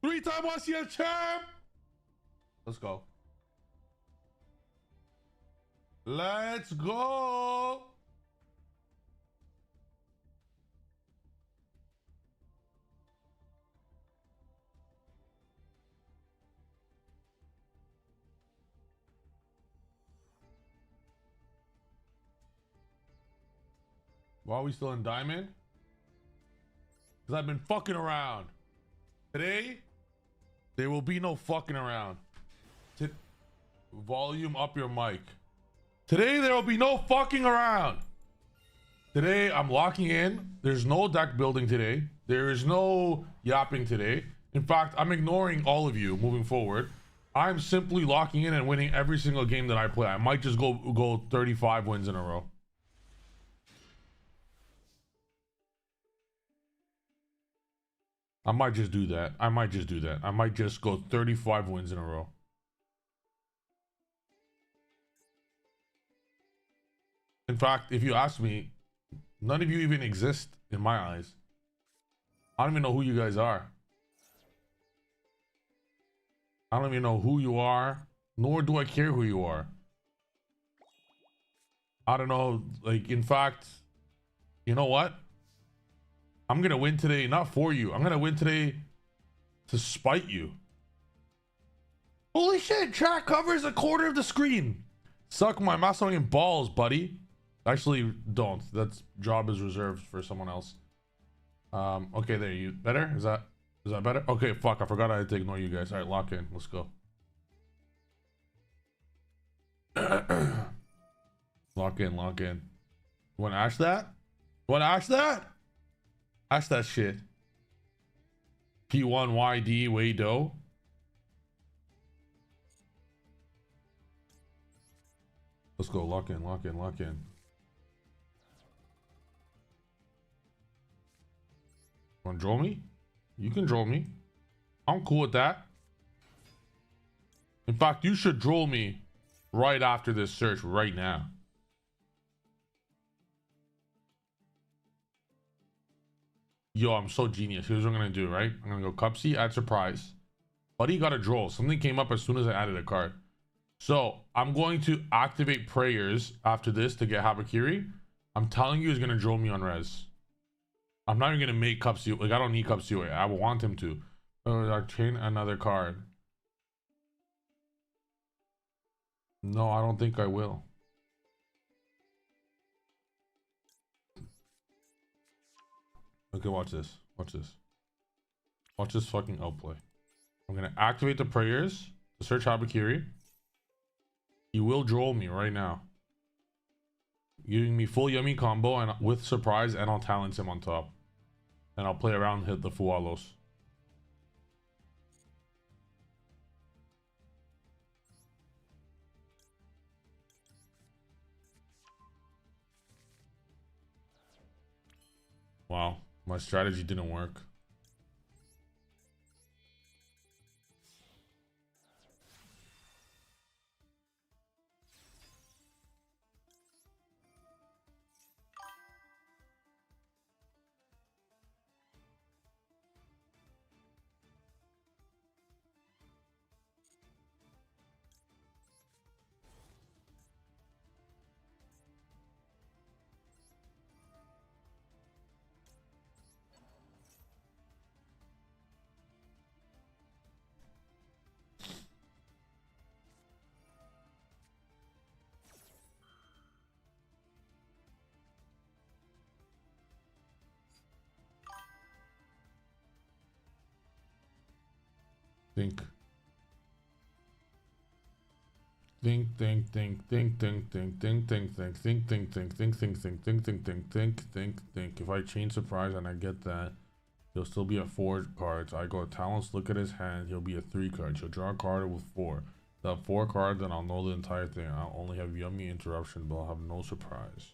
Three-time YCS champ. Let's go. Let's go. Why are we still in diamond? Because I've been fucking around. Today, there will be no fucking around. Volume up your mic. Today, there will be no fucking around. Today, I'm locking in. There's no deck building today. There is no yapping today. In fact, I'm ignoring all of you moving forward. I'm simply locking in and winning every single game that I play. I might just go 35 wins in a row. I might just do that. I might just go 35 wins in a row. In fact, if you ask me, none of you even exist in my eyes. I don't even know who you guys are. I don't even know who you are, nor do I care who you are. I don't know, like, in fact, you know what? I'm gonna win today, not for you. I'm gonna win today to spite you. Holy shit, chat covers a quarter of the screen. Suck my Macedonian balls, buddy. Actually, don't. That job is reserved for someone else. Okay, there you better? Is that better? Okay, fuck, I forgot I had to ignore you guys. Alright, lock in. Let's go. Lock in. You wanna ash that? Ash that shit. P1YD Wado. Let's go. Lock in. Wanna draw me? You can draw me. I'm cool with that. In fact, you should draw me right after this search right now. Yo, I'm so genius. Here's what I'm gonna do, right? I'm gonna go Cupsy, add surprise. Buddy got a draw. Something came up as soon as I added a card. So I'm going to activate prayers after this to get Habakiri. I'm telling you, he's gonna draw me on res. I'm not even gonna make Cupsy. Like, I don't need Cupsy. I want him to. I chain another card. No, I don't think I will. Okay, watch this. Watch this fucking outplay. I'm gonna activate the prayers to search Habakiri. He will draw me right now, giving me full yummy combo and with surprise, and I'll talent him on top. And I'll play around, hit the Fualos. Wow, my strategy didn't work. Think. If I change surprise and I get that, he'll still be at 4 cards. I go talents, look at his hand, he'll be at 3 cards. He'll draw a card with 4. That 4 cards, then I'll know the entire thing. I'll only have yummy interruption, but I'll have no surprise.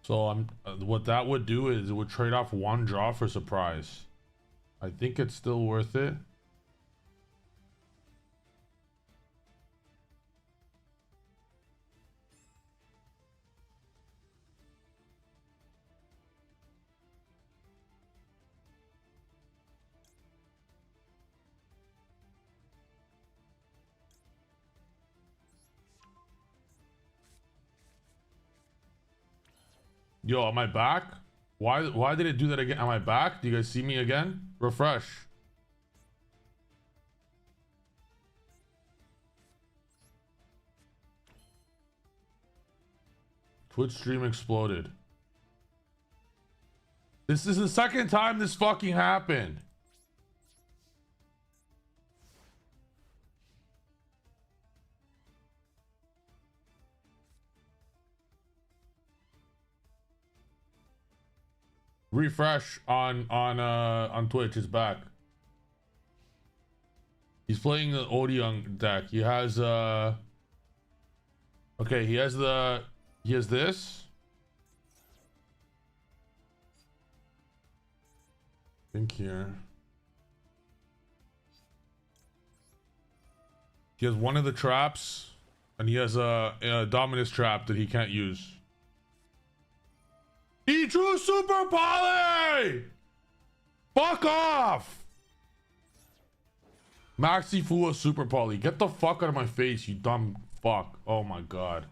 So what that would do is it would trade off 1 draw for surprise. I think it's still worth it. Yo, am I back? Why did it do that again? Am I back? Do you guys see me again? Refresh. Twitch stream exploded. This is the second time this fucking happened. Refresh on Twitch is back. He's playing the Odeon deck. He has okay, he has this. I think here. He has one of the traps, and he has a Dominus trap that he can't use. He drew Super Poly! Fuck off! Maxi Fua Super Poly. Get the fuck out of my face, you dumb fuck. Oh my god.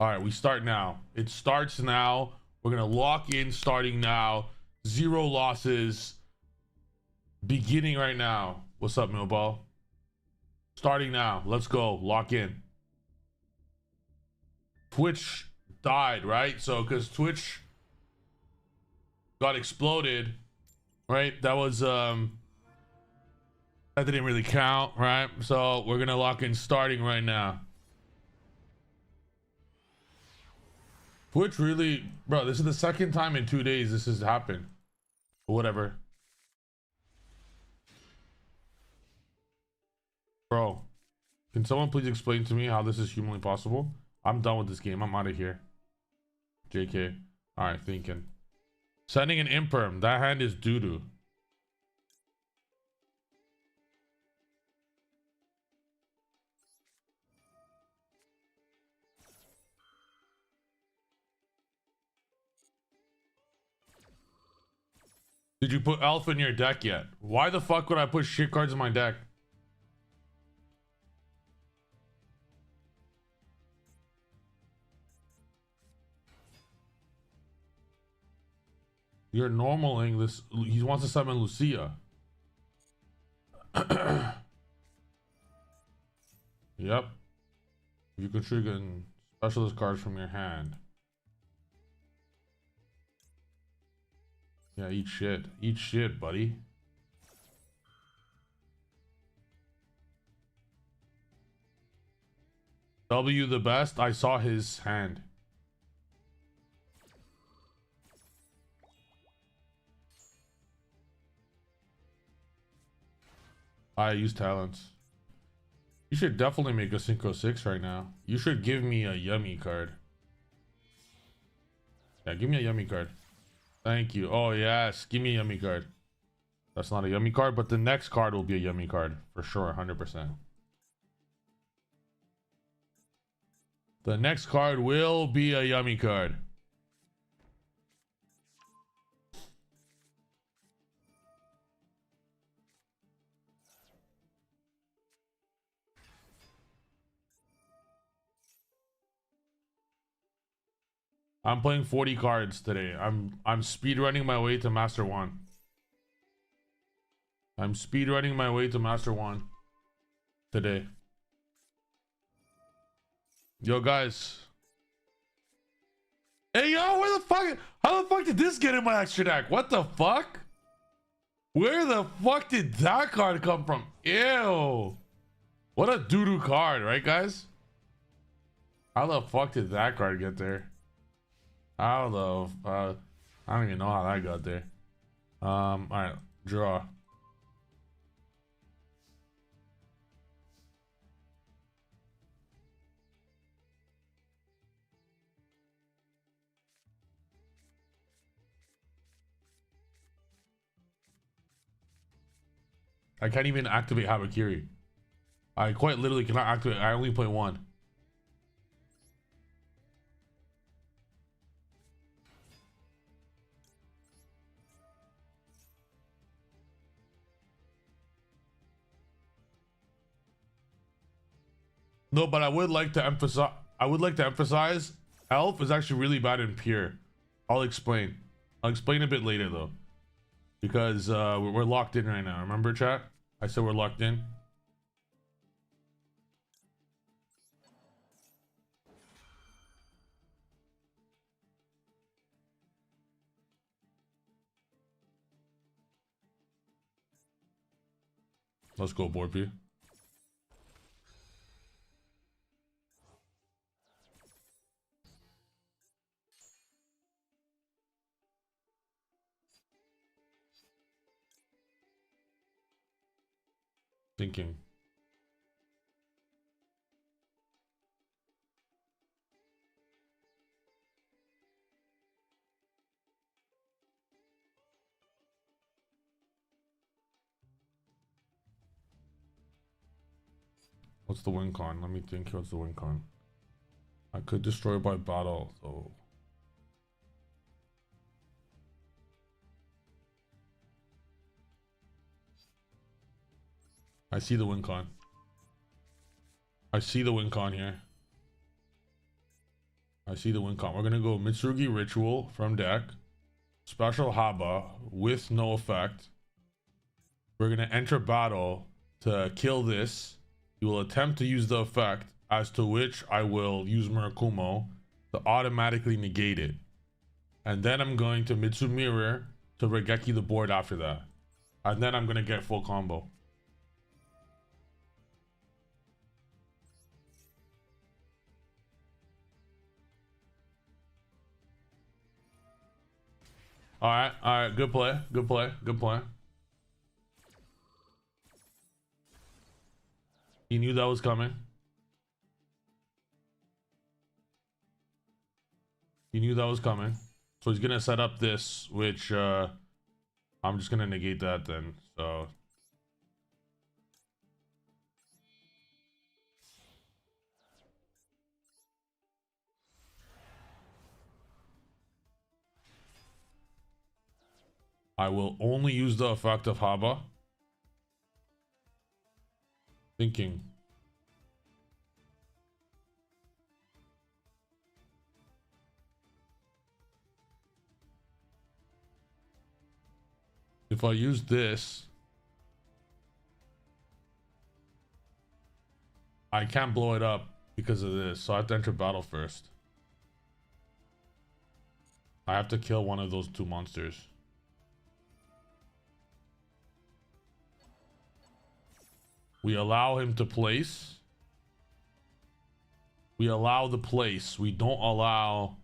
Alright, we start now. It starts now. We're gonna lock in starting now. 0 losses. Beginning right now. What's up, Millball? Starting now. Let's go. Lock in. Twitch died, right? So, because Twitch got exploded, right? That was that didn't really count, right? So we're gonna lock in starting right now. Twitch really, bro, this is the second time in 2 days this has happened. But whatever. Bro, can someone please explain to me how this is humanly possible? I'm done with this game. I'm out of here. JK. Alright, thinking. Sending an imperm. That hand is doo-doo. Did you put Elf in your deck yet? Why the fuck would I put shit cards in my deck? You're normaling this. He wants to summon Lucia. Yep. You can trigger specialist cards from your hand. Yeah, eat shit. Eat shit, buddy. W the best. I saw his hand. I use talents. You should definitely make a Synchro 6 right now. You should give me a Yummy card. Yeah, give me a Yummy card. Thank you. Oh, yes. Give me a Yummy card. That's not a Yummy card, but the next card will be a Yummy card. For sure, 100%. The next card will be a Yummy card. I'm playing 40 cards today. I'm speed running my way to Master 1. I'm speed running my way to Master 1 today. Yo guys. Hey yo, where the fuck, how the fuck did this get in my extra deck? What the fuck? Where the fuck did that card come from? Ew. What a doo-doo card, right guys? How the fuck did that card get there? How the I don't even know how that got there. All right, draw. I can't even activate Habakiri. I quite literally cannot activate. I only play one. No, but I would like to emphasize. Elf is actually really bad in pure. I'll explain. I'll explain a bit later though, because we're locked in right now. Remember, chat? I said we're locked in. Let's go, board view. Thinking. What's the win con? Let me think. What's the win con? I could destroy by battle, so I see the win con. I see the win con here. I see the win con. We're gonna go Mitsurugi Ritual from deck. Special Haba with no effect. We're gonna enter battle to kill this. You will attempt to use the effect, as to which I will use Murakumo to automatically negate it. And then I'm going to Mitsu Mirror to Regeki the board after that. And then I'm gonna get full combo. Alright, good play, good play, good play. He knew that was coming. He knew that was coming. So he's gonna set up this, which I'm just gonna negate that then. So I will only use the effect of Haba. Thinking. If I use this, I can't blow it up because of this. So I have to enter battle first. I have to kill one of those two monsters. We allow him to place. We allow the place. We don't allow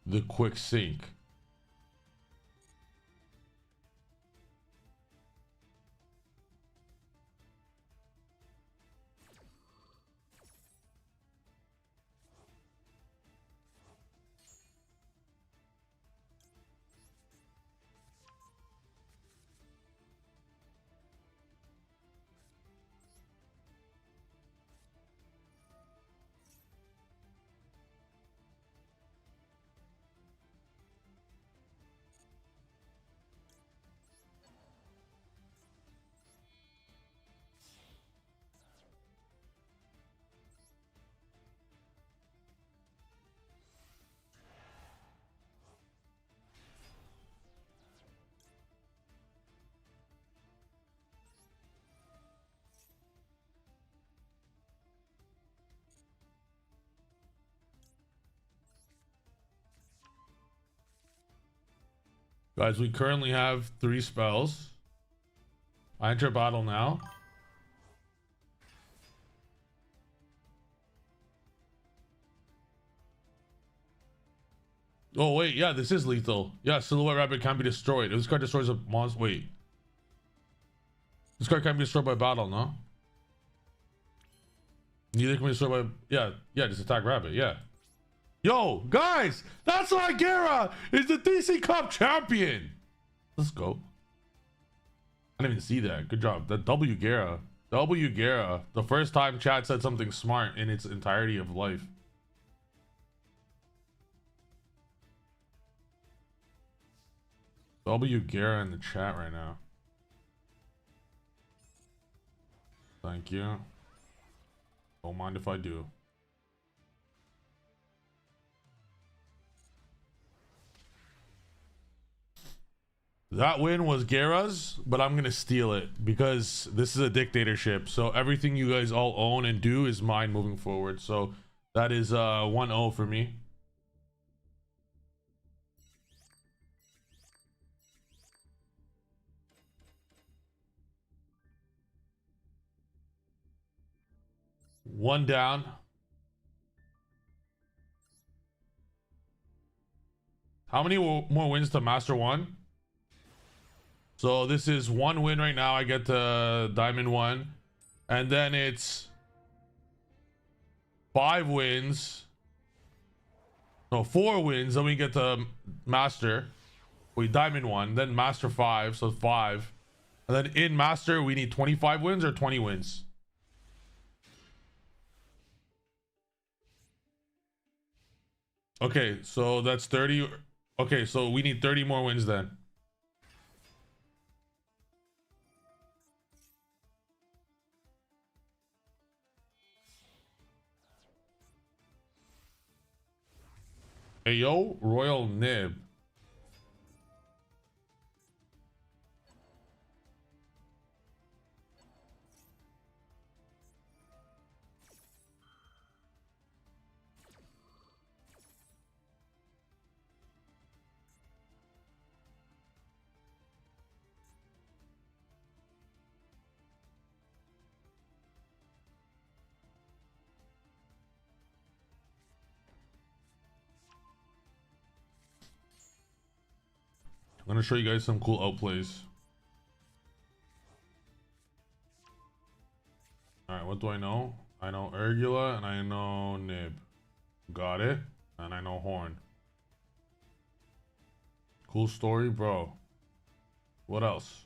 the quick sync. Guys, we currently have 3 spells. I enter battle now. Oh, wait. Yeah, this is lethal. Yeah, Silhouette Rabbit can be destroyed. This card destroys a monster. Wait. This card can't be destroyed by battle, no? Neither can be destroyed by... Yeah, just attack Rabbit. Yeah. Yo, guys! That's why Guerra is the DC Cup champion! Let's go. I didn't even see that. Good job. That W Guerra. W Guerra. The first time chat said something smart in its entirety of life. W Guerra in the chat right now. Thank you. Don't mind if I do. That win was Guerra's, but I'm gonna steal it because this is a dictatorship. So everything you guys all own and do is mine moving forward. So that is 1-0 for me. One down. How many more wins to Master 1? So this is 1 win right now. I get the Diamond 1. And then it's 5 wins. No, 4 wins. Then we get the Master. We Diamond 1. Then Master 5. So 5. And then in Master, we need 25 wins or 20 wins. Okay, so that's 30. Okay, so we need 30 more wins then. Hey, yo, Royal Nib. I'm gonna show you guys some cool outplays. Alright, what do I know? I know Urgula and I know Nib. Got it. And I know Horn. Cool story, bro. What else?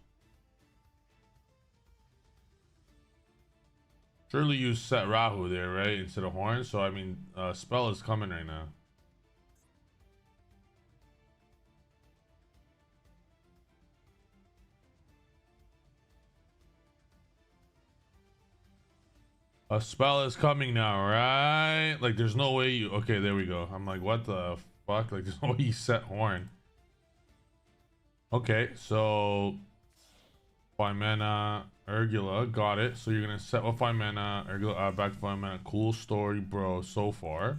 Surely you set Rahu there, right? Instead of Horn. So, I mean, spell is coming right now. A spell is coming now, right? Like, there's no way you... Okay, there we go. I'm like, what the fuck? Like, there's no way you set Horn. Okay, so... 5 mana, Urgula. Got it. So you're gonna set with 5 mana, Urgula, back to 5 mana. Cool story, bro, so far.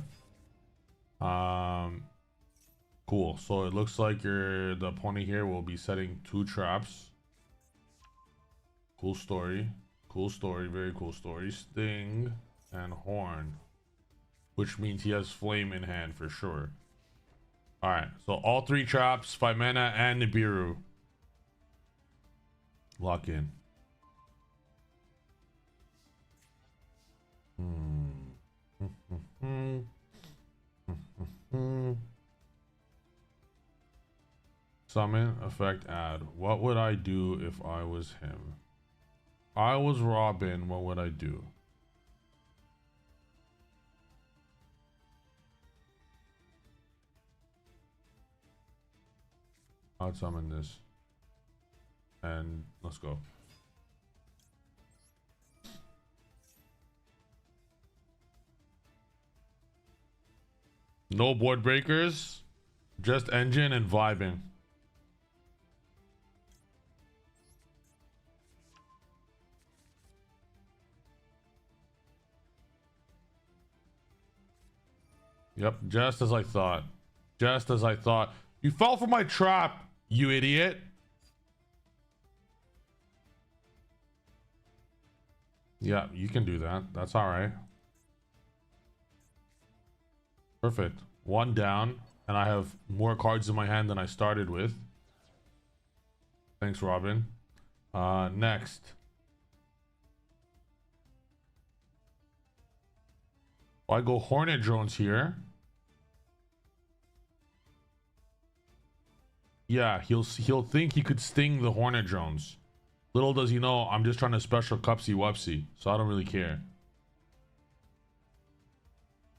Cool. So it looks like the opponent here will be setting 2 traps. Cool story. Cool story, very cool story. Sting and Horn, which means he has Flame in hand for sure. All right, so all 3 traps, 5 mana, and Nibiru. Lock in. Summon, effect, add. What would I do if I was him? I was Robin, what would I do? I'd summon this. And let's go. No board breakers. Just engine and vibing. Yep, just as I thought. Just as I thought. You fell for my trap, you idiot. Yeah, you can do that. That's all right. Perfect. 1 down, and I have more cards in my hand than I started with. Thanks, Robin. Next. I go Hornet Drones here. Yeah, he'll think he could sting the Hornet Drones. Little does he know, I'm just trying to special Cupsy Wupsy, so I don't really care.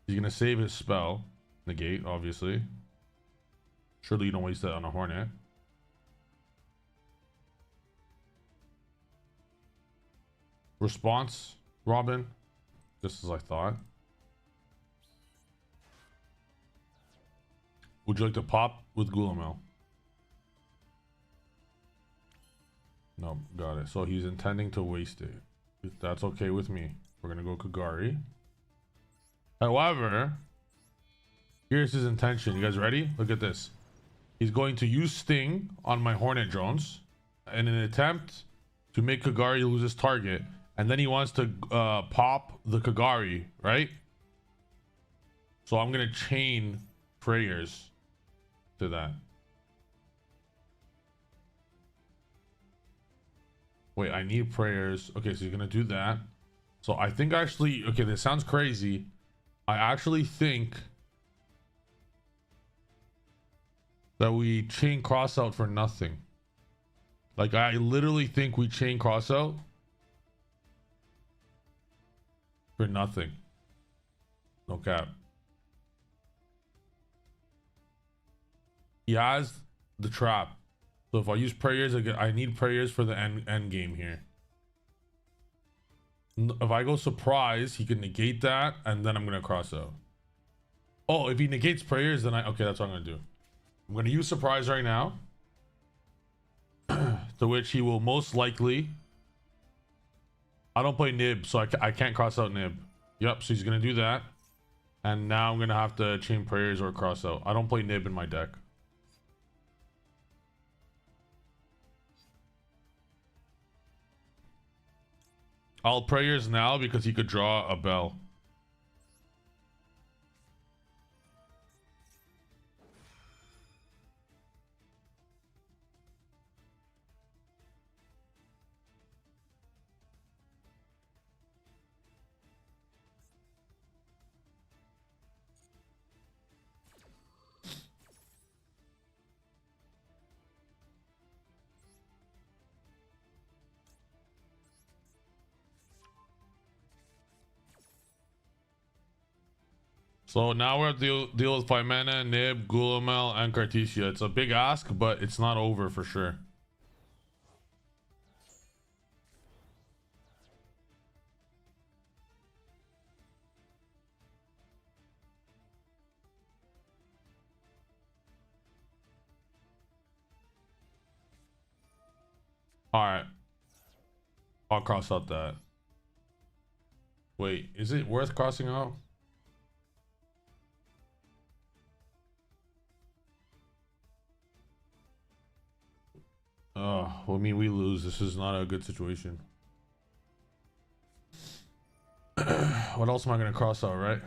He's gonna save his spell. Negate, obviously. Surely you don't waste that on a Hornet. Response, Robin. Just as I thought. Would you like to pop with Gulamel? Nope, got it. So he's intending to waste it. That's okay with me. We're gonna go Kagari. However, here's his intention. You guys ready? Look at this. He's going to use Sting on my Hornet drones in an attempt to make Kagari lose his target. And then he wants to pop the Kagari, right? So I'm gonna chain prayers to that. Wait, I need prayers. Okay, so you're gonna do that. So I think actually, okay, this sounds crazy. I actually think that we chain cross out for nothing. Like, I literally think we chain cross out for nothing. No cap. He has the trap. So if I use prayers, I need prayers for the end game here. If I go surprise, he can negate that, and then I'm gonna cross out. Oh, if he negates prayers, then okay, that's what I'm gonna do. I'm gonna use surprise right now, to which he will most likely. I don't play Nib, so I can't cross out Nib. Yep, so he's gonna do that, and now I'm gonna have to chain prayers or cross out. I don't play Nib in my deck. I'll prayers now because he could draw a bell. So now we're at deal with 5 mana, Nib, Gulamel, and Cartesia. It's a big ask, but it's not over for sure. Alright. I'll cross out that. Wait, is it worth crossing out? Well, I mean, we lose. This is not a good situation. What else am I gonna cross out, right?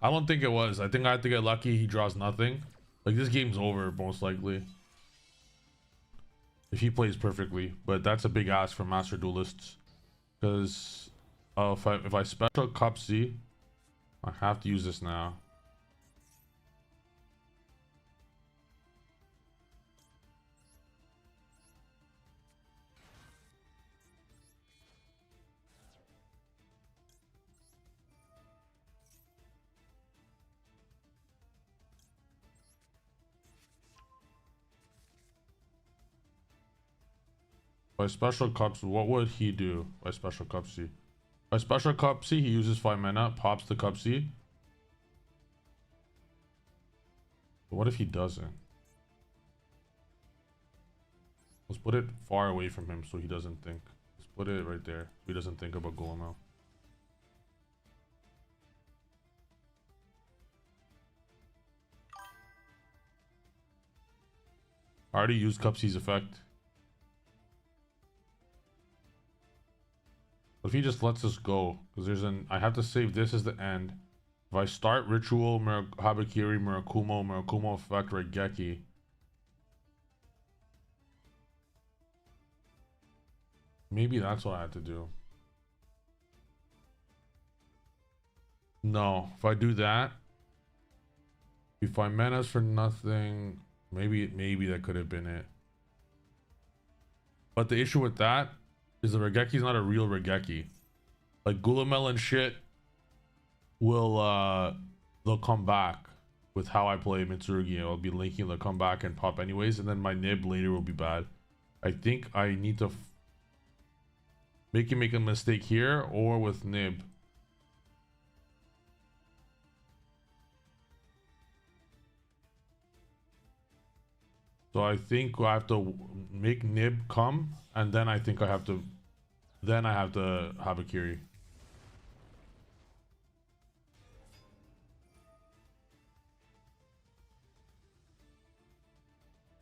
I don't think it was. I think I have to get lucky. He draws nothing. Like, this game's over, most likely. If he plays perfectly. But that's a big ask for Master Duelists. Because if I special Cup C, I have to use this now. By special cups, what would he do by special cup C? By special cup C, he uses 5 mana, pops the cup C. But what if he doesn't? Let's put it far away from him so he doesn't think. Let's put it right there so he doesn't think about going out. I already used cup C's effect. What if he just lets us go? Because I have to save this as the end. If I start Ritual, Habakiri, Murakumo effect, Regeki. Maybe that's what I have to do. No, if I do that, if I menace for nothing, maybe that could have been it. But the issue with that is the Regeki's not a real Regeki. Like, Gulamel and shit will they'll come back with how I play Mitsurugi. I'll be linking, they'll come back and pop anyways, and then my Nib later will be bad. I think I need to make a mistake here or with Nib. So I think I have to make Nib come, and then I think I have to, then I have to have a Kiri.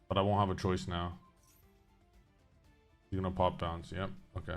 But I won't have a choice now. He's gonna pop bounce. Yep. Okay.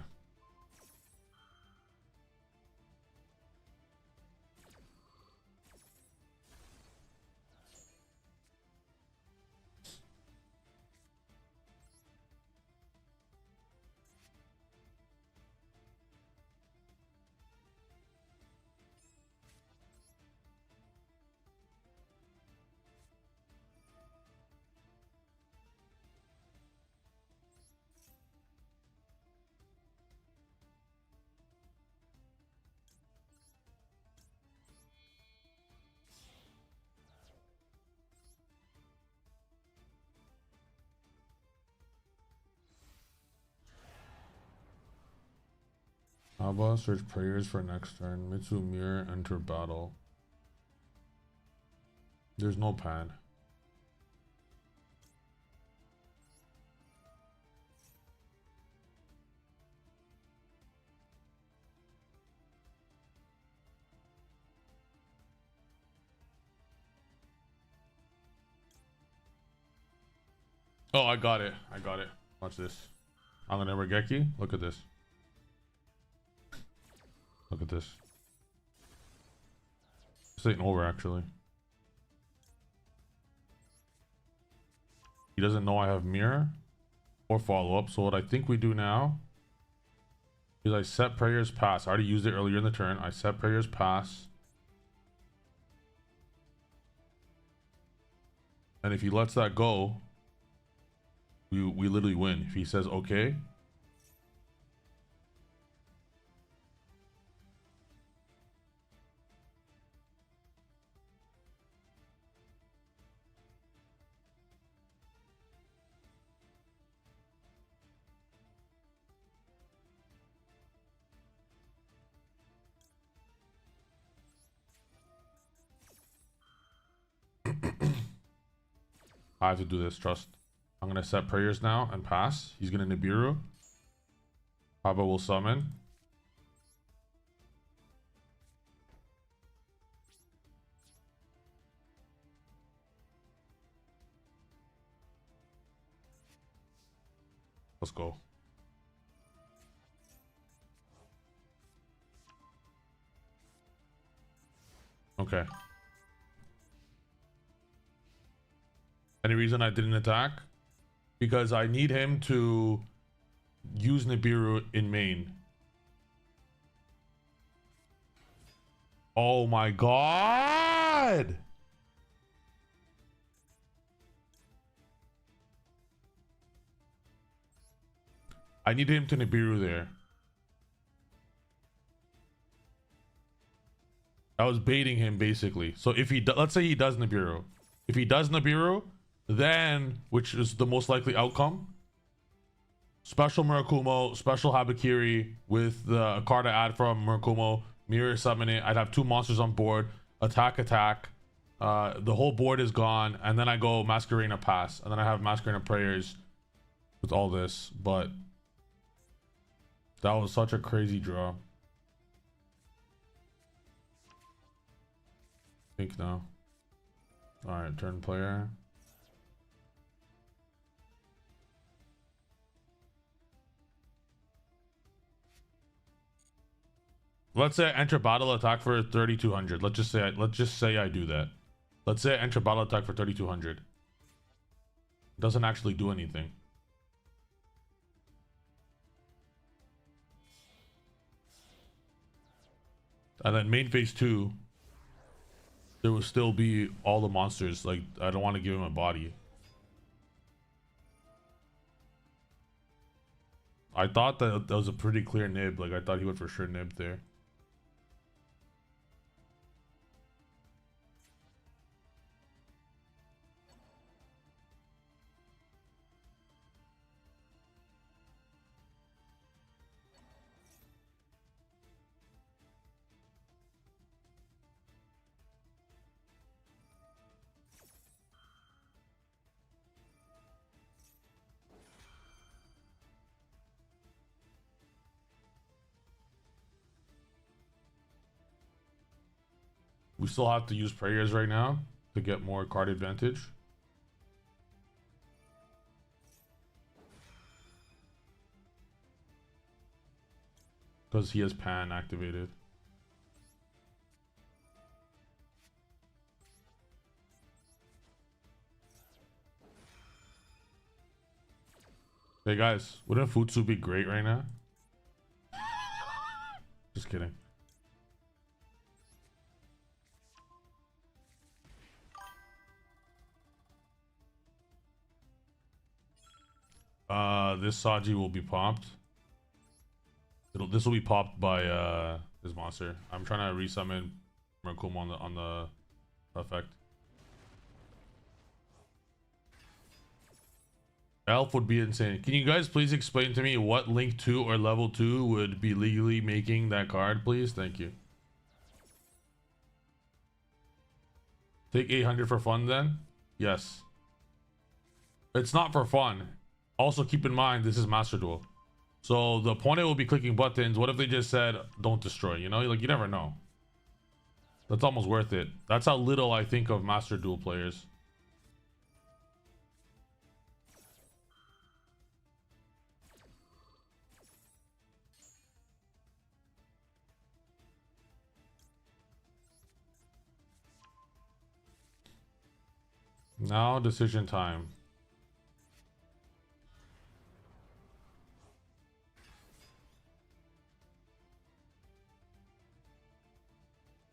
Abba, search prayers for next turn. Mitsu mirror, enter battle. There's no pan. Oh, I got it. I got it. Watch this. I'm gonna Regeki. Look at this. Look at this. This ain't over, actually. He doesn't know I have mirror or follow up. So what I think we do now is I set prayers pass. I already used it earlier in the turn. I set prayers pass. And if he lets that go, we literally win. If he says okay, I have to do this. Trust. I'm gonna set prayers now and pass. He's gonna Nibiru. Haba will summon. Let's go. Okay. Any reason I didn't attack? Because I need him to use Nibiru in main. Oh my god! I need him to Nibiru there. I was baiting him basically. So if he let's say he does Nibiru. If he does Nibiru, then, which is the most likely outcome, special Murakumo, special Habakiri with the card I add from Murakumo, mirror summon it. I'd have two monsters on board, attack. The whole board is gone, and then I go Masquerena pass, and then I have Masquerena prayers with all this. But that was such a crazy draw. Think now. All right, turn player. Let's say I enter battle attack for 3200. Let's just say I do that. Let's say I enter battle attack for 3200. Doesn't actually do anything. And then main phase 2, there will still be all the monsters. Like, I don't want to give him a body. I thought that was a pretty clear nib. Like, I thought he would for sure nib there. We still have to use prayers right now to get more card advantage. Because he has pan activated. Hey guys, wouldn't Futsu be great right now? Just kidding. This Saji will be popped. This will be popped by his monster. I'm trying to resummon Murakumo on the effect. Elf would be insane. Can you guys please explain to me what link 2 or level 2 would be legally making that card, please? Thank you. Take 800 for fun then? Yes. It's not for fun. Also keep in mind this is Master Duel. So the opponent will be clicking buttons. What if they just said don't destroy? You know, like you never know. That's almost worth it. That's how little I think of Master Duel players. Now decision time.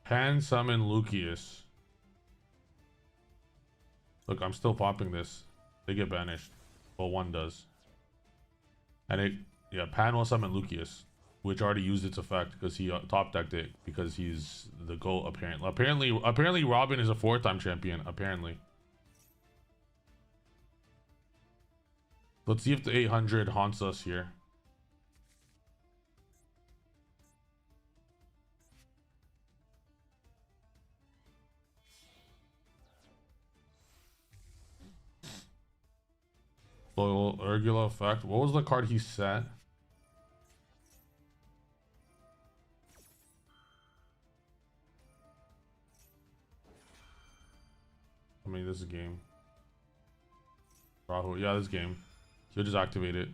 Pan summon Lucius. Look, I'm still popping this. They get banished. Well, one does. And it, yeah, Pan will summon Lucius, which already used its effect because he top decked it because he's the GOAT apparently. Apparently Robin is a 4-time champion, apparently. Let's see if the 800 haunts us here. Loyal Urgula effect. What was the card he set? I mean, this is game. Rahu. Yeah, this game. He'll just activate it.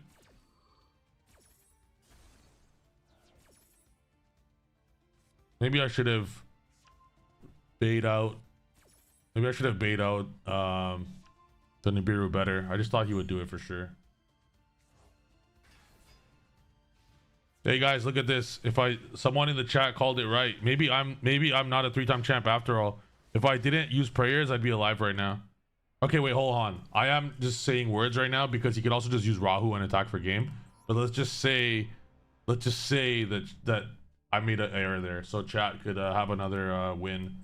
Maybe I should have bait out. Maybe I should have bait out the Nibiru better. I just thought he would do it for sure. Hey guys, look at this. If someone in the chat called it right. Maybe I'm not a 3-time champ after all. If I didn't use prayers, I'd be alive right now. Okay, wait, hold on. I am just saying words right now because he could also just use Rahu and attack for game. But let's just say that I made an error there, so chat could have another win.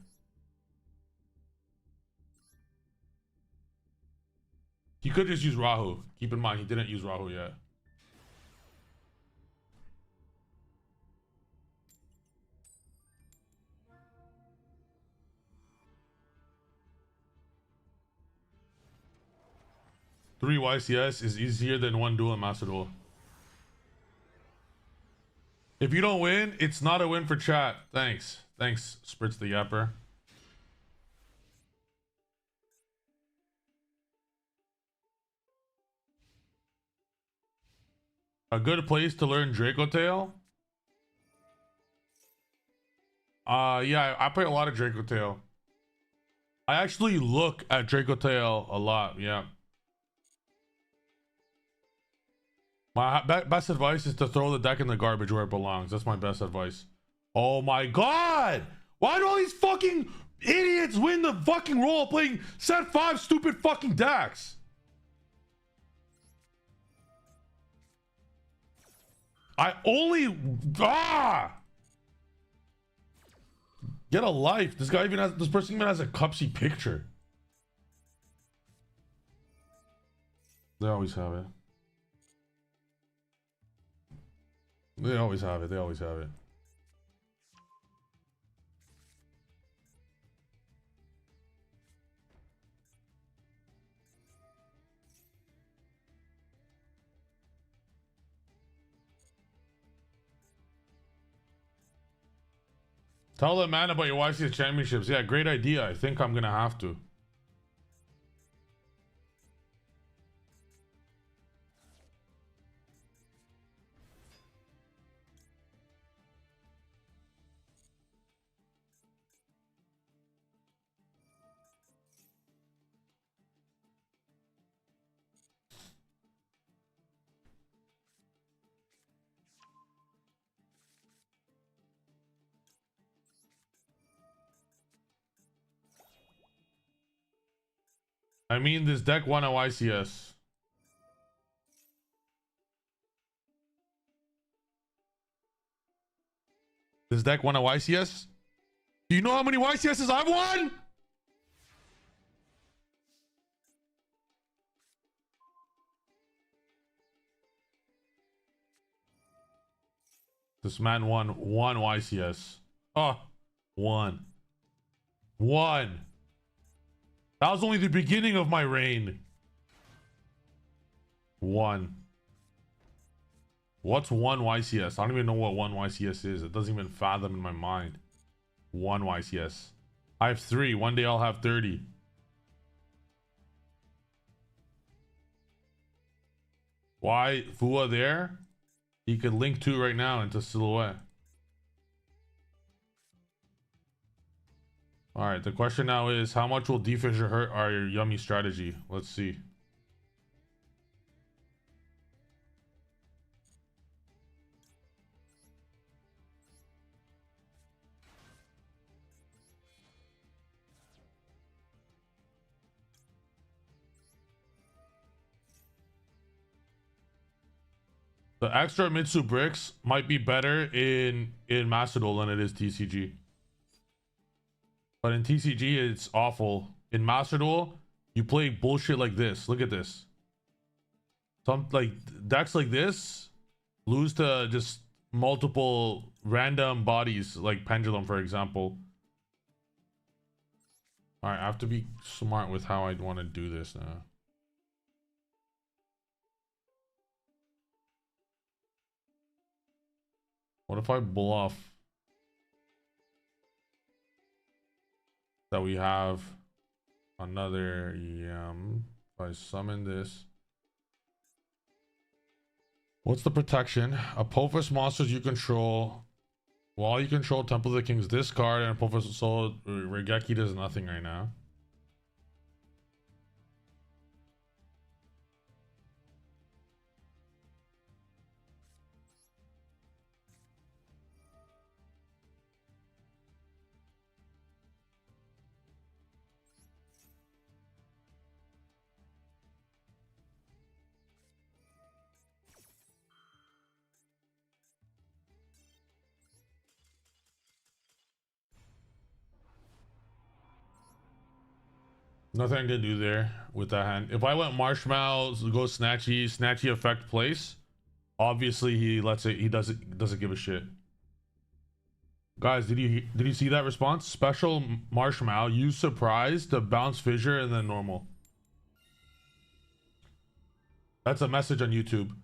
He could just use Rahu. Keep in mind, he didn't use Rahu yet. Three YCS is easier than one duel in Master Duel. If you don't win, it's not a win for chat. Thanks. Thanks, Spritz the Yapper. A good place to learn Draco Tail? Yeah, I play a lot of Draco Tail. I actually look at Draco Tail a lot, yeah. My best advice is to throw the deck in the garbage where it belongs. That's my best advice. Oh my god! Why do all these fucking idiots win the fucking role playing set 5 stupid fucking decks? I only... Get a life. This person even has a Cupsy picture. They always have it. They always have it. They always have it. Tell the man about your YCS championships. Yeah, great idea. I think I'm gonna have to. I mean, this deck won a YCS. This deck won a YCS? Do you know how many YCSs I've won? This man won one YCS. Oh, one. One. That was only the beginning of my reign. One. What's one YCS? I don't even know what one YCS is. It doesn't even fathom in my mind. One YCS. I have 3. One day I'll have 30. Why Fua there? He could link 2 right now into Silhouette. All right, the question now is, how much will D-Fisher hurt our Yummy strategy? Let's see. The extra Mitsu bricks might be better in Master Duel than it is TCG. But in TCG, it's awful. In Master Duel, you play bullshit like this. Look at this. Some like decks like this lose to just multiple random bodies, like Pendulum, for example. All right, I have to be smart with how I want to do this now. What if I bluff that we have another Yum? If I summon this. What's the protection? Apophis monsters you control. While you control Temple of the Kings, this card, and Apophis Soul Regeki does nothing right now. Nothing I can do there with that hand. If I went Marshmallow, go Snatchy effect place, obviously he lets it. He doesn't give a shit. Guys, did you see that response? Special Marshmallow, use Surprise to bounce Fissure and then normal. That's a message on YouTube.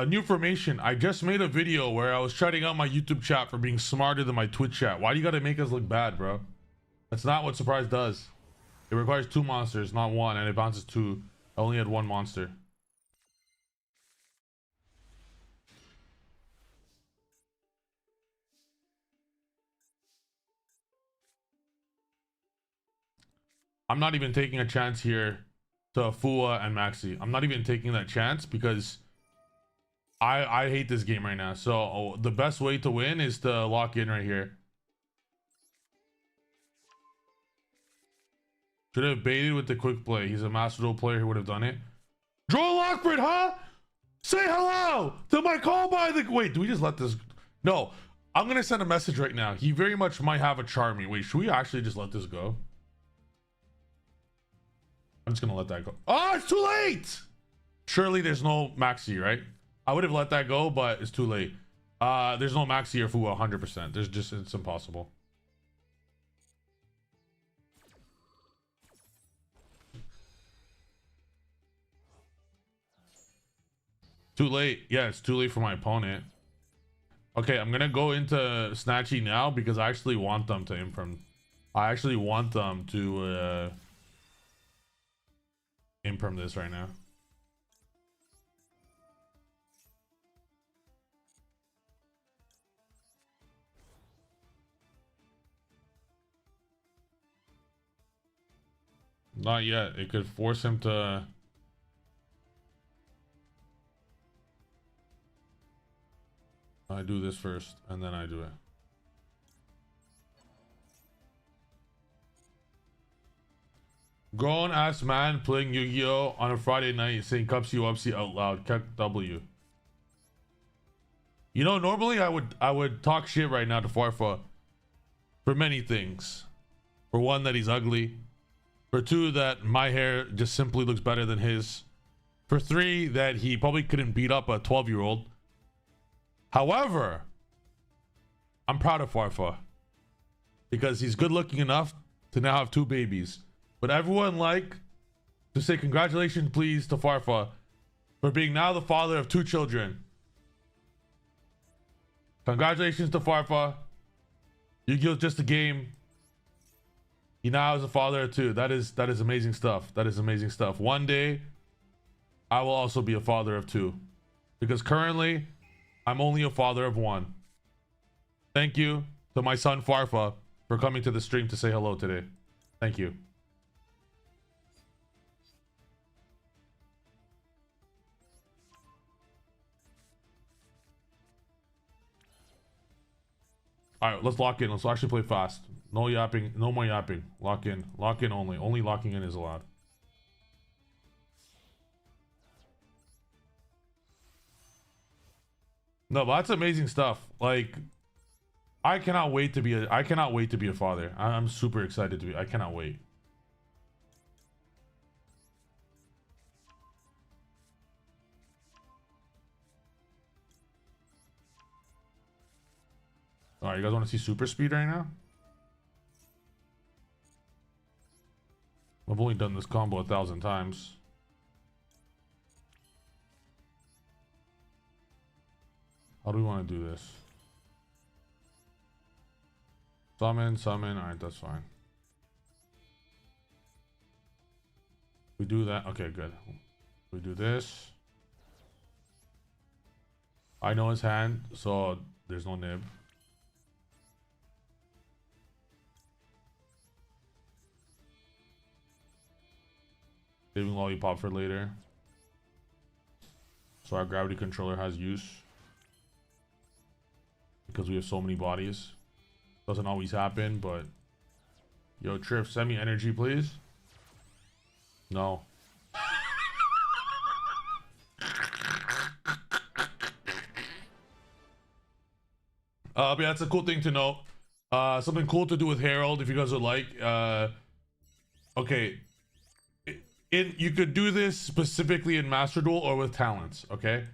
New formation. I just made a video where I was shutting out my YouTube chat for being smarter than my Twitch chat. Why do you gotta make us look bad, bro? That's not what Surprise does. It requires 2 monsters, not 1, and it bounces 2. I only had 1 monster. I'm not even taking a chance here to Fua and Maxi. I'm not even taking that chance because I hate this game right now. So the best way to win is to lock in right here. Should have baited with the quick play. He's a Master Duel player who would have done it. Joel Lockford, huh? Say hello to my call by the... Wait, do we just let this... No, I'm going to send a message right now. He very much might have a Charmy. Wait, should we actually just let this go? I'm just going to let that go. Oh, it's too late! Surely there's no Maxi, right? I would have let that go, but it's too late. There's no Maxi or Fua 100%. There's just... It's impossible. Too late. Yeah, it's too late for my opponent. Okay, I'm gonna go into Snatchy now because I actually want them to imprint. I actually want them to imprint this right now. Not yet. It could force him to. I do this first and then I do it. Grown ass man playing Yu-Gi-Oh on a Friday night saying cups you up out loud. Keck W. You know, normally I would talk shit right now to Farfa for many things. For one, that he's ugly. For two, that my hair just simply looks better than his. For three, that he probably couldn't beat up a 12-year-old. However, I'm proud of Farfa because he's good looking enough to now have 2 babies. But everyone like to say congratulations, please, to Farfa for being now the father of 2 children. Congratulations to Farfa. Yu-Gi-Oh's just a game. He now is a father of 2. That is amazing stuff. That is amazing stuff. One day, I will also be a father of 2, because currently, I'm only a father of 1. Thank you to my son Farfa for coming to the stream to say hello today. Thank you. All right, let's lock in. Let's actually play fast. No yapping. No more yapping. Lock in. Lock in only. Only locking in is allowed. No, but that's amazing stuff. Like, I cannot wait to be a father. I'm super excited to be. I cannot wait. All right, you guys want to see super speed right now? I've only done this combo 1,000 times. How do we want to do this? Summon, summon. All right, that's fine. We do that. Okay, good. We do this. I know his hand, so there's no nib. Saving lollipop for later. So our gravity controller has use. Because we have so many bodies. Doesn't always happen, but... Yo, Triff, send me energy, please. No. But yeah, that's a cool thing to know. Something cool to do with Herald, if you guys would like. Okay. You could do this specifically in Master Duel or with talents, okay?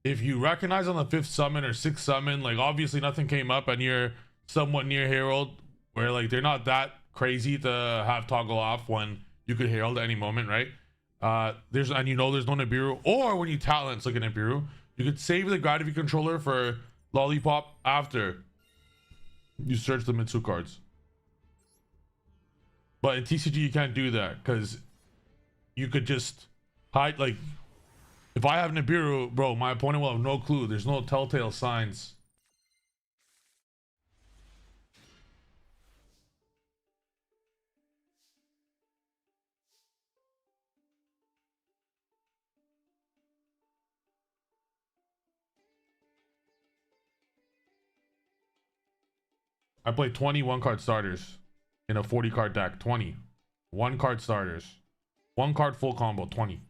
If you recognize on the 5th summon or 6th summon, like obviously nothing came up and you're somewhat near Herald, where like they're not that crazy to have toggle off when you could Herald at any moment, right? There's no Nibiru, or when you talents like an Nibiru, you could save the gravity controller for lollipop after you search the Mitsu cards. But in TCG you can't do that because you could just hide. Like if I have Nibiru, bro, my opponent will have no clue. There's no telltale signs. I play 20 1-card starters in a 40-card deck. 20 1-card starters. 1-card full combo. 20.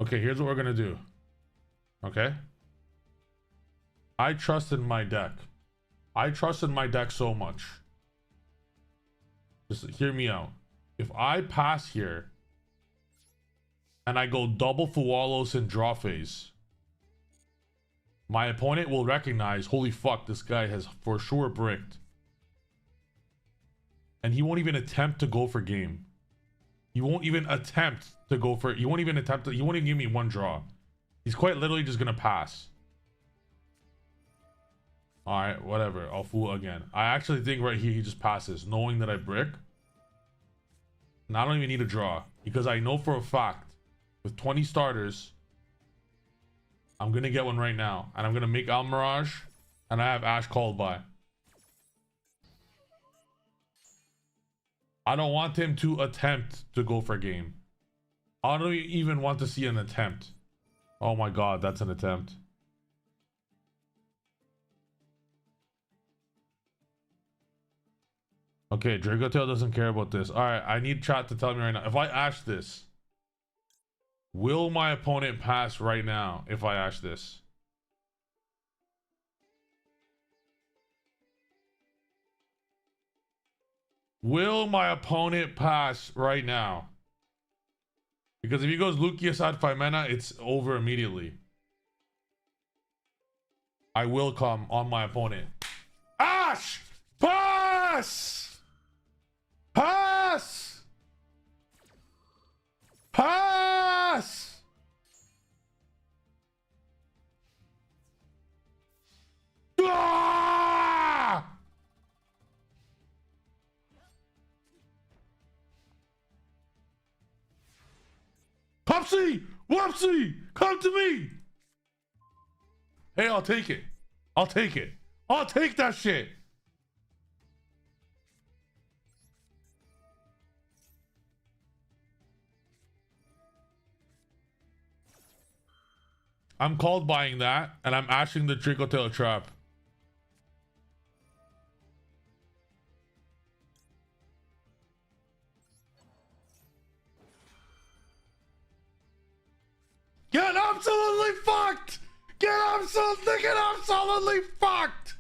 Okay, here's what we're gonna do. Okay, I trust in my deck. I trust in my deck so much. Just hear me out. If I pass here and I go double Fualos and draw phase, My opponent will recognize, holy fuck, this guy has for sure bricked. And he won't even attempt to go for game. He won't even attempt to go for, he won't even attempt to, he won't even give me one draw. He's quite literally just gonna pass. Alright, whatever. I'll fool again. I actually think right here he just passes, knowing that I brick. And I don't even need a draw. Because I know for a fact, with 20 starters, I'm gonna get one right now. And I'm gonna make Almirage, and I have Ash called by. I don't want him to attempt to go for game. I don't even want to see an attempt. Oh my god, that's an attempt. Okay, Dragotail doesn't care about this. Alright, I need chat to tell me right now. If I Ash this, will my opponent pass right now if I Ash this? Will my opponent pass right now? Because if he goes Lucius at 5 mana, it's over immediately. I will come on my opponent. Ash! Pass! Pass! Pass! Ah! Popsy! Whoopsie! Come to me! Hey, I'll take it. I'll take it. I'll take that shit. I'm called buying that, and I'm ashing the Dracotail trap. Get absolutely fucked! Get absolutely fucked!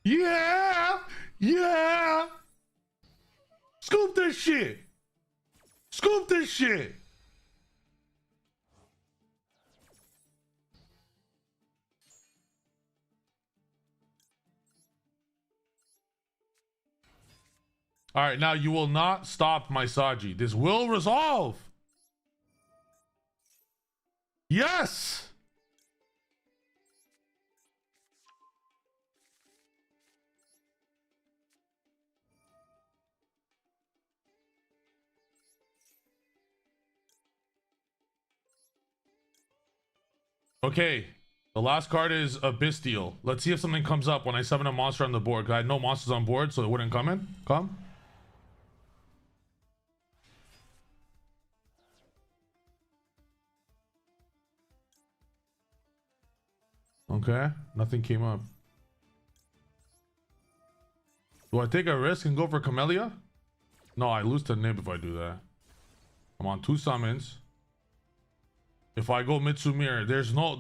Yeah! Yeah! Scoop this shit! Scoop this shit! All right, now you will not stop my Saji. This will resolve. Yes! Okay, the last card is a Bestial. Let's see if something comes up when I summon a monster on the board. I had no monsters on board, so it wouldn't come in. Come. Okay, nothing came up. Do I take a risk and go for Camellia? No, I lose to Nib if I do that. I'm on 2 summons. If I go Mitsumir, there's no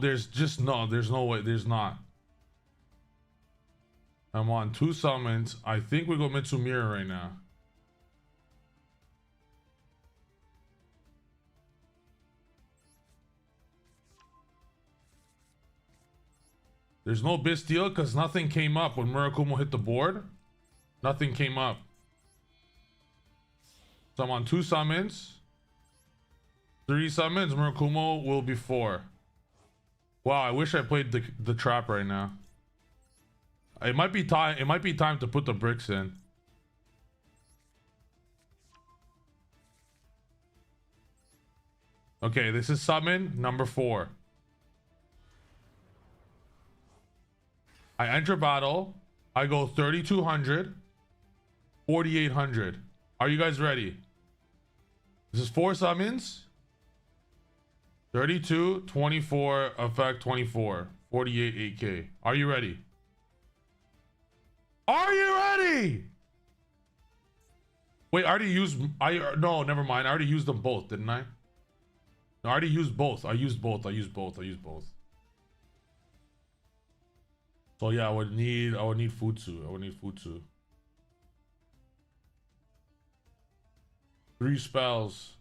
way, there's not. I'm on 2 summons. I think we go Mitsumir right now. There's no Bestial because nothing came up when Murakumo hit the board. Nothing came up. So I'm on 2 summons. 3 summons, Murakumo will be 4. Wow, I wish I played the trap right now. It might be time to put the bricks in. Okay, this is summon number 4. I enter battle. I go 3,200, 4,800. Are you guys ready? This is 4 summons. 32, 24, effect 24, 48, 8K. Are you ready? Are you ready? Wait, I already used, no, never mind. I already used them both, didn't I? No, I already used both. I used both. So yeah, I would need Futsu. 3 spells.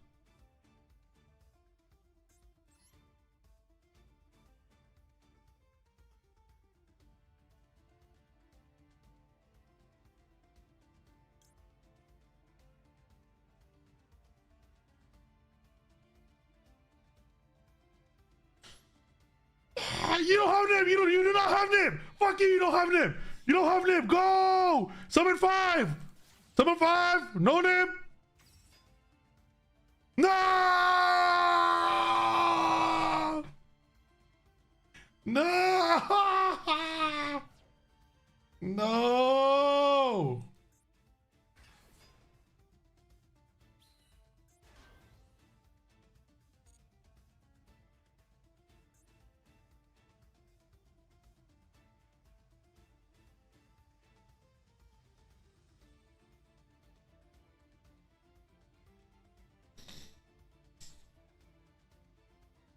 You don't have Nib. You do not have Nib. Fuck you. You don't have Nib. You don't have Nib. Go. Summon 5. Summon 5. No Nib. No. No. No.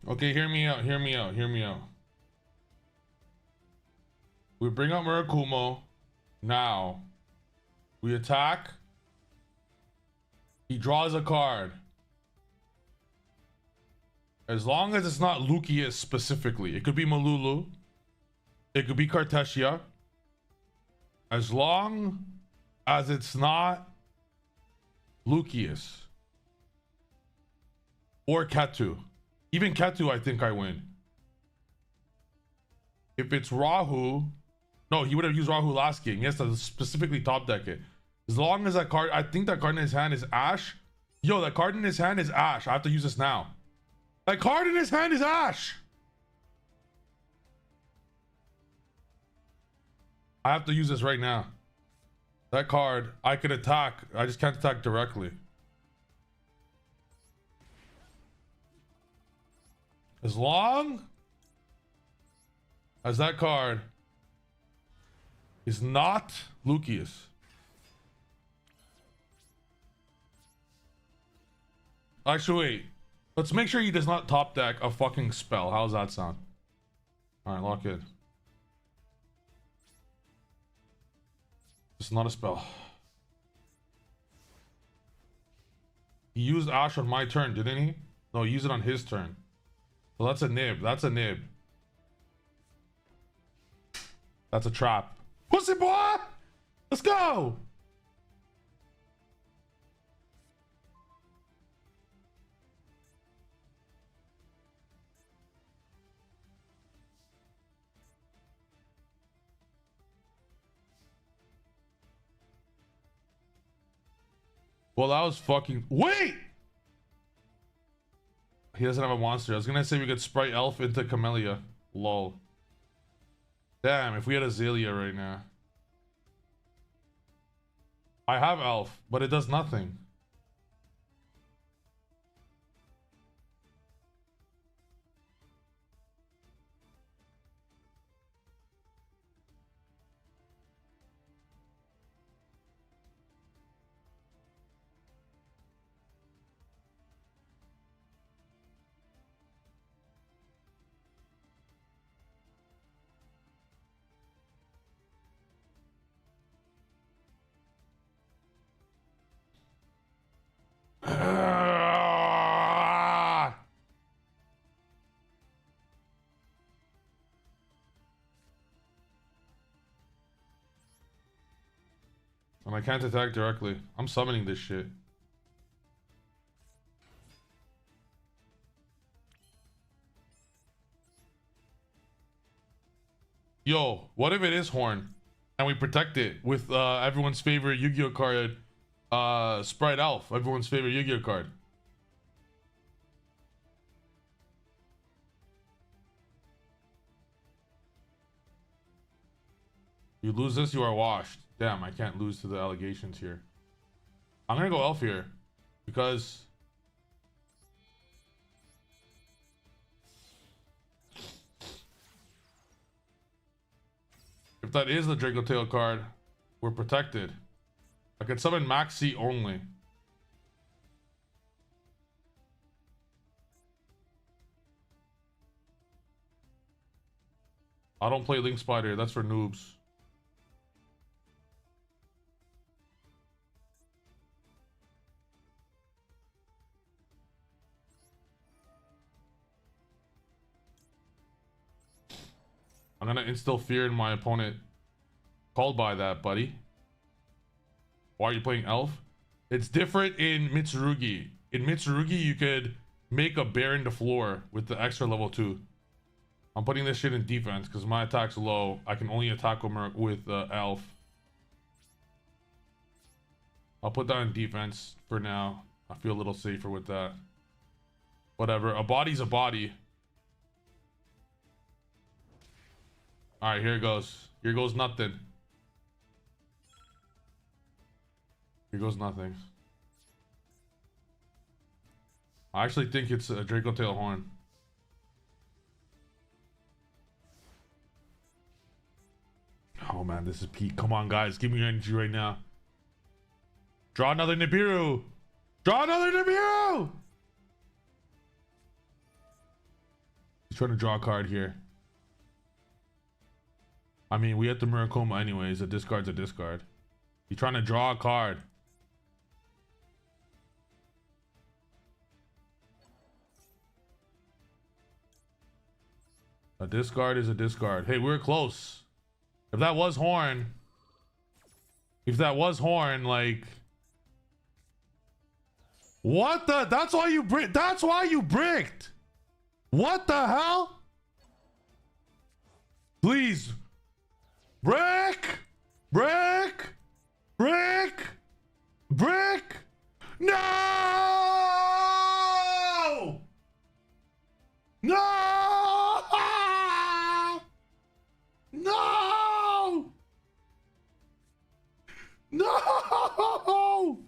Okay, hear me out. Hear me out. Hear me out. We bring up Murakumo. Now, we attack. He draws a card. As long as it's not Lucius specifically. It could be Malulu. It could be Cartesia. As long as it's not Lucius. Or Ketu. Even Ketu, I think I win. If it's Rahu... No, he would have used Rahu last game. He has to specifically top deck it. As long as that card... I think that card in his hand is Ash. Yo, that card in his hand is Ash. I have to use this now. That card in his hand is Ash. I have to use this right now. That card, I could attack. I just can't attack directly. As long as that card is not Lucius. Actually, wait. Let's make sure he does not top deck a fucking spell. How's that sound? Alright, lock in. It's not a spell. He used Ash on my turn, didn't he? No, he used it on his turn. So that's a nib. That's a nib. That's a trap. Pussy boy! Let's go! Well, that was fucking... Wait! He doesn't have a monster. I was gonna say we could Sprite Elf into Camellia. Lol. Damn, if we had Azalea right now. I have Elf, but it does nothing. And I can't attack directly. I'm summoning this shit. Yo, what if it is Horn? And we protect it with everyone's favorite Yu-Gi-Oh card, Sprite Elf, everyone's favorite Yu-Gi-Oh card. You lose this, you are washed. Damn, I can't lose to the allegations here. I'm gonna go Elf here because if that is the Draco Tail card, we're protected. I can summon Maxi only. I don't play Link Spider, that's for noobs. I'm gonna instill fear in my opponent. Called by that, buddy. Why are you playing Elf? It's different in Mitsurugi. In Mitsurugi, you could make a Baron to floor with the extra level 2. I'm putting this shit in defense because my attack's low. I can only attack with Elf. I'll put that in defense for now. I feel a little safer with that. Whatever. A body's a body. All right, here it goes. Here goes nothing. Here goes nothing. I actually think it's a Draco Tail Horn. Oh man, this is peak. Come on, guys. Give me your energy right now. Draw another Nibiru. Draw another Nibiru! He's trying to draw a card here. I mean, we have the Murakoma anyways. A discard's a discard. He's trying to draw a card. A discard is a discard. Hey, we're close. If that was Horn, like, what the? That's why you bricked. That's why you bricked. What the hell? Please, brick, brick, brick, brick. No! No! No! No!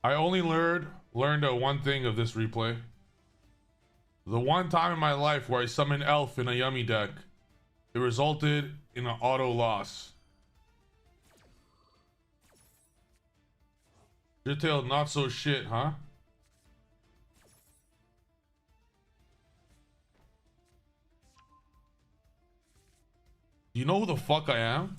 I only learned one thing of this replay. The one time in my life where I summoned Elf in a Yummy deck, it resulted in an auto loss. Detailed not so shit, huh? You know who the fuck I am?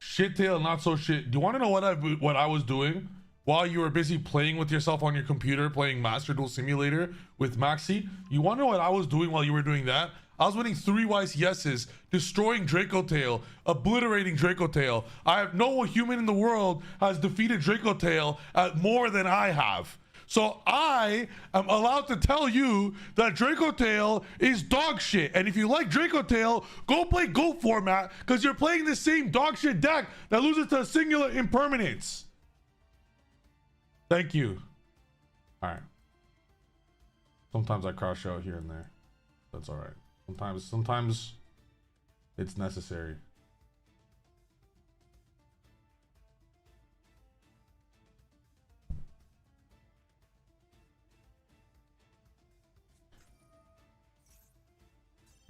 Shittail, not so shit. Do you want to know what I was doing while you were busy playing with yourself on your computer, playing Master Duel Simulator with Maxi? You want to know what I was doing while you were doing that? I was winning 3 wise yeses, destroying Draco Tail, obliterating Draco Tail. I have no human in the world has defeated Draco Tail at more than I have. So I am allowed to tell you that Draco Tail is dog shit. And if you like Draco Tail, go play GOAT format because you're playing the same dog shit deck that loses to a singular impermanence. Thank you. All right. Sometimes I crash out here and there. That's all right. Sometimes it's necessary.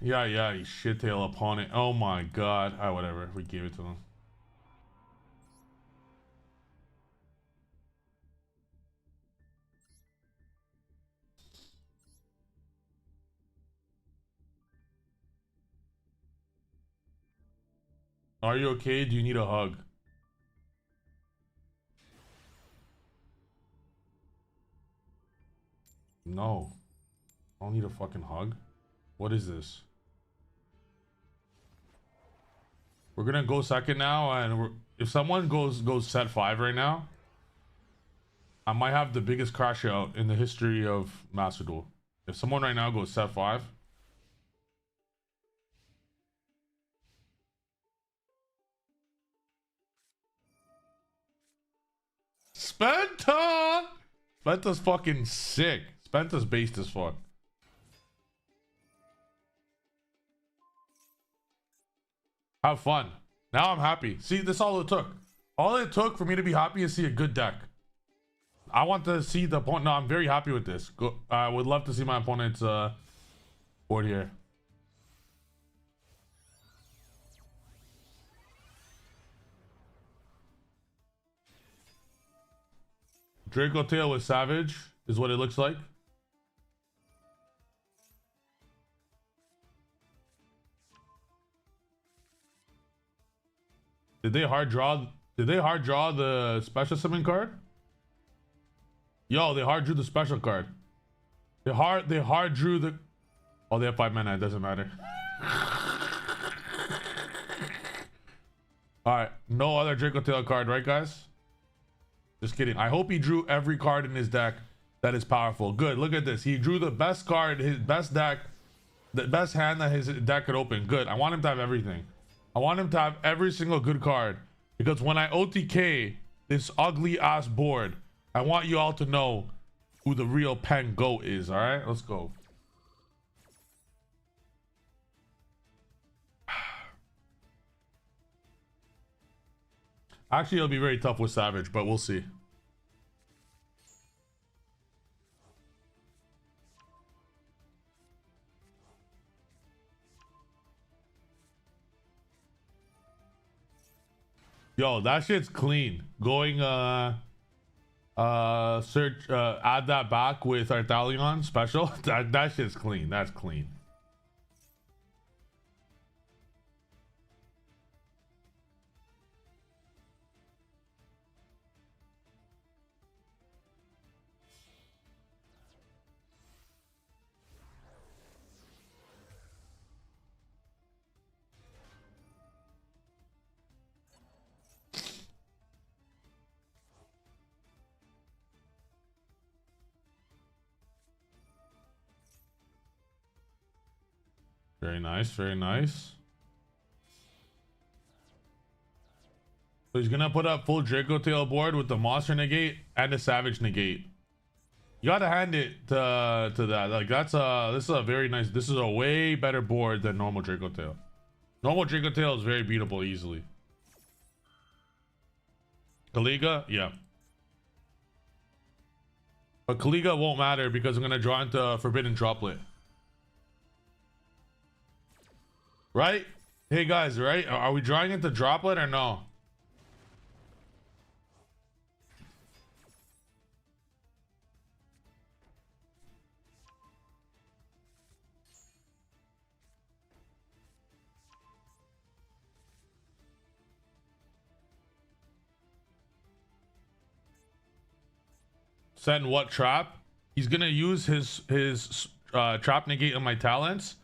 Yeah, you shittail opponent. Oh my god. Alright, whatever. We gave it to them. Are you okay? Do you need a hug? No. I don't need a fucking hug. What is this? We're gonna go second now, and if someone goes set 5 right now, I might have the biggest crash out in the history of Master Duel. If someone right now goes set 5, Spenta! Spenta's fucking sick. Spenta's based as fuck. Have fun. Now I'm happy. See, this all it took. All it took for me to be happy is see a good deck. I want to see the opponent. No, I'm very happy with this. I would love to see my opponent's board here. Draco Tail with Savage is what it looks like. Did they hard draw the special summon card? Yo, they hard drew the special card. They hard drew the. Oh, they have 5 mana. It doesn't matter. All right, no other Draco Tail card, right, guys? Just kidding. I hope he drew every card in his deck that is powerful. Good. Look at this. He drew the best card, his best deck, the best hand that his deck could open. Good. I want him to have everything. I want him to have every single good card, because when I OTK this ugly ass board, I want you all to know who the real pen goat is. All right, let's go. Actually, it'll be very tough with Savage, but we'll see. Yo, that shit's clean. Going search add that back with Arthalion special. That shit's clean. That's clean. Very nice, very nice. So he's gonna put up full Draco Tail board with the monster negate and the savage negate. You gotta hand it to that. Like this is a very nice. This is a way better board than normal Draco Tail. Normal Draco Tail is very beatable easily. Kaliga, yeah. But Kaliga won't matter because I'm gonna draw into Forbidden Droplet. Right? Hey guys, right? Are we drawing into Droplet or no? Send what trap? He's gonna use his trap negate on my talents,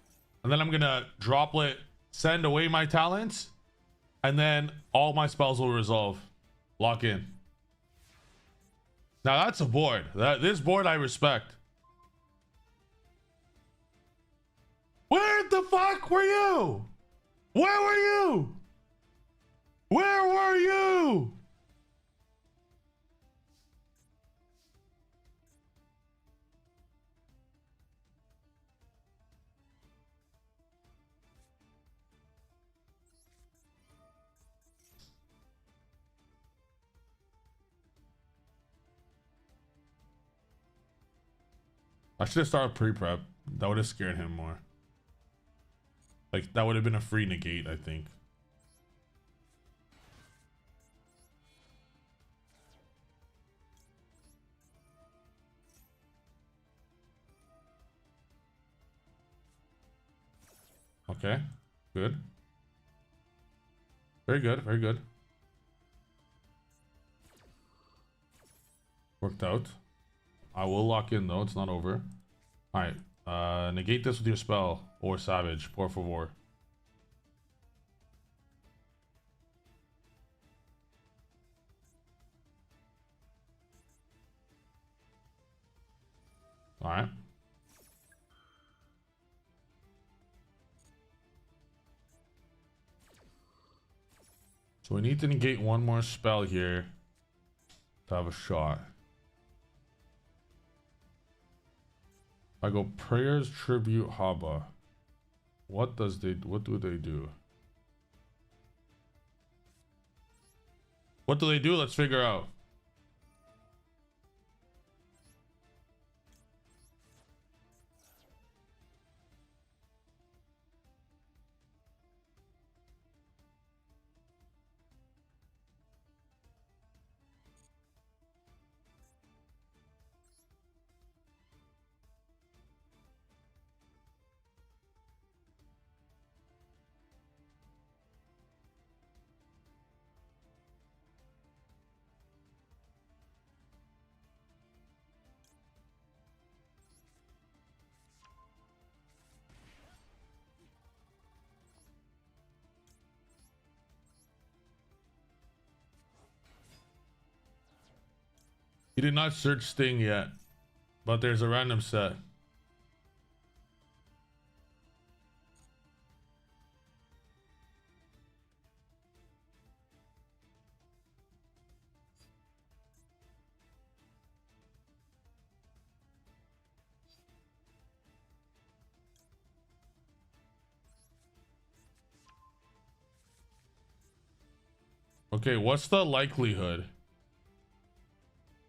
and then I'm gonna droplet send away my talents, and then all my spells will resolve. Lock in. Now that's a board. This board I respect. Where the fuck were you? Where were you? Where were you? I should have started pre-prep. That would have scared him more. Like, that would have been a free negate, I think. Okay, good. Very good, very good. Worked out. I will lock in though, it's not over. Alright, negate this with your spell or savage, por favor. Alright. So we need to negate one more spell here to have a shot. I go prayers, tribute, Haba. What do they do? What do they do? Let's figure out. He did not search Sting yet, but there's a random set. Okay, what's the likelihood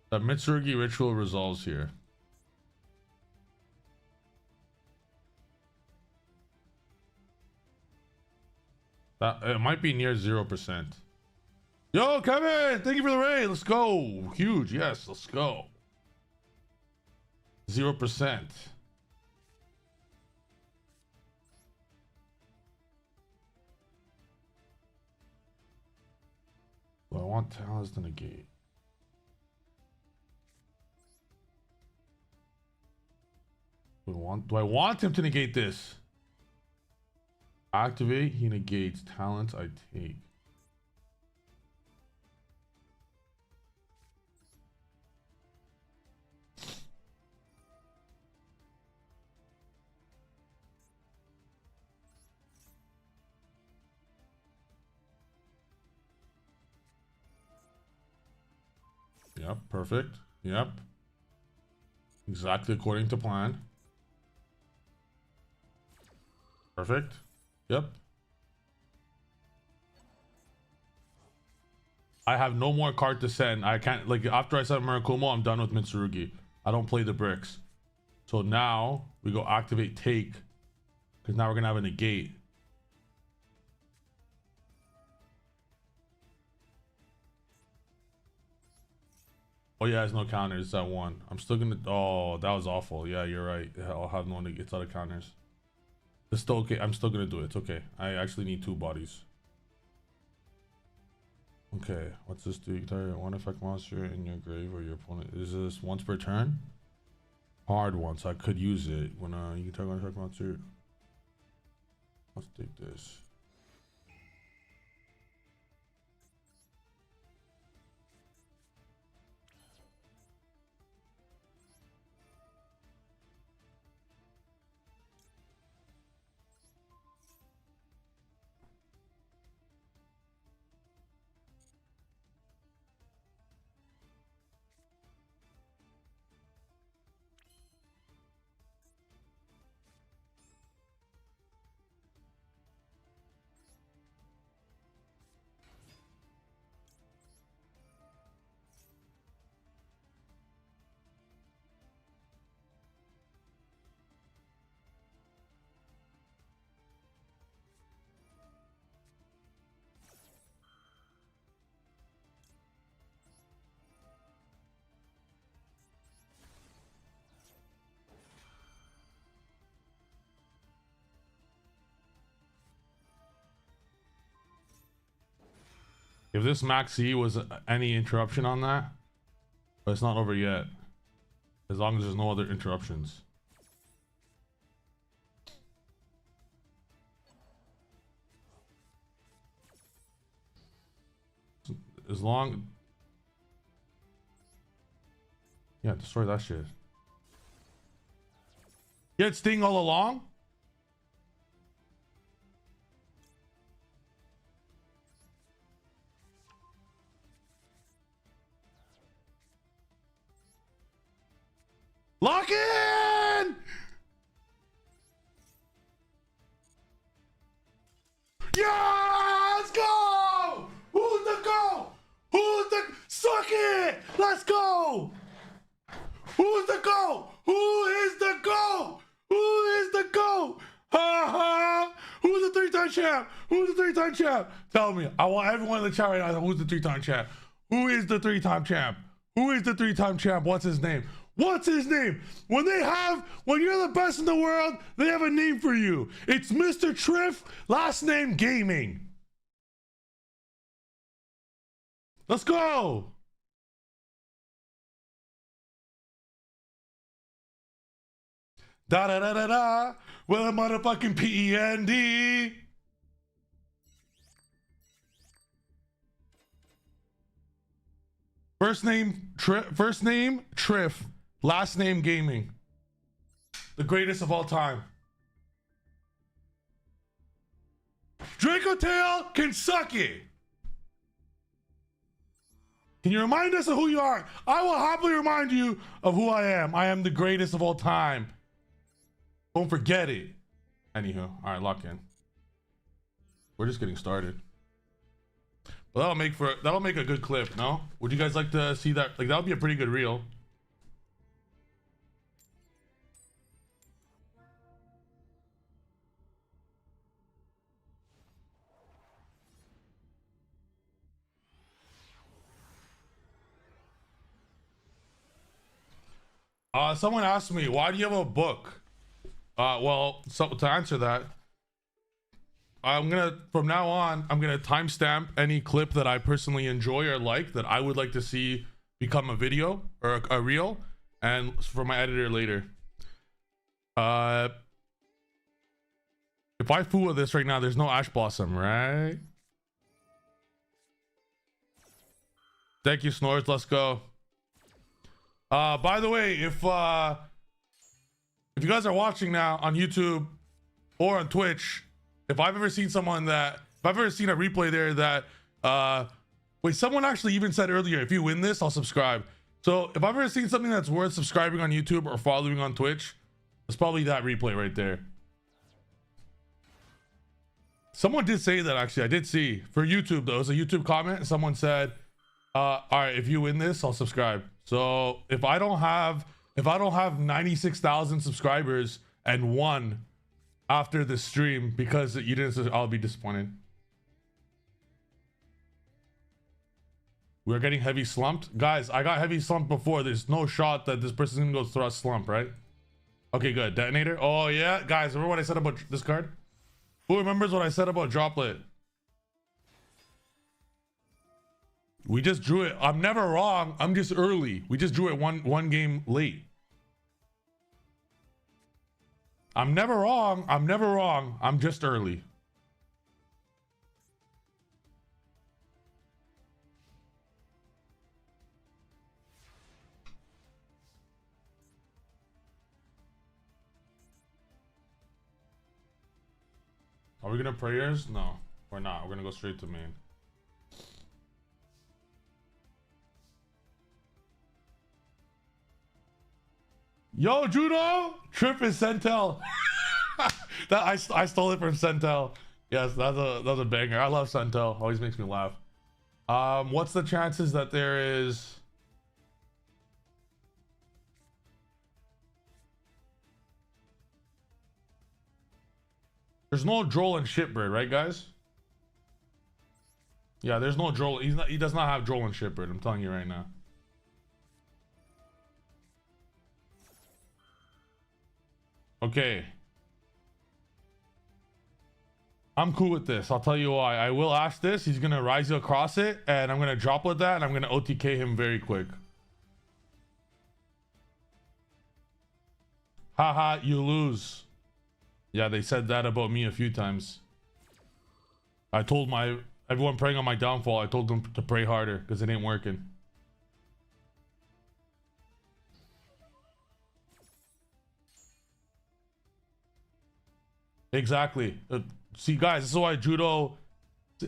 that Mitsurugi ritual resolves here? That it might be near 0%. Yo, Kevin, thank you for the raid. Let's go. Huge, yes, let's go. 0%. Well, I want talents to negate. Do I want him to negate this? Activate, he negates. Talents, I take. Yep, perfect. Yep. Exactly according to plan. Perfect. Yep. I have no more card to send. I can't, like, after I send Murakumo, I'm done with Mitsurugi. I don't play the bricks. So now we go activate take, because now we're gonna have a negate. Oh yeah, there's no counters. It's at 1. I'm still gonna. Oh, that was awful. Yeah, you're right. I'll have no negates out of counters. It's still okay. I'm still gonna do it. It's okay. I actually need 2 bodies. Okay, what's this do? You target 1 effect monster in your grave or your opponent. Is this once per turn? Hard one, so I could use it when you can target 1 effect monster. Let's take this. If this max E was any interruption on that, but it's not over yet. As long as there's no other interruptions. As long... Yeah, destroy that shit. You had Sting all along? Lock in! Yeah, let's go! Who's the go? Who's the suck it? Let's go! Who's the go? Who is the go? Who is the go? Ha ha! Who's the 3-time champ? Who's the 3-time champ? Tell me. I want everyone in the chat right now. Who's the 3-time champ? Who is the 3-time champ? Who is the 3-time champ? What's his name? What's his name? When you're the best in the world, they have a name for you. It's Mr. Triff, last name Gaming. Let's go. Da da da da da. Well, a motherfucking PEND. First name Triff, last name Gaming. The greatest of all time. Draco Tail can suck it. Can you remind us of who you are? I will happily remind you of who I am. I am the greatest of all time. Don't forget it. Anywho, all right, lock in. We're just getting started. Well, that'll make a good clip, no? Would you guys like to see that? Like, that would be a pretty good reel. Someone asked me, why do you have a book? Well, so to answer that, from now on, I'm gonna timestamp any clip that I personally enjoy or like that I would like to see become a video or a reel, and for my editor later. If I fool with this right now, there's no Ash Blossom, right? Thank you, Snores. Let's go. By the way, if you guys are watching now on YouTube or on Twitch, if I've ever seen a replay there that wait, someone actually even said earlier, if you win this, I'll subscribe. So if I've ever seen something that's worth subscribing on YouTube or following on Twitch, it's probably that replay right there. Someone did say that, actually. I did see for YouTube though. It was a YouTube comment and someone said, all right, if you win this, I'll subscribe. So if I don't have 96,000 subscribers and one after the stream because you didn't, I'll be disappointed. We're getting heavy slumped. Guys, I got heavy slumped before. There's no shot that this person's gonna go thrust slump, right? Okay, good. Detonator. Oh yeah, guys, remember what I said about this card? Who remembers what I said about Droplet? We just drew it. I'm never wrong. I'm just early. We just drew it one game late. I'm never wrong. I'm never wrong. I'm just early. Are we gonna prayers? No, we're not. We're gonna go straight to main. Yo, Judo! Trip is Sentel. That I stole it from Sentel. Yes, that's a banger. I love Sentel. Always makes me laugh. What's the chances that there is? There's no Droll and Shipbird, right, guys? Yeah, there's no Droll. He does not have Droll and Shipbird. I'm telling you right now. Okay. I'm cool with this. I'll tell you why. I will ask this. He's gonna rise you across it, and I'm gonna droplet that, and I'm gonna OTK him very quick. Haha, you lose. Yeah, they said that about me a few times. I told everyone praying on my downfall, I told them to pray harder because it ain't working. Exactly. See, guys, this is why Judo.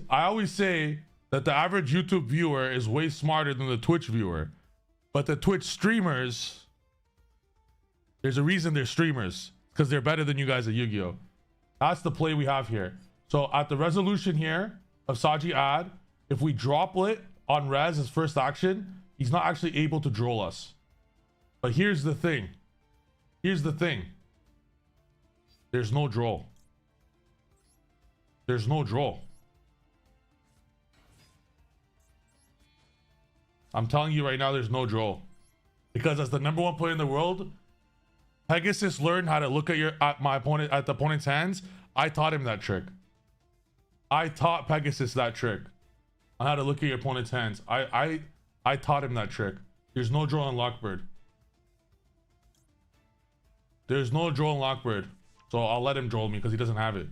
I always say that the average YouTube viewer is way smarter than the Twitch viewer, but the Twitch streamers, there's a reason they're streamers, because they're better than you guys at Yu-Gi-Oh. That's the play we have here. So at the resolution here of Saji Ad, if we droplet on res as first action, he's not actually able to droll us. But here's the thing. Here's the thing. There's no droll. There's no droll. I'm telling you right now, there's no droll. Because as the #1 player in the world, Pegasus learned how to look at the opponent's hands. I taught him that trick. I taught Pegasus that trick on how to look at your opponent's hands. I taught him that trick. There's no droll on Lockbird. There's no droll on Lockbird. So I'll let him droll me because he doesn't have it.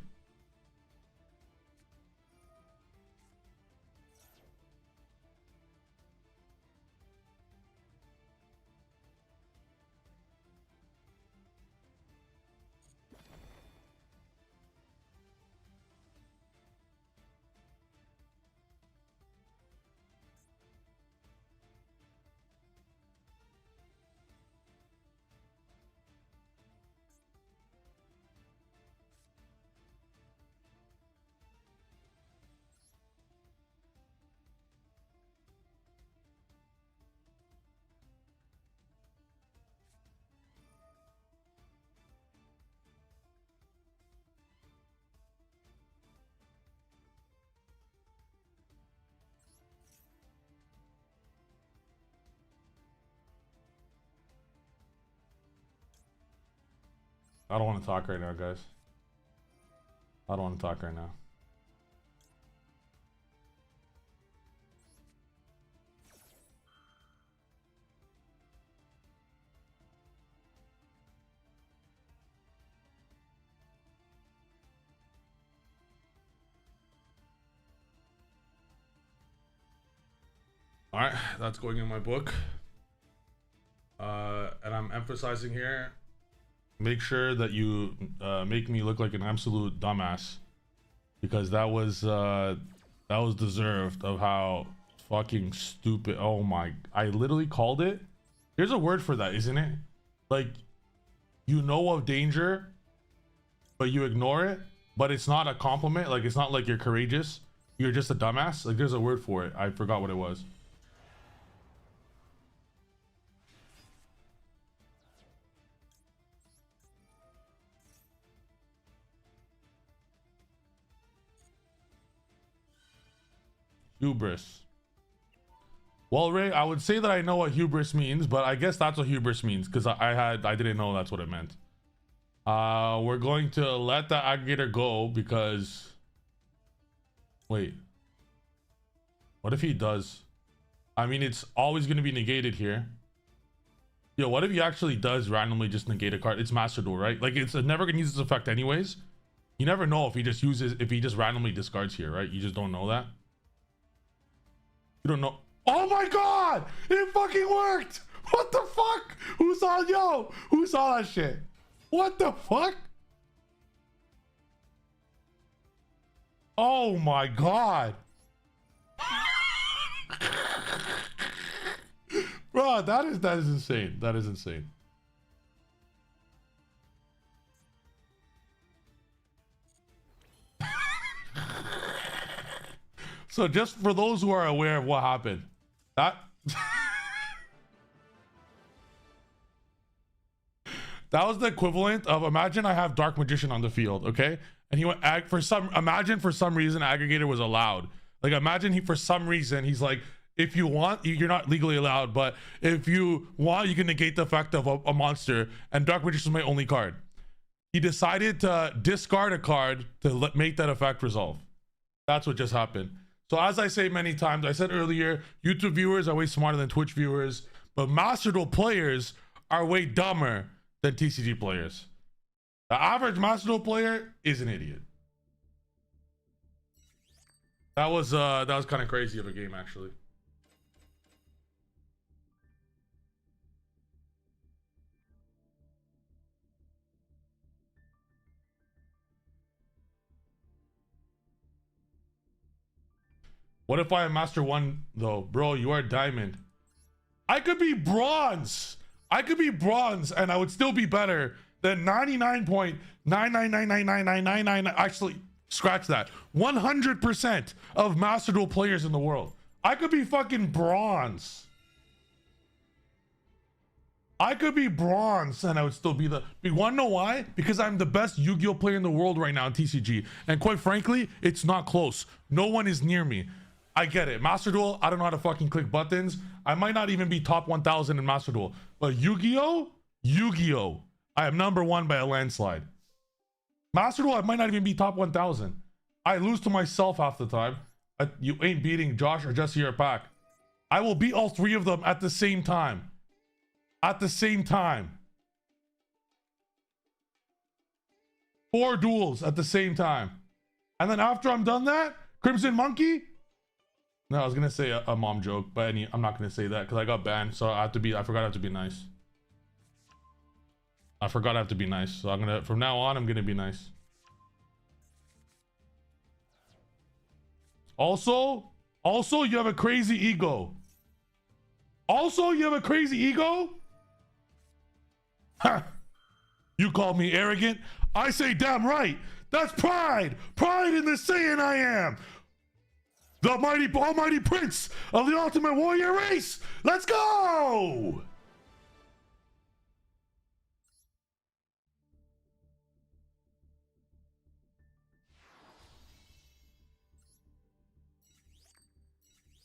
I don't want to talk right now, guys. I don't want to talk right now. All right, that's going in my book. And I'm emphasizing here, make sure that you make me look like an absolute dumbass, because that was deserved of how fucking stupid. Oh my, I literally called it. There's a word for that, isn't it? Like, you know of danger, but you ignore it, but it's not a compliment. Like, it's not like you're courageous. You're just a dumbass. Like, there's a word for it. I forgot what it was. Hubris. Well, Ray, I would say that I know what hubris means, but I guess that's what hubris means, because I didn't know that's what it meant. We're going to let the aggregator go because, wait, what if he does? I mean, it's always going to be negated here. Yo, what if he actually does randomly just negate a card? It's Master Duel, right? Like, it's never going to use this effect anyways. You never know if he just randomly discards here, right? You just don't know that. You don't know. Oh my god, it fucking worked. What the fuck? Who saw that shit? What the fuck? Oh my god. Bro, that is insane. That is insane. So just for those who are aware of what happened, that that was the equivalent of, imagine I have Dark Magician on the field, okay? And he went imagine for some reason aggregator was allowed. Like, imagine for some reason he's like, if you want, you're not legally allowed, but if you want, you can negate the effect of a monster, and Dark Magician is my only card. He decided to discard a card to make that effect resolve. That's what just happened. So as I say many times, I said earlier, YouTube viewers are way smarter than Twitch viewers, but Master Duel players are way dumber than TCG players. The average Master Duel player is an idiot. That was kind of crazy of a game, actually. What if I am Master 1 though? Bro, you are diamond. I could be bronze. I could be bronze and I would still be better than 99.9999999. Actually, scratch that. 100% of Master Duel players in the world. I could be fucking bronze. I could be bronze and I would still be you wanna know why? Because I'm the best Yu-Gi-Oh player in the world right now in TCG. And quite frankly, it's not close. No one is near me. I get it. Master Duel, I don't know how to fucking click buttons. I might not even be top 1,000 in Master Duel. But Yu-Gi-Oh! I am number 1 by a landslide. Master Duel, I might not even be top 1,000. I lose to myself half the time. You ain't beating Josh or Jesse or Pac. I will beat all 3 of them at the same time. At the same time. 4 duels at the same time. And then after I'm done that, Crimson Monkey. No, I was gonna say a mom joke, but I'm not gonna say that because I got banned. So I forgot I have to be nice. I forgot I have to be nice. So from now on, I'm gonna be nice. Also, you have a crazy ego. Ha! You call me arrogant? I say damn right. That's pride. Pride in the Saiyan I am. The almighty prince of the ultimate warrior race. Let's go!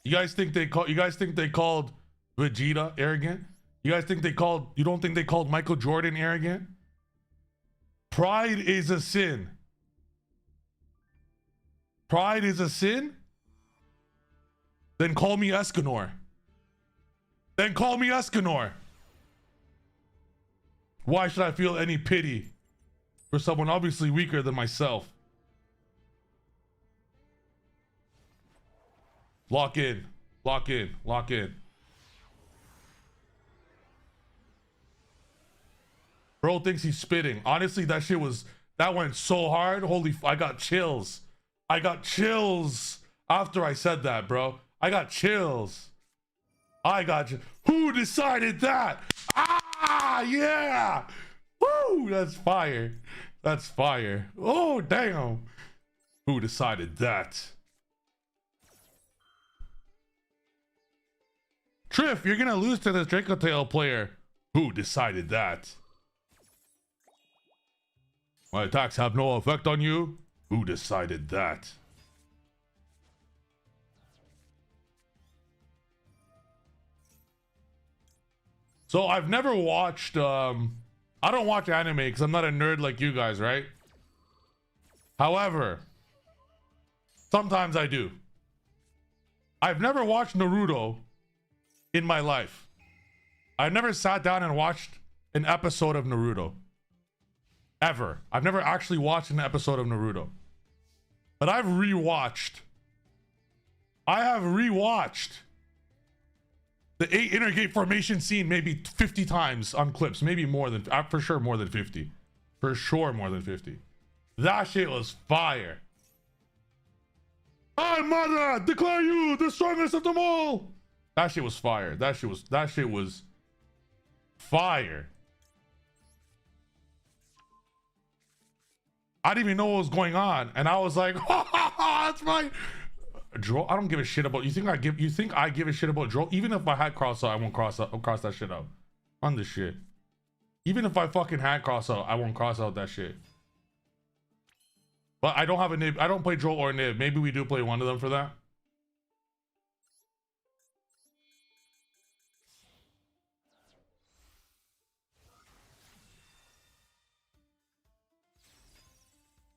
You guys think they called Vegeta arrogant? You don't think they called Michael Jordan arrogant? Pride is a sin. Pride is a sin? Then call me Escanor. Then call me Escanor. Why should I feel any pity for someone obviously weaker than myself? Lock in. Lock in. Lock in. Bro thinks he's spitting. Honestly, that went so hard. I got chills. I got chills after I said that, bro. I got chills. Who decided that? Ah, yeah. Woo, that's fire. That's fire. Oh, damn. Who decided that? Triff, you're gonna lose to this Dracotail player. Who decided that? My attacks have no effect on you? Who decided that? So I've never watched, I don't watch anime because I'm not a nerd like you guys, right? However, sometimes I do. I've never watched Naruto in my life. I've never sat down and watched an episode of Naruto. Ever. I've never actually watched an episode of Naruto. But I have rewatched the 8 Innergate formation scene maybe 50 times on clips. Maybe more than, for sure more than 50. For sure more than 50. That shit was fire. I, mother, declare you the strongest of them all. That shit was fire. That shit was fire. I didn't even know what was going on, and I was like, "That's right." Draw. I don't give a shit about. You think I give a shit about draw? Even if I had cross out, I won't cross that shit out. On this shit. Even if I fucking had cross out, I won't cross out that shit. But I don't have a nib. I don't play draw or nib. Maybe we do play one of them for that.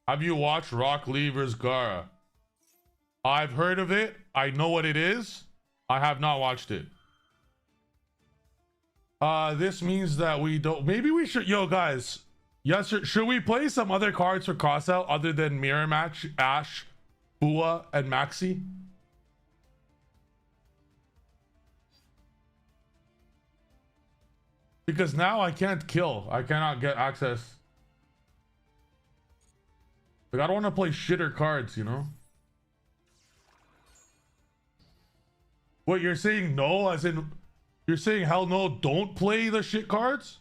Have you watched Rock Lee vs. Gara? I've heard of it. I know what it is. I have not watched it. This means that we don't. Maybe we should. Yo, guys. Yes, sir. Should we play some other cards for crossout other than Mirror Match, Ash, Bua, and Maxi? Because now I can't kill. I cannot get access. Like, I don't want to play shitter cards, you know? What, you're saying no? As in, you're saying hell no, don't play the shit cards?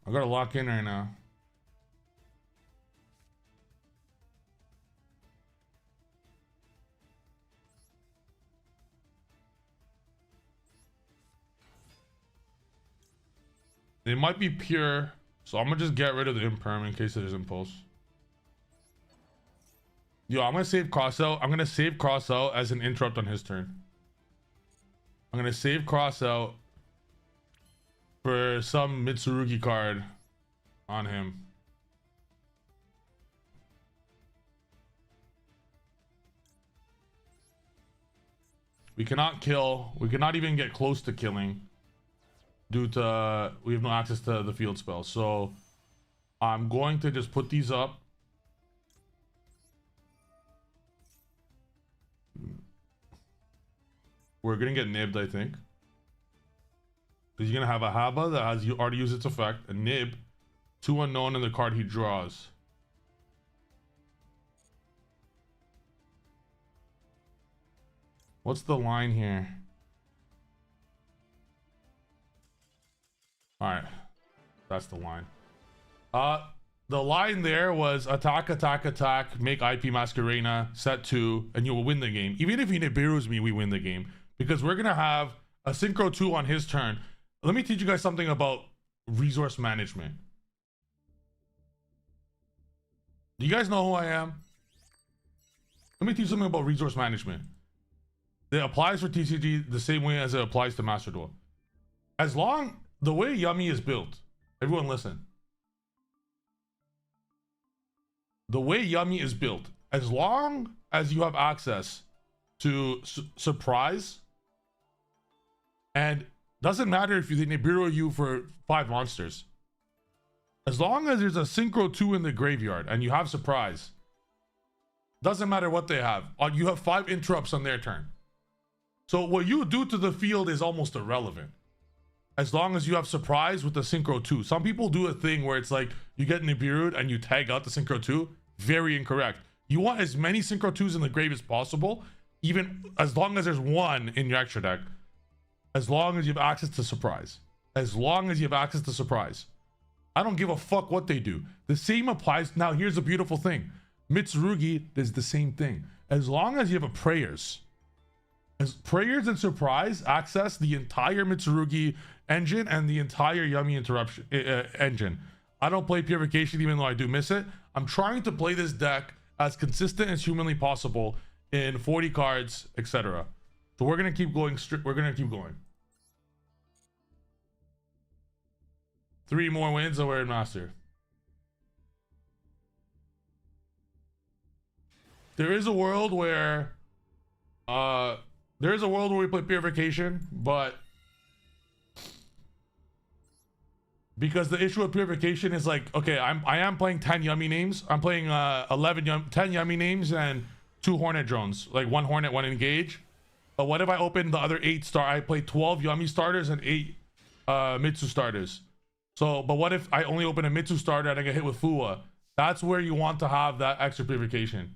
I gotta lock in right now. They might be pure, so I'm gonna just get rid of the imperm in case there's impulse. Yo, I'm gonna save crossout. I'm gonna save crossout as an interrupt on his turn. I'm gonna save crossout for some Mitsurugi card on him. We cannot kill. We cannot even get close to killing due to we have no access to the field spell. So I'm going to just put these up. We're gonna get nibbed, I think. He's gonna have a Haba that has already used its effect, a nib, 2 unknown in the card he draws. What's the line here? All right, that's the line. The line there was attack, attack, attack, make IP Masquerena, set 2, and you will win the game. Even if he Nibiru's me, we win the game. Because we're gonna have a Synchro 2 on his turn. Let me teach you guys something about resource management. Do you guys know who I am? Let me teach you something about resource management. It applies for TCG the same way as it applies to Master Duel. As long the way Yummy is built, everyone listen. The way Yummy is built, as long as you have access to surprise, and doesn't matter if they Nibiru you for 5 monsters, as long as there's a Synchro 2 in the graveyard and you have surprise, doesn't matter what they have, you have 5 interrupts on their turn. So what you do to the field is almost irrelevant, as long as you have surprise with the Synchro 2. Some people do a thing where it's like you get Nibiru'd and you tag out the Synchro 2. Very incorrect. You want as many Synchro 2s in the grave as possible, even as long as there's 1 in your extra deck, as long as you have access to surprise. As long as you have access to surprise. I don't give a fuck what they do. The same applies. Now here's the beautiful thing. Mitsurugi does the same thing. As long as you have a prayers. As prayers and surprise access the entire Mitsurugi engine and the entire Yummy interruption engine. I don't play Purification even though I do miss it. I'm trying to play this deck as consistent as humanly possible in 40 cards, etc. So we're gonna keep going. We're gonna keep going. 3 more wins and we're in Master. There is a world where we play Purification, but because the issue with Purification is like, okay, I am playing 10 Yummy names. I'm playing 10 Yummy names and 2 Hornet drones, like 1 Hornet, 1 Engage. But what if I open the other 8 star? I play 12 Yummy starters and 8 Mitsu starters. So, but what if I only open a Mitsu starter and I get hit with Fuwa? That's where you want to have that extra Purification.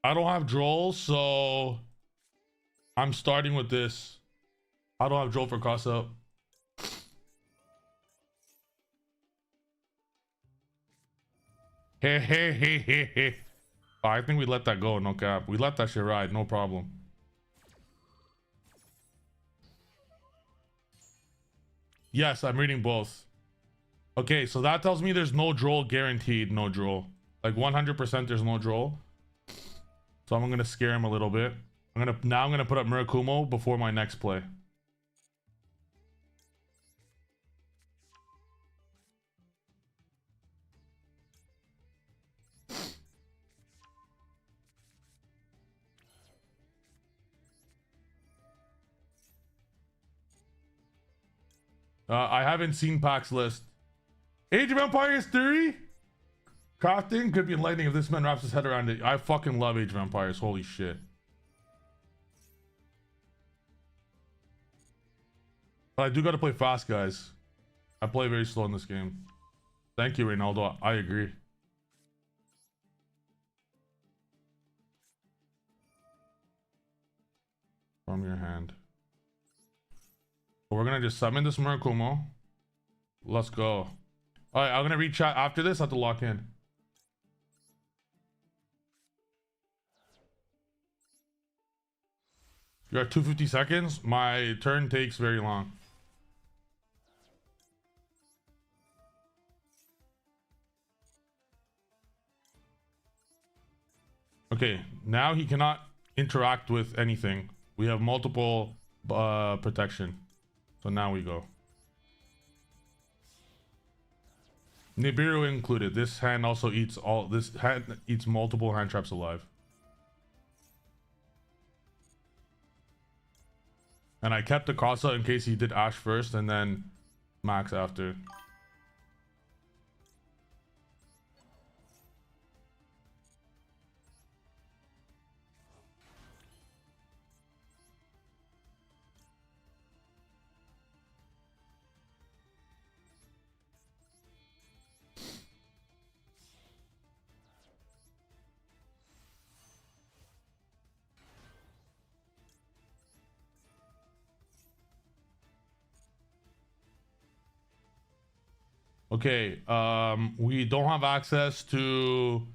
I don't have Droll, so I'm starting with this. I don't have Droll for cross up. Hey. Oh, I think we let that go, no cap. We let that shit ride, no problem. Yes, I'm reading both. Okay, so that tells me there's no Droll guaranteed, no Droll. Like 100% there's no Droll. So I'm gonna scare him a little bit. I'm gonna put up Murakumo before my next play. I haven't seen Pac's list. Age of Empires 3? Crafting could be enlightening if this man wraps his head around it. I fucking love Age of Empires. Holy shit. But I do gotta play fast, guys. I play very slow in this game. Thank you, Reynaldo. I agree. From your hand. We're gonna just summon this Murakumo. Let's go. Alright, I'm gonna reach out after this. I have to lock in. You're at 250 seconds. My turn takes very long. Okay, now he cannot interact with anything. We have multiple protection. So now we go. Nibiru included. This hand also eats multiple hand traps alive. And I kept the Kasa in case he did Ash first and then Max after. Okay, we don't have access to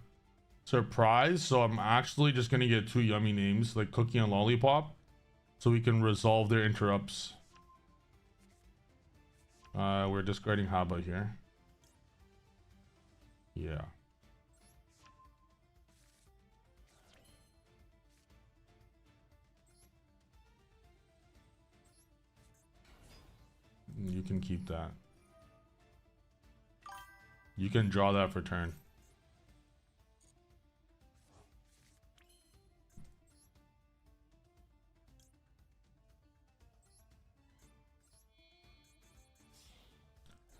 surprise, so I'm actually just gonna get 2 Yummy names, like Cookie and Lollipop, so we can resolve their interrupts. We're discarding Haba here. Yeah. You can keep that. You can draw that for turn.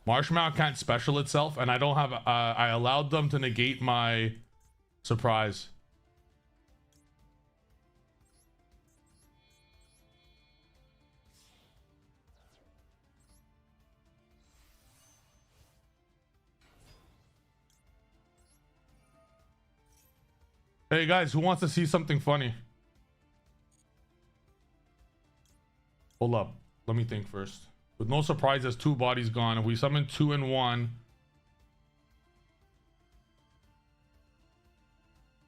Marshmallow can't special itself, and I don't have. I allowed them to negate my surprise. Hey guys, who wants to see something funny? Hold up. Let me think first. With no surprises, 2 bodies gone. If we summon 2 and 1.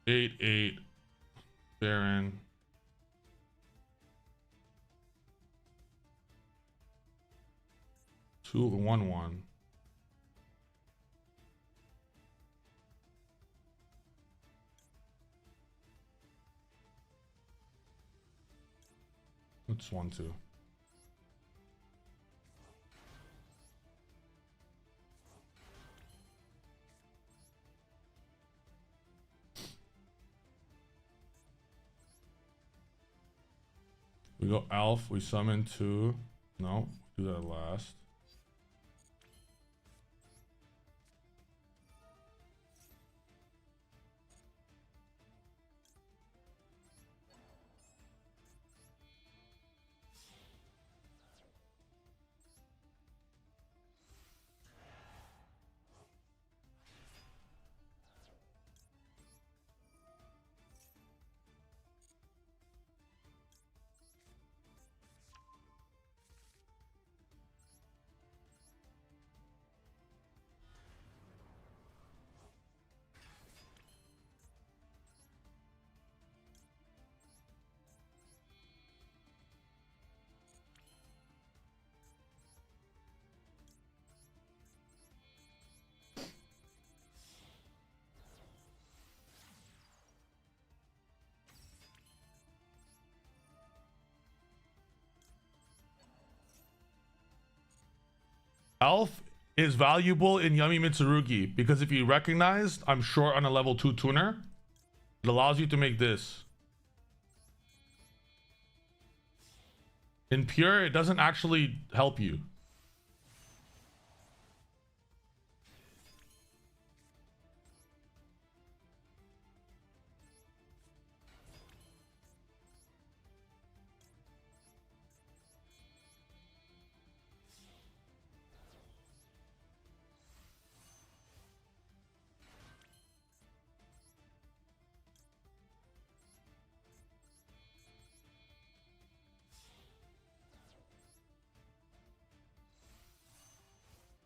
8/8. Baron. 2 and 1/1. It's 1/2. We go Elf. We summon 2. No, do that last. Elf is valuable in Yummy Mitsurugi because if you recognize I'm short on a level 2 tuner, it allows you to make this. In pure, it doesn't actually help you.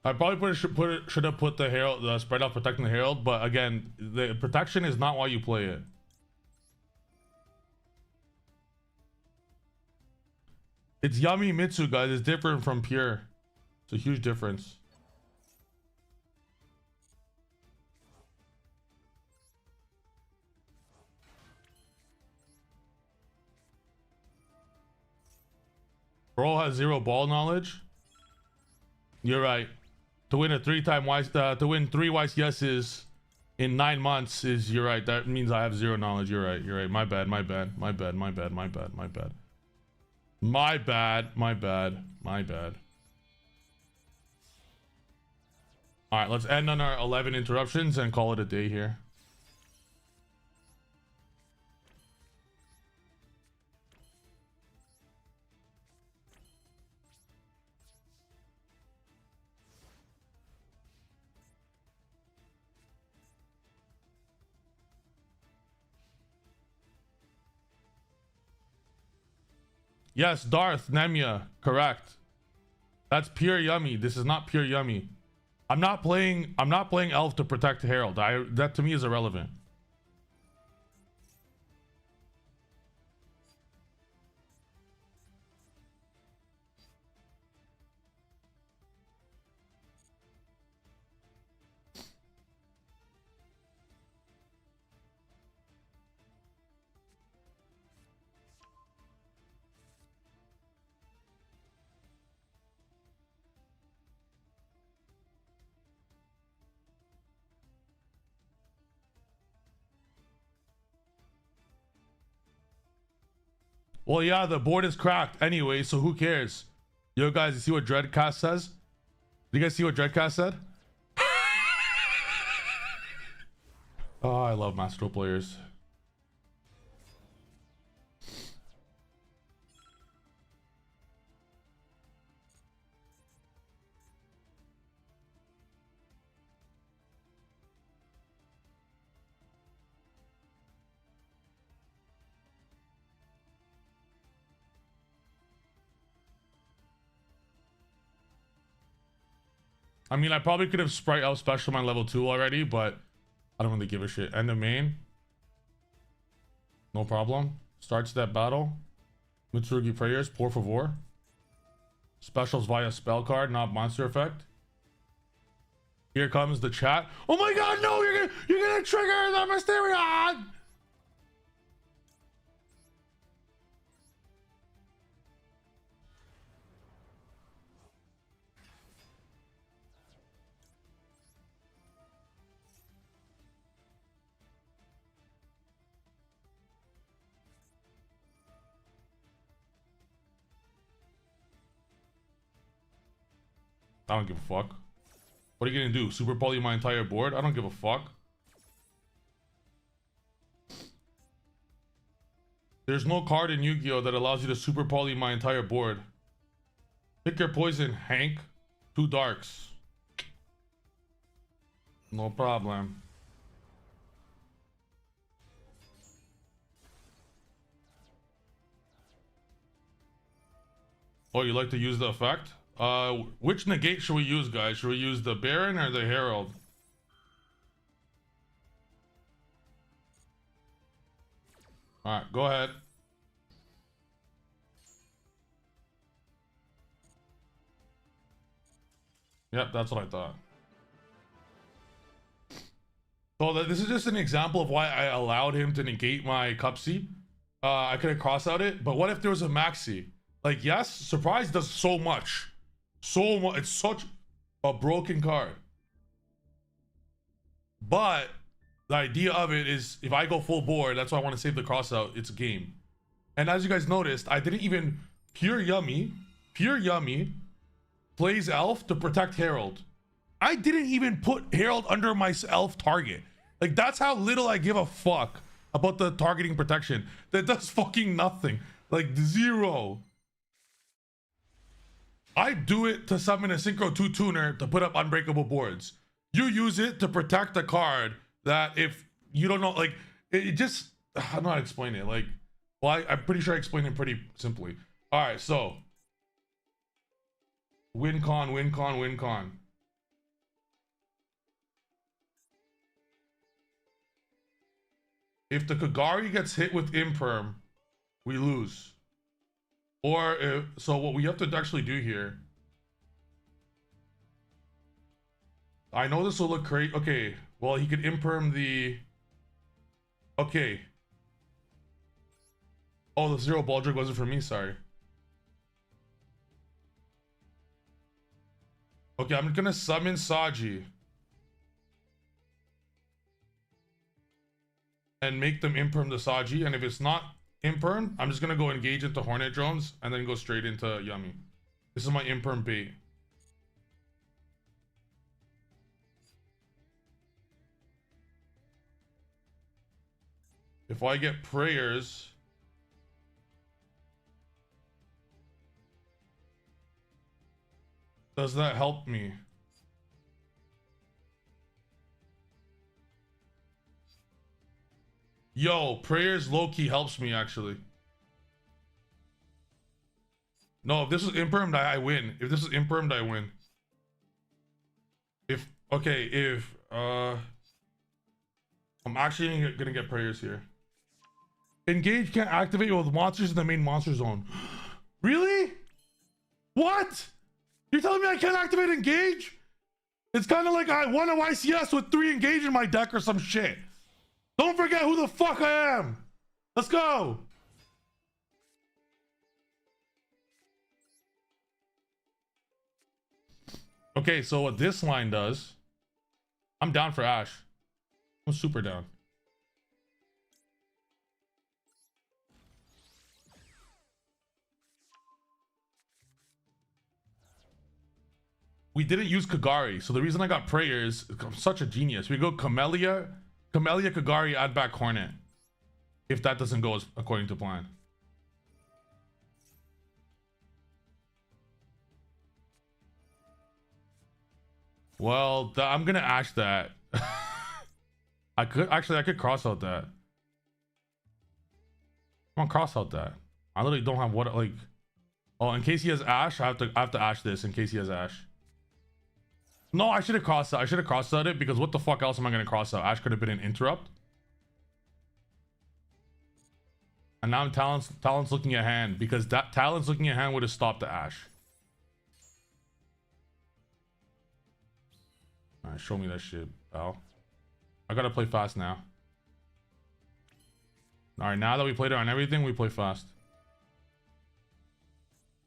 I probably should have put the herald, the spread out protecting the herald, but again, the protection is not why you play it. It's Yummy Mitsu, guys. It's different from pure. It's a huge difference. Bro has 0 ball knowledge. You're right. To win a 3-time wise, to win 3 wise yeses in 9 months is, you're right. That means I have 0 knowledge. You're right. You're right. My bad. My bad. My bad. My bad. My bad. My bad. My bad. My bad. My bad. All right, let's end on our 11 interruptions and call it a day here. Yes, Darth Nemia, correct. That's pure Yummy. This is not pure Yummy. I'm not playing Elf to protect Herald. That to me is irrelevant. Well, yeah, the board is cracked anyway, so who cares? Yo, guys, you see what Dreadcast says? Do you guys see what Dreadcast said? Oh, I love Master Duel players. I mean, I probably could have sprite out special my level 2 already, but I don't really give a shit. End of main. No problem. Starts that battle. Mitsurugi prayers, por favor. Specials via spell card, not monster effect. Here comes the chat. Oh my god, no, you're gonna trigger the Mysterion! I don't give a fuck. What are you gonna do? Super poly my entire board? I don't give a fuck. There's no card in Yu-Gi-Oh that allows you to super poly my entire board. Pick your poison, Hank. 2 darks. No problem. Oh, you like to use the effect? Which negate should we use, guys? Should we use the Baron or the Herald? Alright, go ahead. Yep, that's what I thought. So this is just an example of why I allowed him to negate my Cupsy. I could have crossed out it, but what if there was a Maxi? Like, yes, Surprise does so much. So much. It's such a broken card. But the idea of it is if I go full board, that's why I want to save the cross out. It's a game. And as you guys noticed, I didn't even pure Yummy plays Elf to protect Herald. I didn't even put Herald under my Elf target. Like, that's how little I give a fuck about the targeting protection. That does fucking nothing. Like, 0. I do it to summon a Synchro 2 tuner to put up unbreakable boards. You use it to protect a card that if you don't know, like, it just, I don't know how to explain it. Like, well, I'm pretty sure I explained it pretty simply. All right, so. Win con, win con, win con. If the Kagari gets hit with Imperm, we lose. Or if, so what we have to actually do here. I know this will look crazy. Okay, well, he could Imperm the. Okay. Oh, the 0 Baldric wasn't for me, sorry. Okay, I'm gonna summon Saji. And make them Imperm the Saji, and if it's not Imperm, I'm just gonna go engage into Hornet Drones and then go straight into Yummy. This is my Imperm bait. If I get prayers, does that help me? Yo, prayers low-key helps me actually. No, if this is impermed, I win. If this is impermed, I win. If okay, if I'm actually gonna get prayers here. Engage can't activate with monsters in the main monster zone. Really? What? You're telling me I can't activate engage? It's kind of like I won a YCS with 3 engage in my deck or some shit. Don't forget who the fuck I am. Let's go. Okay, so what this line does, I'm down for Ash. I'm super down. we didn't use Kagari. So the reason I got Prayers, I'm such a genius. We go Camellia, Kagari, add back Hornet. If that doesn't go according to plan. Well, I'm gonna ash that. I could cross out that. Come on, cross out that. I literally don't have what, like. Oh, in case he has Ash, I have to ash this in case he has Ash. No, I should have crossed out. I should have crossed out it because what the fuck else am I gonna cross out? Ash could have been an interrupt. And now I'm Talon's looking at hand because that Talon's looking at hand would have stopped the Ash. Alright, show me that shit, pal. I gotta play fast now. Alright, now that we played it on everything, we play fast.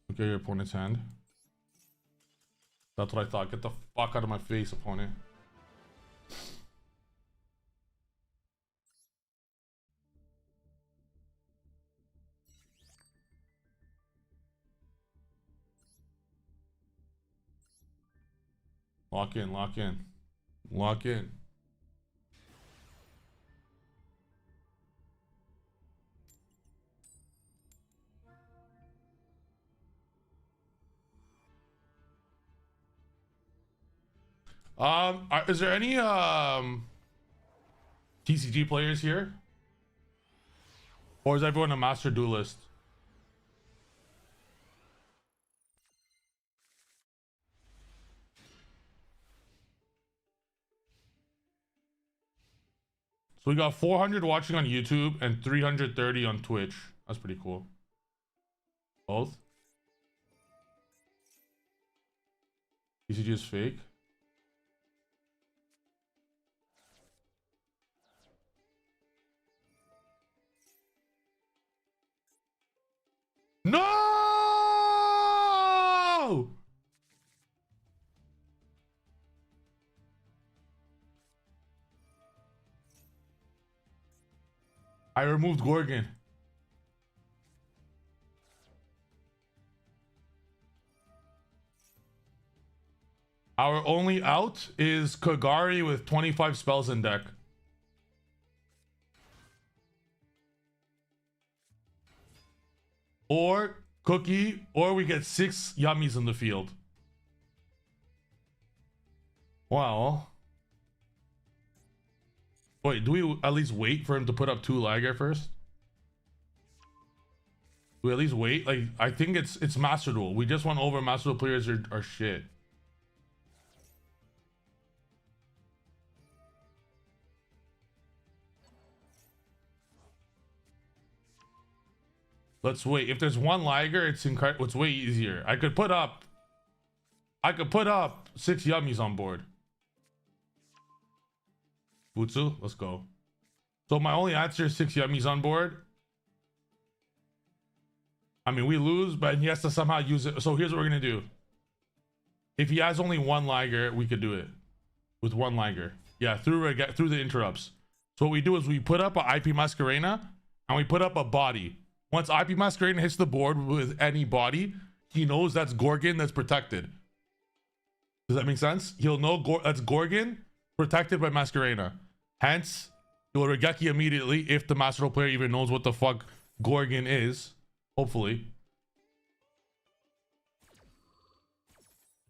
Look at your opponent's hand. That's what I thought. Get the fuck out of my face, opponent. Lock in, lock in. Lock in. Is there any TCG players here? Or is everyone a Master Duelist? So we got 400 watching on YouTube and 330 on Twitch. That's pretty cool. Both? TCG is fake. No! I removed Gorgon. Our only out is Kagari with 25 spells in deck. Or Cookie, or we get 6 Yummies in the field. Well. Wait, do we at least wait for him to put up 2 Liger first? Do we at least wait? Like, I think it's Master Duel. We just went over Master Duel players are shit. Let's wait. If there's 1 Liger, it's way easier. I could put up 6 Yummies on board. Butsu, let's go. So my only answer is 6 Yummies on board. I mean, we lose, but he has to somehow use it. So here's what we're gonna do. If he has only 1 Liger, we could do it with 1 Liger. Yeah, through the interrupts. So what we do is we put up a IP Masquerena and we put up a body. Once IP Masquerena hits the board with any body, he knows that's Gorgon that's protected. Does that make sense? He'll know that's Gorgon protected by Masquerena. Hence, he will Regeki immediately if the Master Duel player even knows what the fuck Gorgon is. Hopefully.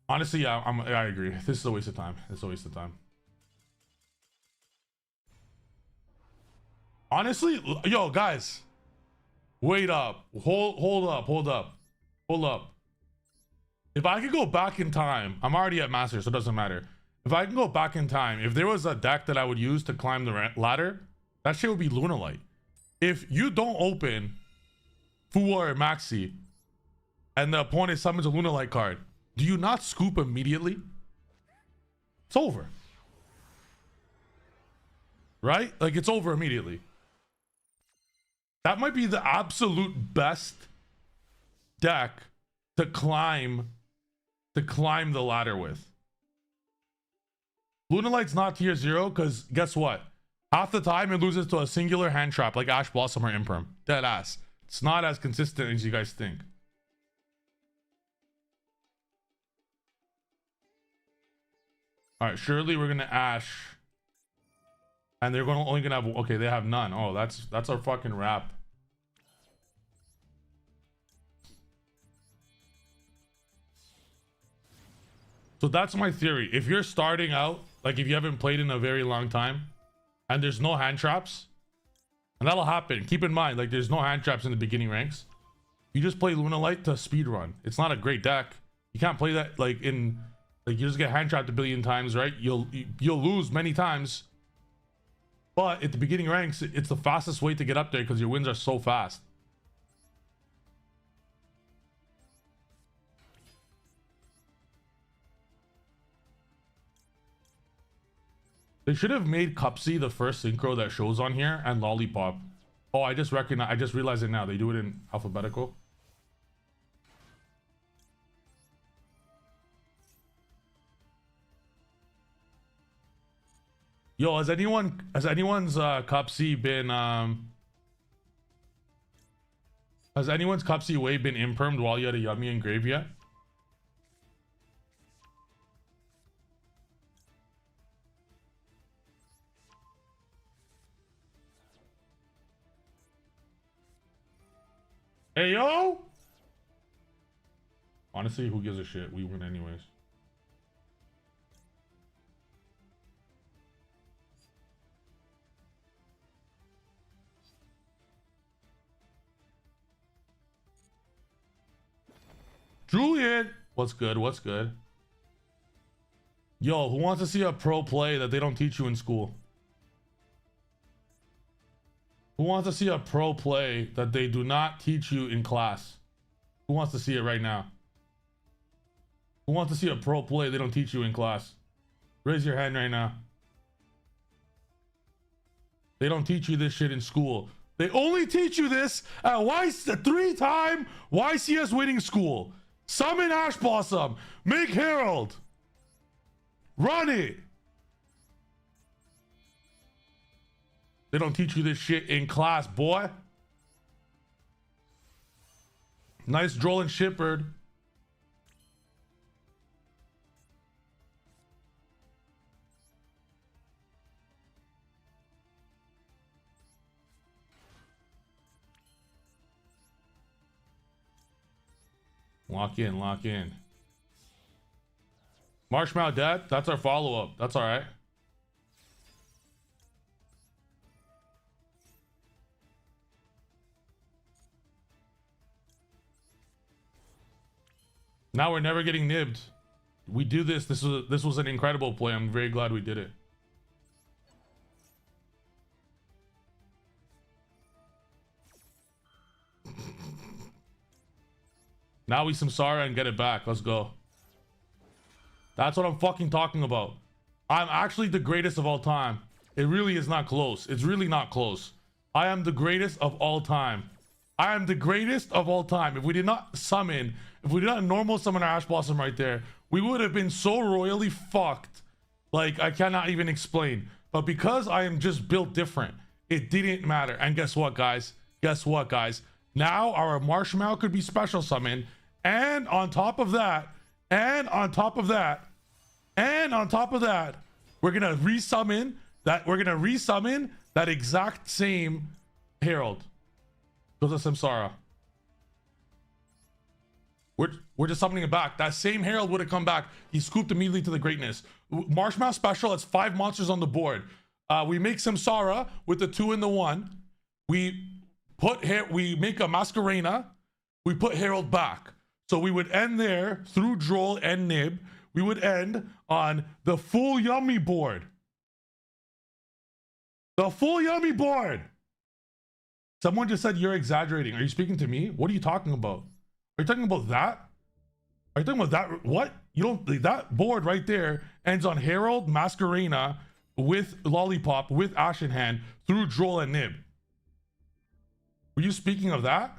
Honestly, yeah, I agree. This is a waste of time. It's a waste of time. Honestly, yo, guys. Wait up. Hold up. If I could go back in time, I'm already at Master, so it doesn't matter. If I can go back in time, if there was a deck that I would use to climb the ladder, that shit would be Lunalight. If you don't open Fuwa or Maxi and the opponent summons a Lunalight card, do you not scoop immediately? It's over. Right? Like, it's over immediately. That might be the absolute best deck to climb the ladder with. Lunalight's not tier 0 because guess what? Half the time it loses to a singular hand trap like Ash Blossom or Imperm. Dead ass. It's not as consistent as you guys think. All right, surely we're gonna Ash, and they're only gonna have, okay, they have none. Oh, that's our fucking wrap. So that's my theory. If you're starting out, like if you haven't played in a very long time, and there's no hand traps, and that'll happen. Keep in mind, like there's no hand traps in the beginning ranks. You just play Lunalight to speed run. It's not a great deck. You can't play that like in, like you just get hand trapped a billion times, right? You'll lose many times. But at the beginning ranks, it's the fastest way to get up there because your wins are so fast. They should have made Cupsy the first synchro that shows on here, and Lollipop. Oh, I just realized it now. They do it in alphabetical. Yo, has anyone's Cupsy been has anyone's Cupsy wave been impermed while you had a Yummy engraved yet? Hey, yo! Honestly, who gives a shit? We win anyways. Julian! What's good? What's good? Yo, who wants to see a pro play that they don't teach you in school? Who wants to see a pro play that they do not teach you in class? Who wants to see it right now? Who wants to see a pro play they don't teach you in class? Raise your hand right now. They don't teach you this shit in school. They only teach you this at three-time YCS winning school. Summon Ash Blossom. Make Herald. Run it. They don't teach you this shit in class, boy. Nice Droll and Shipbird. Lock in, lock in. Marshmallow Dad, that's our follow-up. That's all right. Now we're never getting nibbed. We do this. This was an incredible play. I'm very glad we did it. Now we Samsara and get it back. Let's go. That's what I'm fucking talking about. I'm actually the greatest of all time. It really is not close. It's really not close. I am the greatest of all time. I am the greatest of all time. If we did not summon, if we did not normal summon our Ash Blossom right there, we would have been so royally fucked. Like, I cannot even explain. But because I am just built different, it didn't matter. And guess what, guys? Guess what, guys? Now our Marshmallow could be special summoned. And on top of that, we're gonna resummon that exact same Herald. Goes to Samsara. We're just summoning it back. That same Herald would have come back. He scooped immediately to the greatness. Marshmallow special, it's 5 monsters on the board. We make Samsara with the 2 and the 1. We make a Masquerena. We put Herald back. So we would end there through Droll and Nib. We would end on the full Yummy board. The full Yummy board. Someone just said you're exaggerating. Are you speaking to me? What are you talking about? Are you talking about that? Are you talking about that? What? You don't, that board right there ends on Herald, Masquerena with Lollipop, with Ash in hand through Droll and Nib. Were you speaking of that?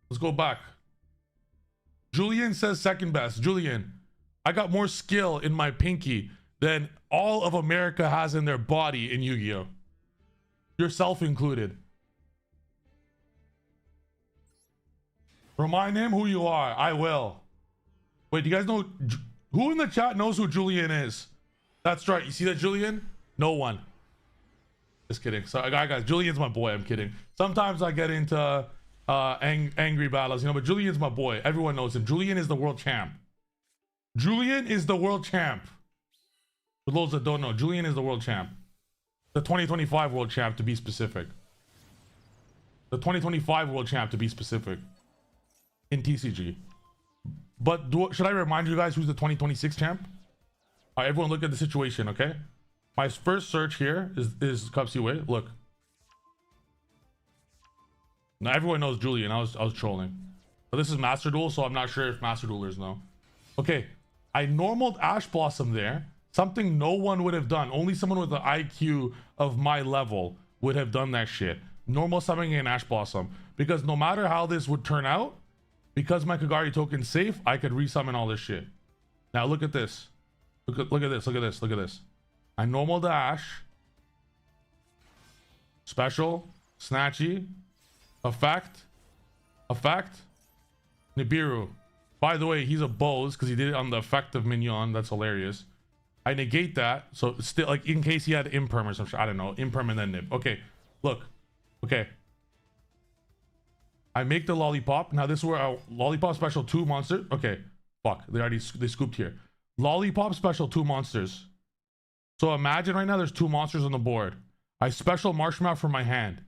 Let's go back. Julian says second best. Julian, I got more skill in my pinky than all of America has in their body in Yu-Gi-Oh! Yourself included. Remind him who you are. I will. Wait, do you guys know Who in the chat knows who Julian is? That's right. You see that, Julian? No one. Just kidding. Sorry, guys. Julian's my boy. I'm kidding. Sometimes I get into angry battles, you know, but Julian's my boy. Everyone knows him. Julian is the world champ. Julian is the world champ. For those that don't know, Julian is the world champ. The 2025 world champ, to be specific. The 2025 world champ, to be specific. In TCG. But should I remind you guys who's the 2026 champ? All right, everyone look at the situation, okay? My first search here is Cupsy Way. Look. Now everyone knows Julian. I was trolling. But this is Master Duel, so I'm not sure if Master Duelers know. Okay. I normaled Ash Blossom there. Something no one would have done. Only someone with the IQ of my level would have done that shit. Normal summoning an Ash Blossom. Because no matter how this would turn out, because my Kagari token's safe, I could resummon all this shit. Now look at this. Look at this. Look at this. Look at this. I normal dash. Special. Snatchy. Effect. Nibiru. By the way, he's a Bose because he did it on the effective minion. That's hilarious. I negate that. So still, like, in case he had imperm or some shit. I don't know. Imperm and then nib. Okay. Look. Okay. I make the lollipop. Now this is where a lollipop special 2 monster. Okay. Fuck. They scooped here. Lollipop special 2 monsters. So imagine right now there's 2 monsters on the board. I special Marshmallow from my hand.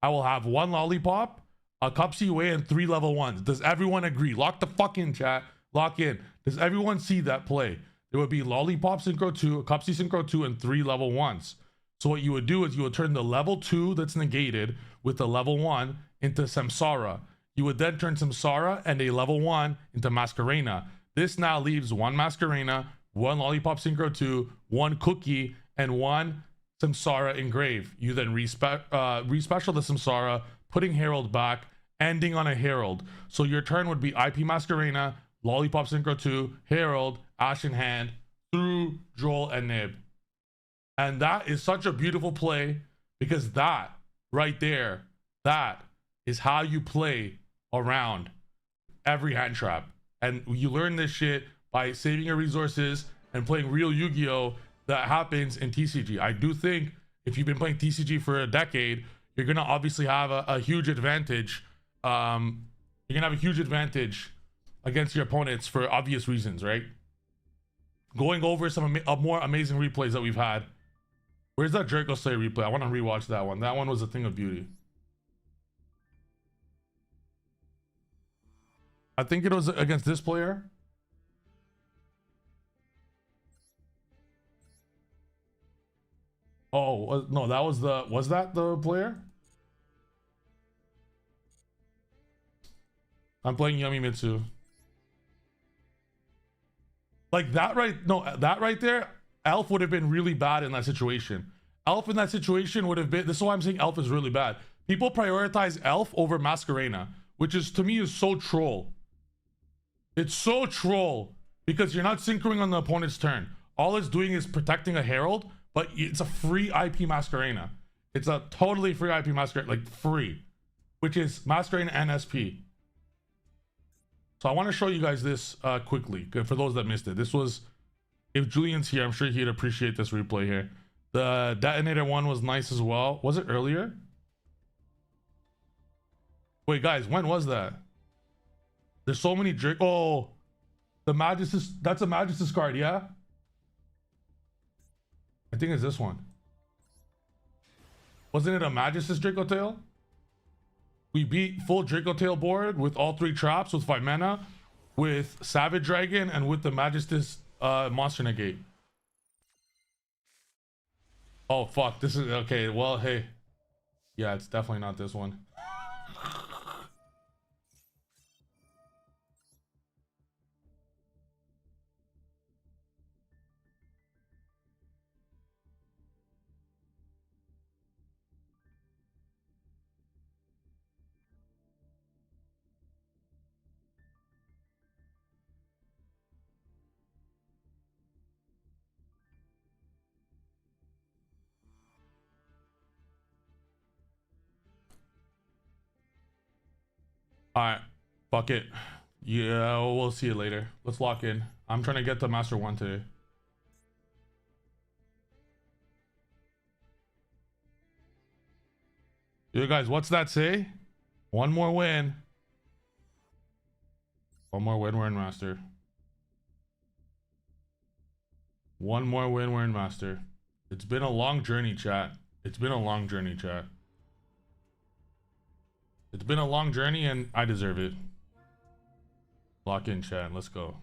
I will have 1 lollipop, a Cupsy Way, and 3 level 1s. Does everyone agree? Lock the fuck in, chat. Lock in. Does everyone see that play? There would be Lollipop Synchro 2, a Cupsy Synchro 2, and 3 level 1s. So what you would do is you would turn the level 2 that's negated with the level 1 into Samsara. You would then turn Samsara and a level 1 into Masquerena. This now leaves 1 Masquerena, 1 Lollipop Synchro 2, 1 Cookie, and 1 Samsara Engrave. You then respecial the Samsara, putting Herald back, ending on a Herald. So your turn would be IP Masquerena, Lollipop Synchro 2, Herald, Ash in hand, through Joel and Nib. And that is such a beautiful play because that right there, that is how you play around every hand trap. And you learn this shit by saving your resources and playing real Yu-Gi-Oh! That happens in TCG. I do think if you've been playing TCG for a decade, you're gonna obviously have a huge advantage. You're gonna have a huge advantage against your opponents for obvious reasons, right? Going over some more amazing replays that we've had. Where's that Draco Slayer replay? I want to rewatch that one. That one was a thing of beauty. I think it was against this player. Oh, no, that was was that the player? I'm playing Yummiest. Like that right there, Elf would have been really bad in that situation. Elf in that situation would have been, this is why I'm saying Elf is really bad. People prioritize Elf over Masquerena, which is, to me, is so troll. It's so troll because you're not synchroning on the opponent's turn. All it's doing is protecting a Herald, but it's a free IP Masquerena. It's a totally free IP Masquerena, like free, which is Masquerena and SP. So I want to show you guys this quickly for those that missed it. This was, if Julian's here, I'm sure he'd appreciate this replay here. The detonator one was nice as well. Was it earlier? Wait, guys, when was that? There's so many Drake. Oh, the Magistus. That's a Magistus card, yeah? I think it's this one. Wasn't it a Magistus Draco Tail? We beat full Draco Tail board with all 3 traps, with 5 mana, with Savage Dragon, and with the Magistus Monster Negate. Oh, fuck. This is... Okay, well, hey. Yeah, it's definitely not this one. All right, fuck it. Yeah, we'll see it later. Let's lock in. I'm trying to get the Master 1 today. You guys, what's that say? One more win. One more win, we're in Master. One more win, we're in Master. It's been a long journey, chat. It's been a long journey, chat. It's been a long journey and I deserve it. Lock in, chat. Let's go.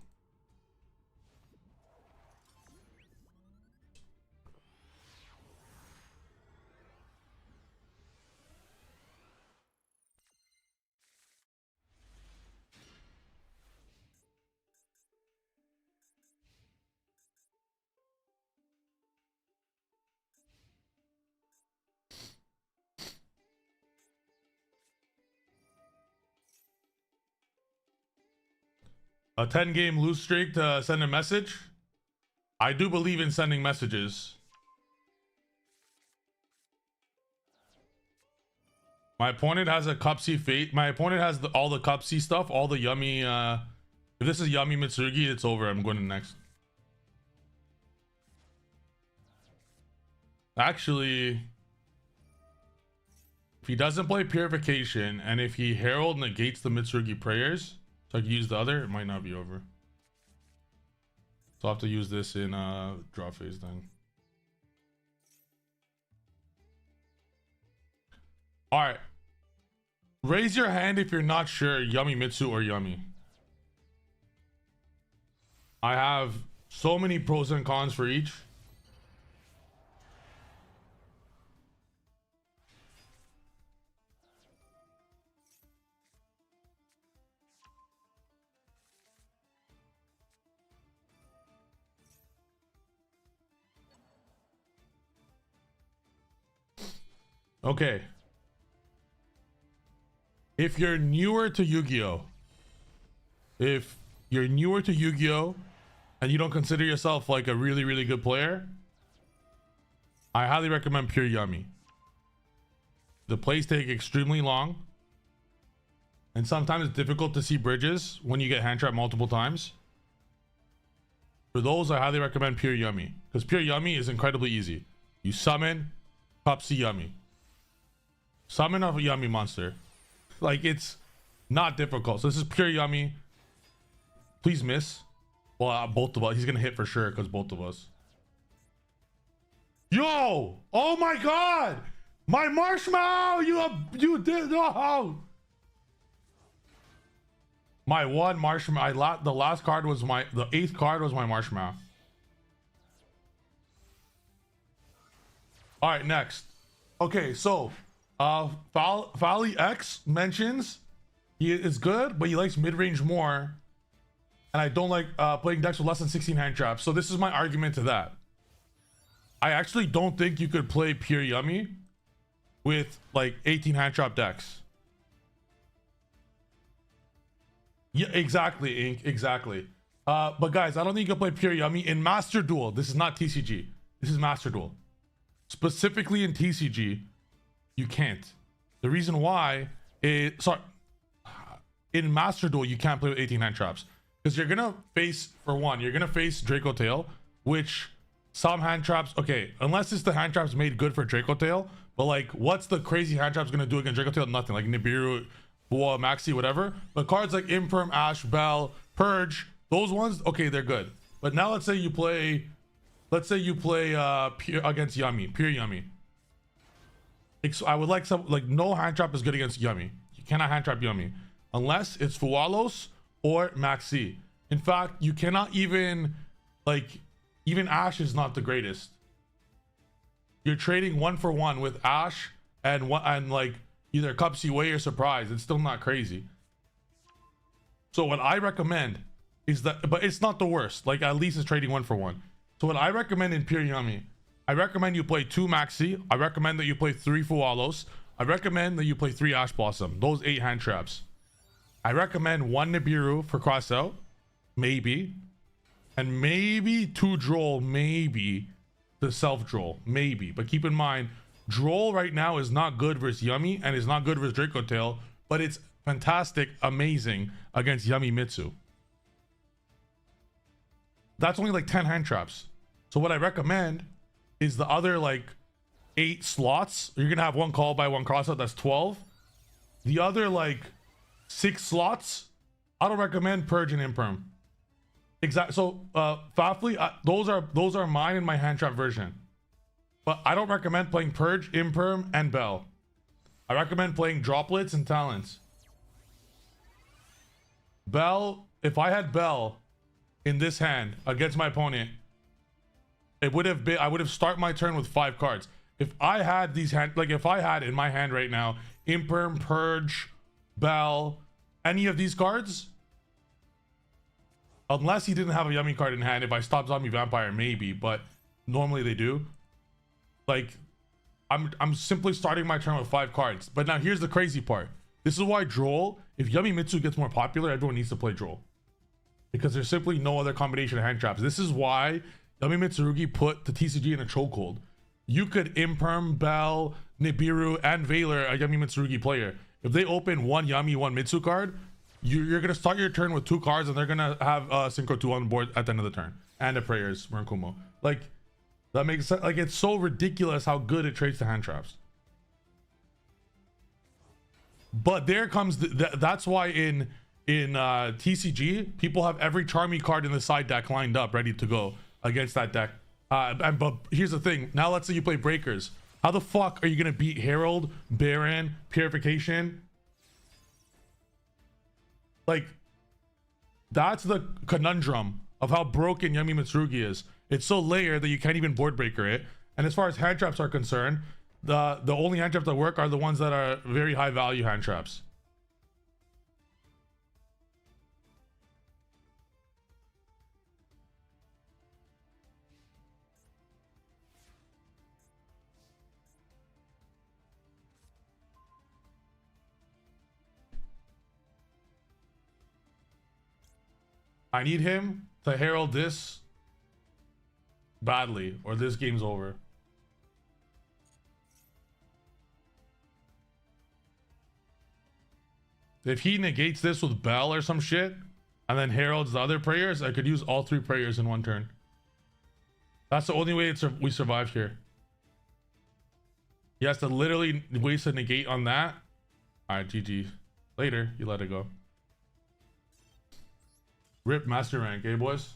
A 10-game lose streak to send a message? I do believe in sending messages. My opponent has a Cup C fate. My opponent has all the Cup C stuff, all the yummy. If this is Yummy Mitsurugi, it's over. I'm going to next. Actually, if he doesn't play Purification and if he Herald negates the Mitsurugi prayers, so I can use the other, it might not be over. So I'll have to use this in draw phase then. All right. Raise your hand if you're not sure Yummy Mitsu or Yummy. I have so many pros and cons for each. Okay. If you're newer to Yu-Gi-Oh, and you don't consider yourself like a really, really good player, I highly recommend Pure Yummy. The plays take extremely long, and sometimes it's difficult to see bridges when you get hand trapped multiple times. For those, I highly recommend Pure Yummy, because Pure Yummy is incredibly easy. You summon Cup C Yummy. Summon a Yummy monster. Like, it's not difficult. So this is Pure Yummy. Please miss. Well, both of us. He's gonna hit for sure because both of us. Yo! Oh my god! My marshmallow! You did no! My one marshmallow. The last card was the 8th card was my marshmallow. All right, next. Okay, so Fally X mentions he is good, but he likes mid-range more, and I don't like playing decks with less than 16 hand traps. So this is my argument to that. I actually don't think you could play Pure Yummy with like 18 hand trap decks. Yeah, exactly, Ink, exactly. But guys, I don't think you can play Pure Yummy in Master Duel. This is not TCG. This is Master Duel. Specifically in TCG, you can't. The reason why is, sorry, in Master Duel, you can't play with 18 hand traps. Because you're gonna face, for one, you're gonna face Draco Tail, which some hand traps, okay, unless it's the hand traps made good for Draco Tail, but like, what's the crazy hand traps gonna do against Draco Tail? Nothing, like Nibiru, Boa, Maxi, whatever. But cards like Imperm, Ash, Bell, Purge, those ones, okay, they're good. But now let's say you play pure against Yummy, Pure Yummy. I would like some, like, no hand trap is good against Yummy. You cannot hand trap Yummy unless it's Fualos or Maxi. In fact, you cannot even, like, even Ash is not the greatest. You're trading 1-for-1 with Ash and like either Cup C Way or Surprise. It's still not crazy. So what I recommend is that, but it's not the worst. Like, at least it's trading 1-for-1. So what I recommend in Pure Yummy, I recommend you play 2 Maxi. I recommend that you play 3 Fualos. I recommend that you play 3 Ash Blossom. Those 8 hand traps. I recommend 1 Nibiru for cross out, maybe, and maybe 2 Droll, maybe the self Droll, maybe. But keep in mind, Droll right now is not good versus Yummy and is not good versus Draco Tail, but it's fantastic, amazing against Yummiest. That's only like 10 hand traps. So what I recommend is the other like 8 slots. You're gonna have one call by one crossout, that's 12. The other like 6 slots, I don't recommend purge and imperm. Exactly. So Fafly, those are mine in my hand trap version. But I don't recommend playing purge, imperm, and bell. I recommend playing droplets and talents. Bell, if I had bell in this hand against my opponent, it would have been, I would have start my turn with 5 cards. If I had these hand, like if I had in my hand right now imperm, purge, bell, any of these cards, unless he didn't have a Yummy card in hand, if I stopped zombie vampire maybe, but normally they do. Like I'm simply starting my turn with 5 cards. But now here's the crazy part. This is why Droll, if Yummiest gets more popular, everyone needs to play Droll, because there's simply no other combination of hand traps. This is why Yummiest put the TCG in a chokehold. You could imperm, bell, Nibiru, and Valor a Yummiest player. If they open one Yummy, one Mitsu card, you're gonna start your turn with 2 cards, and they're gonna have Synchro 2 on the board at the end of the turn, and the prayers, Murakumo. Like, that makes sense. Like, it's so ridiculous how good it trades to hand traps. But there comes that's why in TCG people have every Charmy card in the side deck lined up ready to go against that deck. But here's the thing. Now let's say you play Breakers. How the fuck are you gonna beat Herald, Baron, Purification? Like, that's the conundrum of how broken Yummiest is. It's so layered that you can't even board breaker it. And as far as hand traps are concerned, the only hand traps that work are the ones that are very high value hand traps. I need him to herald this badly, or this game's over. If he negates this with Bell or some shit, and then heralds the other prayers, I could use all 3 prayers in one turn. That's the only way we survive here. He has to literally waste a negate on that. Alright, GG. Later, you let it go. Rip master rank, eh, boys?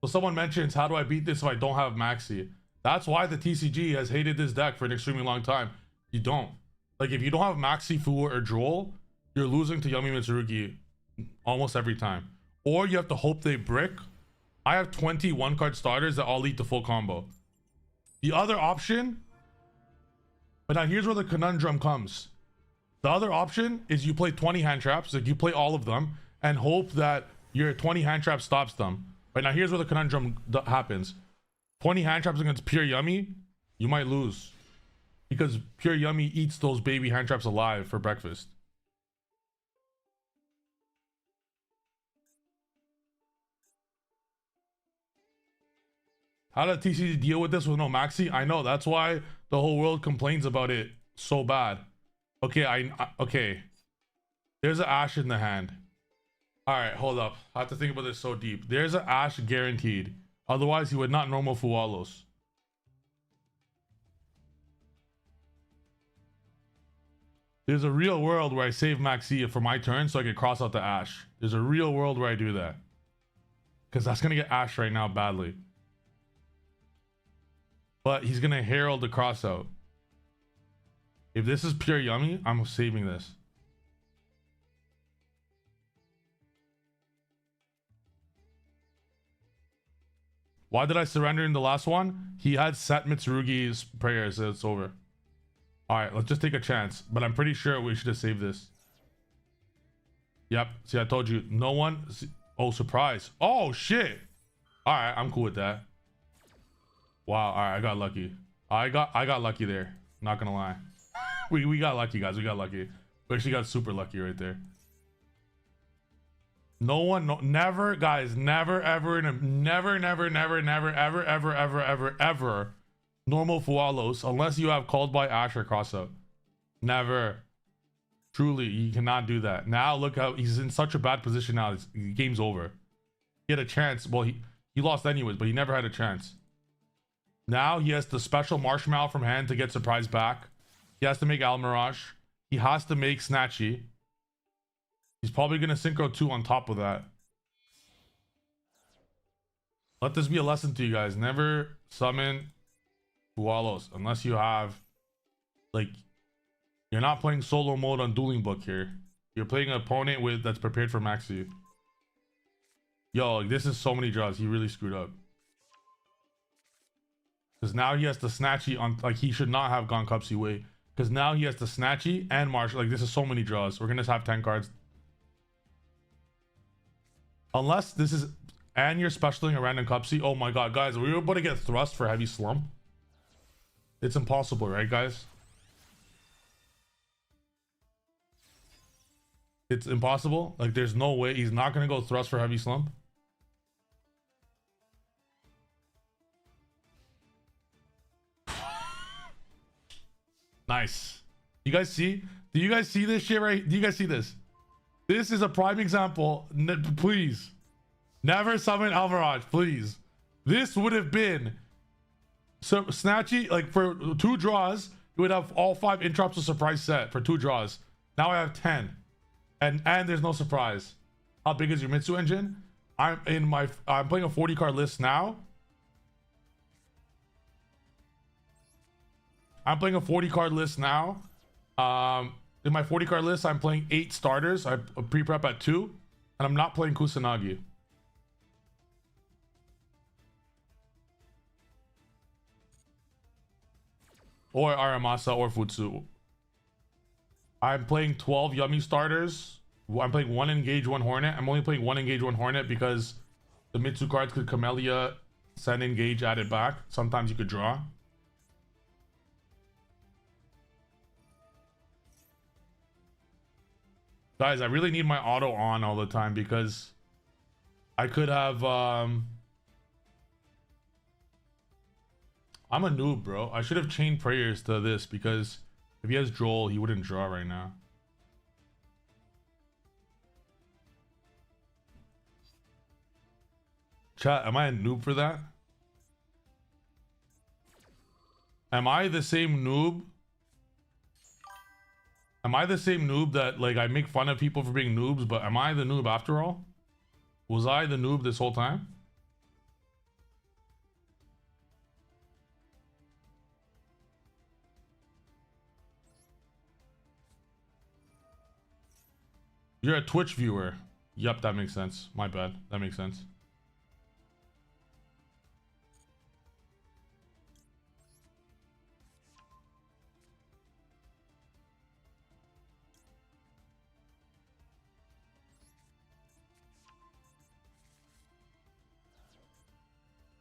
So someone mentions, how do I beat this if I don't have Maxi? That's why the TCG has hated this deck for an extremely long time. You don't. Like, if you don't have Maxi, Fu, or Droll, you're losing to Yummiest almost every time. Or you have to hope they brick. I have 20 1-card starters that all lead to full combo. The other option, but now here's where the conundrum comes. The other option is you play 20 hand traps, like you play all of them, and hope that your 20 hand trap stops them. But now here's where the conundrum happens. 20 hand traps against pure Yummy, you might lose, because pure Yummy eats those baby hand traps alive for breakfast. How did TCG deal with this with no Maxi? I know, that's why the whole world complains about it so bad. Okay, okay. There's an Ash in the hand. All right, hold up. I have to think about this so deep. There's an Ash guaranteed. Otherwise, he would not normal Fualos. There's a real world where I save Maxi for my turn so I can cross out the Ash. There's a real world where I do that. Because that's going to get Ash right now badly. But he's going to herald the cross out. If this is pure Yummy, I'm saving this. Why did I surrender in the last one? He had set Mitsurugi's prayers, so it's over. Alright, let's just take a chance. But I'm pretty sure we should have saved this. Yep. See, I told you. No one... Oh, surprise. Oh, shit. Alright, I'm cool with that. Wow, alright, I got lucky. I got lucky there. Not gonna lie. We got lucky, guys. We got lucky. We actually got super lucky right there. No one, no, never, guys, never, ever, never, never, never, never, ever, ever, ever, ever, ever normal Fualos unless you have Called by Ash or Crossout. Never. Truly, you cannot do that. Now look how he's in such a bad position now. The game's over. He had a chance. Well, he lost anyways, but he never had a chance. Now he has the special Marshmallow from hand to get surprise back. He has to make Almirage. He has to make Snatchy. He's probably going to Synchro 2 on top of that. Let this be a lesson to you guys. Never summon Fualos unless you have, like, you're not playing solo mode on Dueling Book here. You're playing an opponent that's prepared for Maxi. Yo, like, this is so many draws. He really screwed up. Because now he has the Snatchy on, like, he should not have gone Cupsy way. Because now he has the Snatchy and Marshall. Like, this is so many draws. We're going to have 10 cards. Unless this is, and you're specialing a random Cupsy. Oh my god, guys, we were about to get thrust for heavy slump. It's impossible, right, guys? It's impossible. Like, there's no way he's not going to go thrust for heavy slump. Nice. You guys see? Do you guys see this shit right? Do you guys see this? This is a prime example. Please. Never summon Almirage, please. This would have been so Snatchy, like, for 2 draws, you would have all 5 interrupts of surprise set for 2 draws. Now I have 10. And there's no surprise. How big is your Mitsu engine? I'm playing a 40 card list now. I'm playing a 40 card list now. In my 40 card list, I'm playing 8 starters. I pre-prep at 2, and I'm not playing Kusanagi. Or Aramasa or Futsu. I'm playing 12 Yummy starters. I'm playing 1 Engage, 1 Hornet. I'm only playing 1 Engage, 1 Hornet because the Mitsu cards could Camellia, send Engage, add it back. Sometimes you could draw. Guys, I really need my auto on all the time because I could have I'm a noob, bro. I should have chained prayers to this because if he has Joel, he wouldn't draw right now. Chat, am I a noob for that? Am I the same noob? Am I the same noob that, like, I make fun of people for being noobs, but am I the noob after all? Was I the noob this whole time? You're a Twitch viewer. Yep, that makes sense. My bad. That makes sense.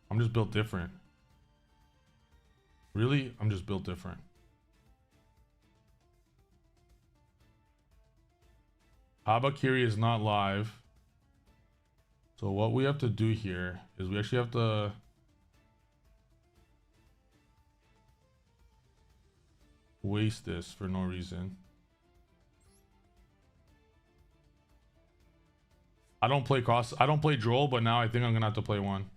I'm just built different. Really? I'm just built different. Habakiri is not live. So what we have to do here is we actually have to waste this for no reason. I don't play Droll, but now I think I'm gonna have to play one.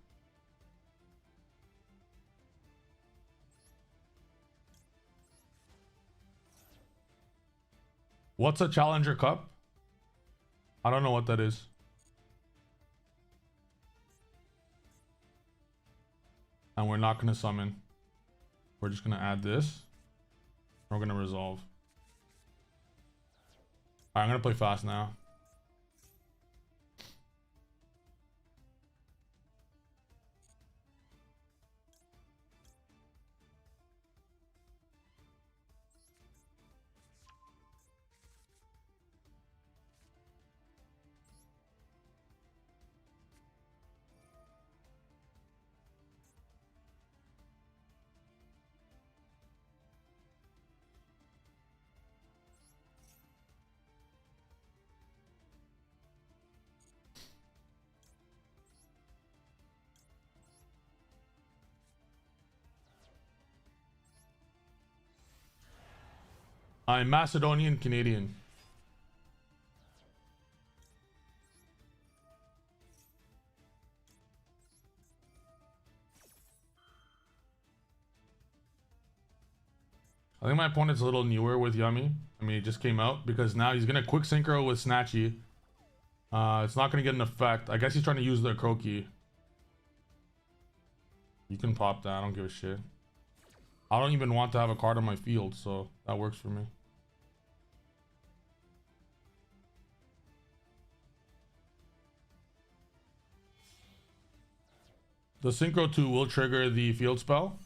What's a Challenger Cup? I don't know what that is. And we're not gonna summon. We're just gonna add this. We're gonna resolve. Alright, I'm gonna play fast now. I'm Macedonian Canadian. I think my opponent's a little newer with Yummy. I mean, he just came out because now he's gonna quick synchro with Snatchy. It's not gonna get an effect. I guess he's trying to use the Croaky. You can pop that. I don't give a shit. I don't even want to have a card on my field, so that works for me. The Synchro 2 will trigger the field spell,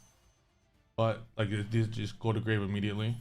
but like these just go to grave immediately.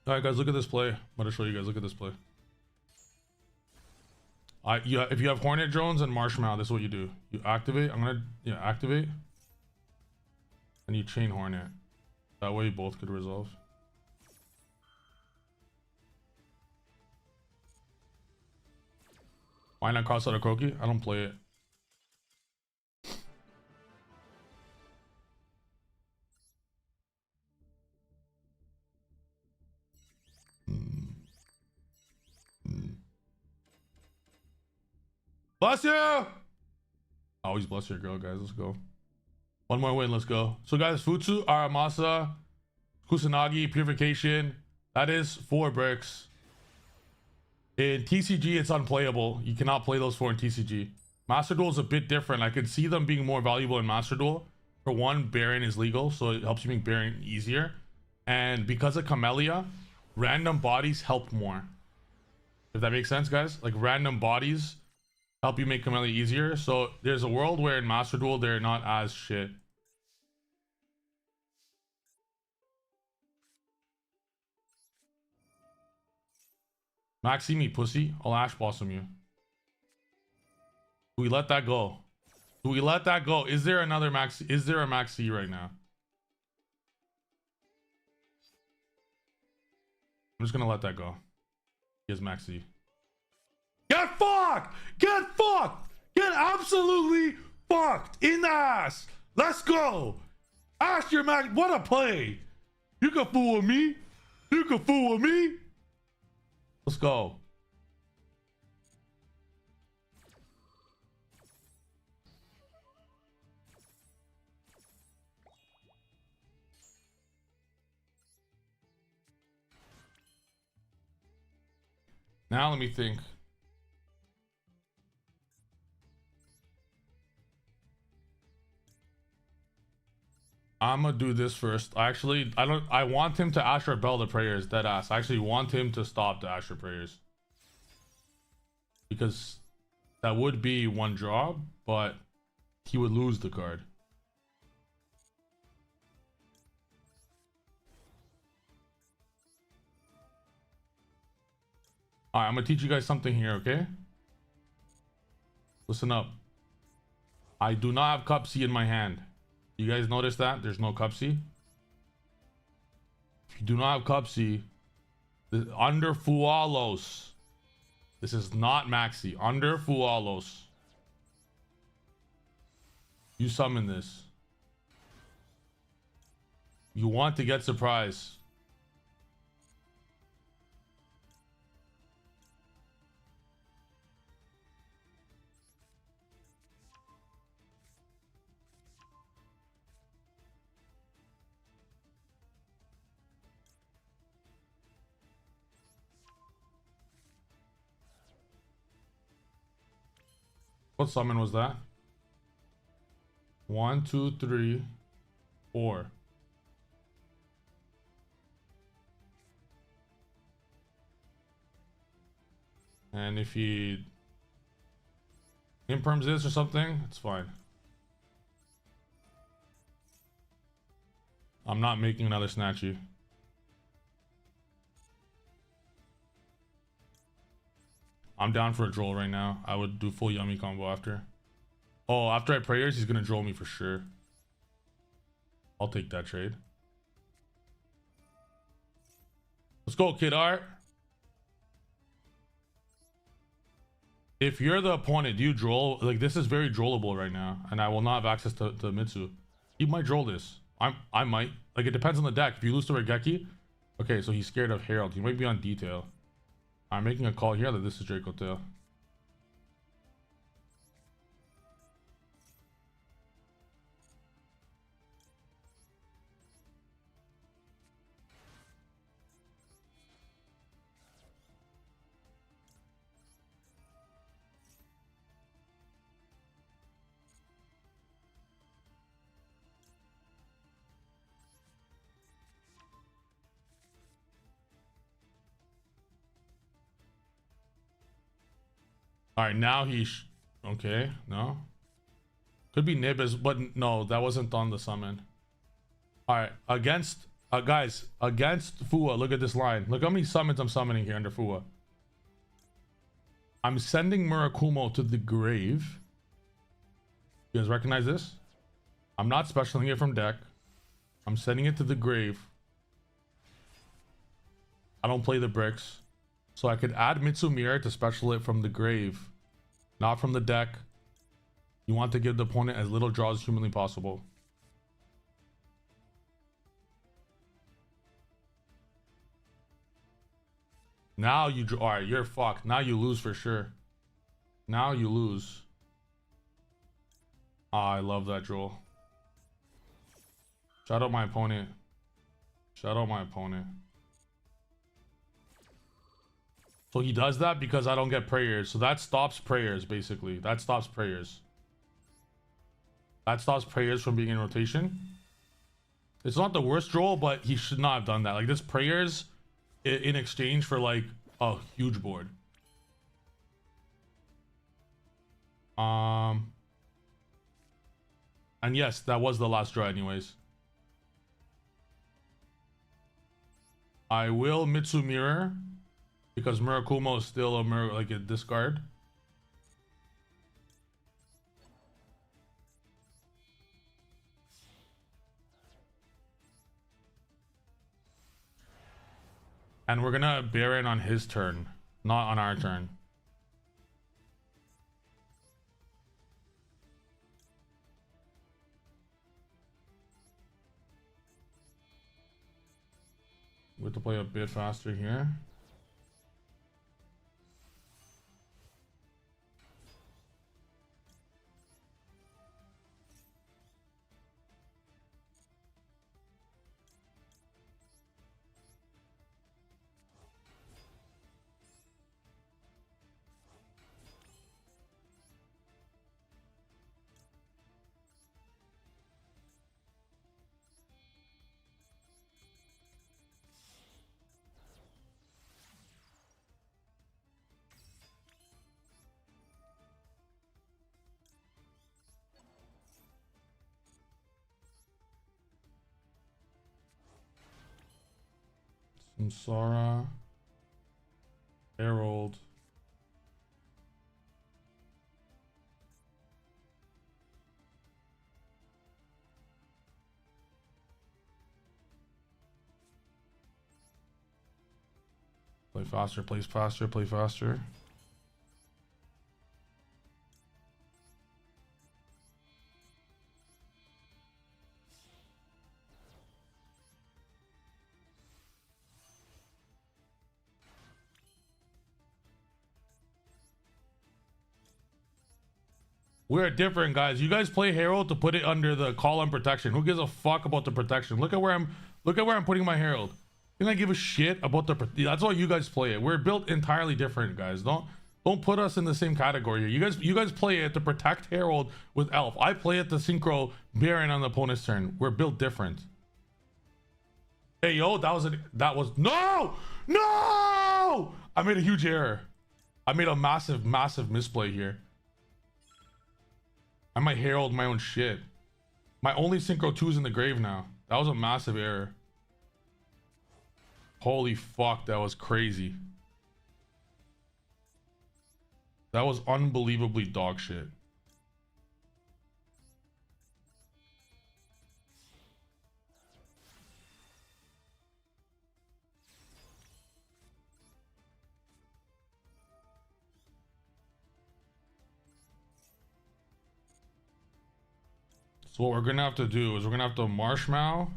All right, guys, look at this play. I'm going to show you guys. Look at this play. If you have Hornet drones and Marshmallow, this is what you do. You activate. I'm gonna activate, and you chain Hornet. That way, you both could resolve. Why not cross out a Croaky? I don't play it. Bless you! Always bless your girl, guys. Let's go. One more win. Let's go. So, guys, Futsu, Aramasa, Kusanagi, Purification. That is 4 bricks. In TCG, it's unplayable. You cannot play those 4 in TCG. Master Duel is a bit different. I could see them being more valuable in Master Duel. For one, Baron is legal, so it helps you make Baron easier. And because of Camellia, random bodies help more. If that makes sense, guys. Like, random bodies help you make Camellia easier. So there's a world where in Master Duel they're not as shit. Maxi me, pussy. I'll Ash Blossom you. Do we let that go? Do we let that go? Is there another Maxi? Is there a Maxi right now? I'm just gonna let that go. He has Maxi. Get fucked! Get fucked! Get absolutely fucked in the ass! Let's go! Ask your Max. What a play! You can fool with me. You can fool with me. Let's go. Now let me think. I'm gonna do this first. I want him to Asher Bell the prayers, dead ass. I actually want him to stop the Asher prayers. Because that would be one draw, but he would lose the card. Alright, I'm gonna teach you guys something here, okay? Listen up. I do not have Cup C in my hand. You guys notice that? There's no Cup C. If you do not have Cup C, under Fualos. This is not Maxi. Under Fualos. You summon this. You want to get surprise. What summon was that? 1, 2, 3, 4. And if he imperms this or something, it's fine. I'm not making another Snatchy. I'm down for a droll right now. I would do full Yummy combo after. Oh, after I prayers, he's gonna droll me for sure. I'll take that trade. Let's go, Kid Art. If you're the opponent, do you droll? Like, this is very drollable right now, and I will not have access to Mitsu. He might droll this. I might. Like, it depends on the deck. If you lose to Regeki, okay, so he's scared of Herald. He might be on detail. I'm making a call here that this is Draco Tail. All right, now he's okay. No, could be Nibis, but no, that wasn't on the summon. All right, against guys, against Fua. Look at this line. Look how many summons I'm summoning here under Fua. I'm sending Murakumo to the grave. You guys recognize this? I'm not specialing it from deck. I'm sending it to the grave. I don't play the bricks. So I could add Mitsumira to special it from the grave, not from the deck. You want to give the opponent as little draws as humanly possible. Now you draw. Alright, you're fucked. Now you lose for sure. Now you lose. Ah, I love that draw. Shout out my opponent. Shout out my opponent. So he does that because I don't get prayers. So that stops prayers, basically. That stops prayers. That stops prayers from being in rotation. It's not the worst draw, but he should not have done that. Like, this prayers in exchange for, like, a huge board. And yes, that was the last draw anyways. I will Mitsu Mirror. Because Murakumo is still like a discard. And we're gonna Baron on his turn, not on our turn. We have to play a bit faster here. Samsara, Herald. Play faster, play faster, play faster. We're different, guys. You guys play Herald to put it under the call on protection. Who gives a fuck about the protection? Look at where I'm putting my Herald. Can I give a shit about the that's why you guys play it. We're built entirely different, guys. Don't put us in the same category here. You guys play it to protect Herald with Elf. I play it to synchro Baron on the opponent's turn. We're built different. Hey yo, that was no! No! I made a huge error. I made a massive misplay here. I might Herald my own shit. My only synchro 2 is in the grave now. That was a massive error. Holy fuck, that was crazy. That was unbelievably dog shit. So what we're gonna have to do is we're gonna have to marshmallow.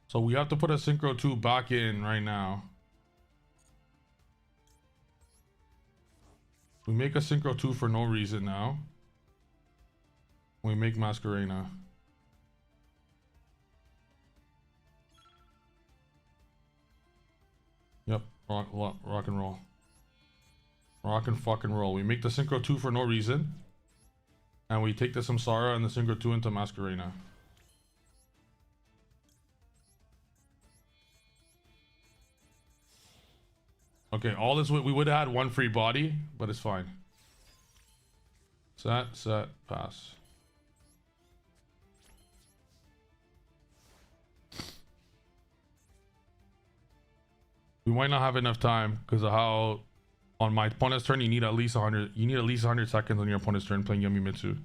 So we have to put a synchro 2 back in right now. We make a synchro 2 for no reason now. We make Masquerena. Yep, rock and roll. Rock and fucking roll. We make the synchro 2 for no reason. And we take the Samsara and the synchro 2 into Masquerena. Okay, all this, we would have had one free body, but it's fine. Set, pass. We might not have enough time because of how on my opponent's turn you need at least 100. You need at least 100 seconds on your opponent's turn playing Yummiest.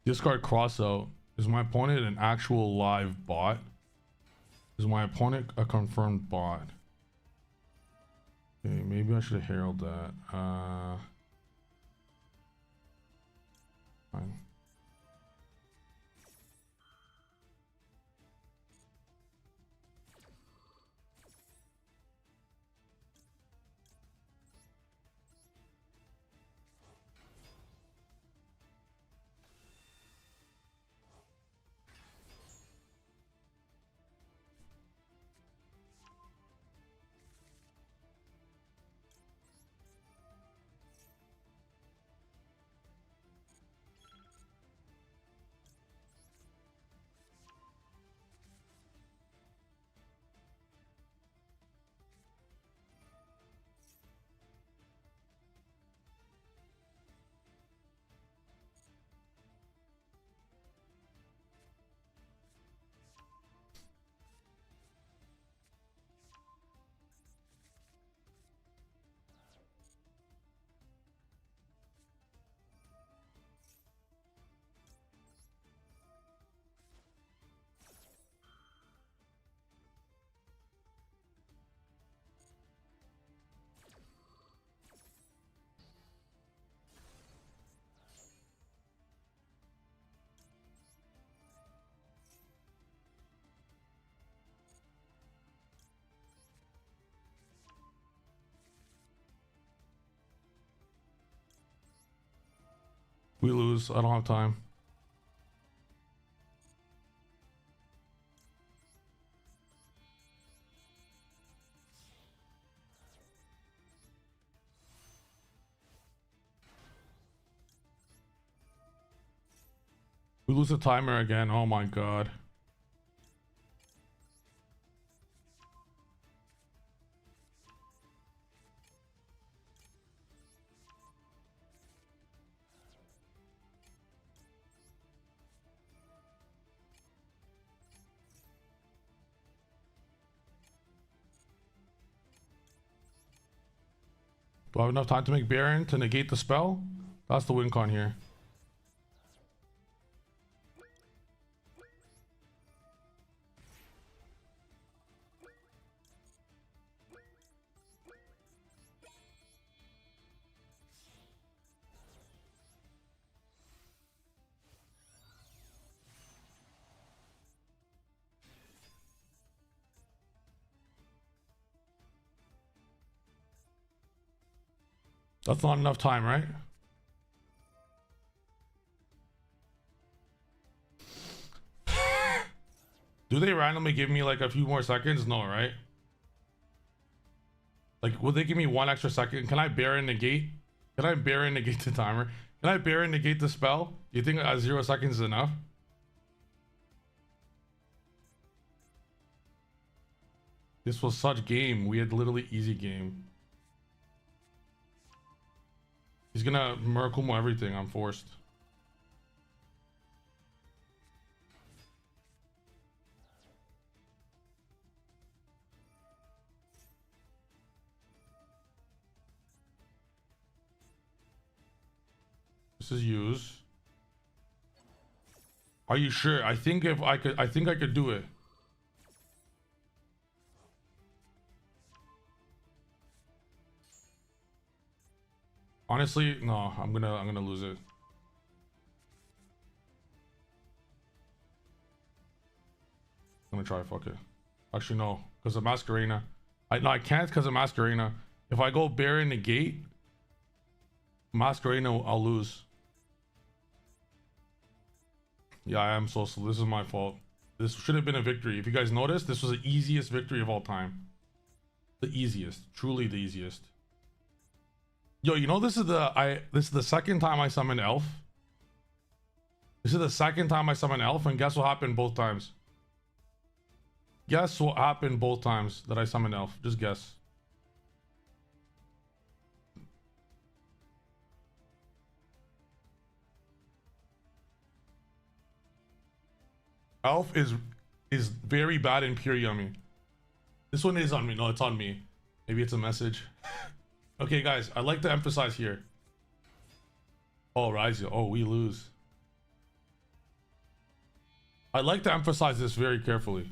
Discard crossout. Is my opponent an actual live bot? Is my opponent a confirmed bot? Okay, maybe I should herald that. Fine. We lose. I don't have time. We lose the timer again. Oh my god. Do I have enough time to make Baron to negate the spell? That's the win con here. That's not enough time, right? Do they randomly give me like a few more seconds? No, right? Like, will they give me 1 extra second? Can I Baron negate? Can I Baron negate the timer? Can I Baron negate the spell? You think 0 seconds is enough? This was such game. We had literally easy game. He's gonna Murakumo everything. I'm forced. This is use. Are you sure? I think I could do it. Honestly, no, I'm gonna lose it. I'm gonna try, fuck it. Actually, no, because of Masquerena. I can't because of Masquerena. If I go Baron negate, Masquerena, I'll lose. Yeah, I am so slow. This is my fault. This should have been a victory. If you guys noticed, this was the easiest victory of all time. The easiest, truly the easiest. Yo, you know this is the second time I summoned Elf. This is the second time I summoned Elf, and guess what happened both times? Guess what happened both times that I summoned Elf? Just guess. Elf is very bad in pure Yummy. This one is on me. No, it's on me. Maybe it's a message. Okay, guys, I'd like to emphasize here. Oh, Ryzio. Oh, we lose. I'd like to emphasize this very carefully.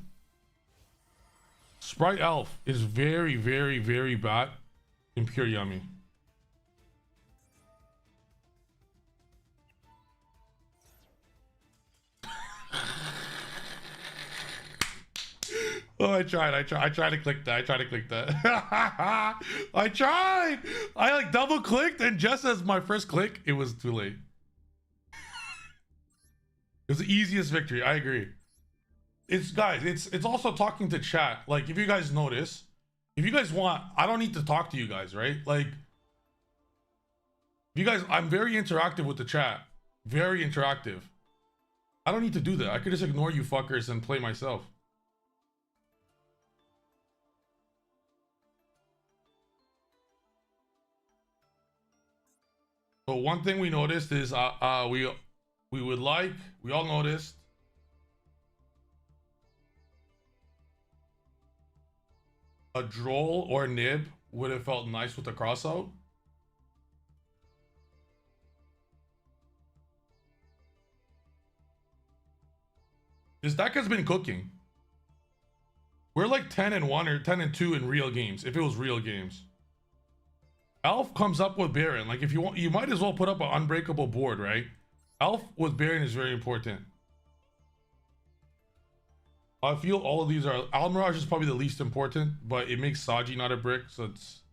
Sprite Elf is very, very, very bad in pure Yummy. Oh, I tried to click that. I tried. I like double clicked, and just as my first click, it was too late. It was the easiest victory. I agree. It's also talking to chat. Like, if you guys notice, if you guys want, I don't need to talk to you guys, right? Like, you guys, I'm very interactive with the chat. Very interactive. I don't need to do that. I could just ignore you fuckers and play myself. So one thing we noticed is we all noticed a Droll or Nib would have felt nice with the cross out. This deck has been cooking. We're like 10-1 or 10-2 in real games, if it was real games. Elf comes up with Baron. Like, if you want, you might as well put up an unbreakable board, right? Elf with Baron is very important. I feel all of these are... Almirage is probably the least important, but it makes Saji not a brick, so it's...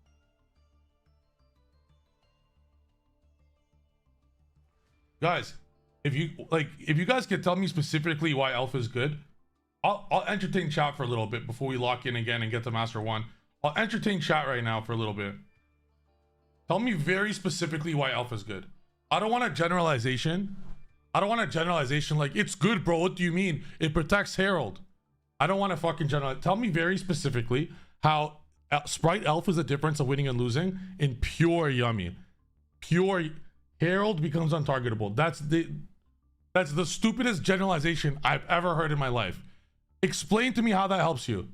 Guys, if you guys could tell me specifically why Elf is good, I'll entertain chat for a little bit before we lock in again and get to Master 1. I'll entertain chat right now for a little bit. Tell me very specifically why Elf is good. I don't want a generalization. I don't want a generalization like, it's good, bro. What do you mean? It protects Herald. I don't want to fucking generalize. Tell me very specifically how Sprite Elf is the difference of winning and losing in pure Yummy. Pure Herald becomes untargetable. That's the stupidest generalization I've ever heard in my life. Explain to me how that helps you.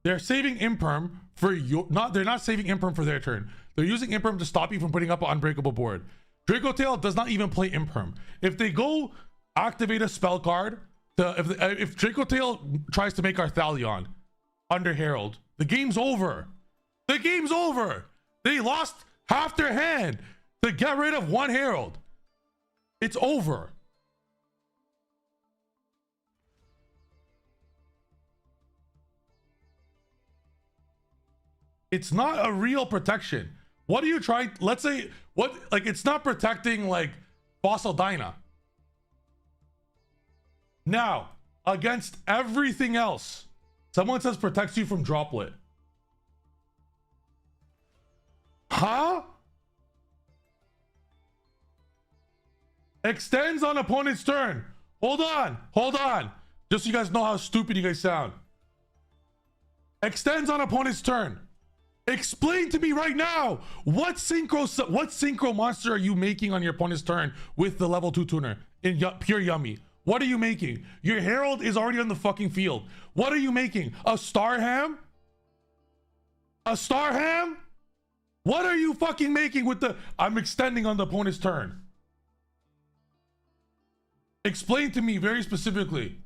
They're saving Imperm for your they're not saving Imperm for their turn. They're using Imperm to stop you from putting up an unbreakable board. Draco Tail does not even play Imperm. If they go activate a spell card, if Draco Tail tries to make Arthalion under Herald, the game's over. The game's over. They lost half their hand to get rid of one Herald. It's over. It's not a real protection. What are you trying? Let's say it's not protecting like Fossil Dyna. Now, against everything else, someone says protects you from Droplet. Huh? Extends on opponent's turn. Hold on. Just so you guys know how stupid you guys sound. Extends on opponent's turn. Explain to me right now, what synchro monster are you making on your opponent's turn with the level 2 tuner in pure Yummy? What are you making? Your Herald is already on the fucking field. What are you making? A Star Ham? A Star Ham? What are you fucking making with the I'm extending on the opponent's turn? Explain to me very specifically.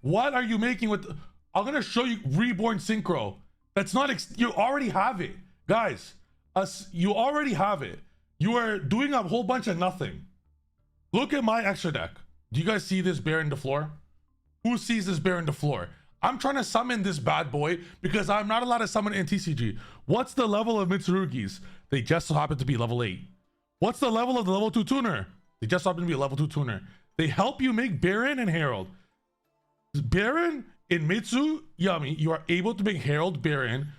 What are you making with the, I'm gonna show you Reborn Synchro. That's not you already have it, guys. You already have it. You are doing a whole bunch of nothing. Look at my extra deck. Do you guys see this bear in the floor? Who sees this bear in the floor? I'm trying to summon this bad boy because I'm not allowed to summon in TCG. What's the level of Mitsurugi's? They just so happen to be level 8. What's the level of the level 2 tuner? They just happen to be a level 2 tuner. They help you make Baron and Herald. Baron in Mitsu Yummy, you are able to make Herald Baron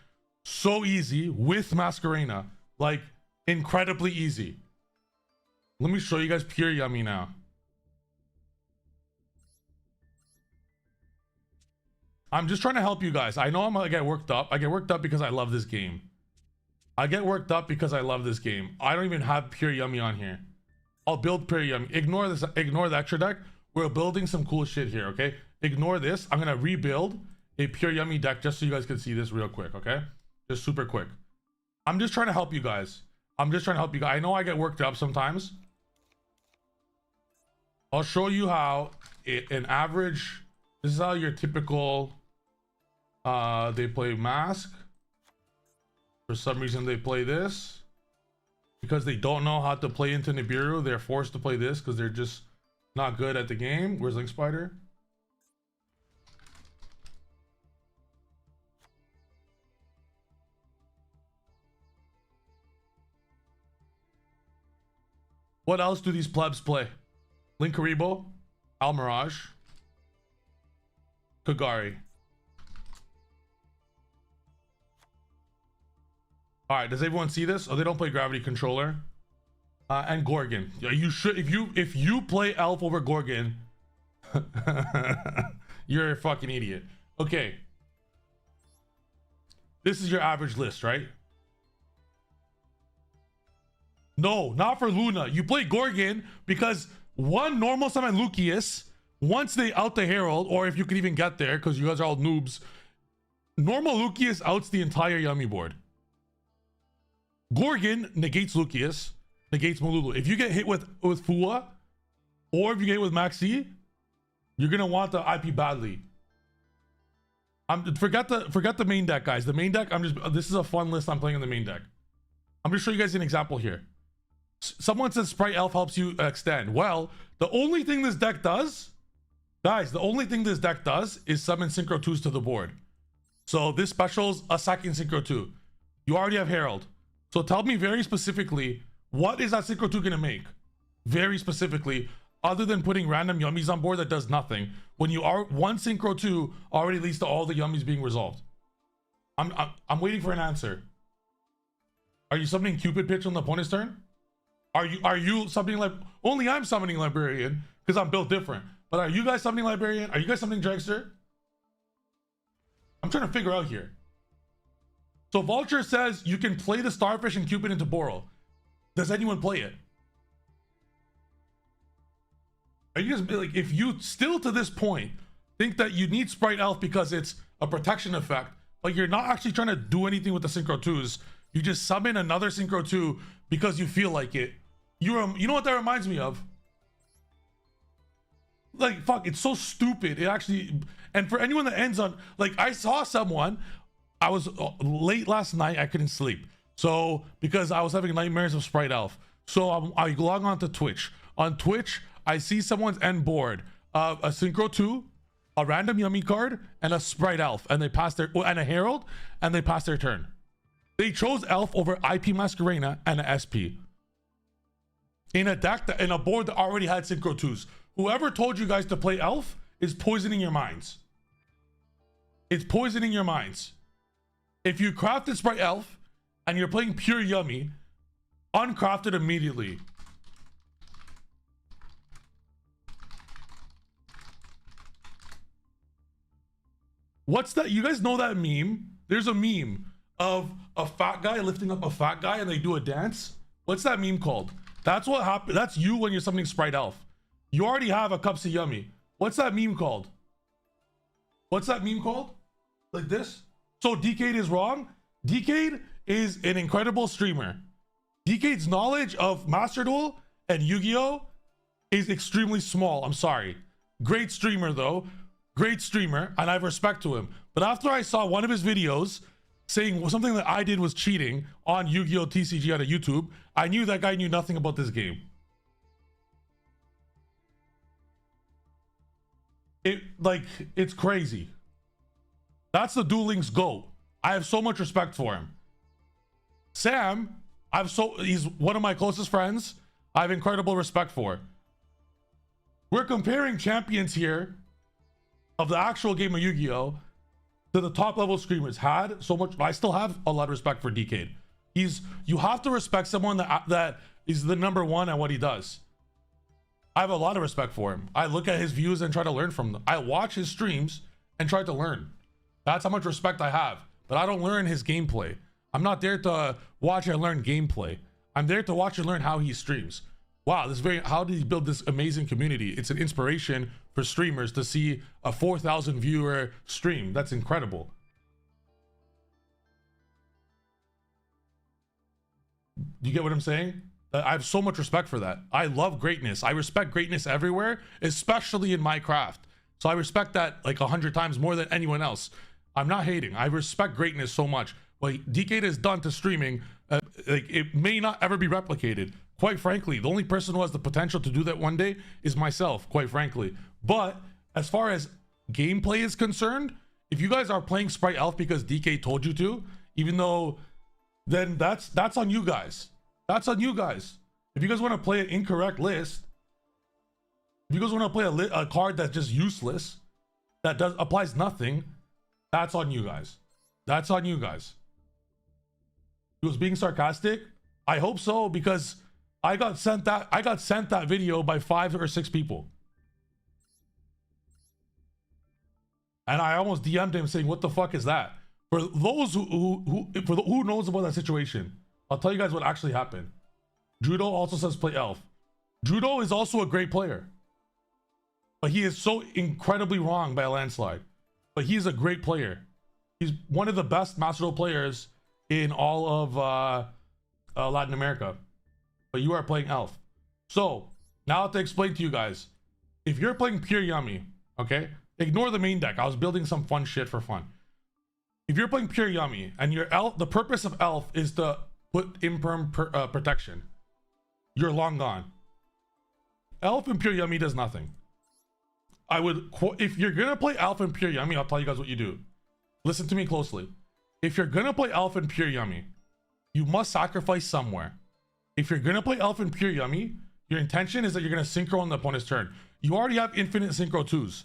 so easy with Masquerena. Like, incredibly easy. Let me show you guys pure Yummy now. I'm just trying to help you guys. I know I'm gonna get worked up. I get worked up because I love this game. I get worked up because I love this game. I don't even have pure Yummy on here. I'll build pure Yummy. Ignore this. Ignore the extra deck. We're building some cool shit here, okay? Ignore this. I'm gonna rebuild a pure Yummy deck just so you guys can see this real quick, okay? Just super quick. I'm just trying to help you guys. I know I get worked up sometimes. I'll show you how an average, this is how your typical, they play Mask. For some reason they play this. Because they don't know how to play into Nibiru, they're forced to play this because they're just not good at the game. Where's Link Spider? What else do these plebs play? Linkaribo, Almirage, Kagari. All right, does everyone see this? Oh, they don't play Gravity Controller. And Gorgon. Yeah, you should, if you play Elf over Gorgon, you're a fucking idiot. Okay. This is your average list, right? No, not for Luna. You play Gorgon because one normal summon Lucius, once they out the Herald, or if you can even get there, because you guys are all noobs, normal Lucius outs the entire Yummy board. Gorgon negates Lucius, negates Malulu. If you get hit with Fua, or if you get hit with Maxi, you're gonna want the IP badly. Forget the main deck, guys. The main deck, this is a fun list I'm playing in the main deck. I'm gonna show you guys an example here. Someone says Sprite Elf helps you extend. Well, the only thing this deck does, guys, is summon Synchro 2s to the board. So this special's a second Synchro 2. You already have Herald. So tell me very specifically, what is that Synchro 2 gonna make? Very specifically, other than putting random Yummies on board that does nothing, when you are one Synchro 2 already leads to all the Yummies being resolved. I'm waiting for an answer. Are you summoning Cupid Pitch on the opponent's turn? Are you summoning like only I'm summoning Librarian because I'm built different. But are you guys summoning Librarian? Are you guys summoning Dragster? I'm trying to figure out here. So Vulture says you can play the Starfish and Cupid into Boral. Does anyone play it? Are you guys like, if you still to this point think that you need Sprite Elf because it's a protection effect, but you're not actually trying to do anything with the Synchro 2s. You just summon another Synchro 2 because you feel like it. You know what that reminds me of? Like, fuck, it's so stupid. It actually, and for anyone that ends on, like, I saw someone, I was late last night, I couldn't sleep. So, because I was having nightmares of Sprite Elf. So I log on to Twitch. On Twitch, I see someone's end board, a Synchro 2, a random Yummy card, and a Sprite Elf, and they pass their, and a Herald, and they pass their turn. They chose Elf over IP Masquerena and a SP. In a deck, in a board that already had Synchro 2s. Whoever told you guys to play Elf is poisoning your minds. It's poisoning your minds. If you crafted Sprite Elf and you're playing pure Yummy, uncraft it immediately. What's that? You guys know that meme? There's a meme of a fat guy lifting up a fat guy and they do a dance. What's that meme called? That's what happened. That's you when you're summoning Sprite Elf. You already have a Cupsy Yummy. What's that meme called? What's that meme called? Like this? So Decade is wrong? Decade is an incredible streamer. Decade's knowledge of Master Duel and Yu-Gi-Oh! Is extremely small. I'm sorry. Great streamer though. Great streamer, and I have respect to him. But after I saw one of his videos saying something that I did was cheating on Yu-Gi-Oh! TCG on a YouTube, I knew that guy knew nothing about this game. It's crazy. That's the Duel Links GOAT. I have so much respect for him. Sam, he's one of my closest friends. I have incredible respect for. We're comparing champions here of the actual game of Yu-Gi-Oh! To the top level streamers. Had so much, I still have a lot of respect for Decade. You have to respect someone that is the #1 at what he does. I have a lot of respect for him. I look at his views and try to learn from them. I watch his streams and try to learn. That's how much respect I have. But I don't learn his gameplay. I'm not there to watch and learn gameplay. I'm there to watch and learn how he streams. Wow, how did he build this amazing community? It's an inspiration for streamers to see a 4,000 viewer stream. That's incredible. You get what I'm saying? I have so much respect for that. I love greatness. I respect greatness everywhere, especially in my craft. So I respect that like 100 times more than anyone else. I'm not hating. I respect greatness so much. What Decade has done to streaming, it may not ever be replicated. Quite frankly, the only person who has the potential to do that one day is myself, quite frankly. But as far as gameplay is concerned, if you guys are playing Sprite Elf because DK told you to, even though, then that's on you guys. That's on you guys. If you guys want to play an incorrect list, if you guys want to play a card that's just useless, that applies nothing, that's on you guys. That's on you guys. He was being sarcastic. I hope so, because I got sent that video by 5 or 6 people. And I almost DM'd him saying, what the fuck is that? For those who knows about that situation, I'll tell you guys what actually happened. Judo also says play Elf. Judo is also a great player. But he is so incredibly wrong by a landslide. But he's a great player. He's one of the best Master Duel players in all of Latin America. But you are playing Elf. So, now to explain to you guys. If you're playing pure Yummy, okay? Ignore the main deck. I was building some fun shit for fun. If you're playing pure Yummy and your Elf, the purpose of Elf is to put imperm protection, you're long gone. Elf and pure Yummy does nothing. If you're gonna play Elf and pure Yummy, I'll tell you guys what you do. Listen to me closely. If you're gonna play Elf and pure Yummy, you must sacrifice somewhere. If you're gonna play Elf and pure Yummy, your intention is that you're gonna synchro on the opponent's turn. You already have infinite synchro 2s.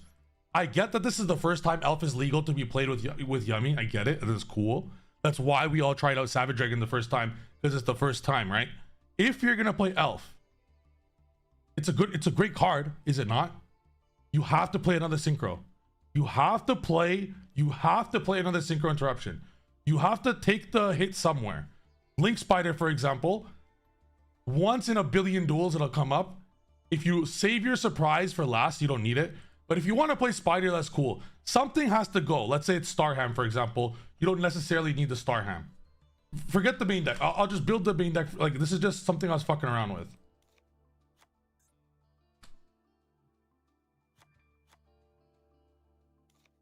I get that this is the first time Elf is legal to be played with Yummy. I get it. It is cool. That's why we all tried out Savage Dragon the first time, because it's the first time, right? If you're gonna play Elf, it's a great card, is it not? You have to play another synchro. You have to play another synchro interruption. You have to take the hit somewhere. Link Spider, for example, once in a billion duels it'll come up. If you save your surprise for last, you don't need it. But if you want to play Spider, that's cool. Something has to go. Let's say it's Starham, for example. You don't necessarily need the Starham. Forget the main deck. I'll just build the main deck. Like, this is just something I was fucking around with.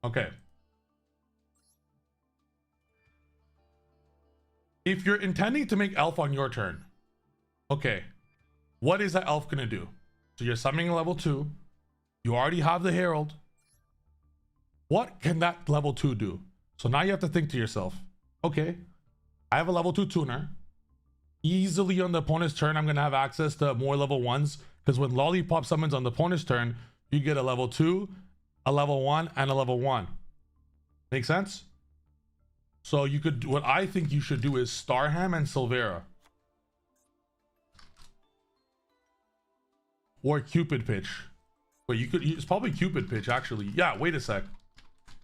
Okay. If you're intending to make elf on your turn, okay, what is that elf gonna do? So you're summoning a level 2. You already have the Herald. What can that level 2 do? So now you have to think to yourself, okay, I have a level 2 tuner. Easily on the opponent's turn, I'm gonna have access to more level 1s, because when Lollipop summons on the opponent's turn, you get a level 2, a level 1, and a level 1. Make sense? So you could, what I think you should do is Starham and Silvera. Or Cupid Pitch. Wait, you could, it's probably Cupid Pitch actually. Yeah, wait a sec.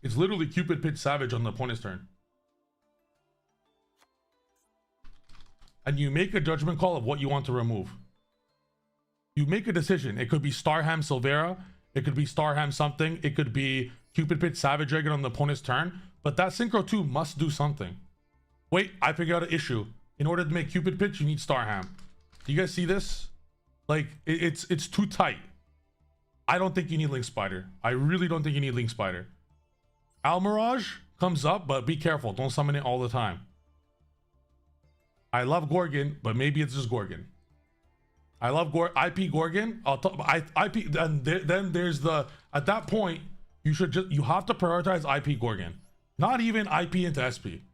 It's literally Cupid Pitch Savage on the opponent's turn. And you make a judgment call of what you want to remove. You make a decision. It could be Starham Silvera. It could be Starham something. It could be Cupid Pitch Savage Dragon on the opponent's turn. But that Synchro 2 must do something. Wait, I figured out an issue. In order to make Cupid Pitch, you need Starham. Do you guys see this? Like, it's too tight. I don't think you need Link Spider. I really don't think you need Link Spider. Almirage comes up, but be careful. Don't summon it all the time. I love Gorgon, but maybe it's just Gorgon. I love IP Gorgon. I'll talk IP, and then there's the, at that point, you have to prioritize IP Gorgon. Not even IP into SP.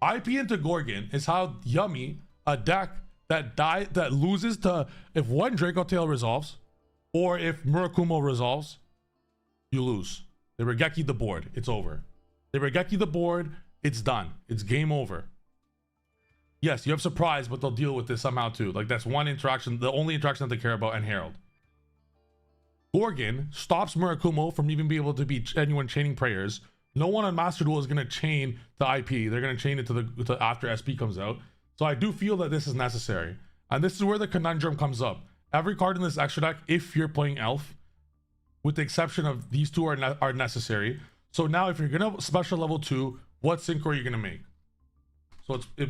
IP into Gorgon is how Yummy, a deck that loses to, if one Draco Tail resolves, or if Murakumo resolves, you lose. They Regeki the board. It's over. They Regeki the board. It's done. It's game over. Yes, you have Surprise, but they'll deal with this somehow too. Like, that's one interaction, the only interaction that they care about, and Herald. Gorgon stops Murakumo from even being able to be anyone chaining prayers. No one on Master Duel is going to chain the IP. They're going to chain it to after SP comes out. So I do feel that this is necessary. And this is where the conundrum comes up. Every card in this extra deck, if you're playing Elf, with the exception of these two are necessary. So now if you're going to special level 2, what synchro are you going to make? So does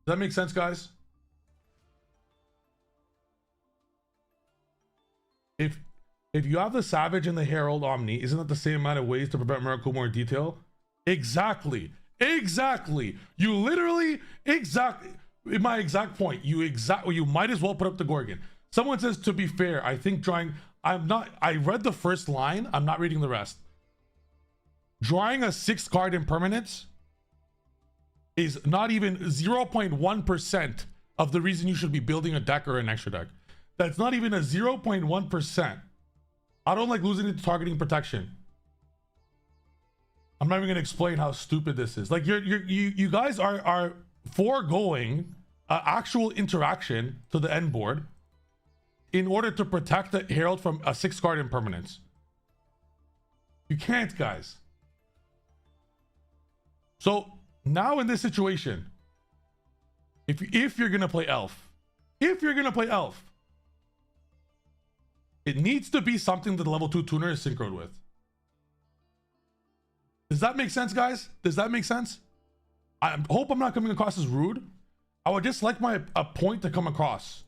that make sense, guys? If you have the Savage and the Herald Omni, isn't that the same amount of ways to prevent Murakumo in detail? Exactly. Exactly. You literally, in my exact point, you might as well put up the Gorgon. Someone says, to be fair, I think drawing, I read the first line, I'm not reading the rest. Drawing a 6th card impermanence is not even 0.1% of the reason you should be building a deck or an extra deck. That's not even a 0.1%. I don't like losing it to targeting protection. I'm not even gonna explain how stupid this is. Like, you guys are foregoing actual interaction to the end board in order to protect the Herald from a 6 card impermanence. You can't, guys. So now in this situation, if you're gonna play Elf, it needs to be something that the level 2 tuner is synchroned with. Does that make sense, guys? Does that make sense? I hope I'm not coming across as rude. I would just like a point to come across.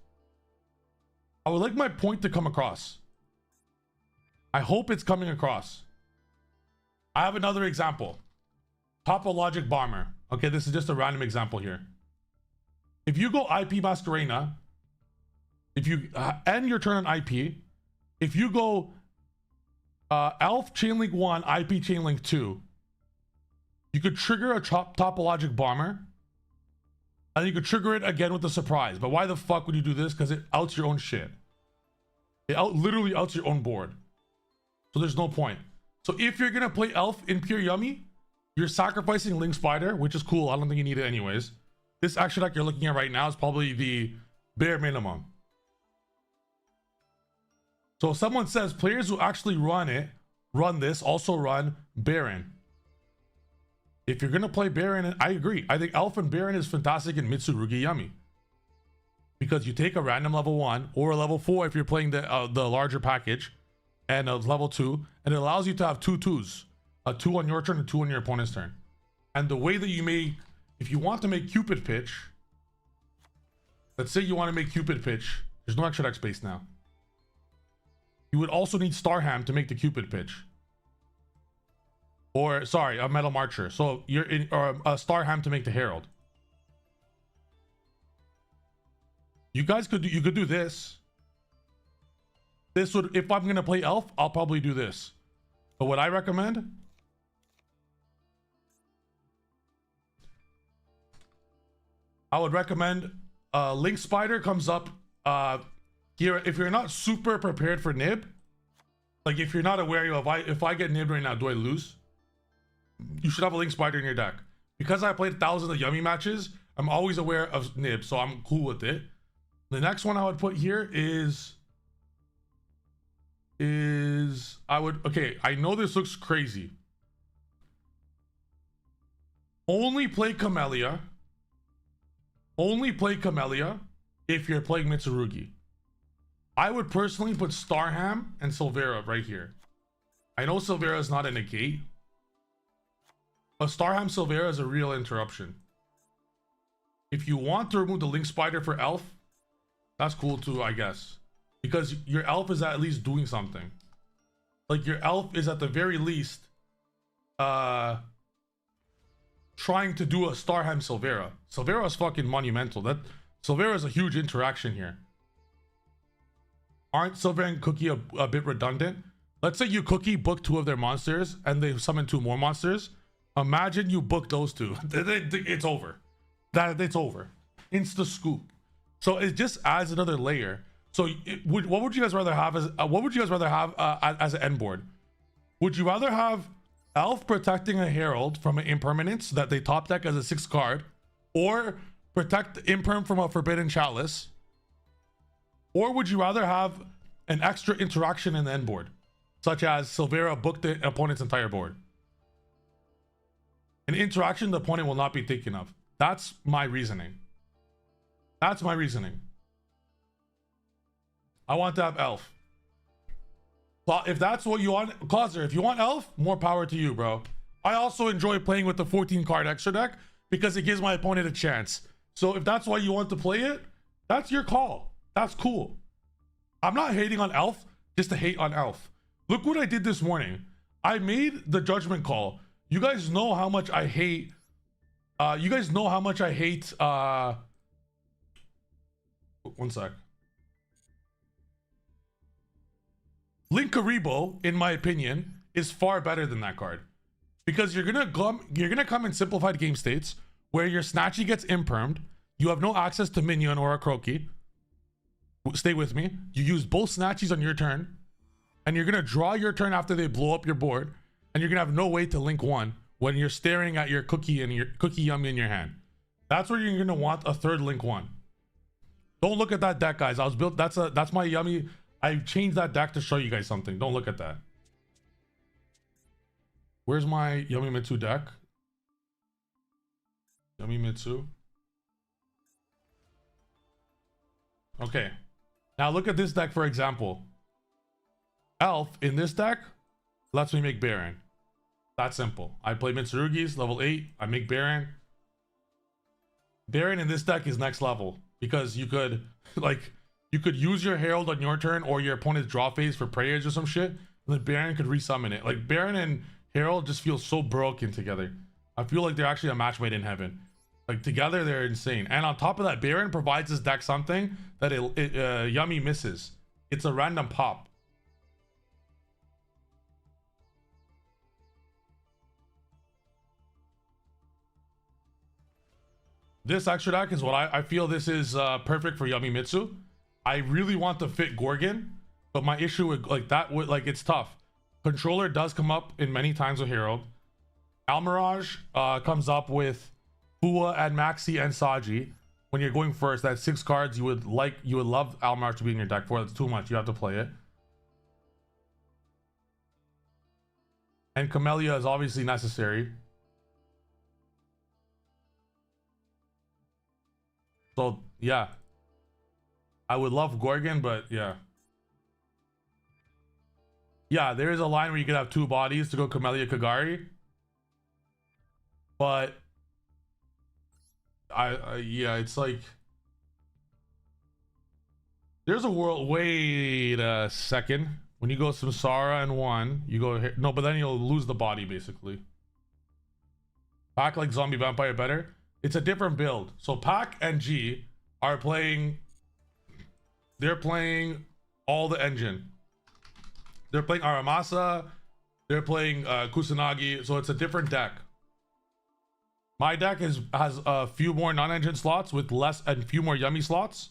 I would like my point to come across. I hope it's coming across. I have another example. Topologic Bomber. Okay, this is just a random example here. If you go IP Masquerena, if you end your turn on IP, if you go Elf Chainlink 1, IP Chainlink 2, you could trigger a Topologic Bomber, and you could trigger it again with a Surprise. But why the fuck would you do this? Because it outs your own shit. It literally outs your own board. So there's no point. So if you're gonna play Elf in pure Yummy, you're sacrificing Link Spider, which is cool. I don't think you need it anyways. This extra deck you're looking at right now is probably the bare minimum. So if someone says players who actually run this, also run Baron. If you're gonna play Baron, I agree. I think Elf and Baron is fantastic in Mitsurugi Yummy. Because you take a random level 1 or a level 4 if you're playing the larger package. and a level 2, and it allows you to have 2/2s, a 2 on your turn and 2 on your opponent's turn. And the way that you may, if you want to make Cupid pitch, let's say you want to make Cupid pitch, there's no extra deck space now. You would also need Starham to make the Cupid pitch. Or, sorry, a Metal Marcher. So you're in, or a Starham to make the Herald. You guys could do, you could do this. This would, if I'm going to play Elf, I'll probably do this. But what I recommend, I would recommend Link Spider comes up here. If you're not super prepared for nib, like if you're not aware of, if I get nibbed right now, do I lose? You should have a Link Spider in your deck. Because I played thousands of Yummy matches, I'm always aware of nib, so I'm cool with it. The next one I would put here is I would, okay, I know this looks crazy. Only play Camellia. Only play Camellia if you're playing Mitsurugi. I would personally put Starham and Silvera right here. I know Silvera is not a negate, but Starham Silvera is a real interruption. If you want to remove the Link Spider for Elf, that's cool too, I guess. Because your Elf is at least doing something. Like your Elf is at the very least trying to do a Starham Silvera. Silvera is fucking monumental. That Silvera is a huge interaction here. Aren't Silvera and Cookie a bit redundant? Let's say you Cookie book 2 of their monsters and they summon 2 more monsters. Imagine you book those 2. It's over. It's over. Insta scoop. So it just adds another layer. So what would you guys rather have as an end board? Would you rather have Elf protecting a Herald from an impermanence that they top deck as a 6 card, or protect imperm from a Forbidden Chalice? Or would you rather have an extra interaction in the end board, such as Silvera book the opponent's entire board? An interaction the opponent will not be thinking of. That's my reasoning. That's my reasoning. I want to have Elf. Well, if that's what you want, Causer, if you want Elf, more power to you, bro. I also enjoy playing with the 14 card extra deck because it gives my opponent a chance. So if that's why you want to play it, that's your call. That's cool. I'm not hating on Elf just to hate on Elf. Look what I did this morning. I made the judgment call. You guys know how much I hate. One sec. Linkaribo, in my opinion, is far better than that card. Because you're gonna come in simplified game states where your Snatchy gets impermed, you have no access to minion or a Croaky. Stay with me. You use both Snatchies on your turn, and you're gonna draw your turn after they blow up your board, and you're gonna have no way to link 1 when you're staring at your Cookie and your Cookie Yummy in your hand. That's where you're gonna want a third link 1. Don't look at that deck, guys. That's my Yummy. I changed that deck to show you guys something. Don't look at that. Where's my Yummimitsu deck? Yummimitsu. Okay. Now look at this deck, for example. Elf in this deck lets me make Baron. That's simple. I play Mitsurugi's level 8. I make Baron. Baron in this deck is next level because you could use your Herald on your turn or your opponent's draw phase for prayers or some shit, and then Baron could resummon it. Like Baron and Herald just feel so broken together. I feel like they're actually a match made in heaven. Like together they're insane. And on top of that, Baron provides this deck something that Yummy misses. It's a random pop. This extra deck is what I feel this is perfect for Yummimitsu. I really want to fit Gorgon, but my issue with it's tough. Controller does come up in many times with Herald. Almirage comes up with Fua and Maxi and Saji. When you're going first, that's 6 cards you would love Almirage to be in your deck for. That's too much. You have to play it. And Camellia is obviously necessary. So yeah, I would love Gorgon, but yeah. Yeah, there is a line where you can have two bodies to go Camellia Kagari. But yeah, it's like there's a world. Wait a second. When you go Samsara and one, you go here. No, but then you'll lose the body basically. Pack like Zombie Vampire better. It's a different build. So Pack and G are playing. They're playing all the engine. They're playing Aramasa. They're playing Kusanagi. So it's a different deck. My deck has a few more non-engine slots with less and few more yummy slots.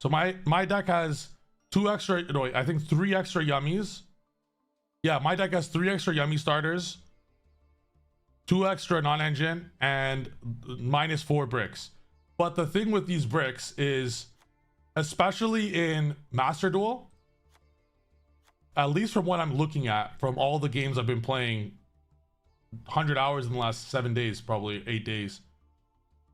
So my deck has two extra, no, I think 3 extra yummies. Yeah, my deck has 3 extra yummy starters, 2 extra non-engine, and -4 bricks. But the thing with these bricks is, especially in Master Duel, at least from what I'm looking at from all the games I've been playing, 100 hours in the last 7 days, probably 8 days,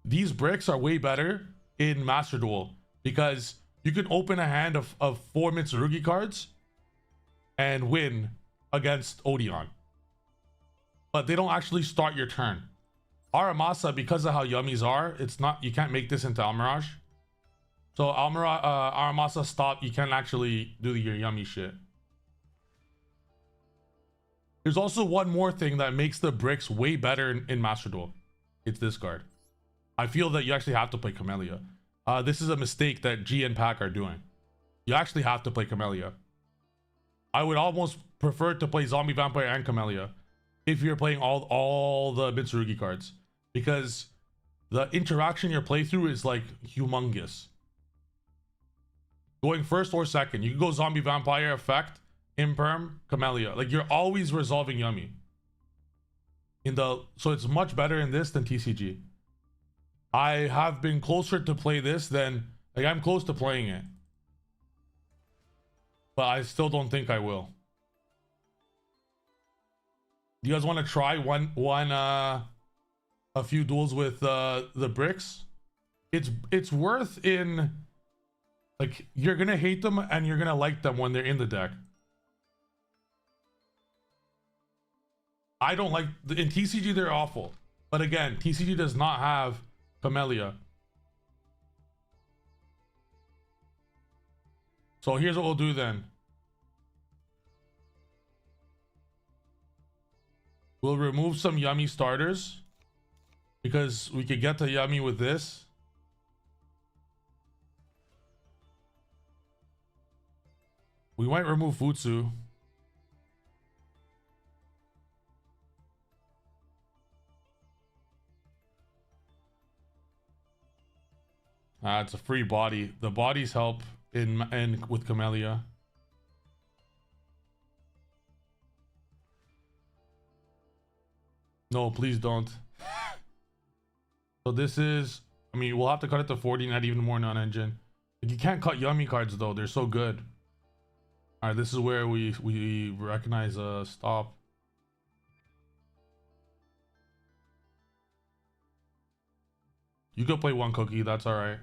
these bricks are way better in Master Duel because you can open a hand of 4 Mitsurugi cards and win against Odeon, but they don't actually start your turn. Aramasa, because of how yummies are, it's not, you can't make this into Almirage. So Aramasa stop, you can't actually do your yummy shit. There's also one more thing that makes the bricks way better in Master Duel. It's this card. I feel that you actually have to play Camellia. This is a mistake that G and Pack are doing. You actually have to play Camellia. I would almost prefer to play Zombie Vampire and Camellia if you're playing all the Mitsurugi cards, because the interaction your playthrough is like humongous. Going first or second, you can go Zombie Vampire effect, Imperm, Camellia. Like, you're always resolving yummy. So it's much better in this than TCG. I have been closer to play this than, like, I'm close to playing it, but I still don't think I will. Do you guys want to try a few duels with the bricks? It's worth in, like, you're gonna hate them and you're gonna like them when they're in the deck. I don't like in TCG, they're awful, but again, TCG does not have Camellia. So here's what we'll do then. We'll remove some yummy starters because we could get to yummy with this. We might remove Futsu. It's a free body. The bodies help in with Camellia. No, please don't. So this is, I mean, we'll have to cut it to 40 and add even more non-engine. You can't cut yummy cards though, they're so good. All right, this is where we recognize a stop. You could play one cookie, that's all right.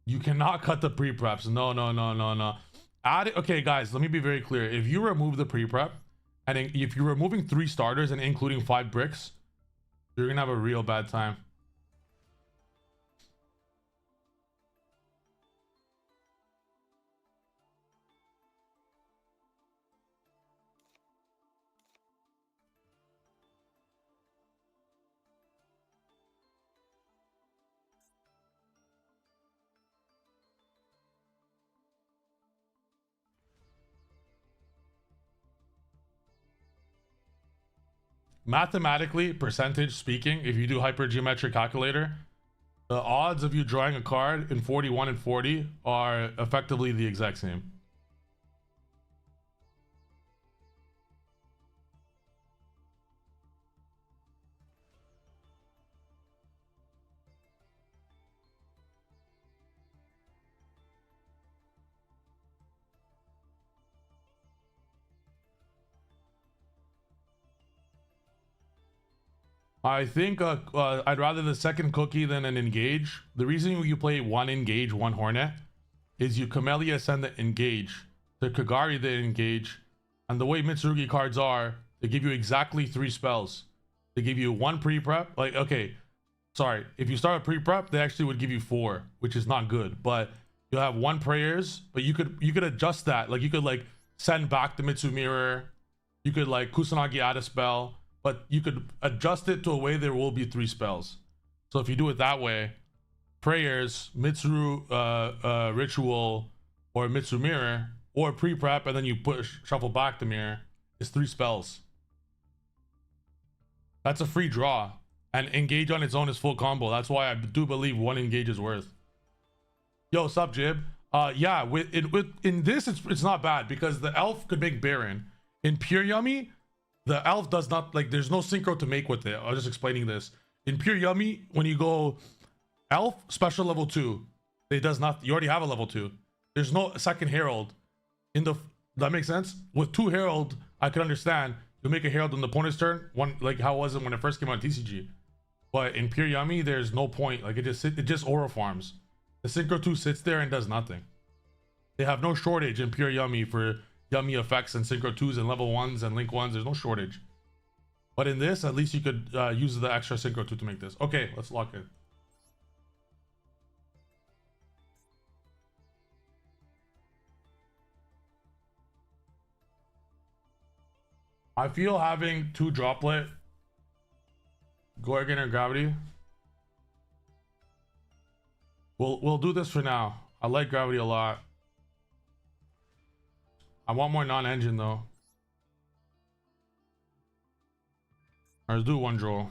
You cannot cut the pre-preps. No. Add it. Okay, guys, let me be very clear. If you remove the pre-prep, and if you're removing 3 starters and including 5 bricks, you're gonna have a real bad time. Mathematically, percentage speaking, if you do hypergeometric calculator, the odds of you drawing a card in 41 and 40 are effectively the exact same. I think I'd rather the second cookie than an engage. The reason you play one engage, one hornet, is you Camellia send the engage, the Kagari the engage, and the way Mitsurugi cards are, they give you exactly 3 spells. They give you 1 pre-prep. Like, okay, sorry, if you start a pre-prep, they actually would give you 4, which is not good. But you'll have 1 prayers, but you could adjust that. Like, you could like send back the Mitsu Mirror. You could like Kusanagi add a spell, but you could adjust it to a way there will be 3 spells. So if you do it that way, prayers, Mitsuru ritual, or Mitsu Mirror, or pre-prep, and then you push shuffle back the mirror, is 3 spells. That's a free draw, and engage on its own is full combo. That's why I do believe 1 engage is worth. Yo, sup Jib? Yeah, in this it's not bad because the elf could make Baron. In pure Yummy, the elf does not, like, there's no synchro to make with it. I was just explaining this. In pure Yummy, when you go elf special level 2, it does not, you already have a level 2. There's no second herald in the, that makes sense. With 2 herald, I can understand you make a herald on the opponent's turn, one like how was it when it first came out in TCG. But in pure Yummy, there's no point. Like, it just aura farms. The synchro 2 sits there and does nothing. They have no shortage in pure Yummy for Yummy effects and synchro 2s and level 1s and link 1s. There's no shortage. But in this, at least you could use the extra synchro 2 to make this. Okay, let's lock it. I feel having 2 droplet, Gorgon or Gravity. We'll do this for now. I like Gravity a lot. I want more non-engine though. Let's do 1 draw.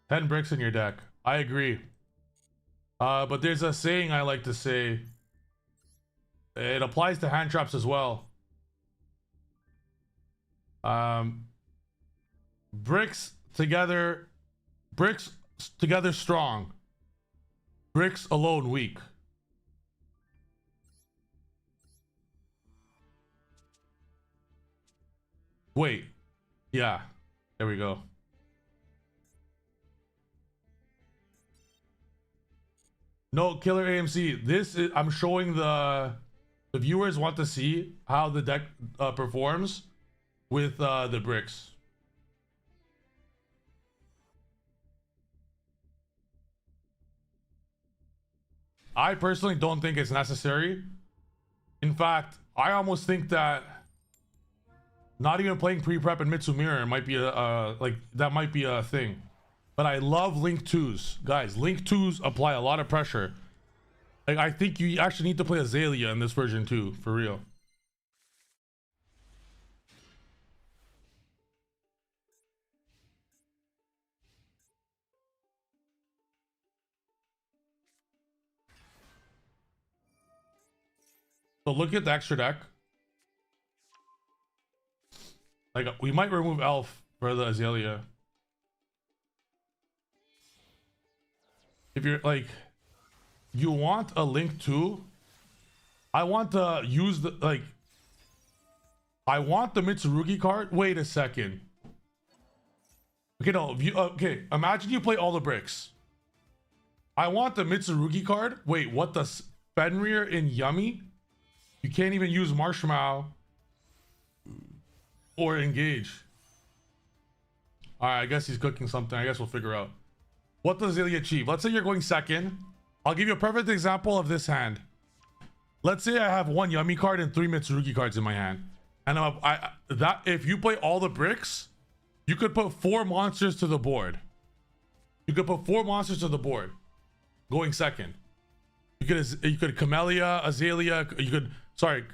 Ten bricks in your deck. I agree. But there's a saying I like to say. It applies to hand traps as well. Bricks together strong. Bricks alone weak. Wait. Yeah. There we go. No, Killer AMC. This is, I'm showing the viewers want to see how the deck performs with the bricks. I personally don't think it's necessary. In fact, I almost think that not even playing pre-prep and Mitsu Mirror might be that might be a thing. But I love Link 2s. Guys, Link 2s apply a lot of pressure. Like, I think you actually need to play Azalea in this version too, for real. So look at the extra deck. Like, we might remove Elf for the Azalea. If you're like, you want a Link 2, I want to use the, like, I want the Mitsurugi card. Wait a second. Okay, no, okay, imagine you play all the bricks. I want the Mitsurugi card. Wait, what, the Fenrir in Yummy? You can't even use Marshmallow or engage. All right, I guess he's cooking something. I guess we'll figure out. What does Azalea achieve? Let's say you're going second. I'll give you a perfect example of this hand. Let's say I have 1 Yummy card and 3 Mitsurugi cards in my hand. And that if you play all the bricks, you could put 4 monsters to the board. You could put 4 monsters to the board going second. You could Camellia, Azalea, you could, sorry,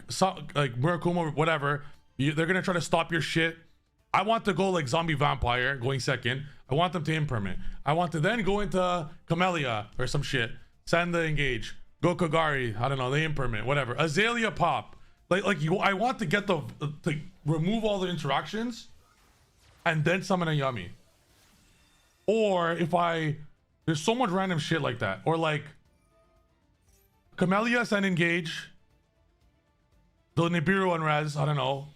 like Murakuma, whatever. They're gonna try to stop your shit. I want to go like Zombie Vampire going second. I want them to impermanent. I want to then go into Camellia or some shit. Send the engage. Go Kagari. I don't know, the impermanent, whatever. Azalea pop. Like you, I want to get to remove all the interactions and then summon a Yummy. Or if there's so much random shit like that. Or like Camellia send engage. The Nibiru unres, I don't know.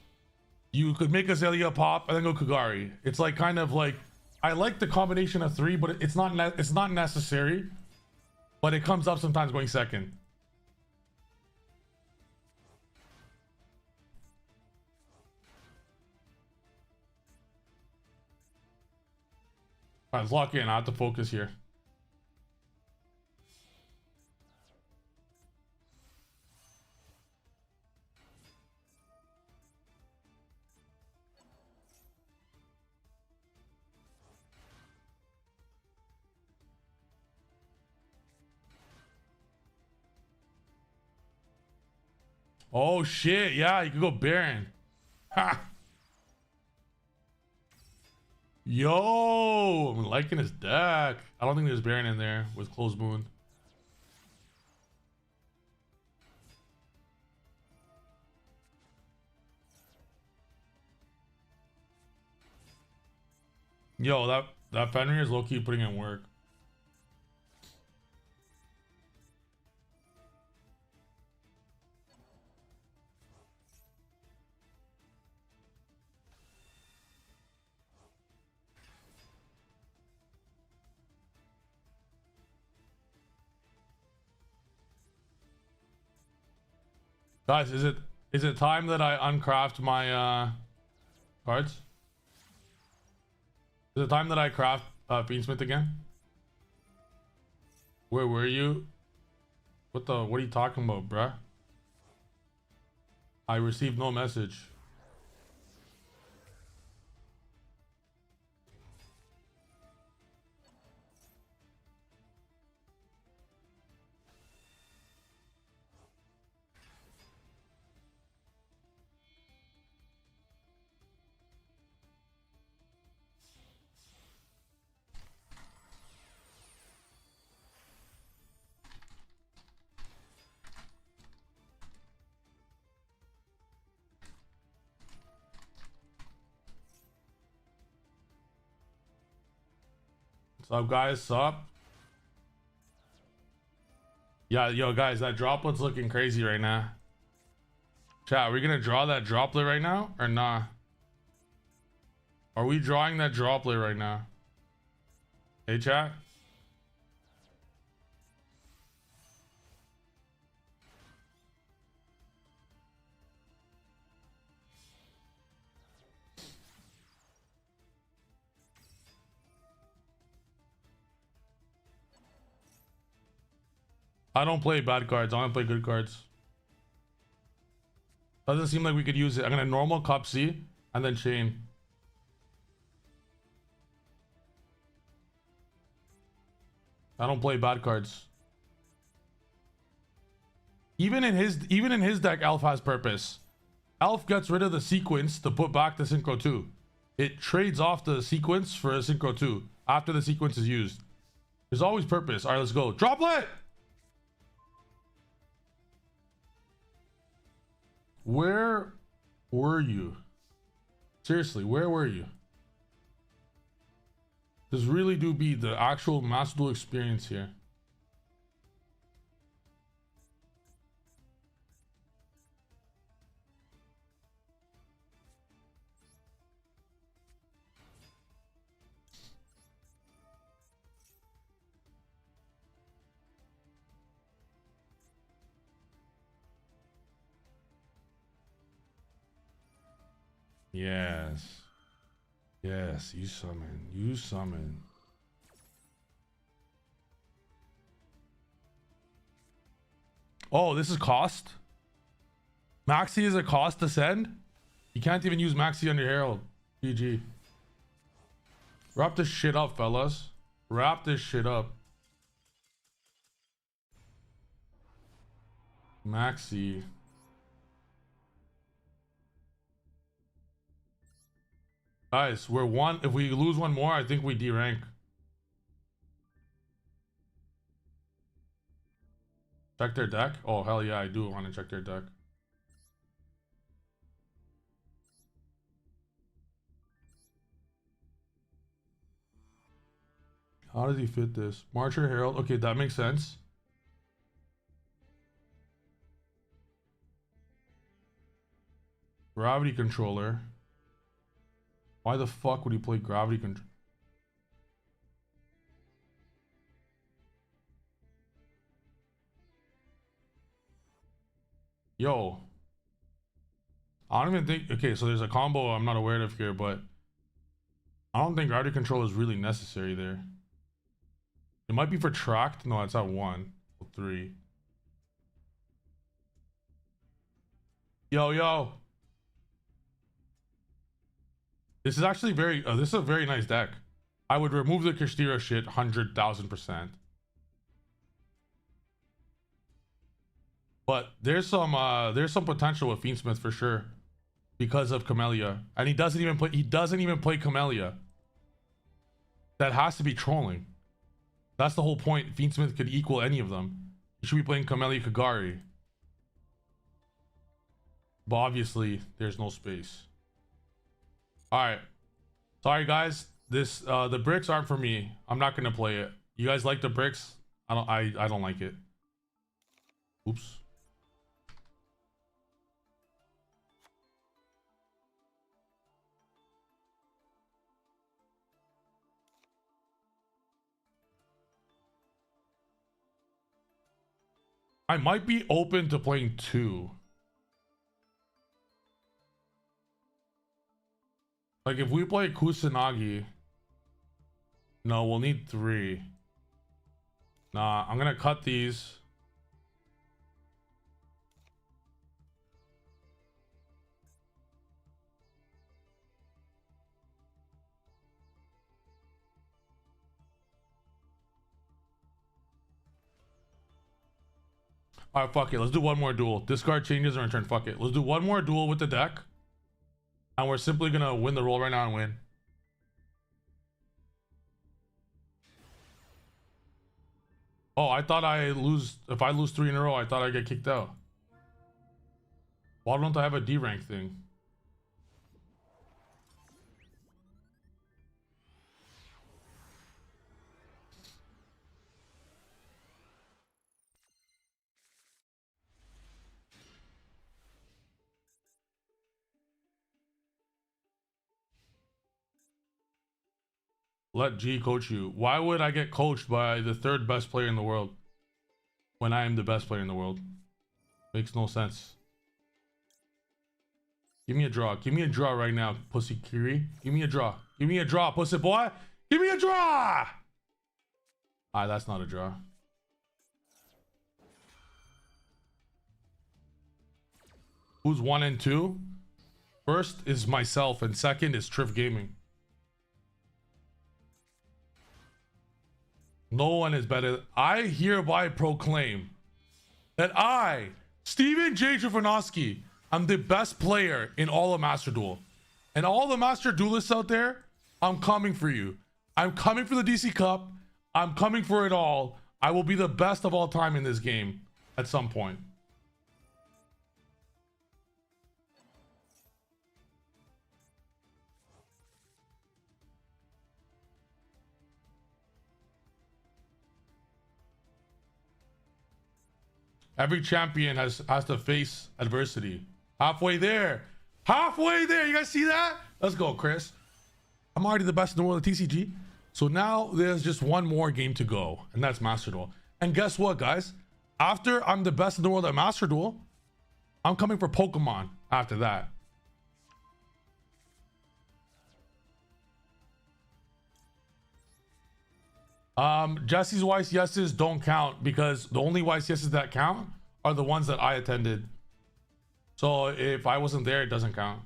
You could make Azalea pop and then go Kagari. It's like kind of like, I like the combination of 3, but it's not necessary. But it comes up sometimes going second. All right, let's lock in. I have to focus here. Oh shit, yeah, you could go Baron. Ha! Yo, I'm liking his deck. I don't think there's Baron in there with Closed Moon. Yo, that Fenrir is low-key putting in work. Guys, is it time that I uncraft my cards? Is it time that I craft Fiendsmith again? Where were you? What are you talking about, bruh? I received no message. What's up, guys? Sup? Yeah, yo, guys, that droplet's looking crazy right now. Chat, are we gonna draw that droplet right now or nah? Are we drawing that droplet right now? Hey, chat? I don't play bad cards. I only play good cards. Doesn't seem like we could use it. I'm gonna normal Cup C and then chain. I don't play bad cards. Even in his deck, Elf has purpose. Elf gets rid of the sequence to put back the Synchro 2. It trades off the sequence for a Synchro 2 after the sequence is used. There's always purpose. All right, let's go. Droplet! Where were you? Seriously, where were you? This really do be the actual Master Duel experience here. Yes. Yes, you summon. You summon. Oh, this is cost? Maxi is a cost to send? You can't even use Maxi under Herald. GG. Wrap this shit up, fellas. Wrap this shit up. Maxi. Guys, we're one. If we lose one more, I think we D-rank. Check their deck? Oh, hell yeah, I do want to check their deck. How does he fit this? Marcher Herald. Okay, that makes sense. Gravity controller. Why the fuck would he play gravity control? Yo. I don't even think... Okay, so there's a combo I'm not aware of here, but I don't think gravity control is really necessary there. It might be for tracked. No, it's at 1. 3. Yo. This is actually very... this is a very nice deck. I would remove the Kastira shit 100,000%. But there's some potential with Fiendsmith for sure. Because of Camellia. And he doesn't even play Camellia. That has to be trolling. That's the whole point. Fiendsmith could equal any of them. He should be playing Camellia Kagari. But obviously, there's no space. Alright. Sorry guys. This the bricks aren't for me. I'm not gonna play it. You guys like the bricks? I don't like it. Oops. I might be open to playing 2. Like if we play Kusanagi. No, we'll need 3. Nah, I'm gonna cut these. Alright, fuck it. Let's do one more duel. Discard changes and return. Fuck it. Let's do one more duel with the deck. And we're simply gonna win the roll right now and win. Oh, I thought if I lose 3 in a row, I thought I'd get kicked out. Why don't I have a D rank thing? Let G coach you. Why would I get coached by the 3rd best player in the world when I am the best player in the world? Makes no sense. Give me a draw. Give me a draw right now, pussy Kiri. Give me a draw. Give me a draw, pussy boy. Give me a draw. Ah, that's not a draw. Who's 1 and 2? First is myself and second is Triff Gaming. No one is better. I hereby proclaim that I, Steven J. Trifanowski, I'm the best player in all of Master Duel. And all the Master Duelists out there, I'm coming for you. I'm coming for the DC Cup. I'm coming for it all. I will be the best of all time in this game at some point. Every champion has to face adversity. Halfway there. Halfway there. You guys see that? Let's go, Chris. I'm already the best in the world at TCG. So now there's just one more game to go. And that's Master Duel. And guess what, guys? After I'm the best in the world at Master Duel, I'm coming for Pokemon after that. Jesse's YCSs don't count because the only YCSs that count are the ones that I attended. So if I wasn't there, it doesn't count.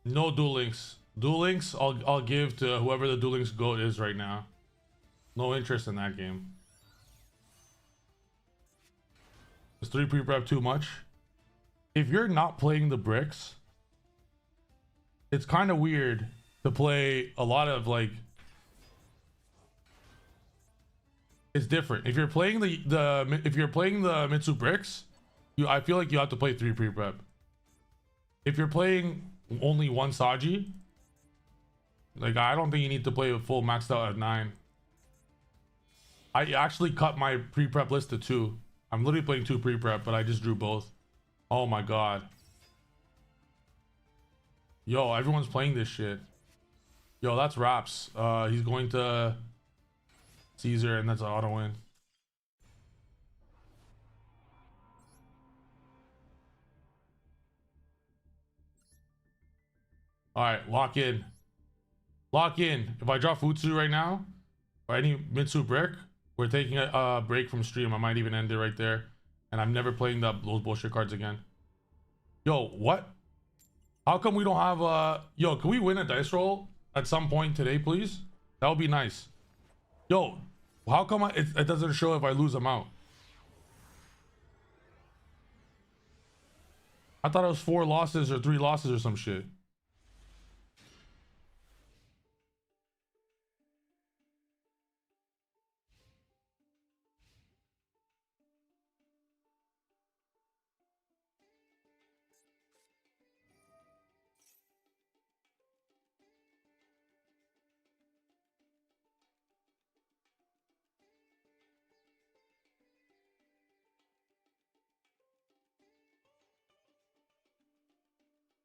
No Duel Links. Duel Links, I'll give to whoever the Duel Links GOAT is right now. No interest in that game. Is 3 pre-prep too much? If you're not playing the bricks, it's kind of weird to play a lot of like. It's different. If you're playing if you're playing the Mitsu bricks, I feel like you have to play 3 pre-prep. If you're playing only 1 Saji, like I don't think you need to play a full maxed out at 9. I actually cut my pre-prep list to 2. I'm literally playing 2 pre-prep, but I just drew both. Oh my god. Yo, everyone's playing this shit. Yo, that's Raps. He's going to Caesar, and that's an auto win. All right, lock in. Lock in. If I draw Futsu right now, or any Mitsu brick, we're taking a break from stream. I might even end it right there. And I'm never playing those bullshit cards again. Yo, what? How come we don't have yo, can we win a dice roll at some point today, please? That would be nice. Yo, how come it doesn't show if I lose them out? I thought it was 4 losses or 3 losses or some shit.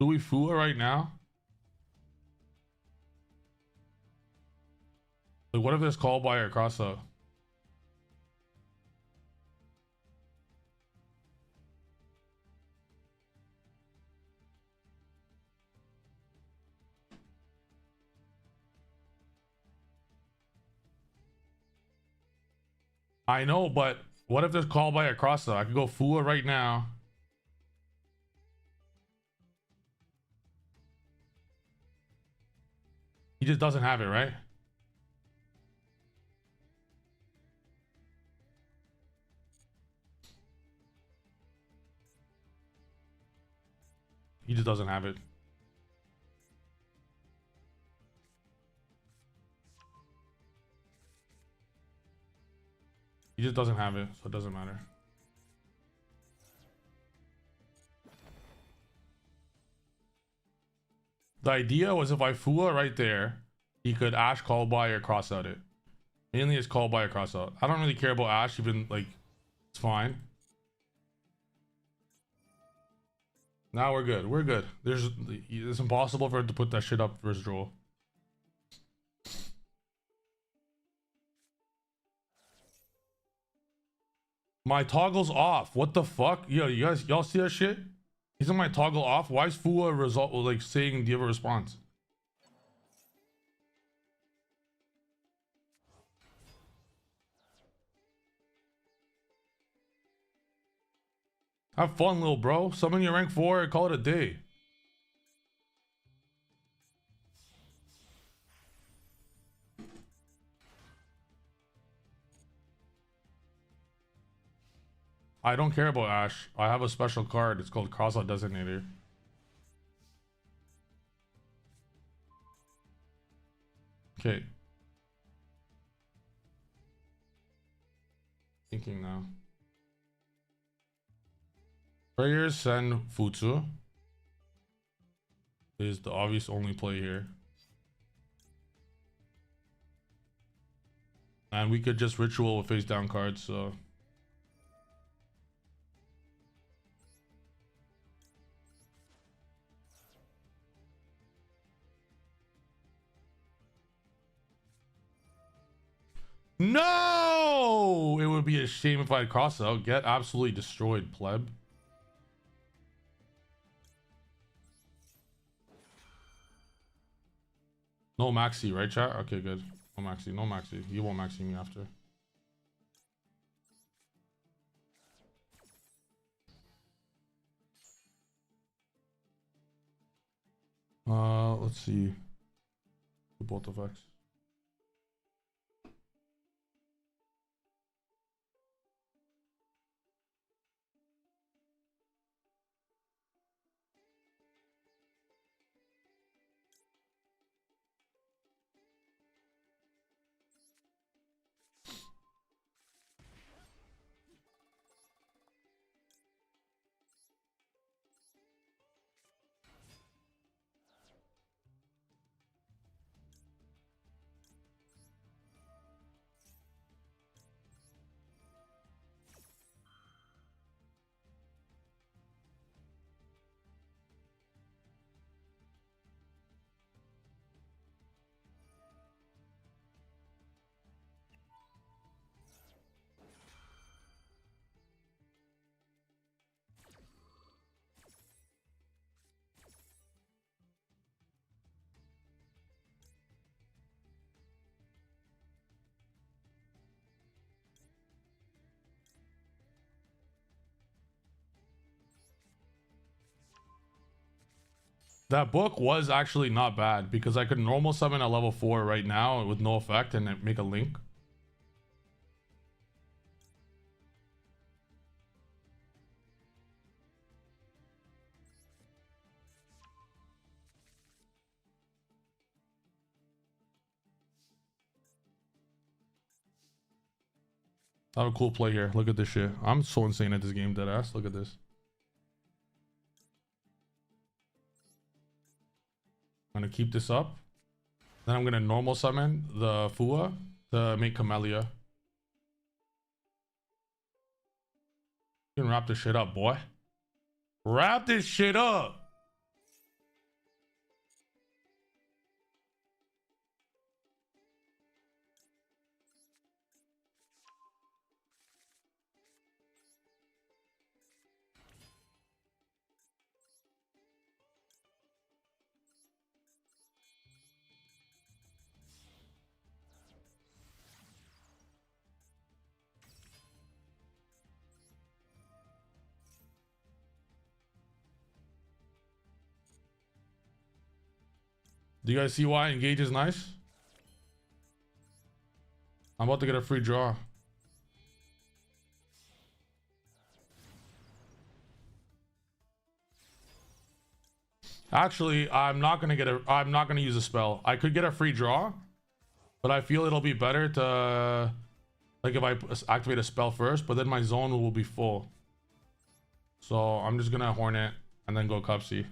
Do we fool it right now? Like, what if there's call by or cross out? I know, but what if there's call by or cross out? I could go fool it right now. He just doesn't have it, right? He just doesn't have it. He just doesn't have it, so it doesn't matter. The idea was if I fool it right there, he could Ash call by or cross out it. Mainly it's call by or cross out. I don't really care about Ash, even like it's fine. Now we're good. We're good. It's impossible for it to put that shit up versus Joel. My toggle's off. What the fuck? Yo, y'all see that shit? Isn't my toggle off? Why is Fua result like saying do you have a response? Have fun, little bro. Summon your rank 4 and call it a day. I don't care about Ash. I have a special card. It's called Crossout Designator. Okay. Thinking now. Prayers send Futsu. Is the obvious only play here. And we could just ritual with face down cards, so. No! It would be a shame if I cross out. Get absolutely destroyed, pleb. No maxi, right, chat? Okay, good. No maxi, no maxi. You won't maxi me after. Let's see. The both effects. That book was actually not bad because I could normal summon at level 4 right now with no effect and then make a link. I have a cool play here. Look at this shit. I'm so insane at this game, deadass. Look at this. I'm gonna keep this up. Then I'm gonna normal summon the Fua to make Camellia. You can wrap this shit up, boy. Wrap this shit up. Do you guys see why engage is nice? I'm about to get a free draw. Actually, I'm not gonna use a spell. I could get a free draw, but I feel it'll be better to, like, if I activate a spell first, but then my zone will be full. So I'm just gonna Hornet and then go Cupsy.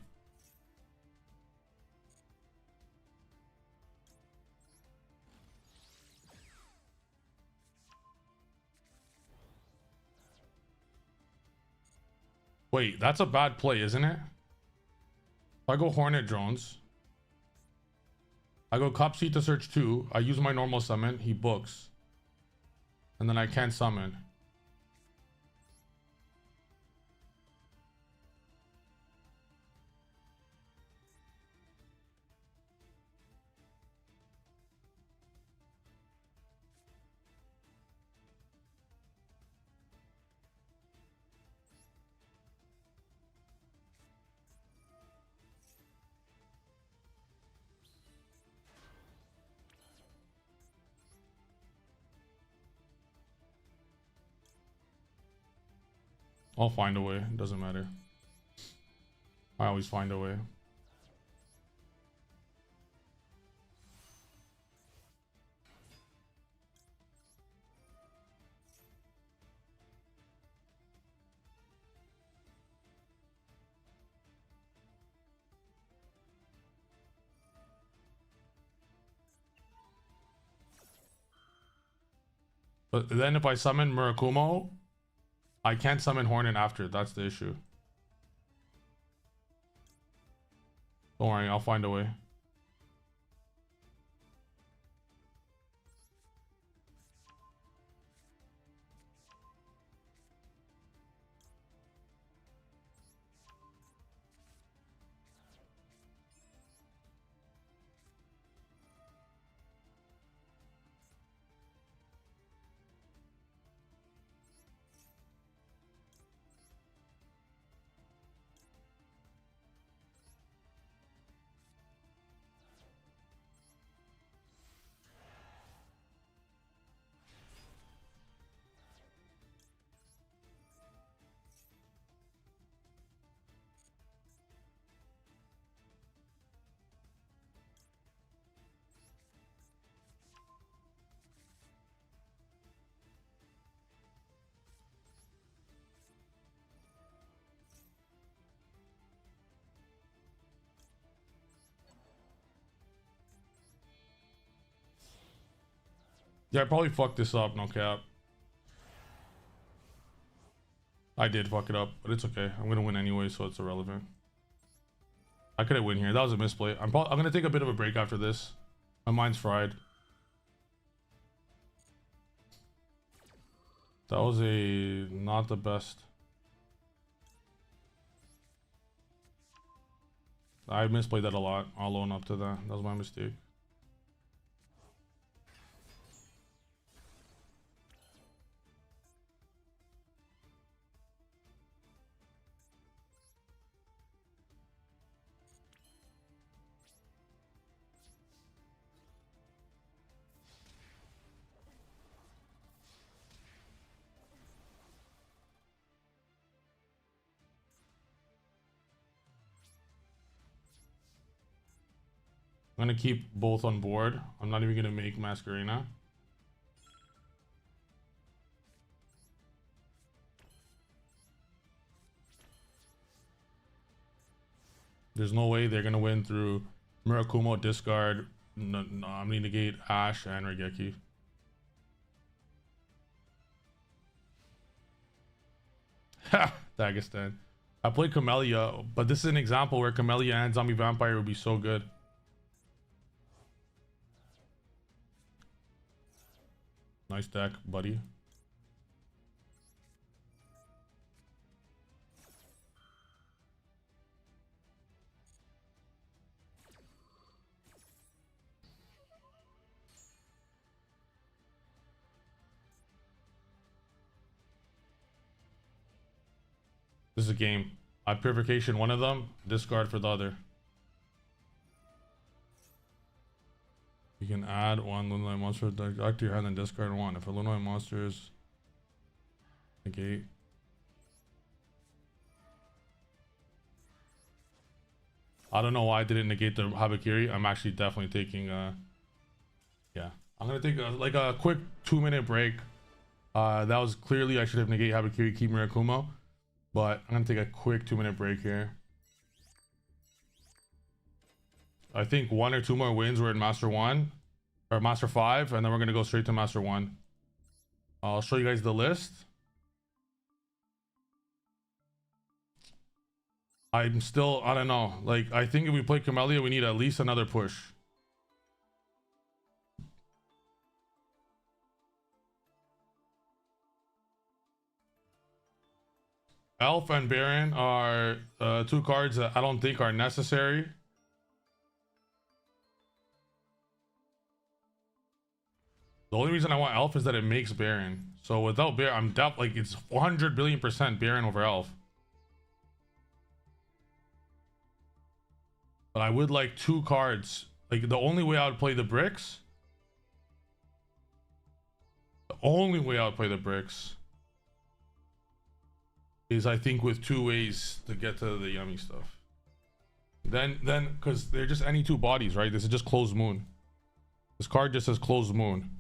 Wait, that's a bad play, isn't it? If I go Hornet Drones, I go Cupsy to search 2, I use my normal summon, he books, and then I can't summon. I'll find a way, it doesn't matter. I always find a way. But then if I summon Murakumo, I can't summon Hornet after. That's the issue. Don't worry, I'll find a way. Yeah, I probably fucked this up, no cap. I did fuck it up, but it's okay. I'm gonna win anyway, so it's irrelevant. I couldn't win here. That was a misplay. I'm gonna take a bit of a break after this. My mind's fried. That was not the best. I misplayed that a lot. I'll own up to that. That was my mistake. I'm gonna keep both on board. I'm not even gonna make Masquerena. There's no way they're gonna win through Murakumo discard. No, I'm gonna negate Ash and Regeki. Ha! Dagestan. I played Camellia, but this is an example where Camellia and Zombie Vampire would be so good. Nice deck, buddy. This is a game. I Purification one of them, discard for the other. You can add one Lunai monster back to your hand and discard one. If a Lunai monster is negate. I don't know why I didn't negate the Habakiri. I'm actually definitely taking yeah. I'm gonna take like a quick 2-minute break. That was clearly I should have negate Habakiri, keep Mirakumo. But I'm gonna take a quick 2-minute break here. I think 1 or 2 more wins were in Master 1 or Master 5, and then we're gonna go straight to Master 1. I'll show you guys the list. I'm still, I don't know. Like, I think if we play Camellia, we need at least another push. Elf and Baron are 2 cards that I don't think are necessary. The only reason I want Elf is that it makes Baron. So without Baron, I'm like it's 100 billion% Baron over Elf. But I would like 2 cards. Like the only way I would play the bricks. The only way I would play the bricks is I think with 2 ways to get to the yummy stuff. Then because they're just any 2 bodies, right? This is just Closed Moon. This card just says Closed Moon.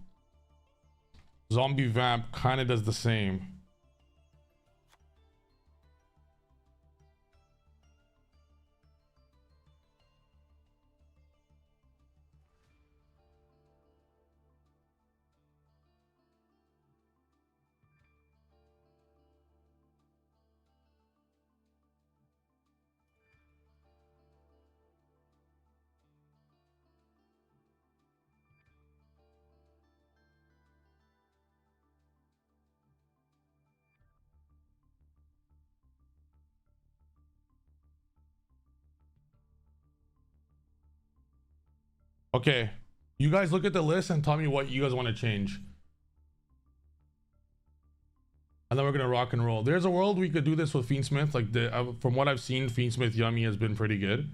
Zombie Vamp kind of does the same. Okay, you guys look at the list and tell me what you guys want to change. And then we're gonna rock and roll. There's a world we could do this with Fiendsmith. Like from what I've seen, Fiendsmith Yummy has been pretty good.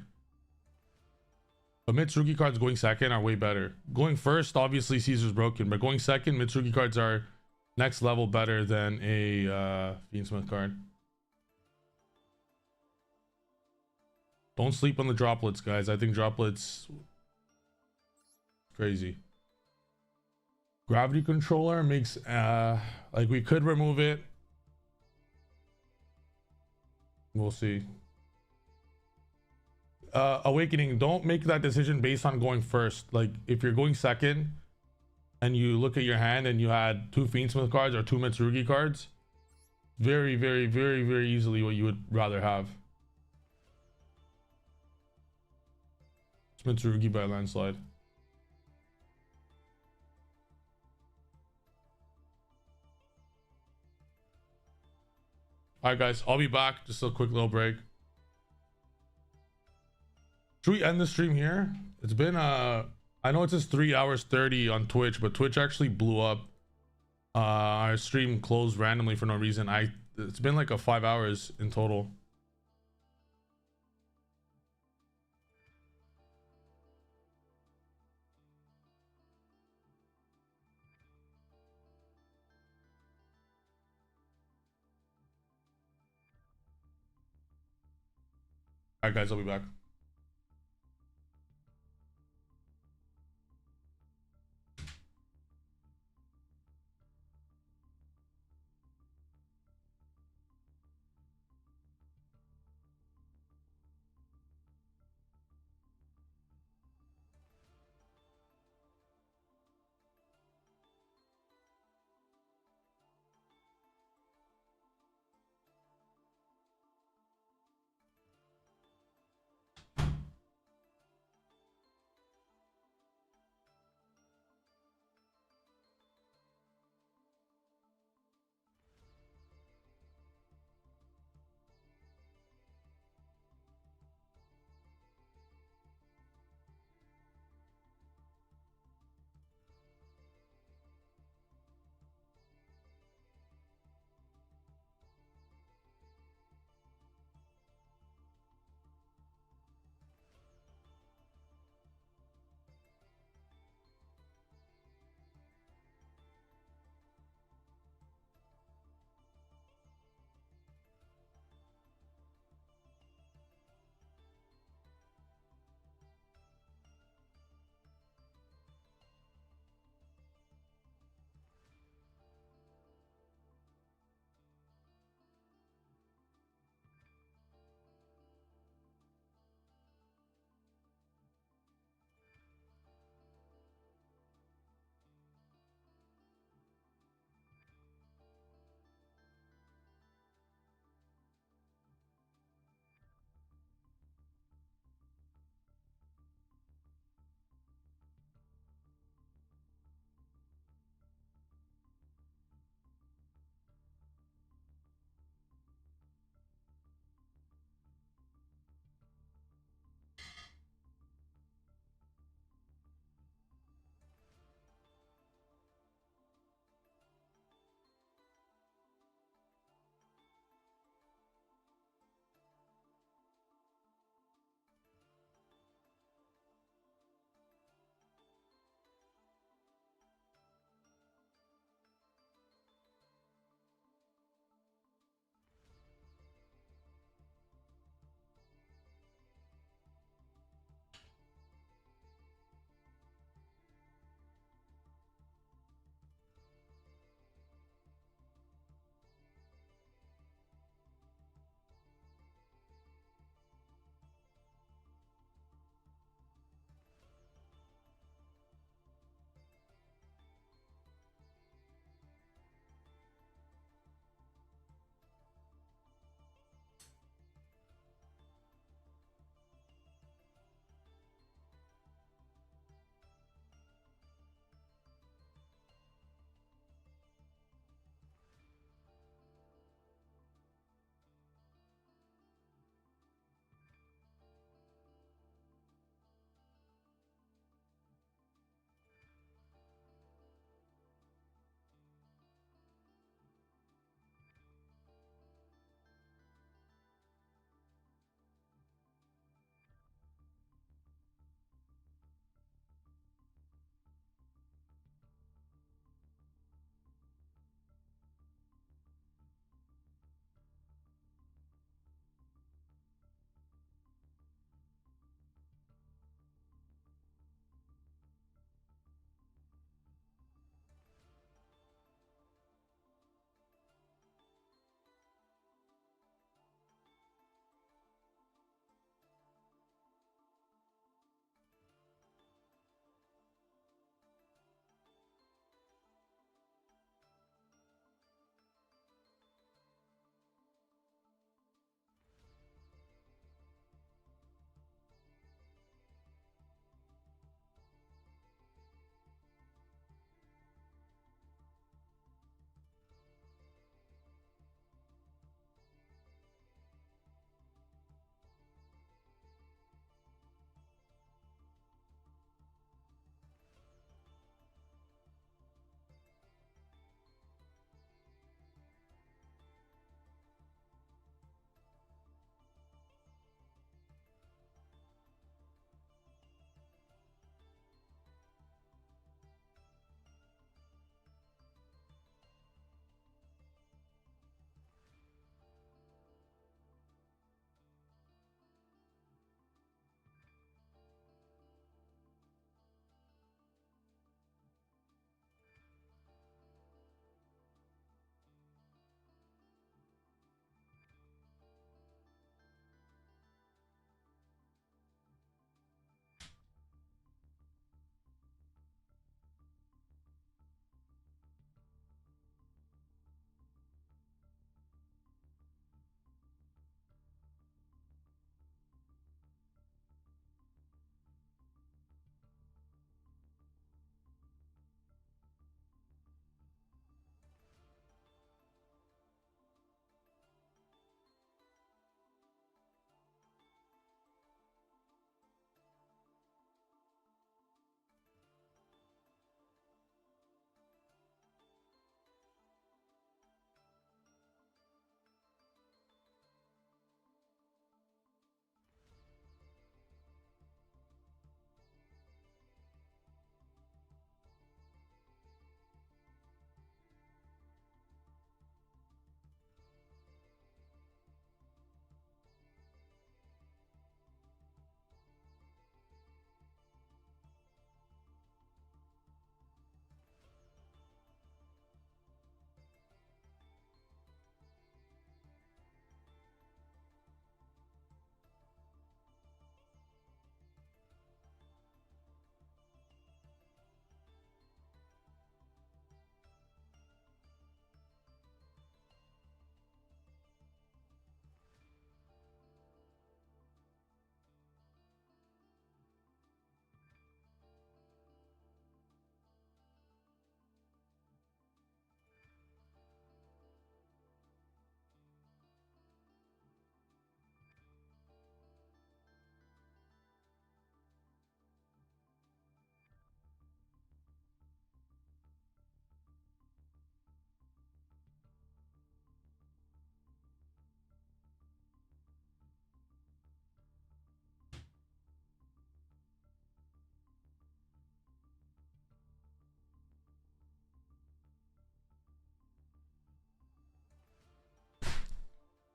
But Mitsurugi cards going second are way better. Going first, obviously Caesar's broken, but going second, Mitsurugi cards are next level better than a Fiendsmith card. Don't sleep on the droplets, guys. I think droplets crazy. Gravity controller makes like we could remove it. We'll see. Awakening, don't make that decision based on going first. Like if you're going second and you look at your hand and you had 2 Fiendsmith cards or 2 Mitsurugi cards, very easily what you would rather have. It's Mitsurugi by landslide. All right, guys, I'll be back. Just a quick little break. Should we end the stream here? It's been I know it says 3 hours 30 on Twitch, but Twitch actually blew up. Our stream closed randomly for no reason. It's been like a 5 hours in total. All right, guys, I'll be back.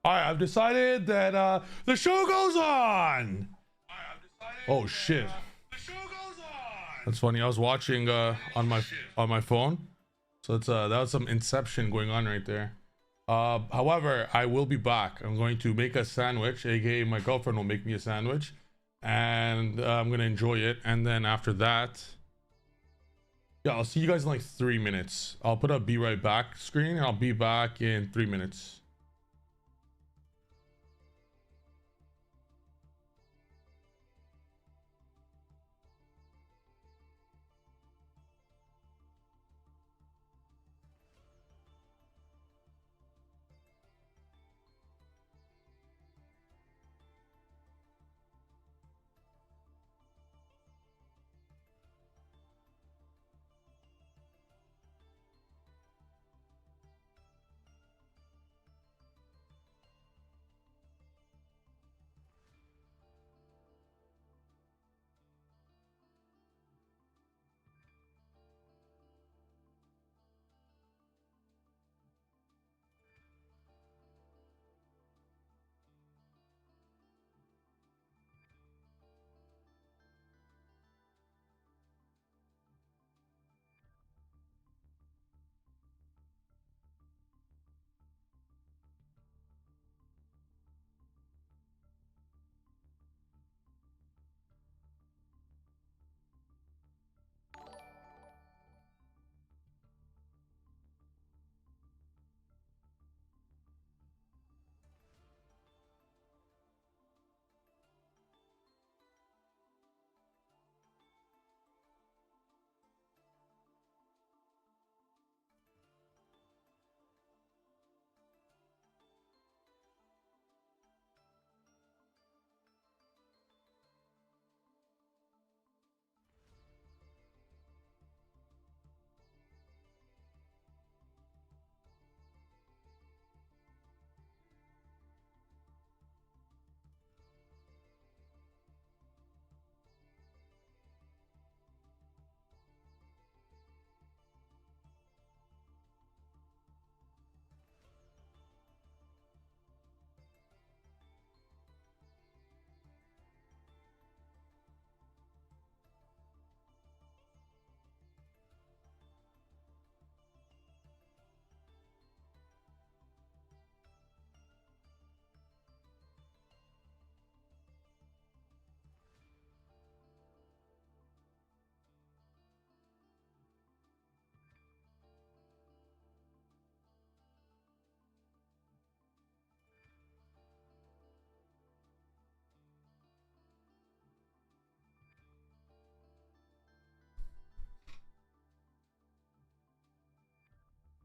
All right, I've decided that the show goes on. Oh shit. That's funny. I was watching on my phone. So it's that was some Inception going on right there. However, I will be back. I'm going to make a sandwich, aka my girlfriend will make me a sandwich, and I'm gonna enjoy it. And then after that, yeah, I'll see you guys in like 3 minutes. I'll put a be right back screen and I'll be back in 3 minutes.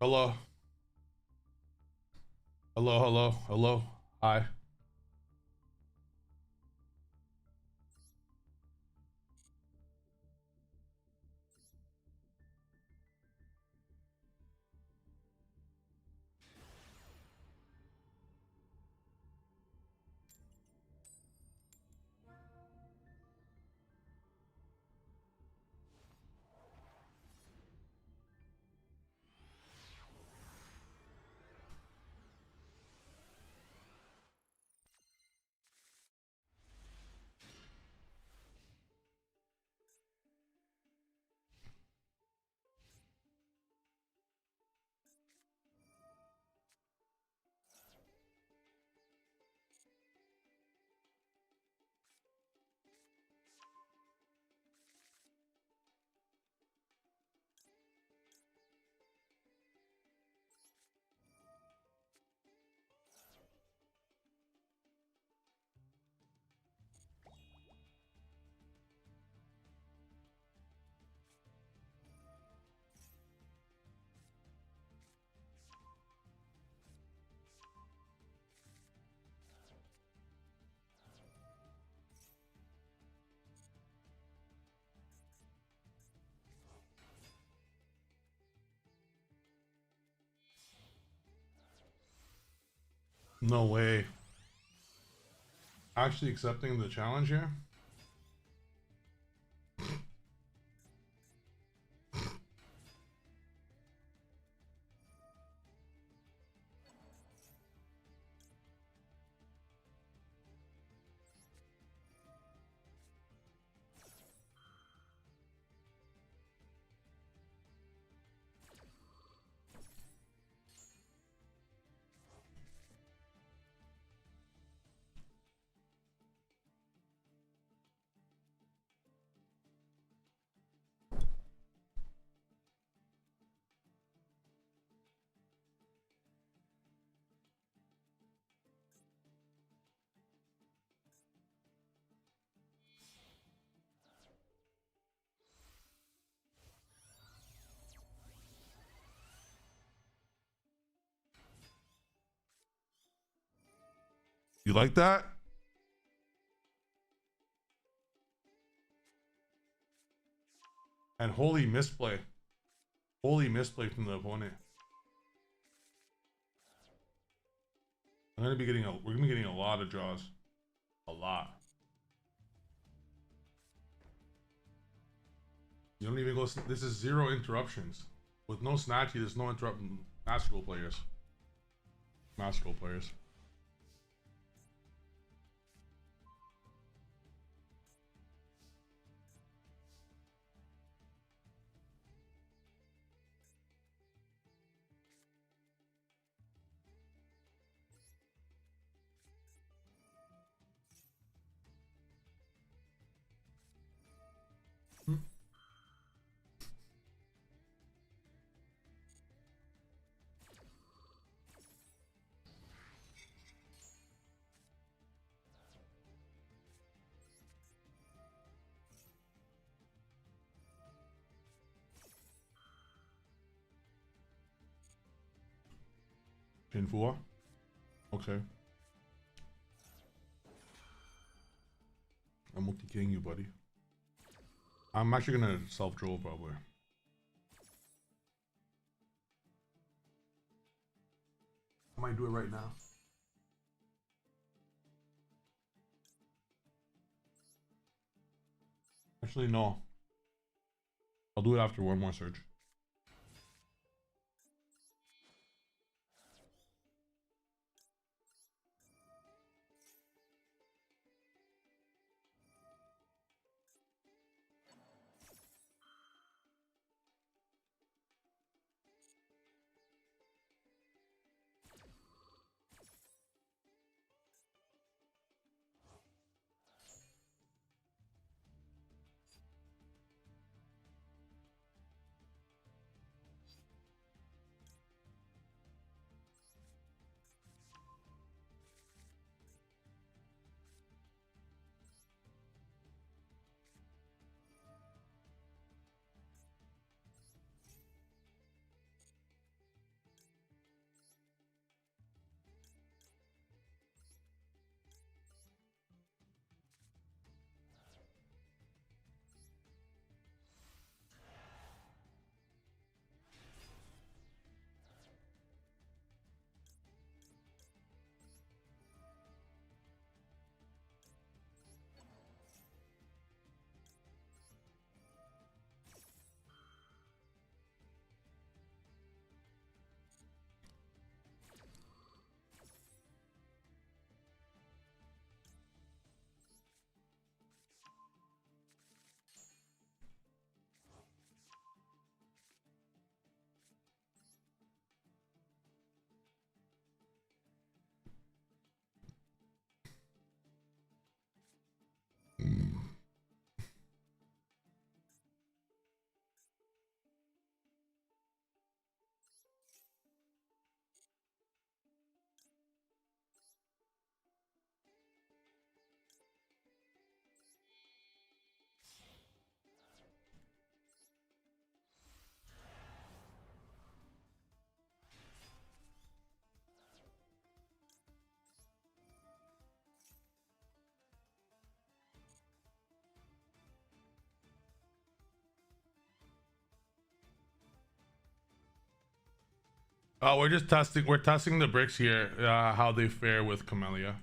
Hello. Hello, hello, hello. Hi. No way. Actually accepting the challenge here? You like that? And holy misplay. Holy misplay from the opponent. We're gonna be getting a lot of draws. A lot. You don't even go. This is 0 interruptions. With no snatchy, there's no interruption. Master Duel players. Master Duel players. Pin 4? Okay. I'm multi-king you, buddy. I'm actually gonna self-draw probably. I might do it right now. Actually, no. I'll do it after one more search. We're just testing. We're testing the bricks here. How they fare with Camellia.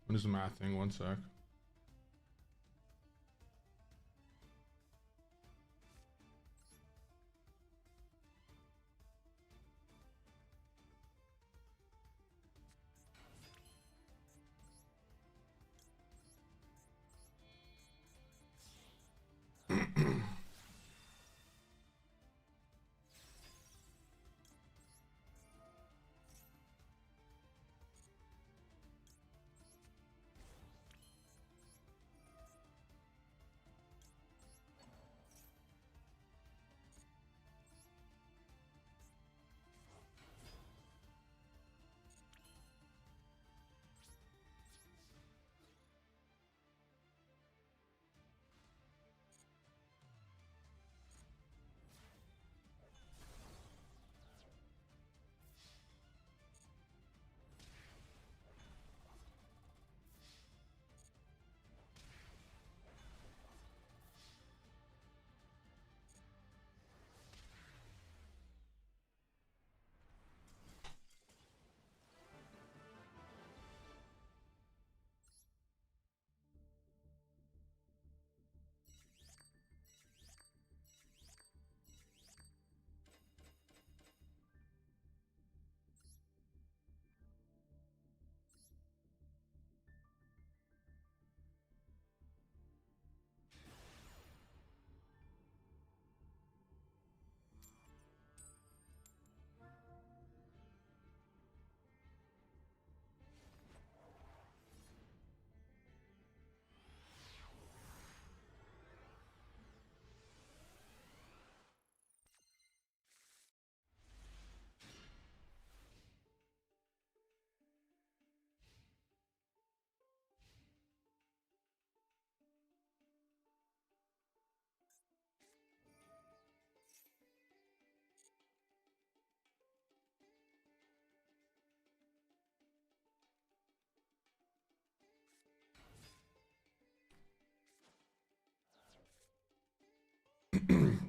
What is the math thing? One sec.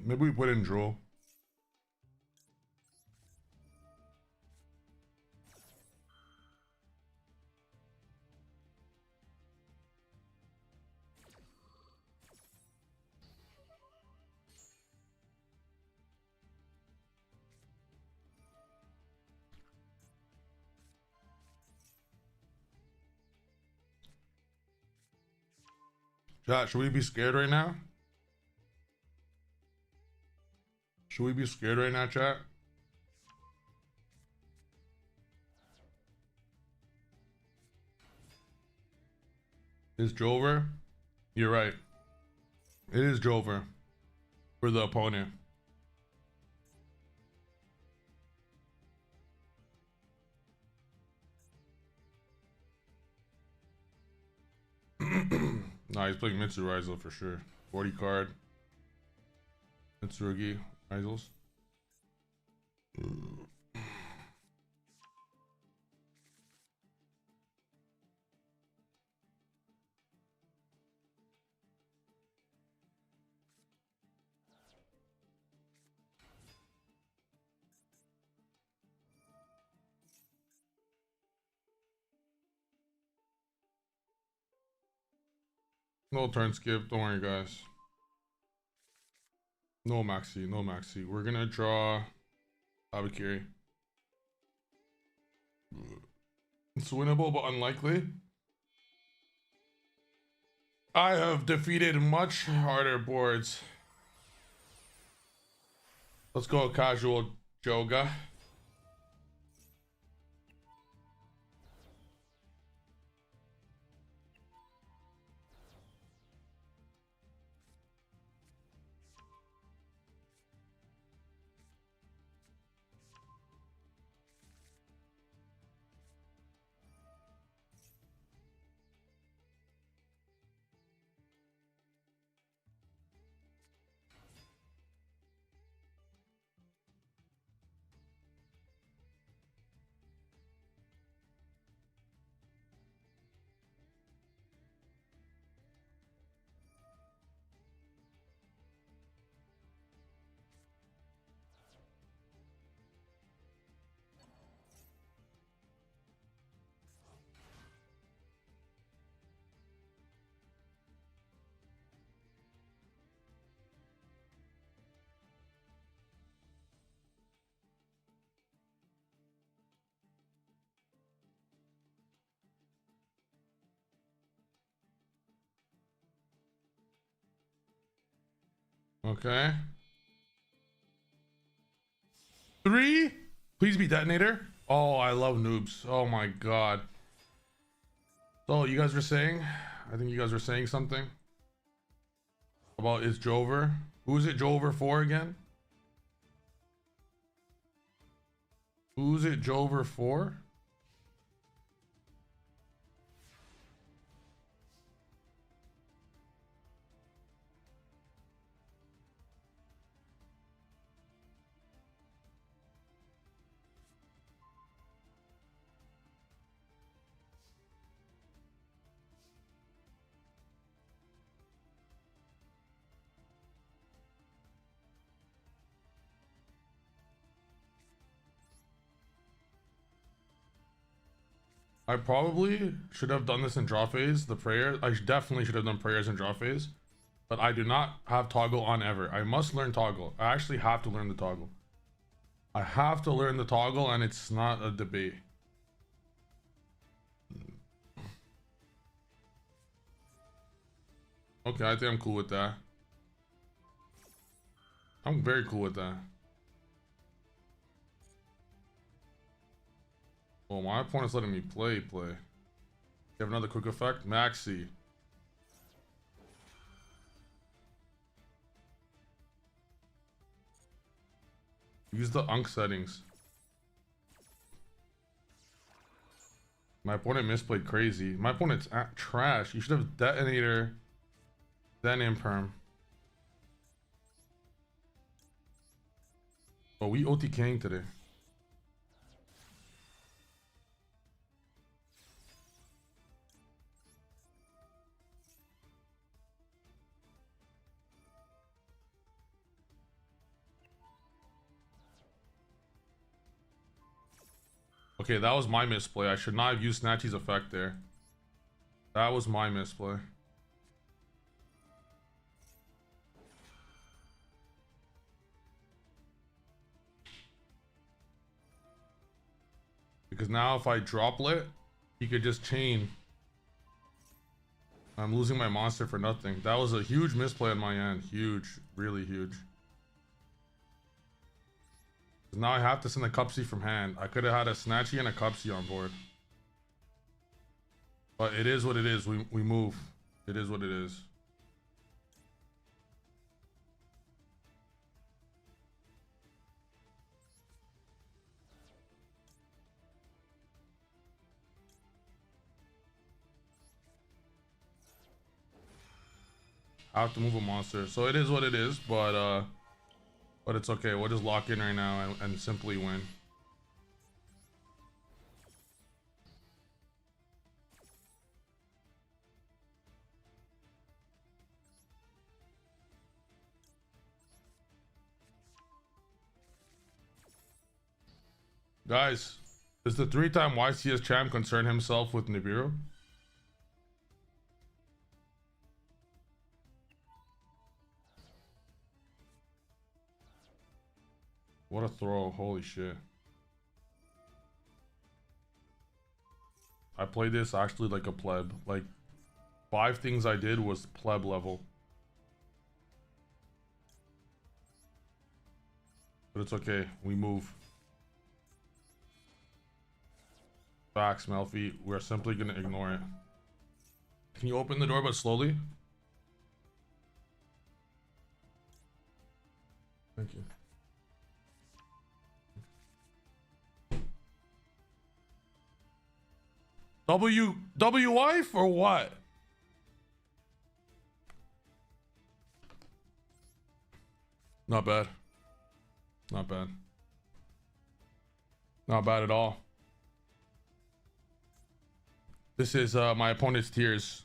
Maybe we put in draw. Chat, should we be scared right now? Should we be scared right now, chat? Is Jover? You're right. It is Jover for the opponent. Nah, he's playing Mitsu Rizel for sure. 40 card. Mitsurugi Rizels. No turn skip. Don't worry, guys. No maxi. No maxi. We're gonna draw Abakiri. It's winnable, but unlikely. I have defeated much harder boards. Let's go casual Joga. Okay. 3. Please be detonator. Oh, I love noobs. Oh my god. So you guys were saying, I think you guys were saying something about is Jover. Who is it Jover for again? Who's it Jover for? I probably should have done this in draw phase. The prayer, I definitely should have done prayers in draw phase, but I do not have toggle on ever. I must learn toggle. I actually have to learn the toggle. I have to learn the toggle, and it's not a debate. Okay, I think I'm cool with that. I'm very cool with that. Oh, my opponent's letting me play. You have another quick effect? Maxi. Use the Unk settings. My opponent misplayed crazy. My opponent's trash. You should have detonator, then imperm. Oh, we OTKing today. Okay, that was my misplay. I should not have used Snatchy's effect there. That was my misplay. Because now if I droplet, he could just chain. I'm losing my monster for nothing. That was a huge misplay on my end. Huge. Really huge. Now I have to send a Cupsy from hand. I could have had a Snatchy and a Cupsy on board. But it is what it is. We move. It is what it is. I have to move a monster. So it is what it is, but it's okay. We'll just lock in right now and simply win. Guys, does the 3-time YCS champ concern himself with Nibiru? What a throw. Holy shit. I played this actually like a pleb. Like 5 things I did was pleb level. But it's okay. We move. Facts, Melfi. We're simply gonna ignore it. Can you open the door but slowly? Thank you. W wife or what? Not bad. Not bad. Not bad at all. This is my opponent's tears.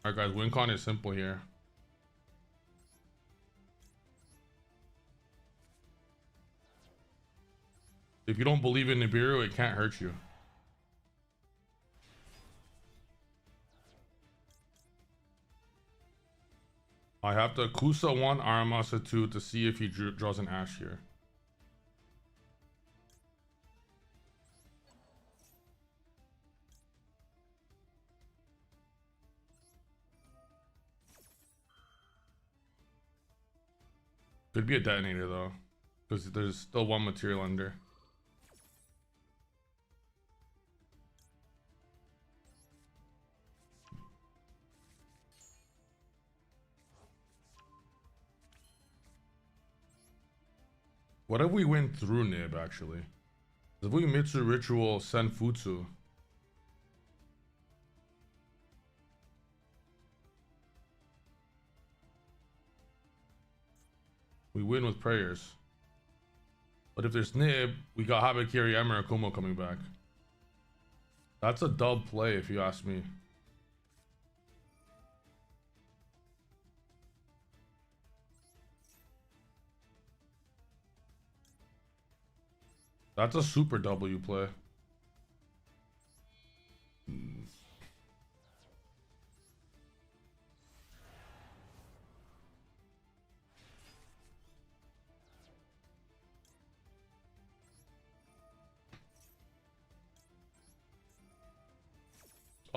Alright guys, win con is simple here. If you don't believe in Nibiru, it can't hurt you. I have to Kusa 1, Aramasa 2 to see if he draws an Ash here. Could be a detonator though, because there's still one material under. What if we went through Nib actually? If we Mitsu Ritual Senfutsu. We win with prayers. But if there's Nib, we got Habakiri, Emmer, and Kumo coming back. That's a dub play if you ask me. That's a super W play.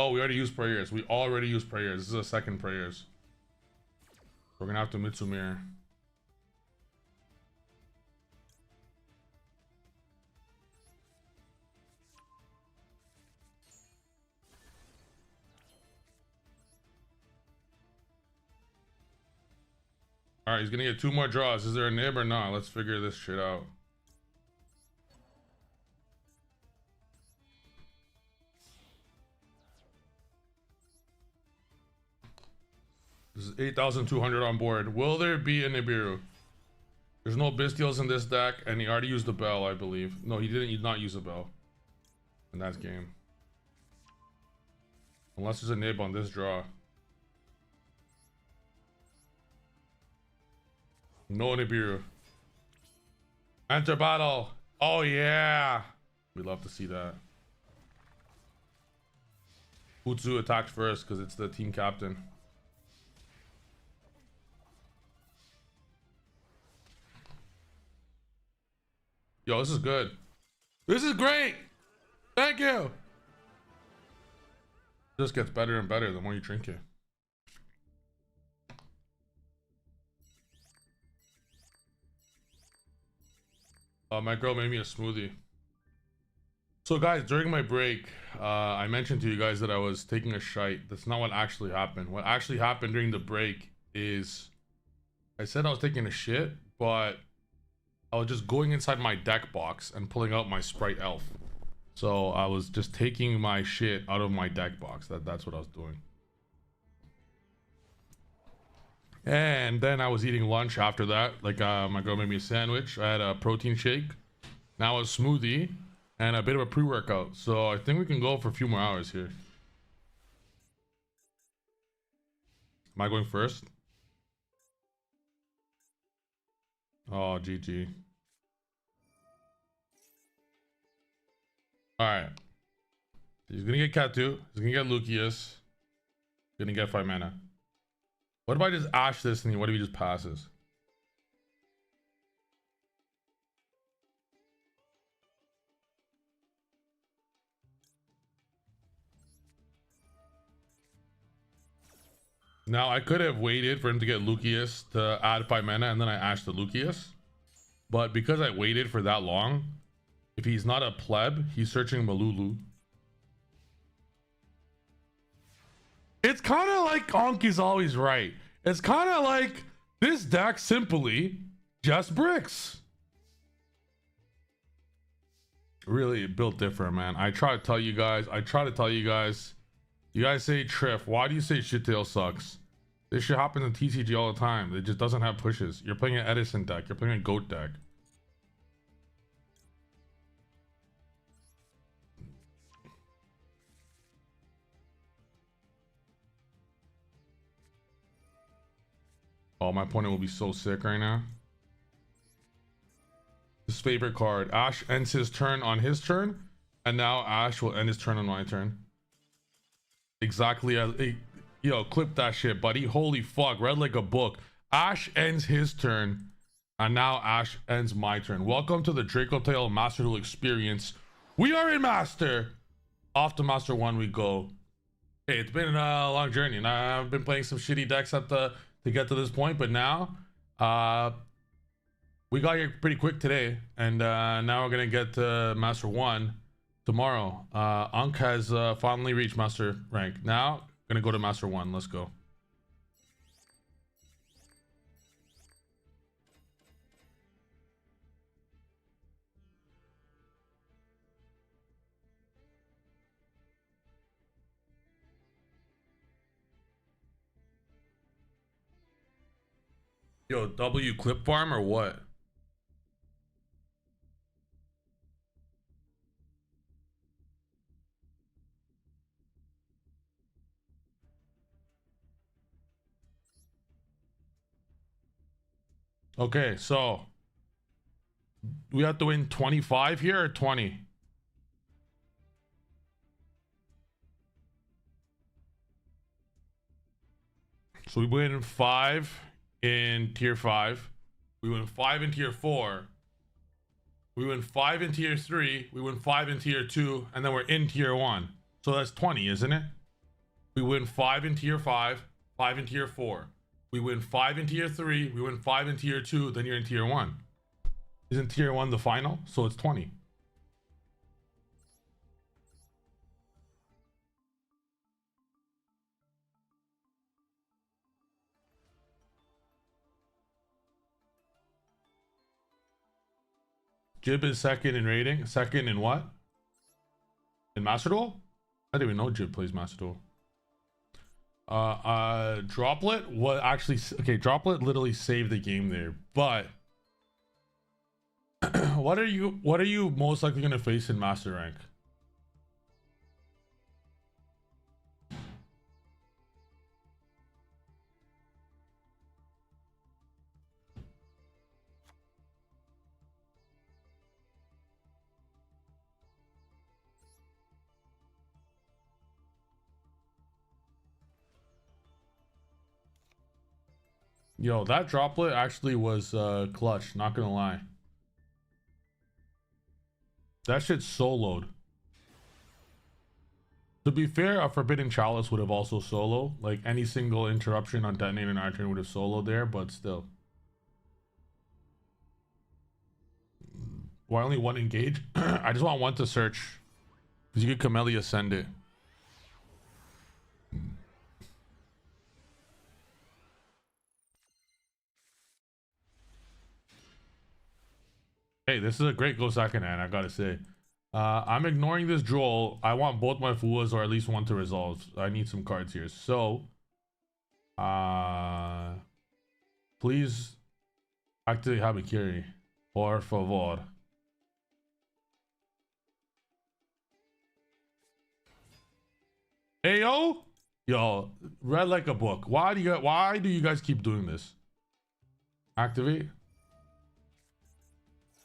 Oh, we already used prayers. We already used prayers. This is a second prayers. We're gonna have to Mitsumir. All right, he's gonna get 2 more draws. Is there a nib or not? Let's figure this shit out. This is 8,200 on board. Will there be a Nibiru? There's no Bestials in this deck, and he already used the bell, I believe. No, he didn't not use a bell. And that's game. Unless there's a nib on this draw. No Nibiru. Enter battle. Oh yeah. We'd love to see that. Futsu attacked first because it's the team captain. Yo, this is good. This is great. Thank you. It just gets better and better the more you drink it. My girl made me a smoothie. So guys, during my break, I mentioned to you guys that I was taking a shite. That's not what actually happened. What actually happened during the break is I said I was taking a shit, but I was just going inside my deck box and pulling out my Sprite Elf. So I was just taking my shit out of my deck box. That's what I was doing. And then I was eating lunch after that. Like my girl made me a sandwich. I had a protein shake, now a smoothie, and a bit of a pre-workout. So I think we can go for a few more hours here. Am I going first? Oh, GG. Alright. He's gonna get Katu. He's gonna get Lucius. Gonna get 5 mana. What if I just ash this and what if he just passes? Now I could have waited for him to get Lucius to add 5 mana and then I ashed the Lucius. But because I waited for that long, if he's not a pleb, he's searching Malulu. It's kind of like Anki's always right. It's kind of like this deck simply just bricks. Really built different, man. I try to tell you guys. You guys say Triff. Why do you say Shittail sucks? This shit happens in TCG all the time. It just doesn't have pushes. You're playing an Edison deck. You're playing a Goat deck. Oh, my opponent will be so sick right now. His favorite card. Ash ends his turn on his turn, and now Ash will end his turn on my turn. Exactly as... Yo, clip that shit, buddy. Holy fuck. Read like a book. Ash ends his turn, and now Ash ends my turn. Welcome to the Draco Tail Master Duel experience. We are in Master. Off to Master 1 we go. Hey, it's been a long journey, and I've been playing some shitty decks to get to this point, but now We got here pretty quick today, and now we're gonna get to Master 1 tomorrow. Unk has finally reached Master rank. Now, gonna go to Master 1. Let's go. Yo, W clip farm or what? Okay, so we have to win 25 here or 20? So we win 5 in tier 5. We win 5 in tier 4. We win 5 in tier 3. We win 5 in tier 2. And then we're in tier 1. So that's 20, isn't it? We win 5 in tier 5. 5 in tier 4. We win 5 in tier 3. We win 5 in tier 2. Then you're in tier 1. Isn't tier 1 the final? So it's 20. Jib is second in rating. Second in what? In Master Duel? I didn't even know Jib plays Master Duel. Droplet was actually okay. Droplet literally saved the game there. But what are you most likely gonna face in Master rank? Yo, that droplet actually was clutch, not gonna lie. That shit soloed. To be fair, a Forbidden Chalice would have also solo. Like any single interruption on detonator and archer would have soloed there, but still. Why only one engage? I just want one to search. Because you could Camellia send it. Hey, this is a great go second hand, I gotta say. I'm ignoring this Joel. I want both my Fuas or at least one to resolve. I need some cards here. So, please activate Habakiri. Por favor. Hey, yo, read like a book. Why do you guys keep doing this? Activate.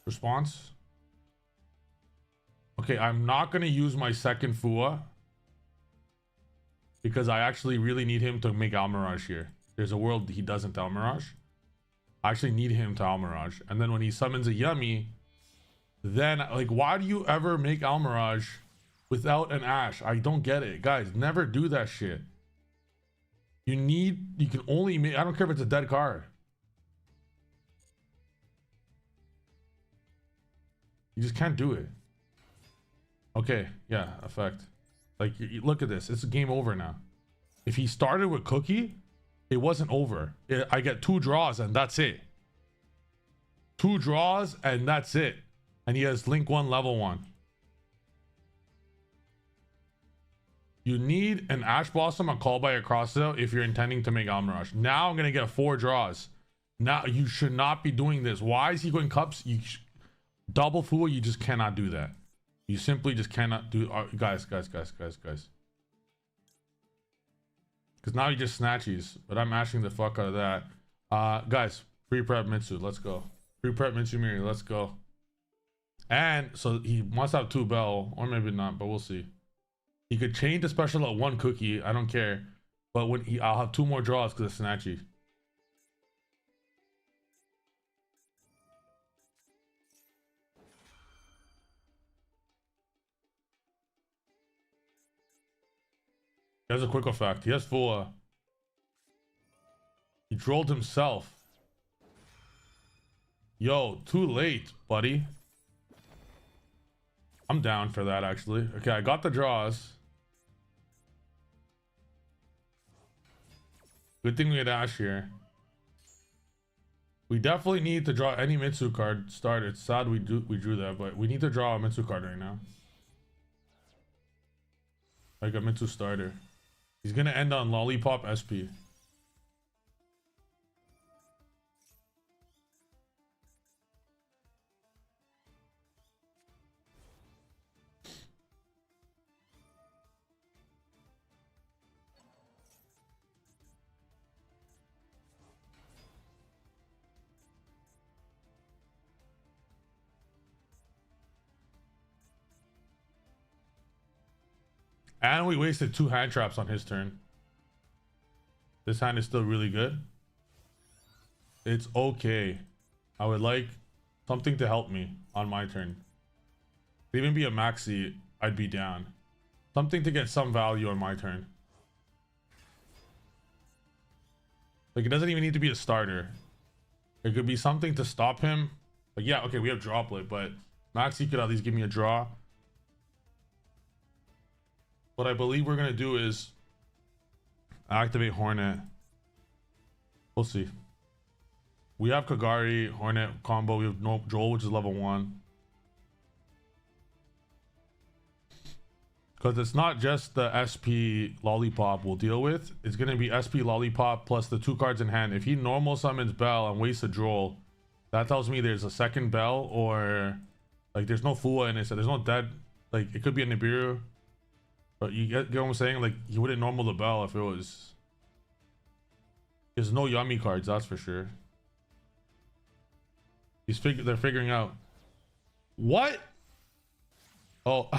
Response. Okay, I'm not gonna use my second Fua because I actually really need him to make Almirage here. There's a world he doesn't Almirage. I actually need him to Almirage. And then when he summons a Yummy, then like why do you ever make Almirage without an Ash? I don't get it. Guys, never do that shit. You can only make, I don't care if it's a dead card. You just can't do it. Okay, yeah, effect. Like, look at this. It's a game over now. If he started with Cookie, it wasn't over. I get 2 draws and that's it. 2 draws and that's it. And he has Link 1, level 1. You need an Ash Blossom, a Call by a Crossout if you're intending to make Almirage. Now I'm going to get 4 draws. Now, you should not be doing this. Why is he going cups? Double Fool, you just cannot do that. You simply just cannot do... guys. Because now he just snatches. But I'm ashing the fuck out of that. Guys, pre-prep Mitsu. Let's go. Pre-prep Mitsu Miri. Let's go. And so he must have 2 Bell. Or maybe not, but we'll see. He could change the special at 1 Cookie. I don't care. But when I'll have 2 more draws because of Snatchy. He has a quick effect. He has full. He trolled himself. Yo, too late, buddy. I'm down for that, actually. Okay, I got the draws. Good thing we had Ash here. We definitely need to draw any Mitsu card started. It's sad we drew that, but we need to draw a Mitsu card right now. Like a Mitsu starter. He's gonna end on Lollipop SP. And we wasted 2 hand traps on his turn. This hand is still really good. It's okay. I would like something to help me on my turn. If it even be a maxi, I'd be down. Something to get some value on my turn. Like, it doesn't even need to be a starter. It could be something to stop him. Like, yeah, okay, we have droplet, but maxi could at least give me a draw. What I believe we're gonna do is activate Hornet. We'll see. We have Kagari, Hornet combo. We have no Joel, which is level 1. Because it's not just the SP Lollipop we'll deal with. It's gonna be SP Lollipop plus the 2 cards in hand. If he normal summons Bell and wastes a Joel, that tells me there's a second Bell, or like there's no Fua in it, so there's no dead. Like, it could be a Nibiru. But you get what I'm saying? Like, he wouldn't normal the Bell if it was... There's no Yummy cards, that's for sure. They're figuring out. What? Oh.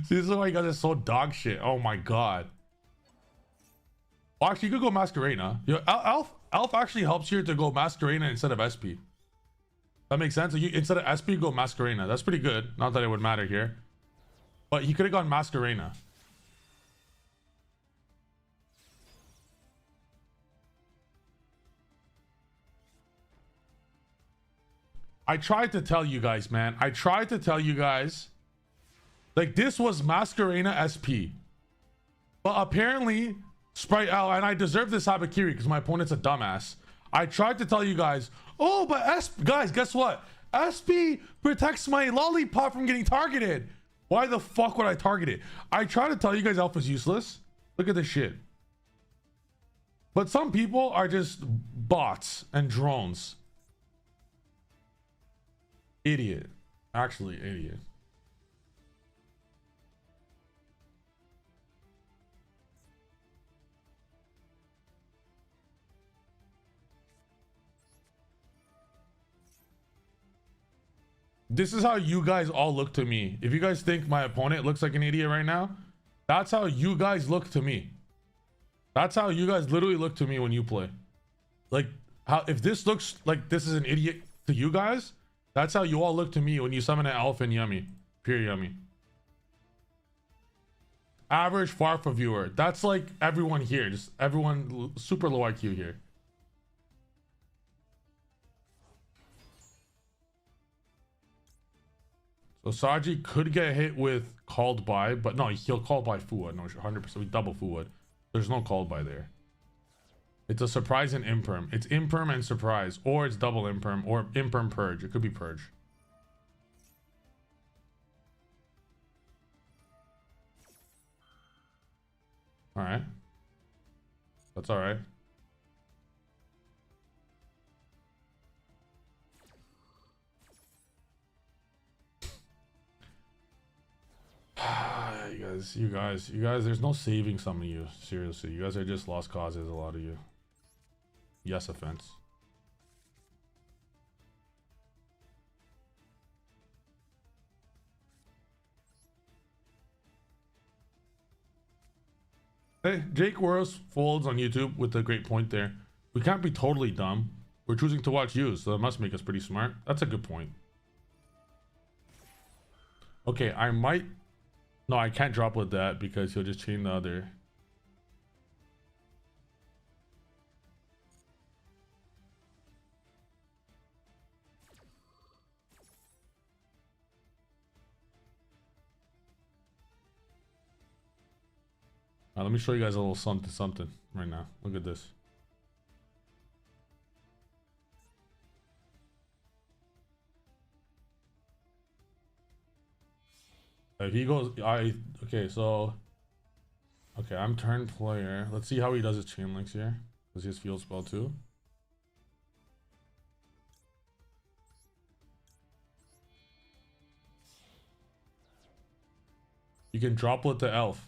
See, this is why you guys are so dog shit. Oh my god. Well, actually, you could go Masquerena. Elf actually helps here to go Masquerena instead of SP. That makes sense. So you, instead of SP, go Masquerena. That's pretty good. Not that it would matter here. But he could have gone Masquerena. I tried to tell you guys, man. I tried to tell you guys. Like, this was Masquerena SP. But apparently, Sprite out, and I deserve this Habakiri because my opponent's a dumbass. I tried to tell you guys, oh, but guys, guess what? SP protects my Lollipop from getting targeted. Why the fuck would I target it? I try to tell you guys Alpha's useless. Look at this shit. But some people are just bots and drones. Idiot. Actually, idiot. This is how you guys all look to me. If you guys think my opponent looks like an idiot right now, that's how you guys look to me. That's how you guys literally look to me when you play. Like, how if this looks like this is an idiot to you guys, that's how you all look to me when you summon an Alpha and Yummy. Pure Yummy. Average Farfa viewer. That's like everyone here. Just everyone super low IQ here. So Saji could get hit with called by, but no, he'll call by Fua. No, 100%. We double Fua. There's no called by there. It's a surprise and imperm. It's imperm and surprise, or it's double imperm, or imperm purge. It could be purge. All right. That's all right. You guys, there's no saving some of you. Seriously, you guys are just lost causes, a lot of you. Yes, offense. Hey, Jake Worros folds on YouTube with a great point there. We can't be totally dumb. We're choosing to watch you, so that must make us pretty smart. That's a good point. Okay, I might... No, I can't drop with that because he'll just chain the other. Let me show you guys a little something right now. Look at this. If he goes, okay, so, okay, I'm turn player. Let's see how he does his chain links here. Does he has field spell too? You can droplet the elf.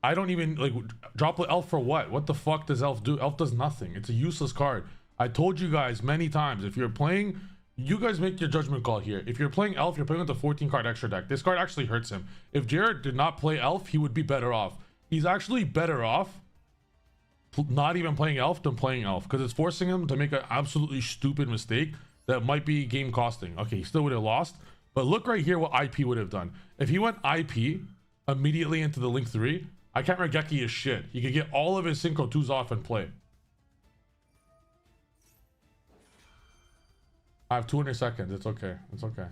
I don't even, like, droplet elf for what? What the fuck does elf do? Elf does nothing. It's a useless card. I told you guys many times, if you're playing, you guys make your judgment call here. If you're playing elf, you're playing with the 14 card extra deck. This card actually hurts him. If Jared did not play elf, he would be better off. He's actually better off not even playing elf than playing elf, because it's forcing him to make an absolutely stupid mistake that might be game costing. Okay, he still would have lost, but look right here what IP would have done. If he went IP immediately into the link 3, I can't Regeki his shit. He could get all of his Synchro 2s off and play. I have 200 seconds. It's okay. It's okay.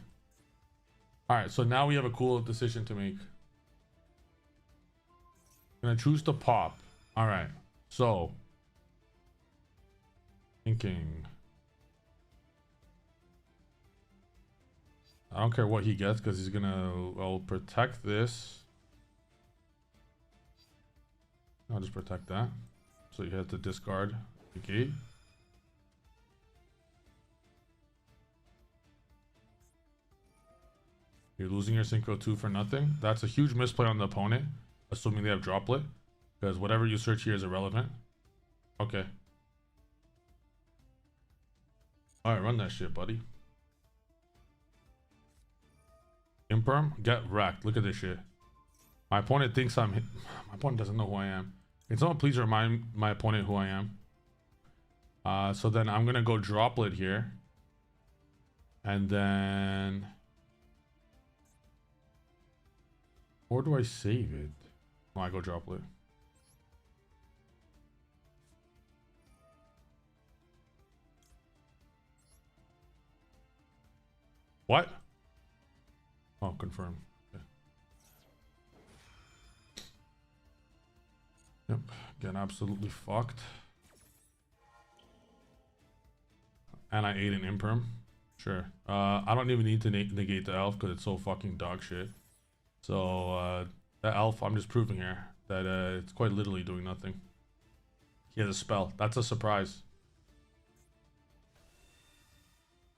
All right, so now we have a cool decision to make. I'm gonna choose to pop. All right, so thinking. I don't care what he gets because he's gonna, I'll protect this. I'll just protect that. So you have to discard the gate. You're losing your Synchro 2 for nothing. That's a huge misplay on the opponent, assuming they have droplet, because whatever you search here is irrelevant. Okay. All right, run that shit, buddy. Imperm, get wrecked. Look at this shit. My opponent thinks I'm hit. My opponent doesn't know who I am. Can someone please remind my opponent who I am? So then I'm gonna go droplet here, and then where do I save it? Oh, I go droplet. What? Oh, confirm. Okay. Yep, getting absolutely fucked. And I ate an imperm. Sure. I don't even need to negate the elf because it's so fucking dog shit. So that elf, I'm just proving here that it's quite literally doing nothing. He has a spell. That's a surprise.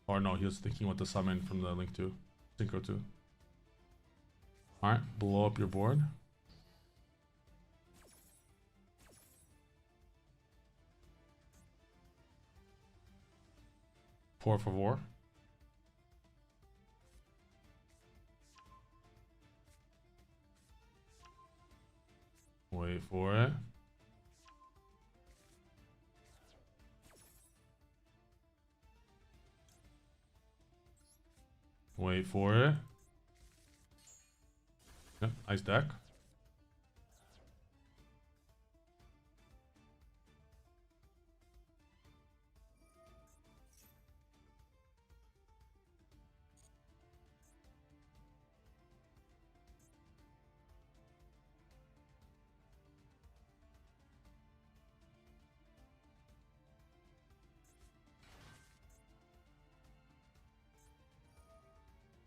Or no, he was thinking what to summon from the link 2. Synchro 2. Alright, blow up your board. Por favor. Wait for it. Wait for it. Yep, nice deck.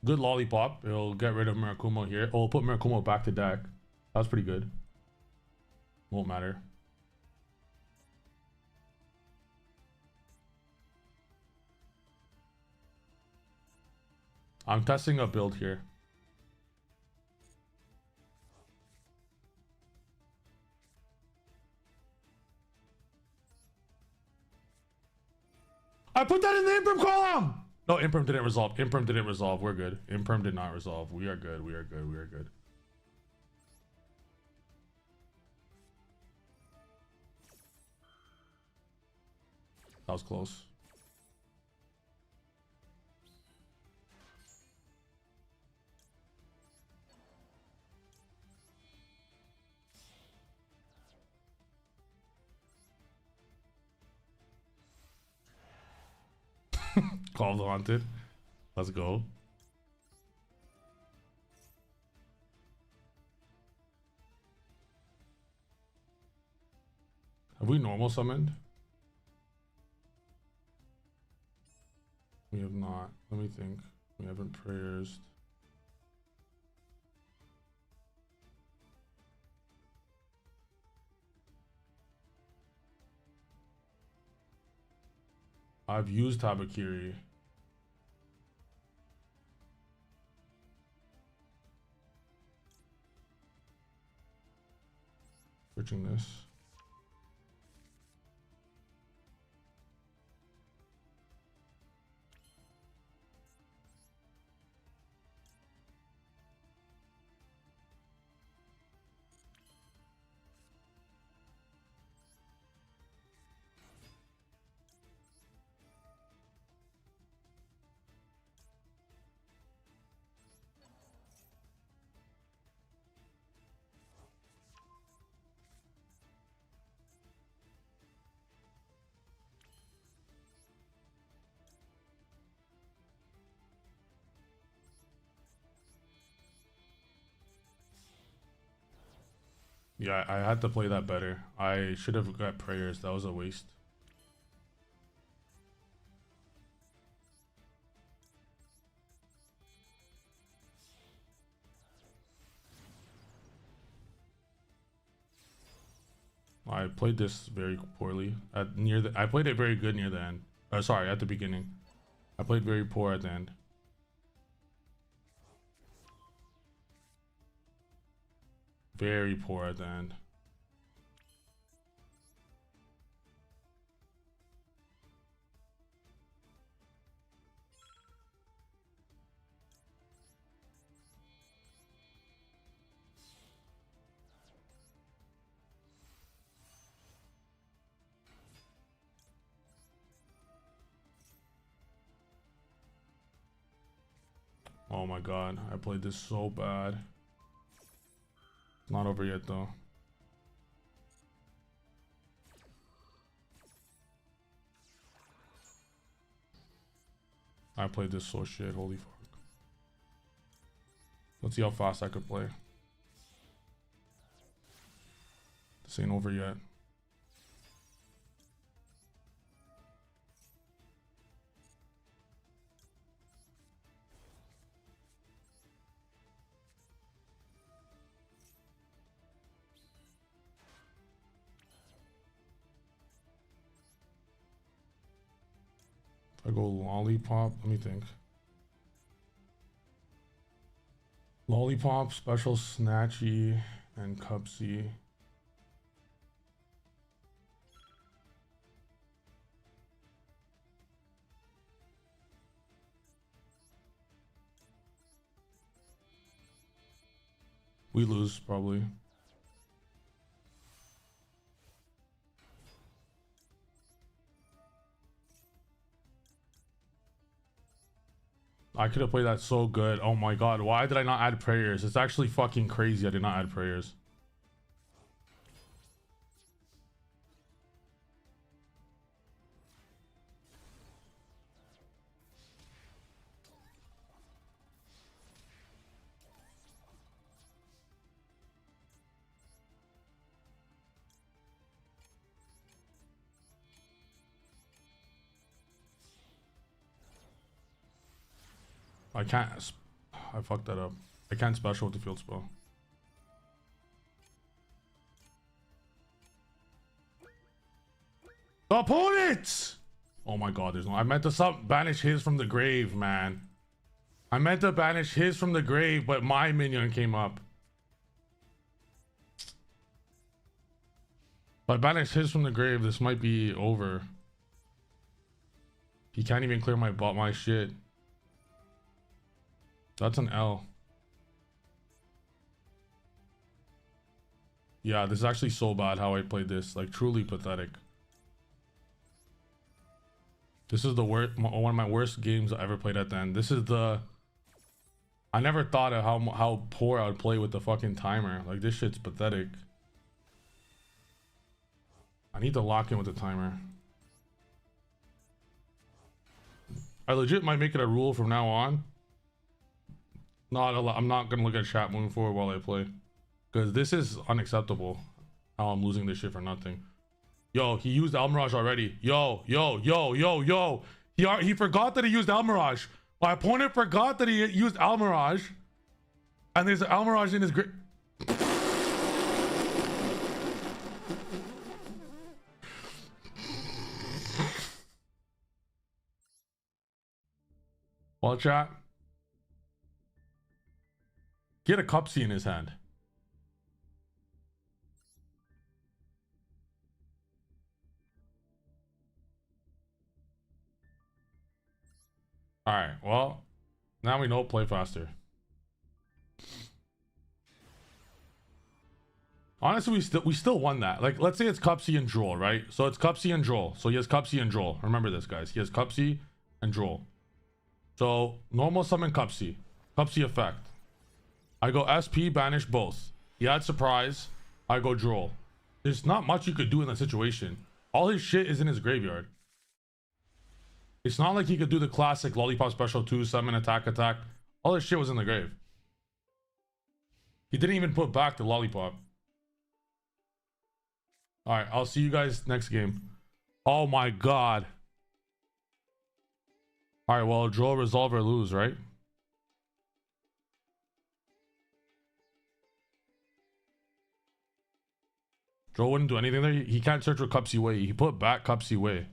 Good lollipop. It'll get rid of Murakumo here. Oh, we'll put Murakumo back to deck. That was pretty good. Won't matter. I'm testing a build here. I put that in the imperm column! No, imperm didn't resolve. Imperm didn't resolve. We're good. Imperm did not resolve. We are good. We are good. We are good. That was close. Call the haunted. Let's go. Have we normal summoned? We have not. Let me think. We haven't prayers. I've used Tabakiri. Switching this. Yeah, I had to play that better. I should have got prayers. That was a waste. I played this very poorly at near the. I played it very good near the end. Sorry, at the beginning. I played very poor at the end. Very poor at the end. Oh my god, I played this so bad. Not over yet though. I played this so shit, holy fuck. Let's see how fast I could play. This ain't over yet. I go lollipop, let me think. Lollipop, special snatchy, and cupsy. We lose probably. I could have played that so good. Oh my god, why did I not add prayers? It's actually fucking crazy I did not add prayers. I can't. I fucked that up. I can't special with the field spell. Opponents! Oh my god, there's no. I meant to banish his from the grave, man. I meant to banish his from the grave, but my minion came up. If I banish his from the grave, this might be over. He can't even clear my shit. That's an L. Yeah, this is actually so bad how I played this. Like, truly pathetic. This is the worst, one of my worst games I ever played at the end. This is the... I never thought of how poor I would play with the fucking timer. Like, this shit's pathetic. I need to lock in with the timer. I legit might make it a rule from now on. I'm not gonna look at chat moving forward while I play, because this is unacceptable how I'm losing this shit for nothing. Yo, he used Almirage already. Yo. He forgot that he used Almirage. My opponent forgot that he used Almirage. And there's an Almirage in his grip. Well, chat. Get a Cupsy in his hand. All right. Well, now we know play faster. Honestly, we still won that. Like, let's say it's Cupsy and Duel, right? So it's Cupsy and Duel. So he has Cupsy and Duel. Remember this, guys. He has Cupsy and Duel. So normal summon Cupsy. Cupsy effect. I go SP, banish both. He had surprise. I go Duel. There's not much you could do in that situation. All his shit is in his graveyard. It's not like he could do the classic Lollipop Special 2, summon, attack. All his shit was in the grave. He didn't even put back the Lollipop. Alright, I'll see you guys next game. Oh my god. Alright, well, draw, resolve, or lose, right? Draw wouldn't do anything there. He can't search for Cupsy Way. He put back Cupsy Way.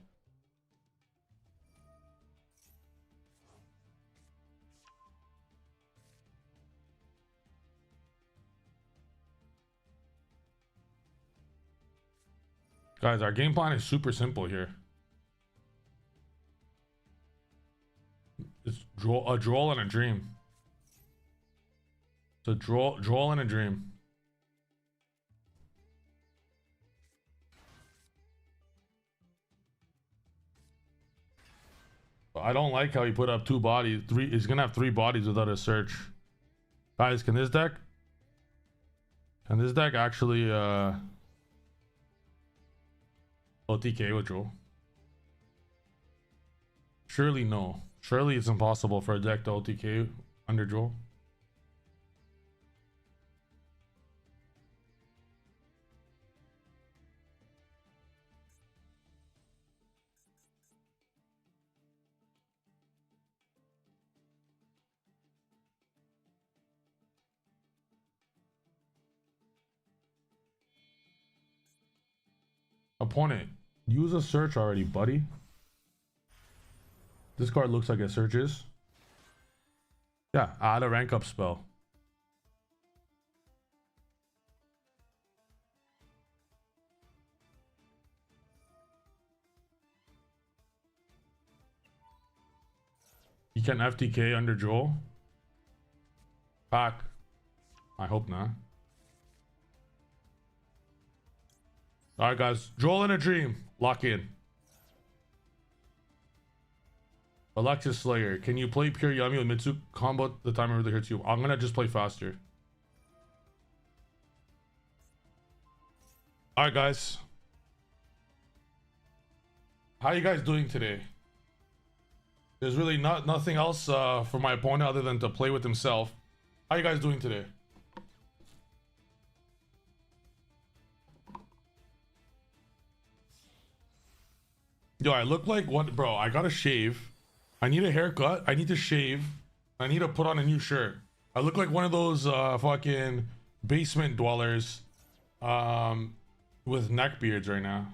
Guys, our game plan is super simple here. It's a draw and a dream. It's a draw and a dream. I don't like how he put up 2 bodies. He's gonna have 3 bodies without a search. Guys, can this deck actually OTK with Joel? Surely no. Surely it's impossible for a deck to OTK under Joel. Opponent, use a search already, buddy. This card looks like it searches. Yeah, add a rank up spell. You can FTK under Joel. Pack. I hope not. Alright guys, Joel in a dream. Lock in. Alexis Slayer, can you play pure Yummy with Mitsu combo the time it really hurts you? I'm gonna just play faster. Alright guys. How you guys doing today? There's really nothing else for my opponent other than to play with himself. How you guys doing today? Yo, I look like what, bro? I gotta shave. I need a haircut. I need to shave. I need to put on a new shirt. I look like one of those fucking basement dwellers with neck beards right now.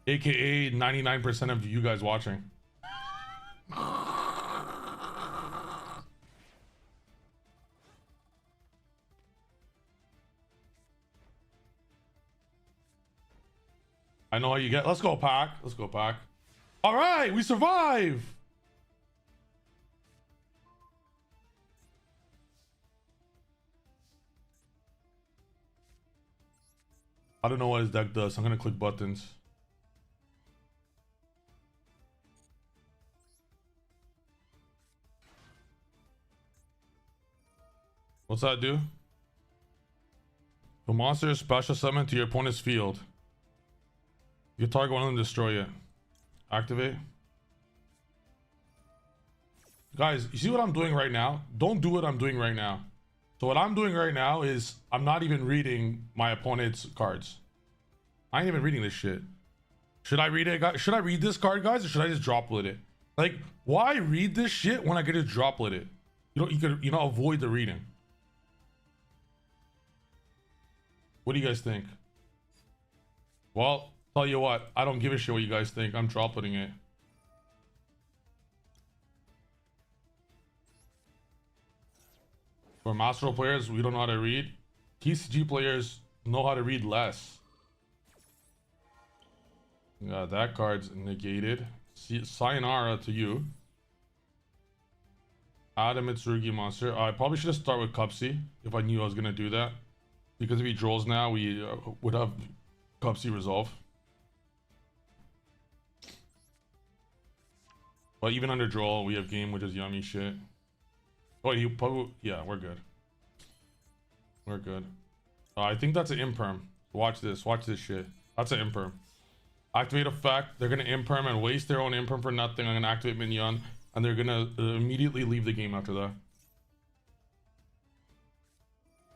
AKA 99% of you guys watching. I know how you get. Let's go, Pack. Let's go, Pack. All right, we survive. I don't know what his deck does. I'm gonna click buttons. What's that do? The monster is special summon to your opponent's field. You target one of them, destroy it. Activate. Guys, you see what I'm doing right now? Don't do what I'm doing right now. So what I'm doing right now is I'm not even reading my opponent's cards. I ain't even reading this shit. Should I read it, guys? Should I read this card, guys, or should I just droplet it? Like, why read this shit when I could just droplet it? You could avoid the reading. What do you guys think? Well, tell you what, I don't give a shit what you guys think. I'm dropletting it. For Master Duel players, we don't know how to read. TCG players know how to read less. Yeah, that card's negated. Sayonara to you. Adam Mitsurugi monster. I probably should have started with Cupsy if I knew I was gonna do that. Because if he draws now, we would have Cupsy resolve. But even under draw, we have game, which is yummy shit. Oh, he probably, yeah, we're good. We're good. I think that's an imperm. Watch this shit. That's an imperm. Activate effect. They're gonna imperm and waste their own imperm for nothing. I'm gonna activate minion, and they're gonna immediately leave the game after that.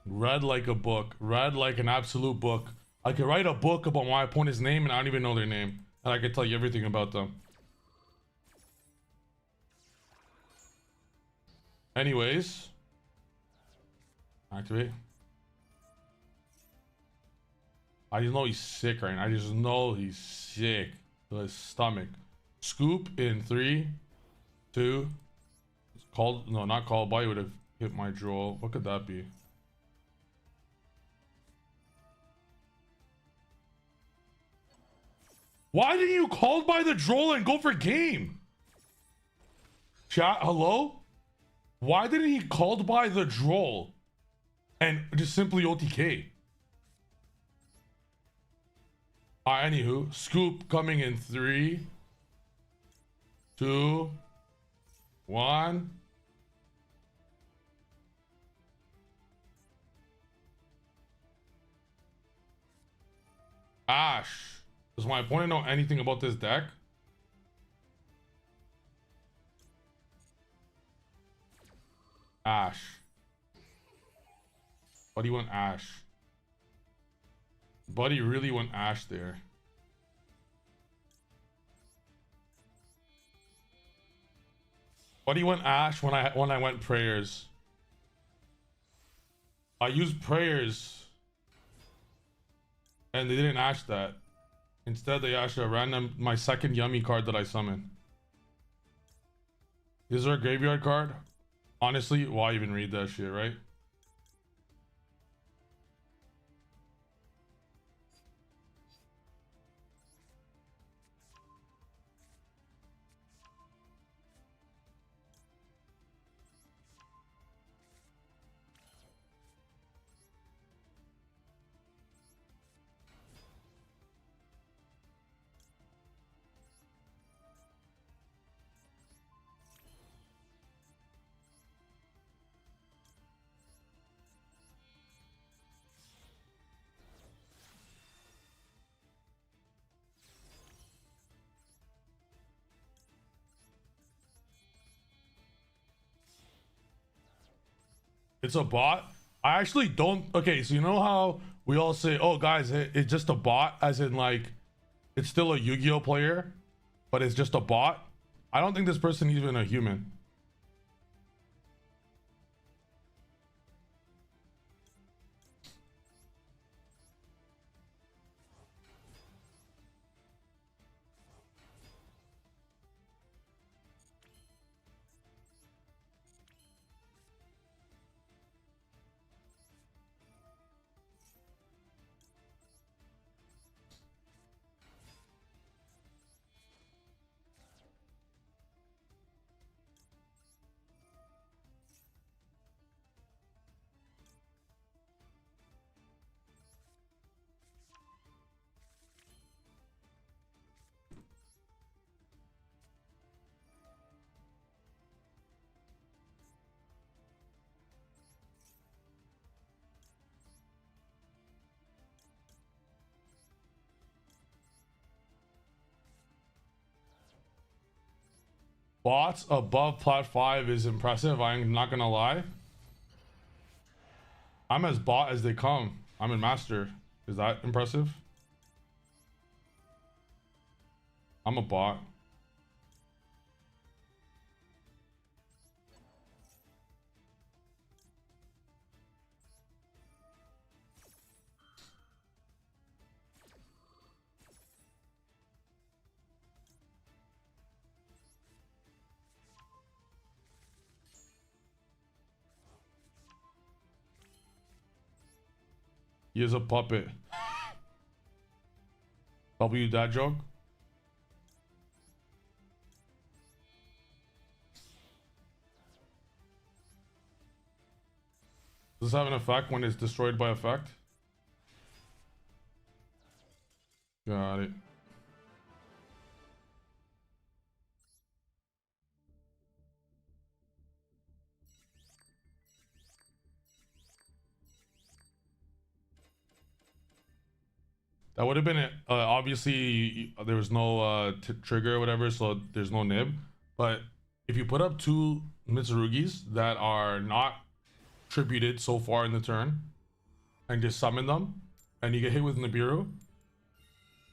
Read like a book. Read like an absolute book. I could write a book about my opponent's name and I don't even know their name. And I could tell you everything about them. Anyways. Activate. I just know he's sick right now. I just know he's sick. To his stomach. Scoop in 3, 2. It's called, no, not called by. Would have hit my draw. What could that be? Why didn't you call by the droll and go for game? Chat, hello? Why didn't he called by the droll and just simply OTK? Anywho, scoop coming in 3, 2, 1. Ash. Does my opponent know anything about this deck? Ash. Buddy went Ash. Buddy really went Ash there. Buddy went Ash when I went prayers. I used prayers and they didn't Ash that. Instead, they Ashed a random, my second yummy card that I summoned. Is there a graveyard card? Honestly, why even read that shit, right? It's a bot. I actually don't. Okay, so you know how we all say, oh guys, it's just a bot, as in like it's still a Yu-Gi-Oh player, but it's just a bot. I don't think this person is even a human. Bots above plat 5 is impressive. I'm not gonna lie. I'm as bot as they come. I'm in master. Is that impressive? I'm a bot. He is a puppet. W that joke? Does this have an effect when it's destroyed by effect? Got it. That would have been it. Obviously, there was no trigger or whatever, so there's no nib. But if you put up two Mitsurugis that are not tributed so far in the turn and just summon them, and you get hit with Nibiru,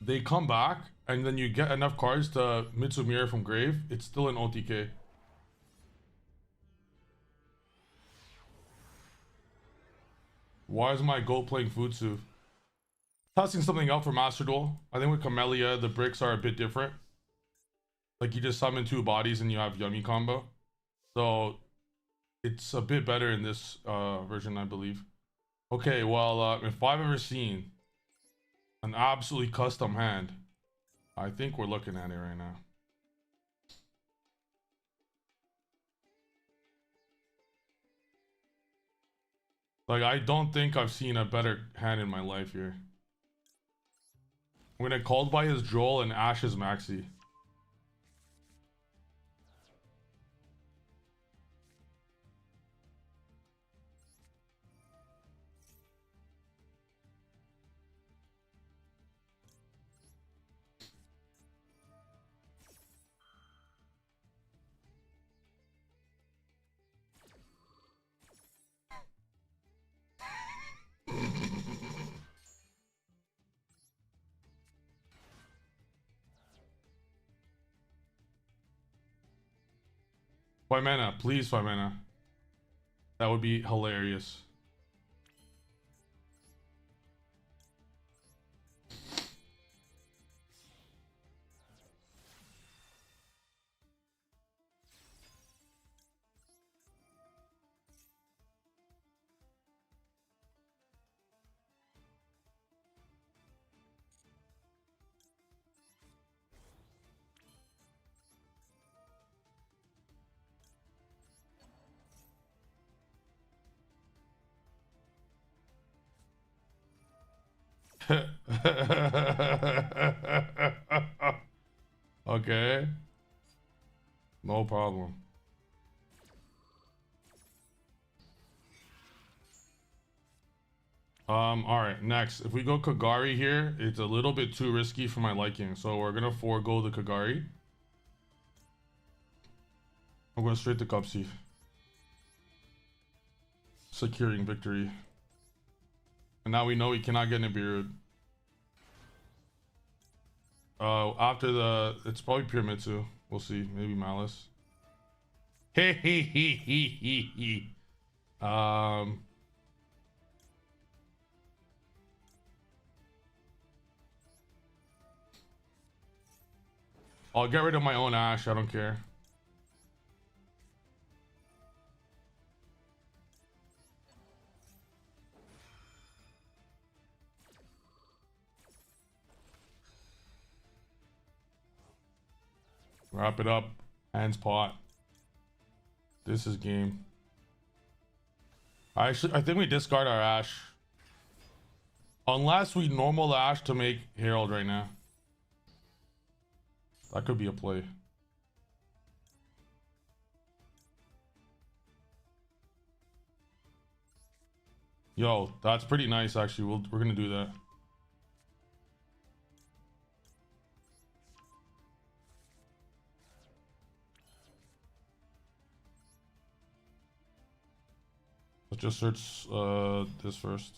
they come back, and then you get enough cards to Mitsumir from grave, it's still an OTK. Why is my goat playing Futsu? Testing something out for Master Duel. I think with Camellia, the bricks are a bit different. Like you just summon two bodies and you have Yummy combo. So it's a bit better in this version, I believe. Okay, well, if I've ever seen an absolutely custom hand, I think we're looking at it right now. Like, I don't think I've seen a better hand in my life here. I'm gonna called by his Joel and Ash's Maxi. Five mana, please 5 mana. That would be hilarious. Okay. No problem. All right, next. If we go Kagari here, it's a little bit too risky for my liking. So we're gonna forego the Kagari. I'm going straight to Cupsy. Securing victory. And now we know he cannot get Nibiru. After the... It's probably Pyramid too. We'll see. Maybe Malice. Hey, hey, hey, hey, hey, hey. I'll get rid of my own Ash. I don't care. Wrap it up. Hands pot. This is game. I think we discard our Ash. Unless we normal the Ash to make Herald right now. That could be a play. Yo, that's pretty nice actually. We're gonna do that. just search this first.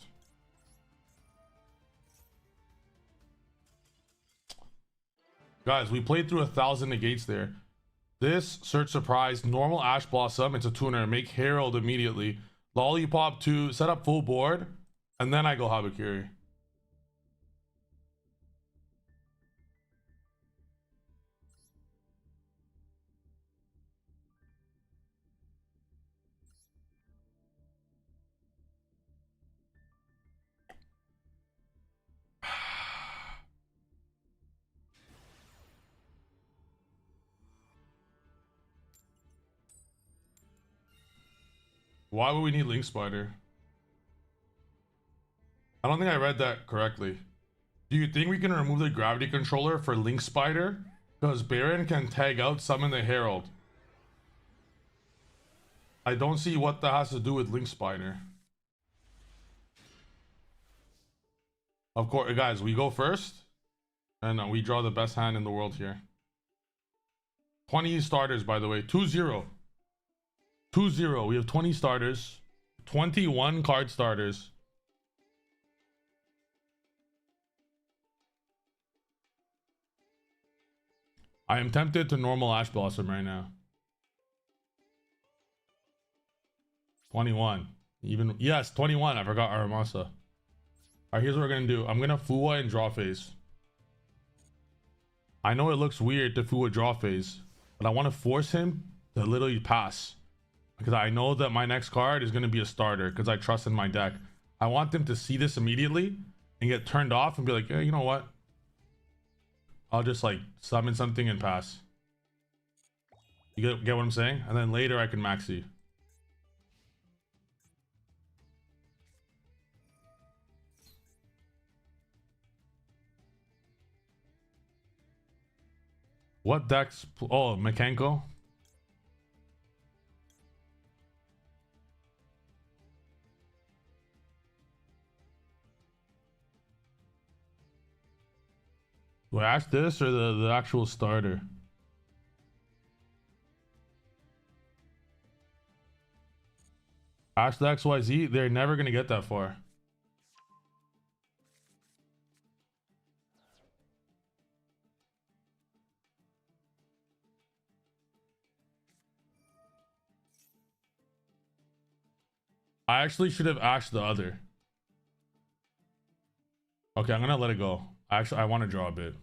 Guys, we played through 1,000 negates there. This search surprise, normal Ash Blossom, it's a tuner. Make Herald immediately. Lollipop 2, set up full board, and then I go Habakiri. Why would we need Link Spider? I don't think I read that correctly. Do you think we can remove the gravity controller for Link Spider? Because Baron can tag out summon the Herald. I don't see what that has to do with Link Spider. Of course, guys, we go first. And we draw the best hand in the world here. 20 starters, by the way. 2-0. 2-0. We have 20 starters. 21 card starters. I am tempted to normal Ash Blossom right now. 21. Even, yes, 21. I forgot Aramasa. All right, here's what we're going to do. I'm going to Fua and draw phase. I know it looks weird to Fua draw phase, but I want to force him to literally pass. Because I know that my next card is going to be a starter because I trust in my deck. I want them to see this immediately and get turned off and be like, yeah, you know what? I'll just like summon something and pass. You get what I'm saying? And then later I can maxi. What decks? Oh, Mekanko. Do I ask this or the actual starter? Ask the XYZ, they're never going to get that far. I actually should have asked the other. Okay, I'm going to let it go. Actually, I want to draw a bit.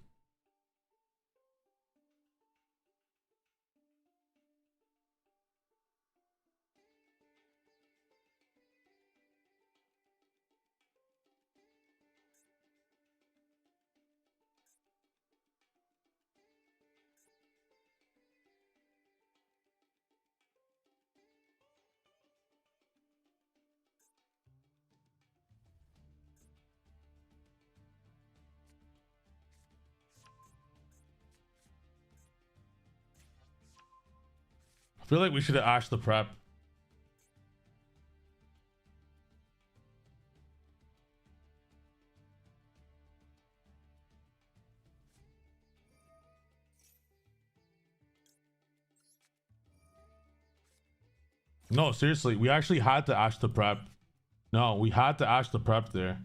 I feel like we should have asked the prep. No, seriously, we actually had to ask the prep. No, we had to ask the prep there.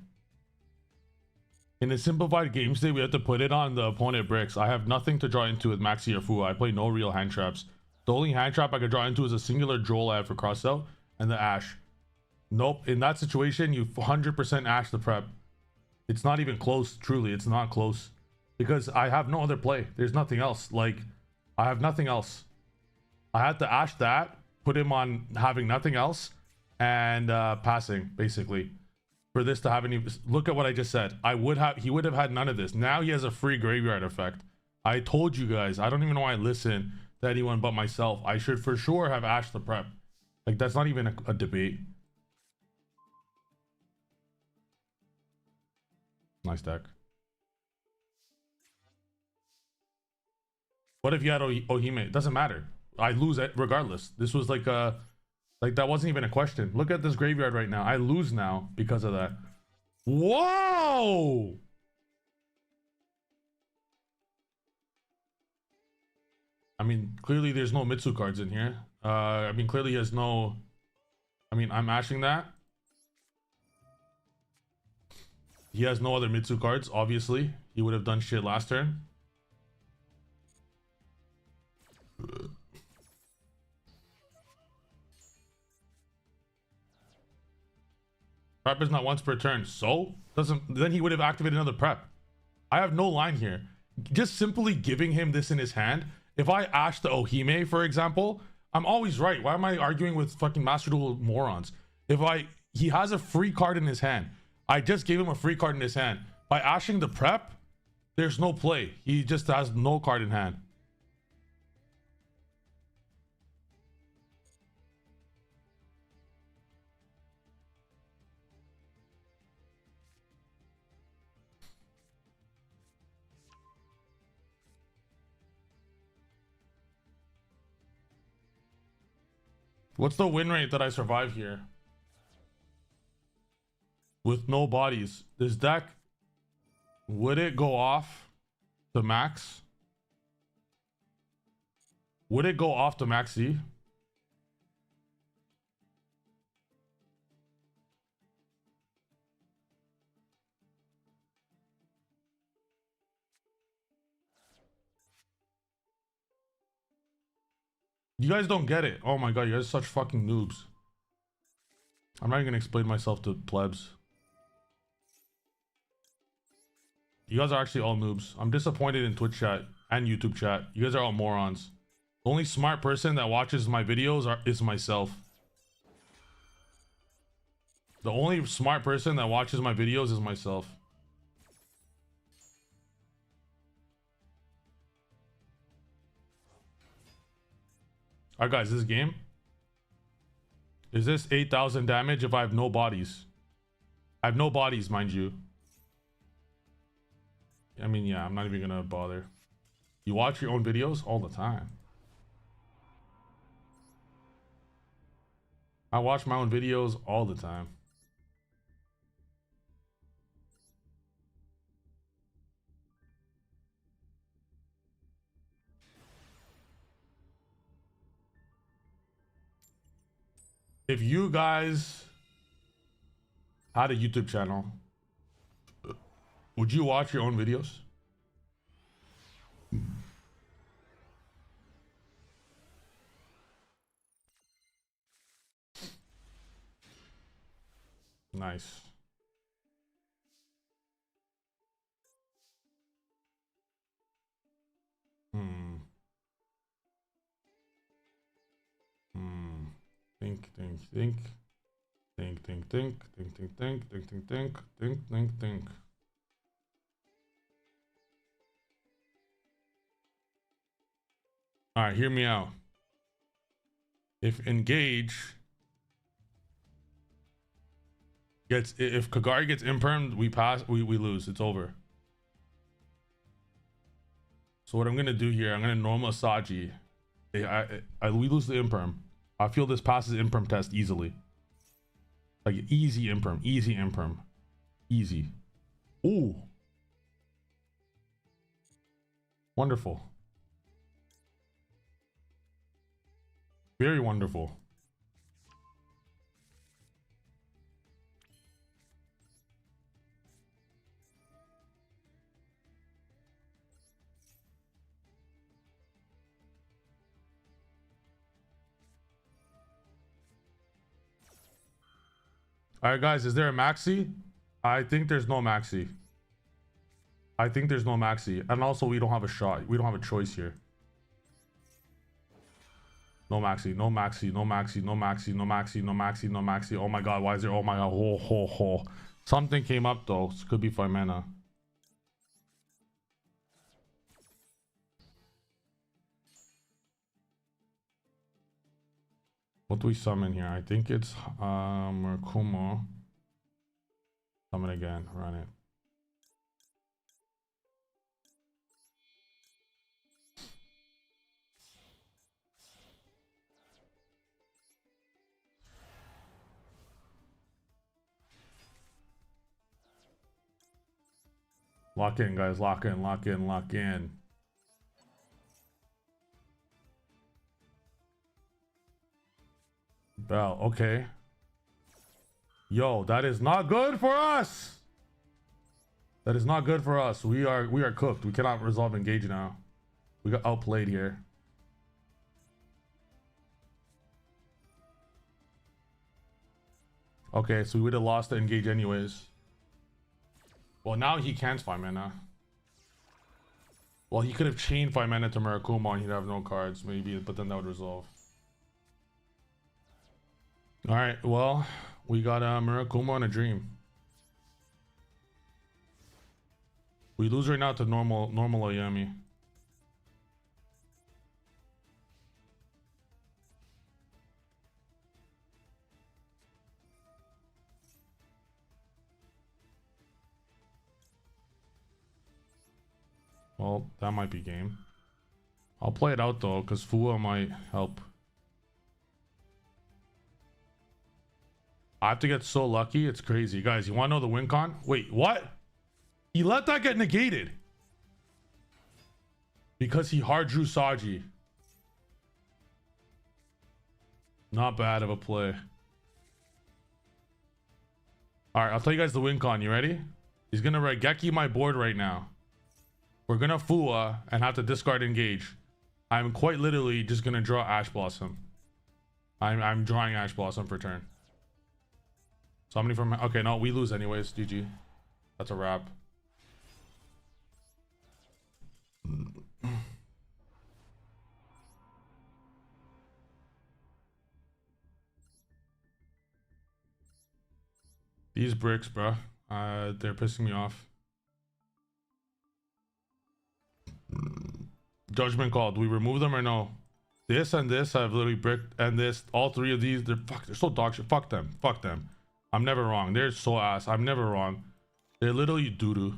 In a simplified game state, we have to put it on the opponent bricks. I have nothing to draw into with Maxi or Fua. I play no real hand traps. The only hand trap I could draw into is a singular Joel I have for cross out and the Ash. Nope. In that situation, you 100% Ash the prep. It's not even close. Truly, it's not close. Because I have no other play. There's nothing else. Like, I have nothing else. I had to Ash that, put him on having nothing else, and passing, basically. For this to have any... Look at what I just said. He would have had none of this. Now he has a free graveyard effect. I told you guys. I don't even know why I listen to anyone but myself. I should for sure have Ash the prep. Like, that's not even a debate. Nice deck. What if you had Ohime? It doesn't matter. I lose it regardless. This was like a... Like, that wasn't even a question. Look at this graveyard right now. I lose now because of that. Whoa! I mean, clearly there's no Mitsu cards in here. I mean, clearly he has no... I mean, I'm mashing that. He has no other Mitsu cards, obviously. He would have done shit last turn. Prep is not once per turn. So? Then he would have activated another prep. I have no line here. Just simply giving him this in his hand. If I ash the Ohime, for example, I'm always right. Why am I arguing with fucking Master Duel morons? He has a free card in his hand. I just gave him a free card in his hand. By ashing the prep, there's no play. He just has no card in hand. What's the win rate that I survive here? With no bodies. This deck, would it go off the max? Would it go off the max Z? You guys don't get it. Oh my god, you guys are such fucking noobs. I'm not even gonna explain myself to plebs. You guys are actually all noobs. I'm disappointed in Twitch chat and YouTube chat. You guys are all morons. The only smart person that watches my videos is myself. The only smart person that watches my videos is myself. Alright guys, this game. Is this 8,000 damage if I have no bodies? I have no bodies, mind you. I mean, yeah, I'm not even gonna bother. You watch your own videos all the time. I watch my own videos all the time. If you guys had a YouTube channel, would you watch your own videos? Nice. Think. All right, hear me out. If engage if Kagari gets impermed, we pass, we lose. It's over. So what I'm gonna do here, I'm gonna normal Asagi. We lose the imperm. I feel this passes imperm test easily. Like easy imperm, easy. Ooh. Wonderful. Very wonderful. All right, guys, is there a maxi? I think there's no maxi. And also, we don't have a shot. We don't have a choice here. No maxi. Oh my god, why is there? Oh my god. Something came up though. This could be 5 mana. What do we summon here? I think it's Murakumo. Summon again. Run it. Lock in, guys. Lock in. Bell. Okay. Yo, that is not good for us. That is not good for us. We are cooked. We cannot resolve engage now. We got outplayed here. Okay, so we would have lost the engage anyways. Well, now he can't 5 mana. Well, he could have chained 5 mana to Murakuma and he'd have no cards, maybe, but then that would resolve. Alright, well, we got Murakuma and a dream. We lose right now to normal Yummy. Well, that might be game. I'll play it out though, because Fua might help. I have to get so lucky, it's crazy. Guys, you want to know the win con? Wait, what? He let that get negated. Because he hard drew Saji. Not bad of a play. Alright, I'll tell you guys the win con. You ready? He's gonna Raigeki my board right now. We're gonna Fua and have to discard engage. I'm quite literally just gonna draw Ash Blossom. I'm drawing Ash Blossom for turn. Somebody from... Okay, no, we lose anyways. GG. That's a wrap. These bricks, bro. They're pissing me off. Judgment called. Do we remove them or no? This and this have literally bricked, and this, all three of these, they're so dog shit. Fuck them. Fuck them. I'm never wrong. They're so ass. I'm never wrong. They're literally doo-doo.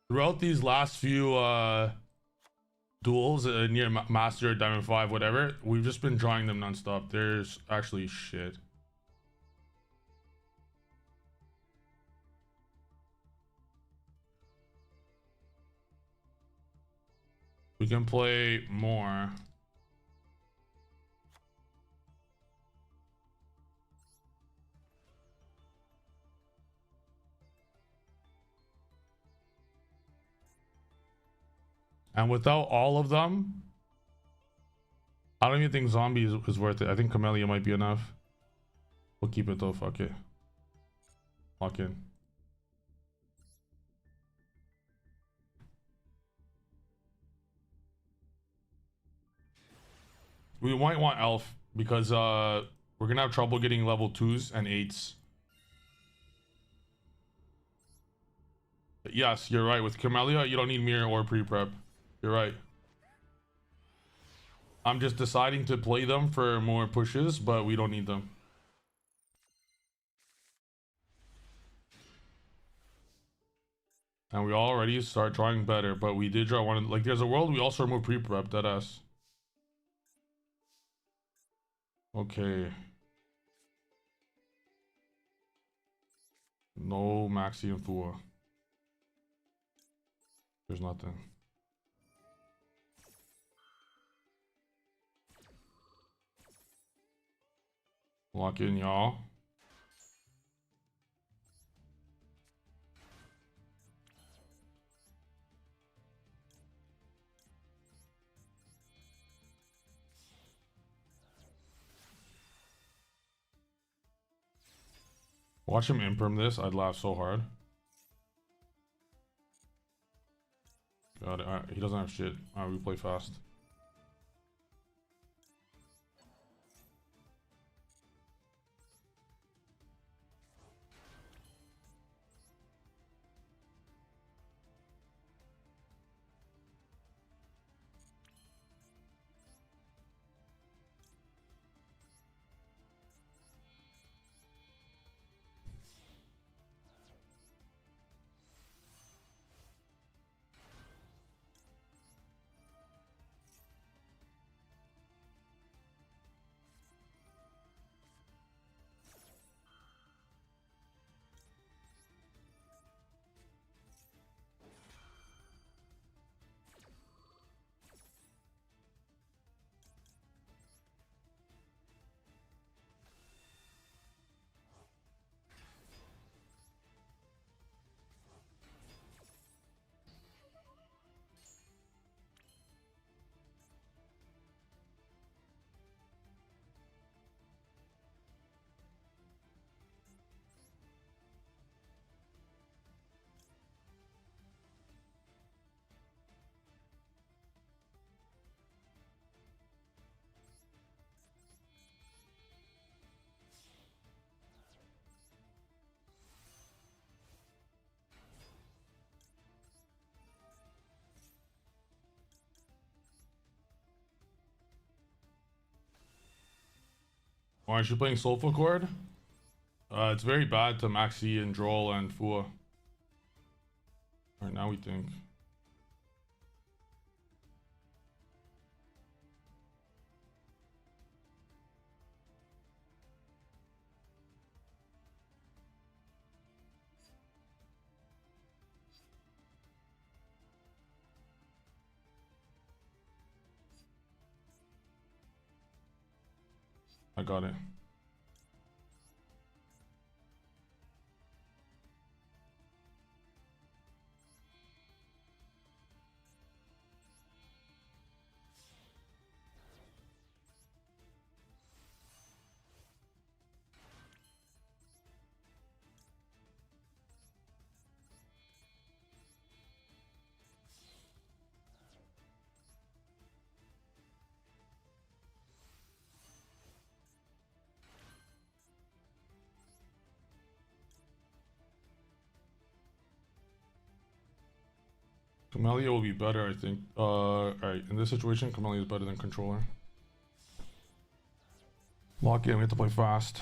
Throughout these last few duels near Master, Diamond 5, whatever, we've just been drawing them non-stop. There's actually shit. We can play more. And without all of them, I don't even think zombie is worth it. I think Camellia might be enough. We'll keep it though. Fuck it. Lock in. We might want elf because we're gonna have trouble getting level 2s and 8s. Yes, you're right. With Camellia, you don't need mirror or pre-prep. You're right. I'm just deciding to play them for more pushes, but we don't need them. And we already start drawing better, but we did draw one. Like, there's a world we also remove pre-prep, deadass. Okay. No Maxi and Fua. There's nothing. Lock in, y'all. Watch him imperm this. I'd laugh so hard. Got it. Alright, he doesn't have shit. Alright, we play fast. Why aren't you playing Soulful Chord? It's very bad to Maxi and Droll and Fua. Alright, now we think. I got it. Camellia will be better, I think. Alright, in this situation, Camellia is better than Controller. Lock in, we have to play fast.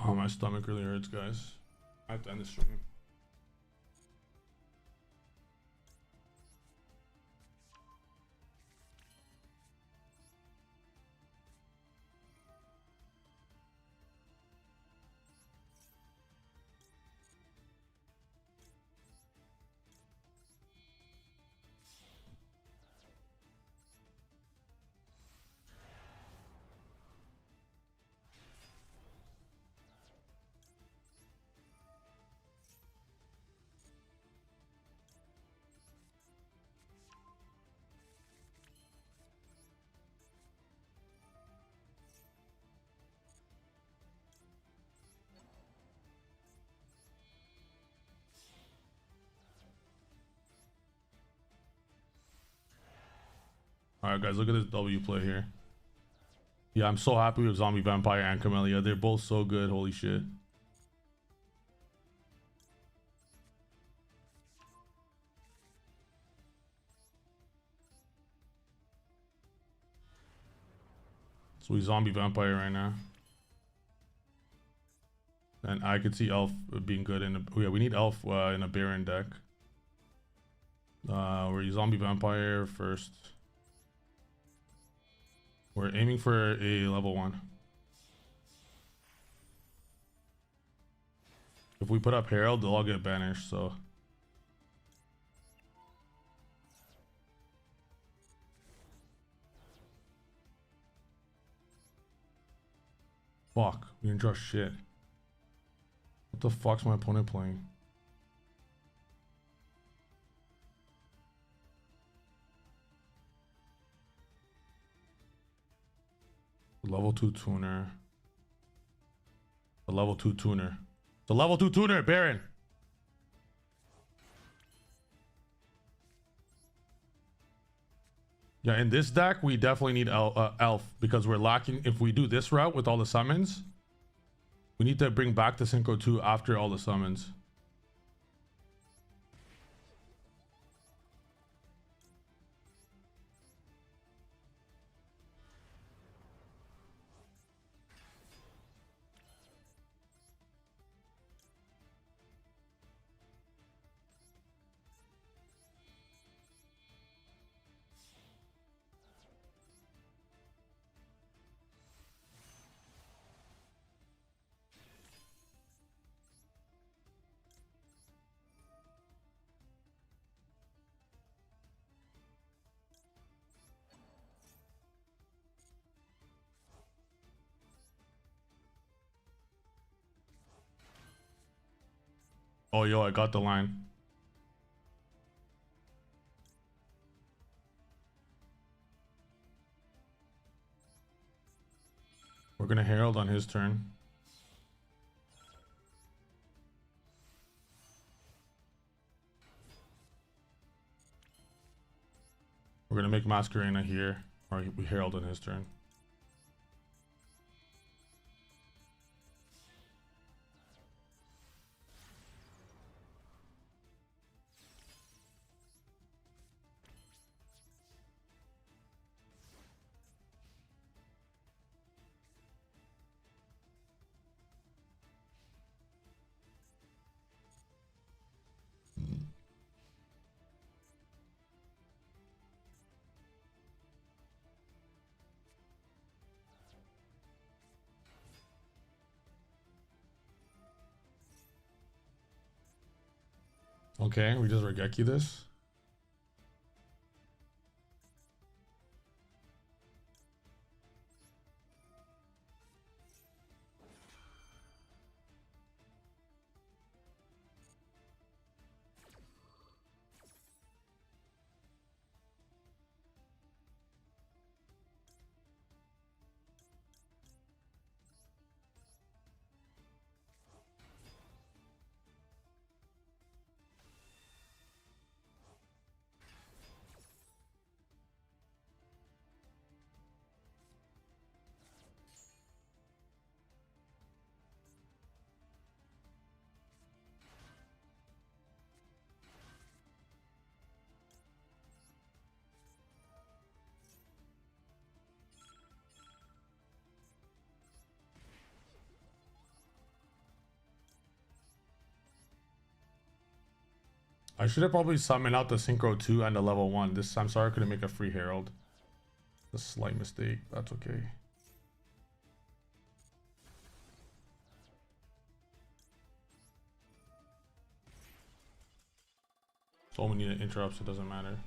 Oh, my stomach really hurts, guys. I have to end the stream. Alright, guys, look at this W play here. Yeah, I'm so happy with Zombie Vampire and Camellia. They're both so good. Holy shit. So we Zombie Vampire right now. And I could see Elf being good in a... Oh yeah, we need Elf in a Baron deck. We're Zombie Vampire first. We're aiming for a level 1. If we put up Herald, they'll all get banished, so... Fuck, we didn't draw shit. What the fuck's my opponent playing? Level 2 tuner. The level 2 tuner. The level 2 tuner, Baron. Yeah, in this deck, we definitely need Elf because we're lacking. If we do this route with all the summons, we need to bring back the Synchro 2 after all the summons. Oh, yo, I got the line. We're gonna Herald on his turn. We're gonna make Masquerena here, or we Herald on his turn. Okay, we just Regeki this. I should have probably summoned out the Synchro 2 and the level 1. This, I'm sorry I couldn't make a free Herald. A slight mistake. That's okay. So many interrupts, it doesn't matter.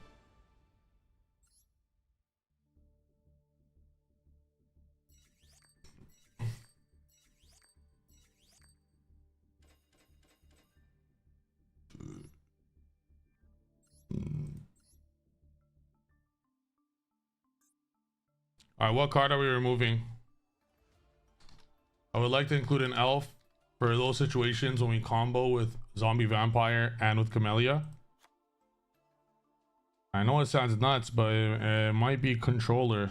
Alright, what card are we removing? I would like to include an elf for those situations when we combo with Zombie Vampire and with Camellia. I know it sounds nuts, but it might be Controller.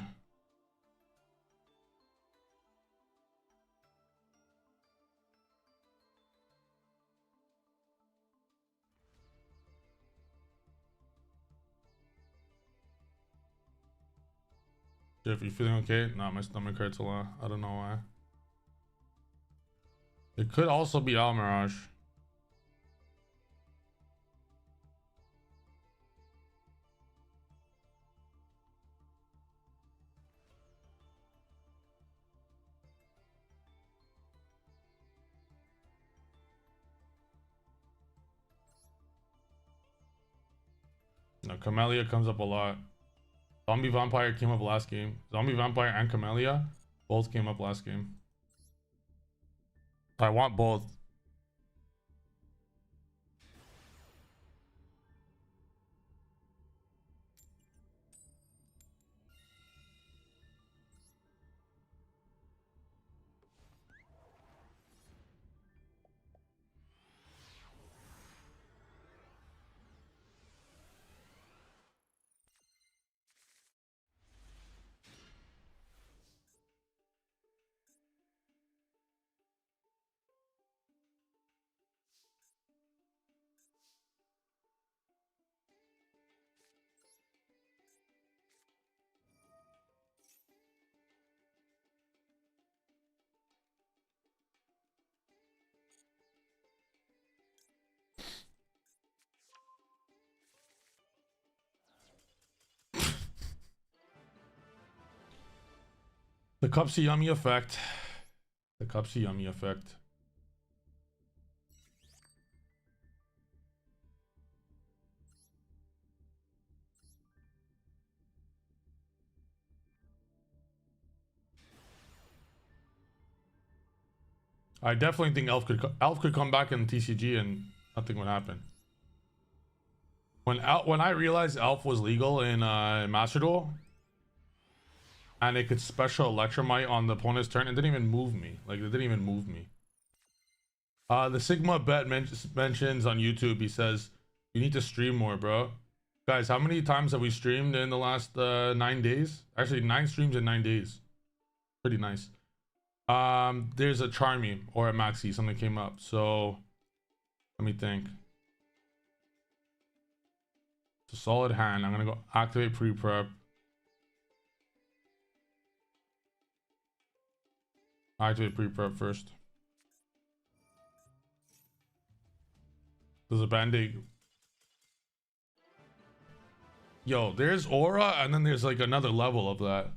Jeff, you feeling okay? Nah, my stomach hurts a lot. I don't know why. It could also be Almirage. No, Camellia comes up a lot. Zombie Vampire came up last game. Zombie Vampire and Camellia both came up last game. I want both. The Cupsy Yummy effect. The Cupsy Yummy effect. I definitely think Elf could come back in TCG and Nothing would happen. When I realized Elf was legal in Master Duel, and it could special Electromite on the opponent's turn, it didn't even move me. Like, it didn't even move me. The Sigma Bet mentions on YouTube, he says, you need to stream more, bro. Guys, how many times have we streamed in the last 9 days? Actually, 9 streams in 9 days. Pretty nice. There's a Charmy or a Maxi. Something came up. So, let me think. It's a solid hand. I'm going to go activate pre-prep. Activate pre-prep first. There's a Band-Aid. Yo, there's Aura, and then there's like another level of that.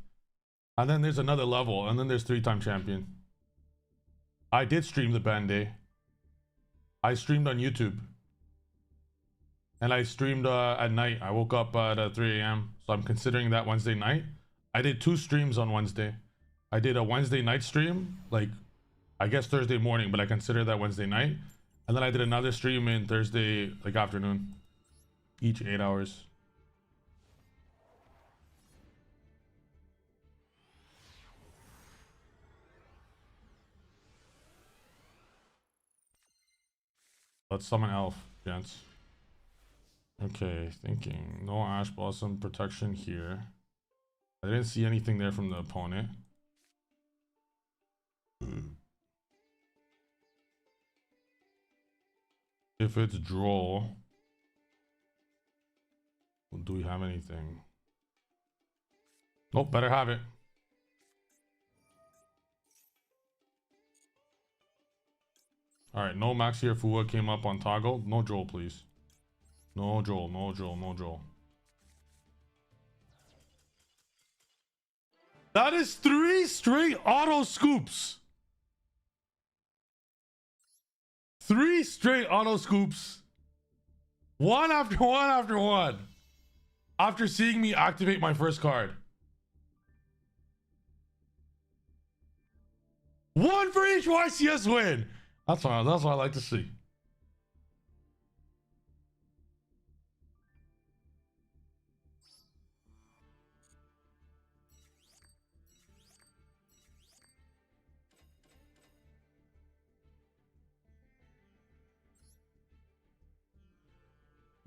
And then there's another level, and then there's 3-time champion. I did stream the Band-Aid. I streamed on YouTube. And I streamed at night. I woke up at 3 a.m. So I'm considering that Wednesday night. I did 2 streams on Wednesday. I did a Wednesday night stream, like, I guess Thursday morning, but I consider that Wednesday night. And then I did another stream in Thursday, like, afternoon. Each 8 hours. Let's summon Elf, gents. Okay, thinking. No Ash Blossom protection here. I didn't see anything there from the opponent. If it's draw, do we have anything? Nope, better have it. Alright, no Maxi or Fua came up on toggle. No Joel, please. No Joel, no Joel, no Joel. That is 3 straight auto scoops. 3 straight auto scoops. One after one after one. After seeing me activate my first card. One for each YCS win. That's what I like to see.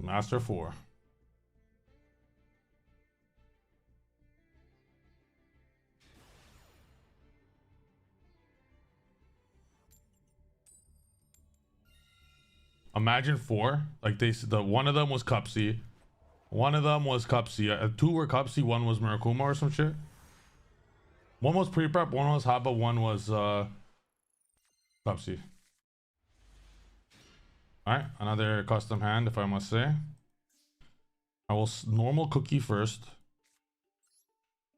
Master 4. Imagine 4. Like the one of them was Cupsy. One of them was Cupsy. 2 were Cupsy, 1 was Murakuma or some shit. 1 was pre-prep, 1 was Haba, 1 was Cupsy. Alright, another custom hand, if I must say. I will normal Cookie first.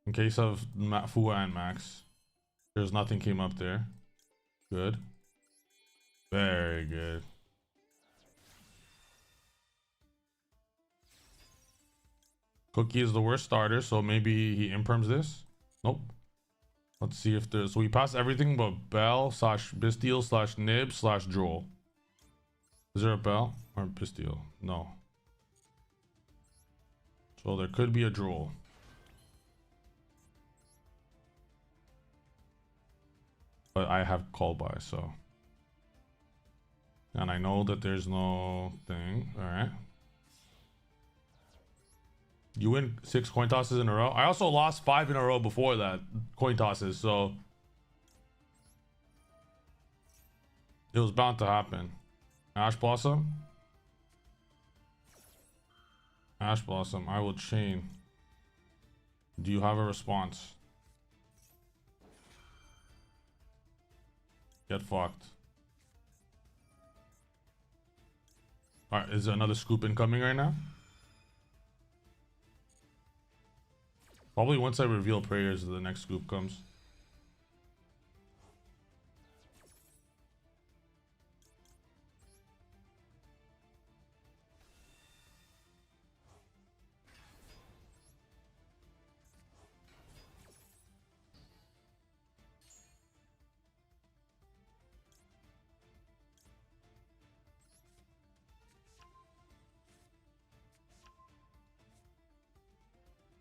In case of Fua and Max. There's nothing came up there. Good. Very good. Cookie is the worst starter, so maybe he imperms this. Nope. Let's see if there's... So we pass everything but Bell / Bisteel / Nib / Droll. Is there a Bell or Bisteel? No. So there could be a Droll. But I have call by, so. And I know that there's no thing. Alright. You win 6 coin tosses in a row. I also lost 5 in a row before that. Coin tosses, so. It was bound to happen. Ash Blossom. Ash Blossom, I will chain. Do you have a response? Get fucked. Alright, is there another scoop incoming right now? Probably once I reveal prayers, the next scoop comes.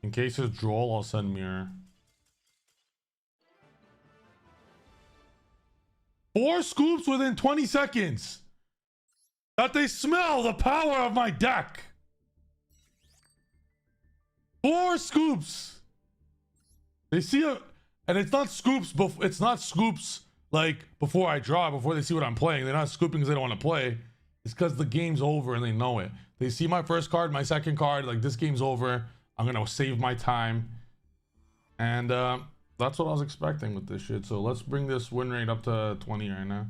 In case it's Droll, I'll send Mirror. 4 scoops within 20 seconds. That they smell the power of my deck. 4 scoops. They see it, and it's not scoops. It's not scoops like before I draw, before they see what I'm playing. They're not scooping because they don't want to play. It's because the game's over and they know it. They see my first card, my second card, like this game's over. I'm gonna save my time, and that's what I was expecting with this shit. So let's bring this win rate up to 20 right now.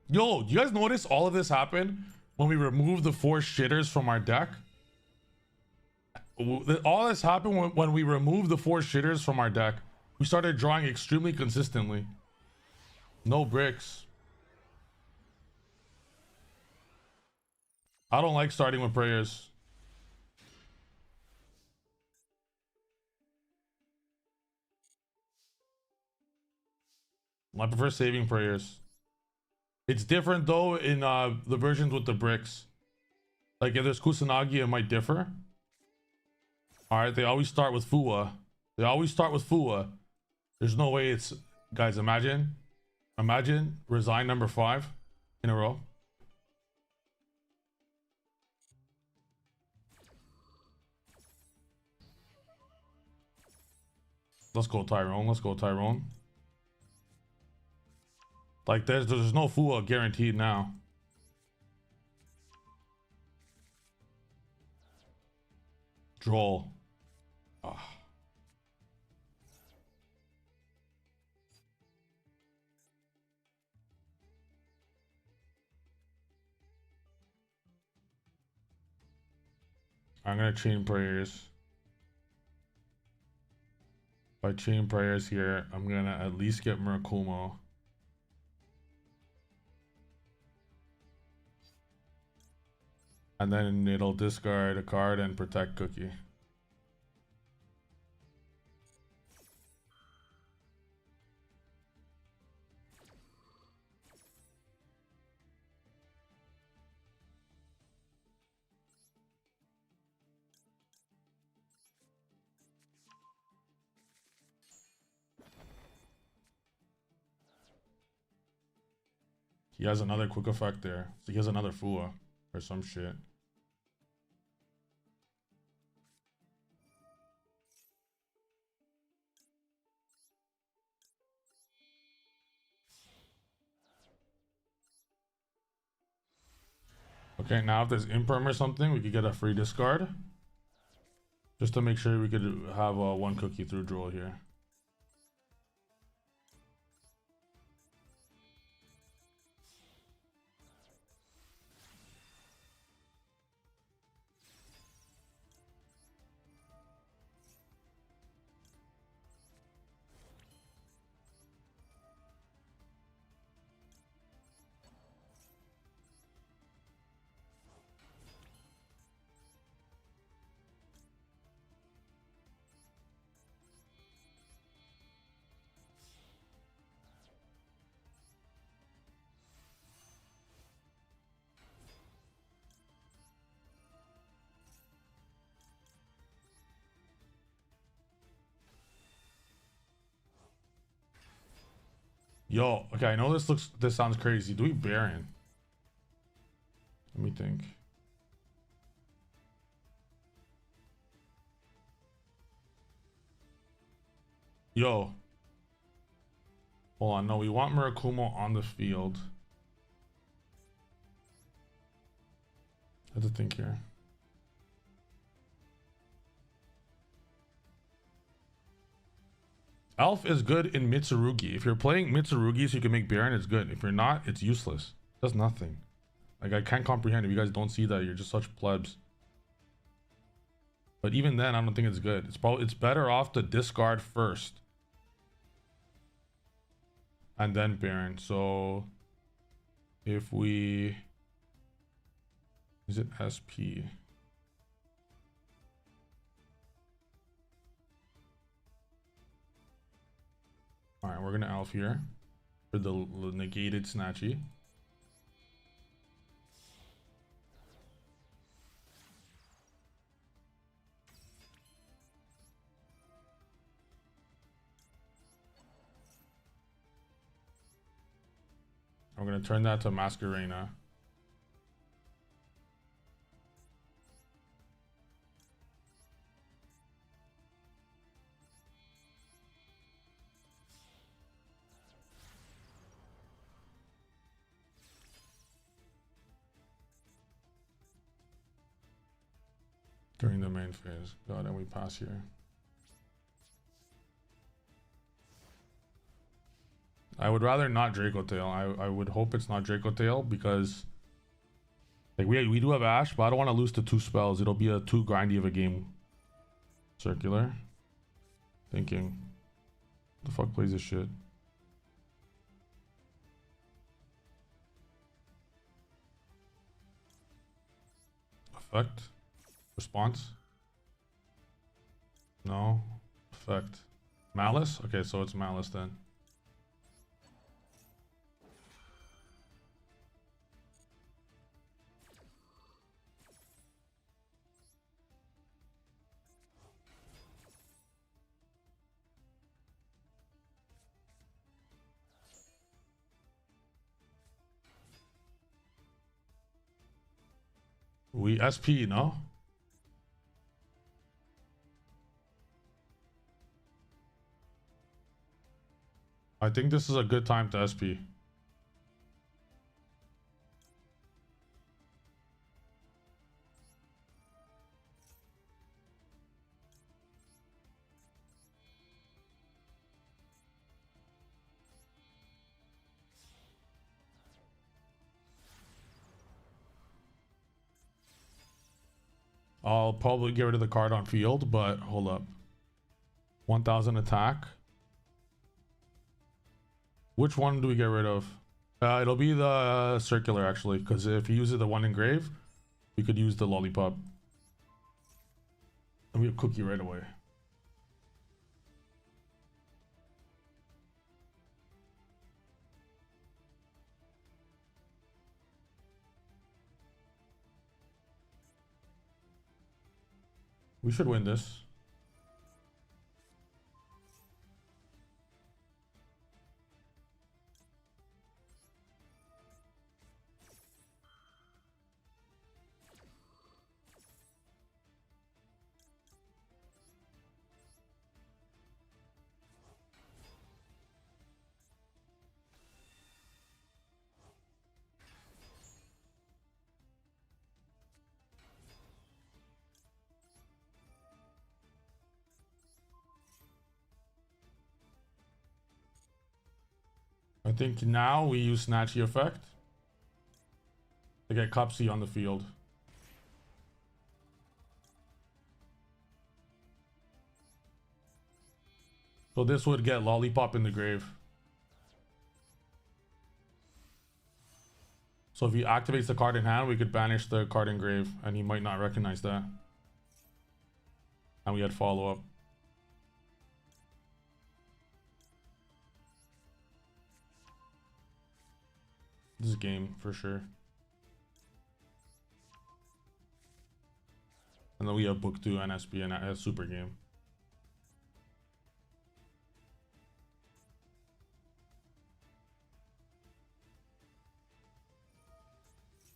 Yo, do you guys notice all of this happened when we removed the 4 shitters from our deck? All this happened when we removed the 4 shitters from our deck. We started drawing extremely consistently. No bricks. I don't like starting with prayers. I prefer saving prayers. It's different though in the versions with the bricks. Like if there's Kusanagi, it might differ. Alright, they always start with Fua. They always start with Fua. There's no way it's... Guys, imagine resign number 5 in a row. Let's go Tyrone. Let's go Tyrone. Like there's no Fua guaranteed now. Droll. Oh. I'm gonna chain prayers. If I chain prayers here, I'm gonna at least get Murakumo. And then it'll discard a card and protect Cookie. He has another quick effect there. So he has another Fua or some shit. Okay, now if there's Imperm or something, we could get a free discard. Just to make sure we could have 1 cookie through Droll here. Yo, okay, I know this sounds crazy. Do we Baron? Let me think. Yo. Hold on, no, we want Murakumo on the field. I have to think here. Elf is good in Mitsurugi. If you're playing Mitsurugi so you can make Baron, it's good. If you're not, it's useless. It does nothing. Like, I can't comprehend. If you guys don't see that, you're just such plebs. But even then, I don't think it's good. It's better off to discard first. And then Baron. So if we... Is it SP? Alright, we're gonna Elf here for the negated Snatchy. I'm gonna turn that to Masquerena. During the main phase. God, and we pass here. I would rather not Draco Tail. I would hope it's not Draco Tail because like we do have Ash, but I don't want to lose to 2 spells. It'll be a too grindy of a game. Circular. Thinking. The fuck plays this shit? Effect. Response. No. Effect. Malice? Okay, so it's Malice then. We SP, no? I think this is a good time to SP. I'll probably get rid of the card on field, but hold up. 1000 attack. Which one do we get rid of? It'll be the circular actually, because if he uses the one engrave, we could use the lollipop. And we have cookie right away. We should win this. I think now we use Snatchy effect to get Cupsy on the field. So this would get Lollipop in the grave. So if he activates the card in hand, we could banish the card in grave, and he might not recognize that. And we had follow-up. This is game for sure. And then we have Book 2 and SP and a super game.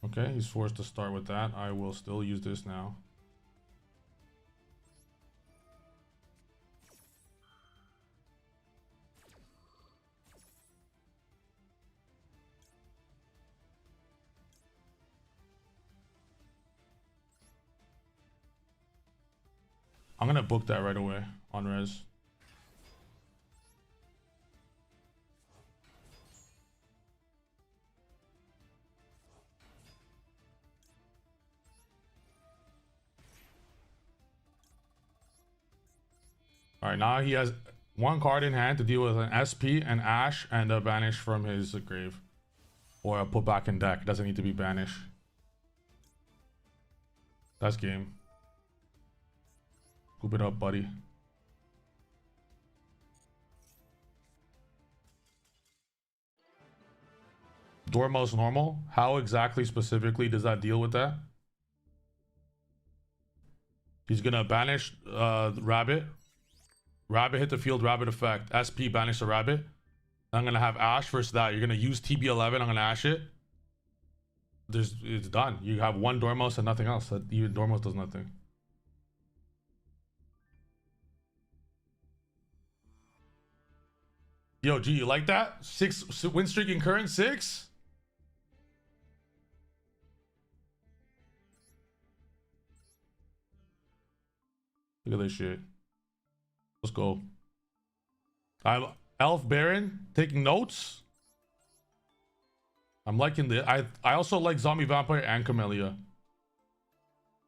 Okay, he's forced to start with that. I will still use this now. I'm gonna book that right away on res. All right, now he has one card in hand to deal with an SP, an Ash, and a banish from his grave. Or a put back in deck. Doesn't need to be banished. That's game. Scoop it up, buddy. Dormouse normal. How exactly specifically does that deal with that? He's gonna banish Rabbit. Rabbit hit the field, Rabbit effect. SP banish the Rabbit. I'm gonna have Ash versus that. You're gonna use TB11. I'm gonna Ash it. It's done. You have one Dormouse and nothing else. Even Dormouse does nothing. Yo, G, you like that? 6 win streak in current 6? Look at this shit. Let's go. I'm Elf Baron taking notes. I'm liking this. I also like Zombie Vampire and Camellia.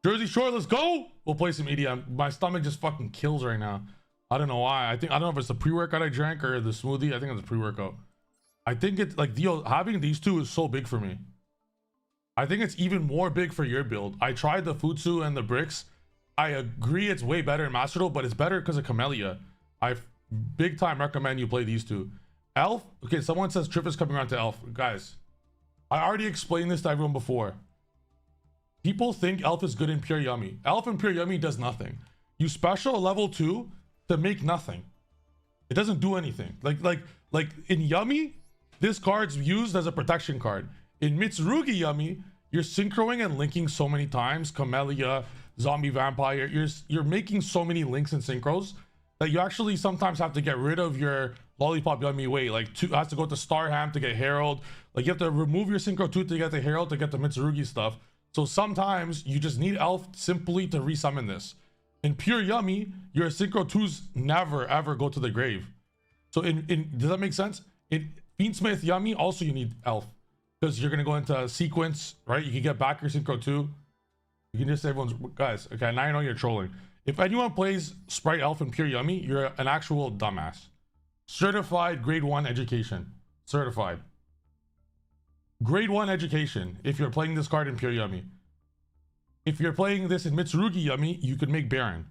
Jersey Shore, let's go. We'll play some EDM. My stomach just fucking kills right now. I don't know why. I don't know if it's the pre-workout I drank or the smoothie. I think it's a pre-workout. I think it's like having these two is so big for me. I think it's even more big for your build. I tried the Futsu and the bricks. I agree it's way better in Master Duel, but it's better because of Camellia. I big time recommend you play these two. Elf. Okay, someone says Trip is coming around to Elf. Guys, I already explained this to everyone before. People think Elf is good in Pure Yummy. Elf in Pure Yummy does nothing. You special level 2 to make nothing. It doesn't do anything. Like in Yummy, this card's used as a protection card. In Mitsurugi Yummy, you're synchroing and linking so many times. Camellia, Zombie Vampire. You're making so many links and synchros that you actually sometimes have to get rid of your Lollipop Yummy way. Like has to go to Starham to get Herald. Like you have to remove your Synchro 2 to get the Herald to get the Mitsurugi stuff. So sometimes you just need Elf simply to resummon this. In Pure Yummy, your Synchro 2s never ever go to the grave. So does that make sense? In Fiendsmith Yummy, also you need Elf. Because you're gonna go into sequence, right? You can get back your Synchro 2. You can just everyone's guys, okay, now you know you're trolling. If anyone plays Sprite Elf in Pure Yummy, you're an actual dumbass. Certified grade 1 education. Certified. Grade 1 education if you're playing this card in Pure Yummy. If you're playing this in Mitsurugi Yummy, you could make Baron.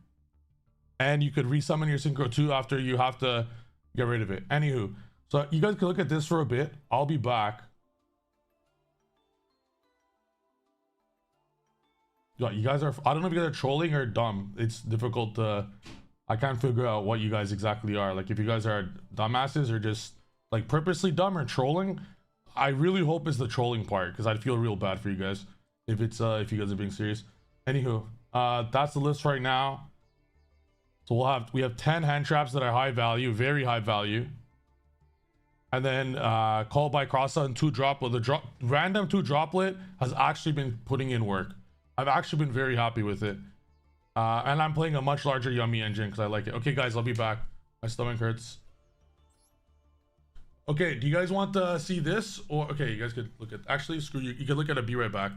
And you could resummon your Synchro 2 after you have to get rid of it. Anywho, so you guys can look at this for a bit. I'll be back. You guys are, I don't know if you guys are trolling or dumb. It's difficult to, I can't figure out what you guys exactly are. Like if you guys are dumbasses or just like purposely dumb or trolling. I really hope it's the trolling part because I'd feel real bad for you guys if it's if you guys are being serious. Anywho, that's the list right now. So we have 10 hand traps that are high value, very high value. And then Call by Crossa and 2 droplet. The random 2 droplet has actually been putting in work. I've actually been very happy with it. And I'm playing a much larger Yummy engine because I like it. Okay, guys, I'll be back. My stomach hurts. Okay, do you guys want to see this? Or, okay, you guys could look at, actually, screw you. You can look at it, be right back.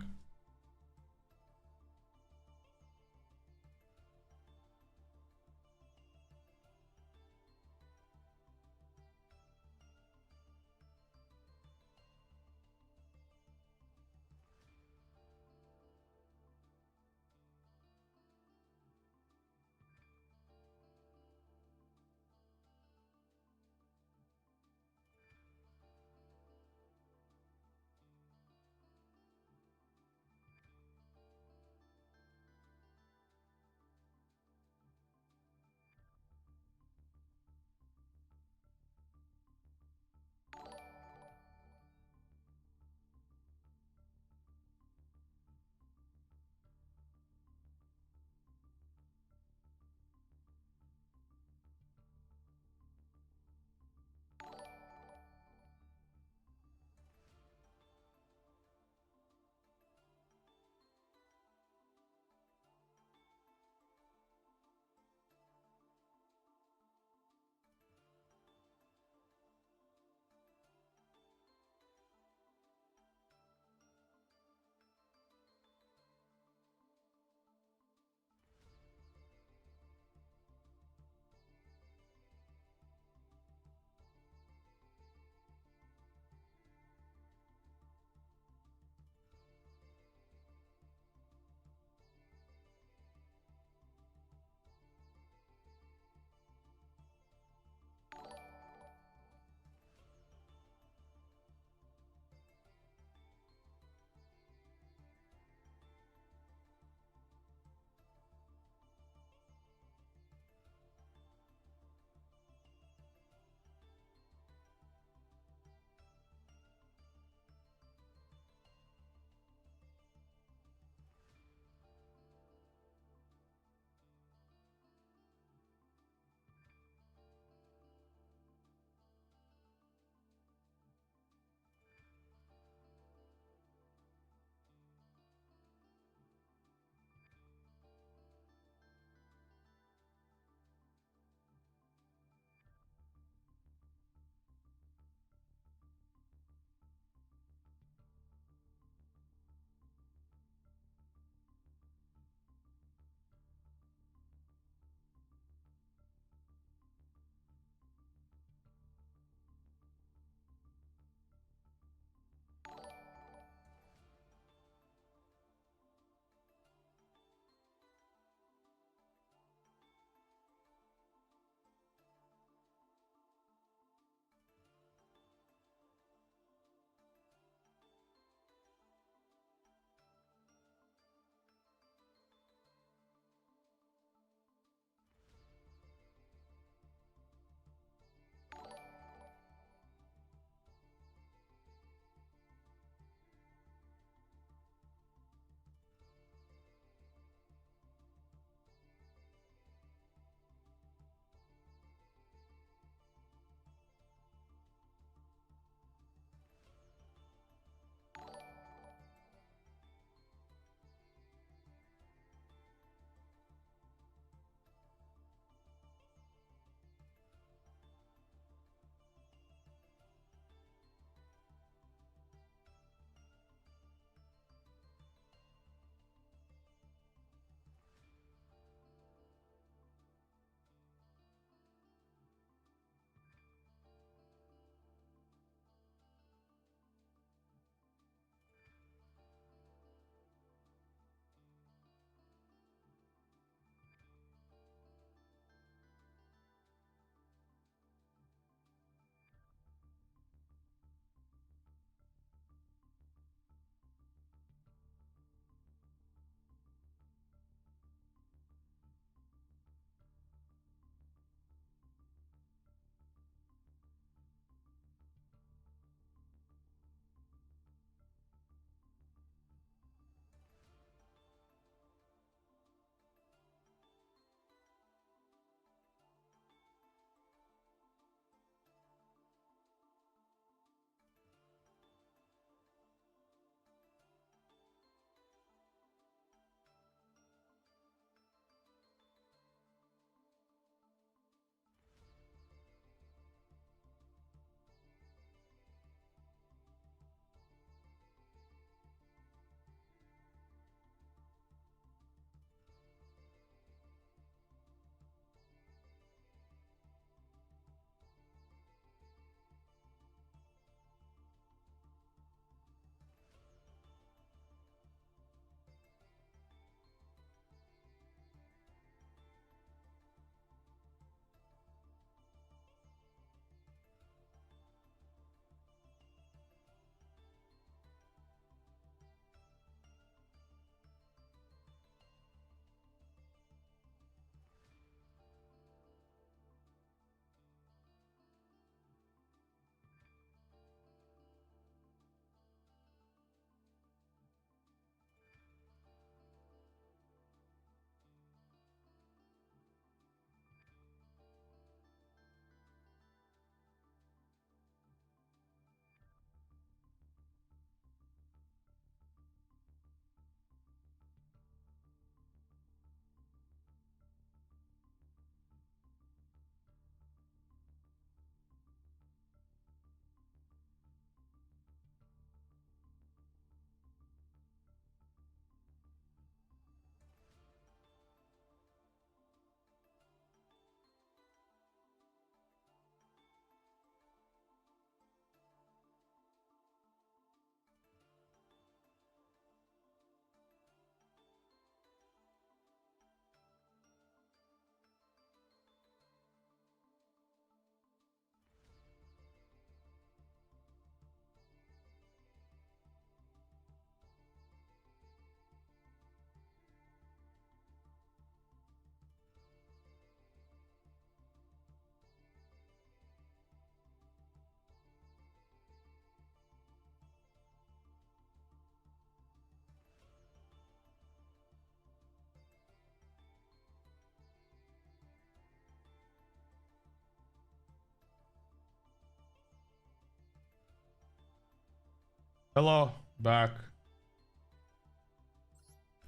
Hello, back.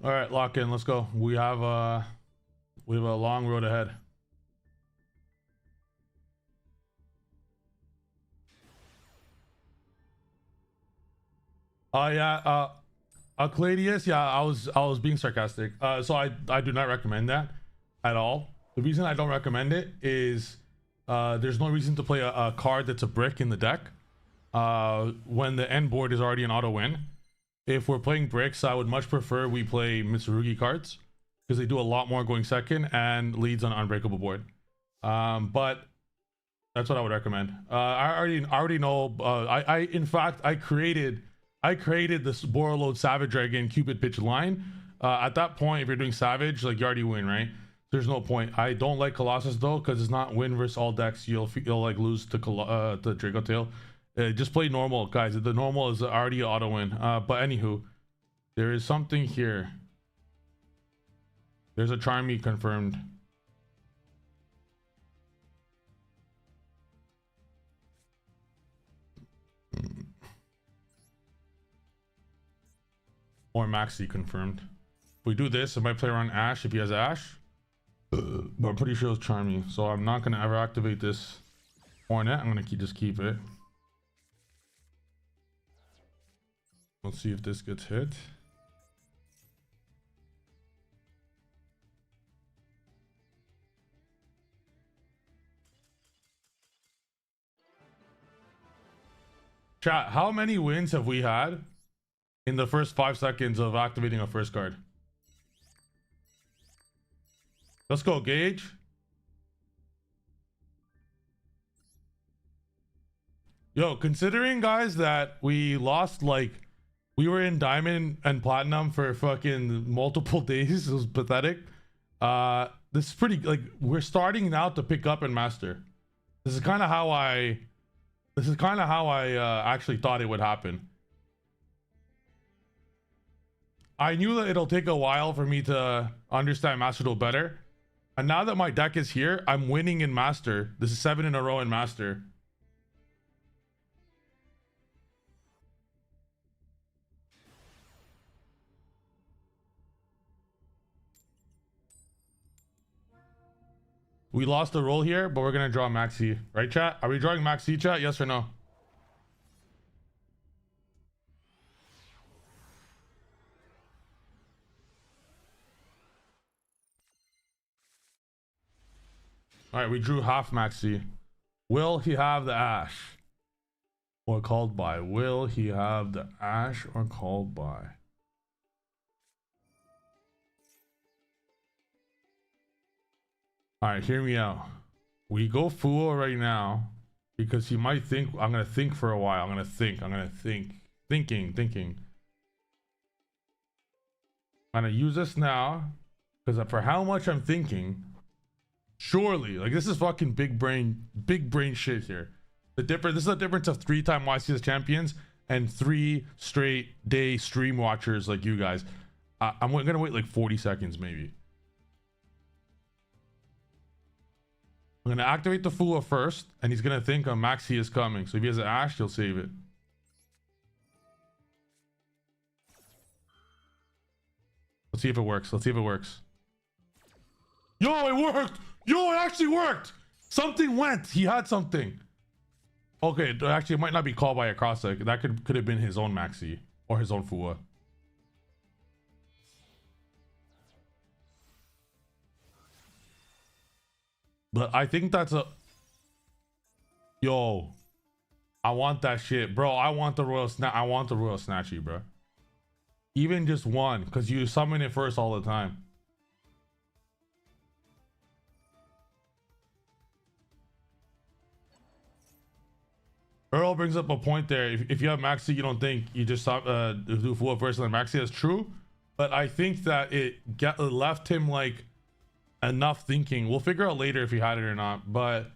All right, lock in. Let's go. We have a long road ahead. Oh yeah, Cladius. Yeah, I was being sarcastic. So I do not recommend that at all. The reason I don't recommend it is there's no reason to play a card that's a brick in the deck when the end board is already an auto win. If we're playing bricks, I would much prefer we play Mitsurugi cards because they do a lot more going second and leads on unbreakable board. But that's what I would recommend. I already know. I in fact I created this Borreload Savage Dragon Cupid pitch line. At that point, if you're doing Savage, like you already win, right? There's no point. I don't like Colossus though because it's not win versus all decks. You'll like lose to Draco Tail. Just play normal, guys. The normal is already auto win. But anywho, there is something here. There's a Charmy confirmed. Or Maxi confirmed. If we do this, I might play around Ash if he has Ash. But I'm pretty sure it's Charmy. So I'm not going to ever activate this Hornet. I'm going to just keep it. Let's see if this gets hit. Chat, how many wins have we had in the first 5 seconds of activating a first card? Let's go, Gage. Yo, considering, guys, that we lost, like, we were in Diamond and Platinum for fucking multiple days. It was pathetic. This is pretty, like, we're starting now to pick up in Master. This is kind of how I actually thought it would happen. I knew that it'll take a while for me to understand Master Duel better. And now that my deck is here, I'm winning in Master. This is 7 in a row in Master. We lost a roll here, but we're going to draw Maxi. Right, chat? Are we drawing Maxi, chat? Yes or no? All right, we drew half Maxi. Will he have the Ash? Or called by? Will he have the Ash or called by? All right, hear me out. We go Fool right now because he might think I'm gonna think for a while. I'm gonna think. Thinking. I'm gonna use this now because for how much I'm thinking, surely, like, this is fucking big brain shit here. This is the difference of 3-time YCS champions and 3 straight day stream watchers like you guys. I'm gonna wait like 40 seconds maybe. I'm gonna activate the Fool first, and he's gonna think a Maxi is coming. So if he has an Ash, he'll save it. Let's see if it works. Yo, it worked! Yo, it actually worked! Something went. He had something. Okay, actually, it might not be called by a cross deck. That could have been his own Maxi or his own Fua. But I think that's a... Yo, I want that shit, bro. I want the Royal Snatchy, bro. Even just one, because you summon it first all the time. Earl brings up a point there. If you have Maxi, you don't think you just do Fool first and then Maxi. That's true, but I think that it left him like enough thinking. We'll figure out later if he had it or not, but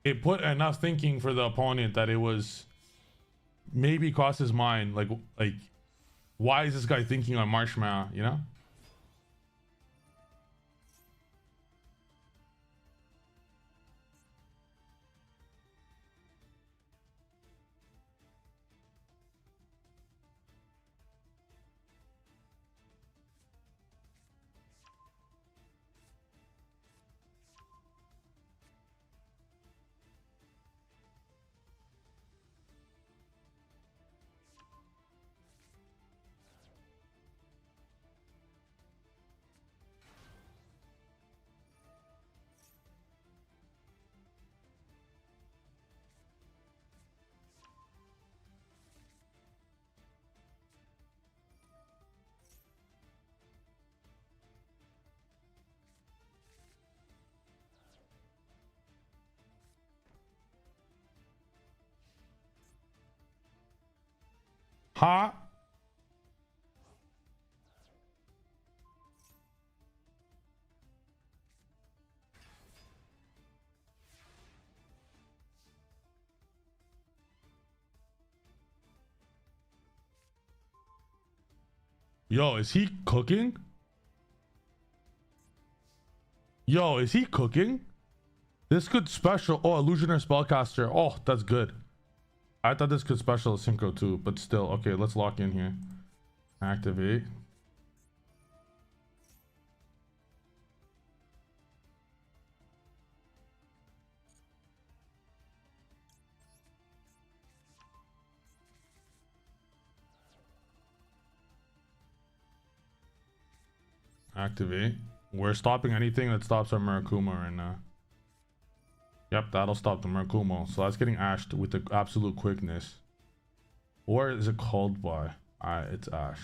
it put enough thinking for the opponent that it was maybe crossed his mind, like why is this guy thinking on Marshmallow, you know? Huh? Yo, is he cooking? Yo, is he cooking? This could special. Oh, illusioner spellcaster. Oh, that's good. I thought this could special synchro too, but still. Okay, let's lock in here. Activate. Activate. We're stopping anything that stops our Murakuma right now. Yep, that'll stop the Murakuma. So that's getting ashed with the absolute quickness. Or is it called by? It's ash.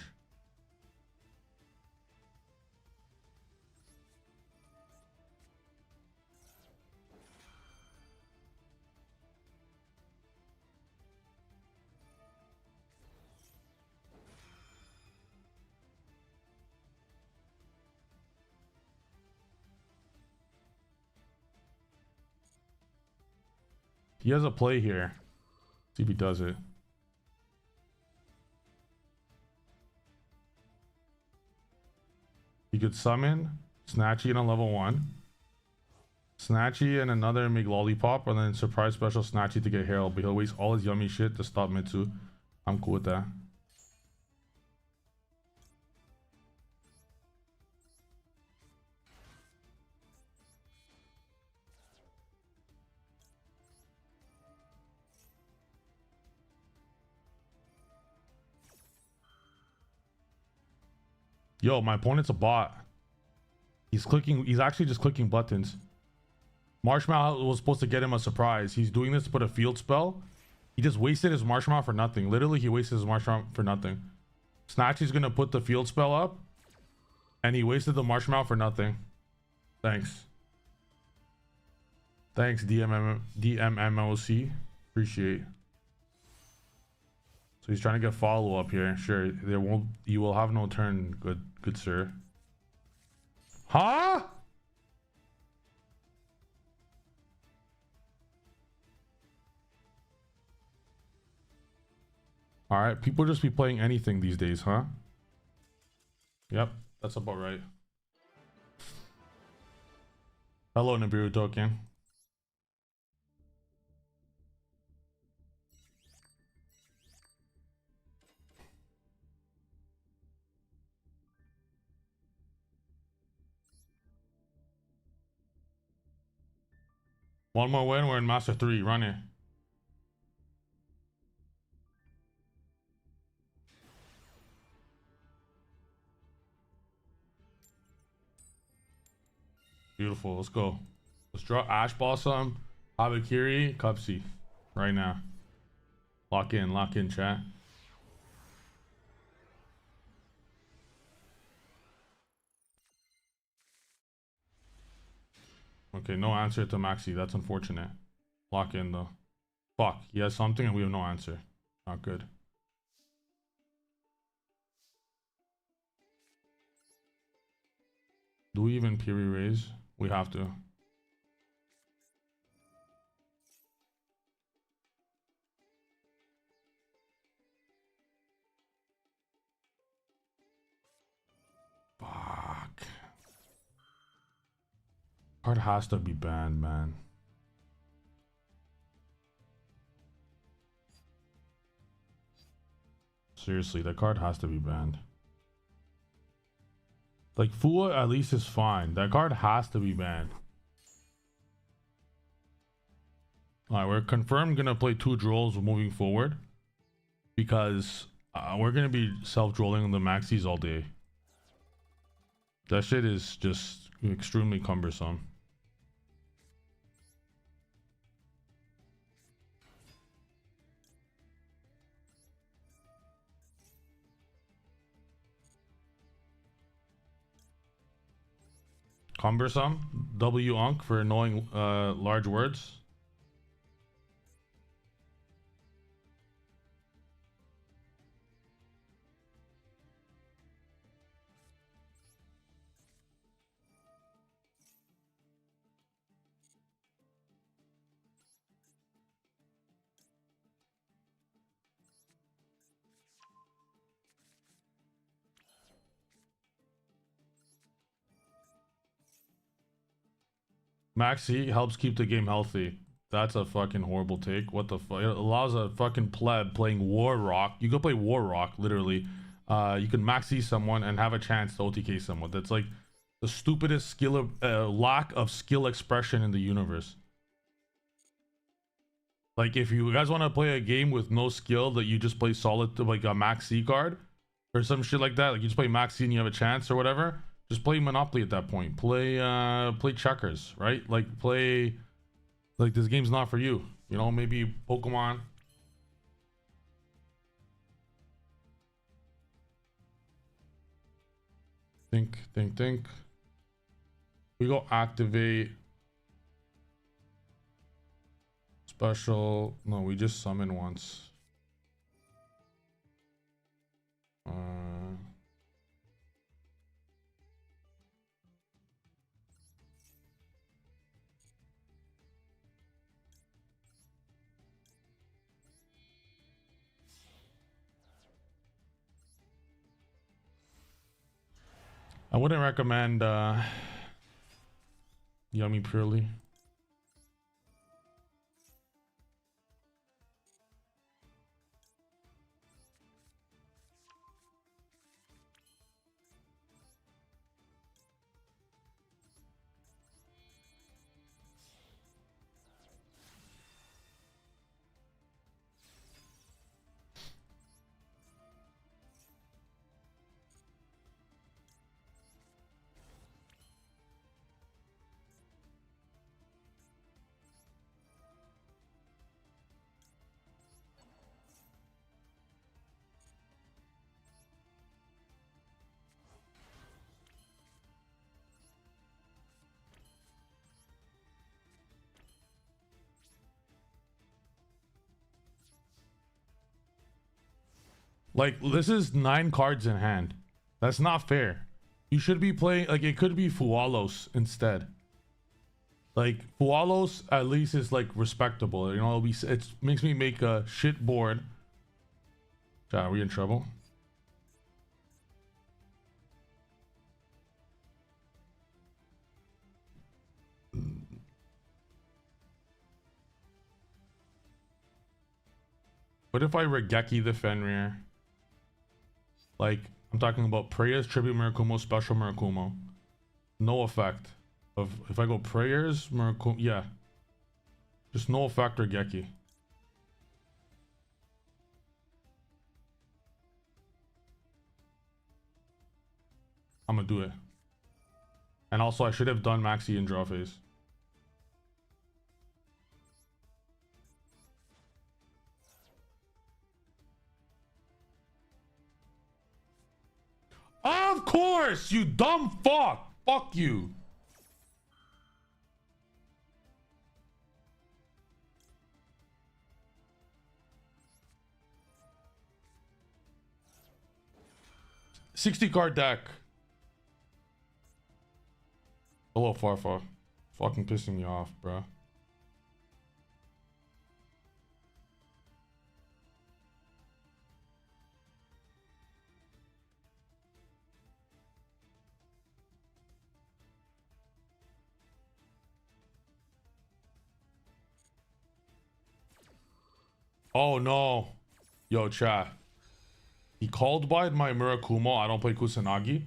He has a play here. See if he does it. He could summon Snatchy on level 1. Snatchy and another make Lollipop, and then surprise special Snatchy to get Herald, but he'll waste all his yummy shit to stop Mitsu. I'm cool with that. Yo, my opponent's a bot. He's actually just clicking buttons. Marshmallow was supposed to get him a surprise. He's doing this to put a field spell. He just wasted his Marshmallow for nothing. Literally, he wasted his Marshmallow for nothing. Snatchy's gonna put the field spell up, and he wasted the Marshmallow for nothing. Thanks. Thanks, DMMOC. Appreciate. So he's trying to get follow up here. Sure, there won't. You will have no turn, good sir. Huh? All right, people just be playing anything these days, huh? Yep, that's about right. Hello, Nibiru token. One more win, we're in Master 3. Run it. Beautiful. Let's go. Let's draw Ash Blossom, Habakiri, Cupsy right now. Lock in, chat. Okay, no answer to Maxi. That's unfortunate. Lock in though. Fuck, he has something and we have no answer. Not good. Do we even Piri raise? We have to. Fuck. Card has to be banned, man. Seriously, that card has to be banned. Like, Fua at least is fine. That card has to be banned. Alright, we're confirmed gonna play 2 Duels moving forward. Because we're gonna be self-drolling the maxis all day. That shit is just extremely cumbersome. Cumbersome? W-Unk for knowing large words. Maxi helps keep the game healthy. That's a fucking horrible take. What the fuck? It allows a fucking pleb playing War Rock. You go play War Rock, literally. You can Maxi someone and have a chance to OTK someone. That's like the stupidest skill of, lack of skill expression in the universe. Like, if you guys want to play a game with no skill that you just play solid, like a Maxi card or some shit like that, like you just play Maxi and you have a chance or whatever, just play Monopoly at that point. Play checkers, right? Like this game's not for you. You know, maybe Pokemon. Think. We go activate. Special. No, we just summon once. I wouldn't recommend Yummy purely. Like, this is 9 cards in hand. That's not fair. You should be playing, like, it could be Fualos instead. Like, Fualos at least is like respectable. You know, it makes me make a shit board. Are we in trouble? What if I Regeki the Fenrir? Like, I'm talking about Prayers, Tribute Murakumo, Special Murakumo. No effect. If I go Prayers, Murakumo, yeah. Just no effect Regeki. I'm gonna do it. And also, I should have done Maxi in draw phase. Of course, you dumb fuck. Fuck you. $60 card deck. Hello, Farfa. Fucking pissing me off, bro. Oh no. Yo, chat. He called by my Murakumo. I don't play Kusanagi.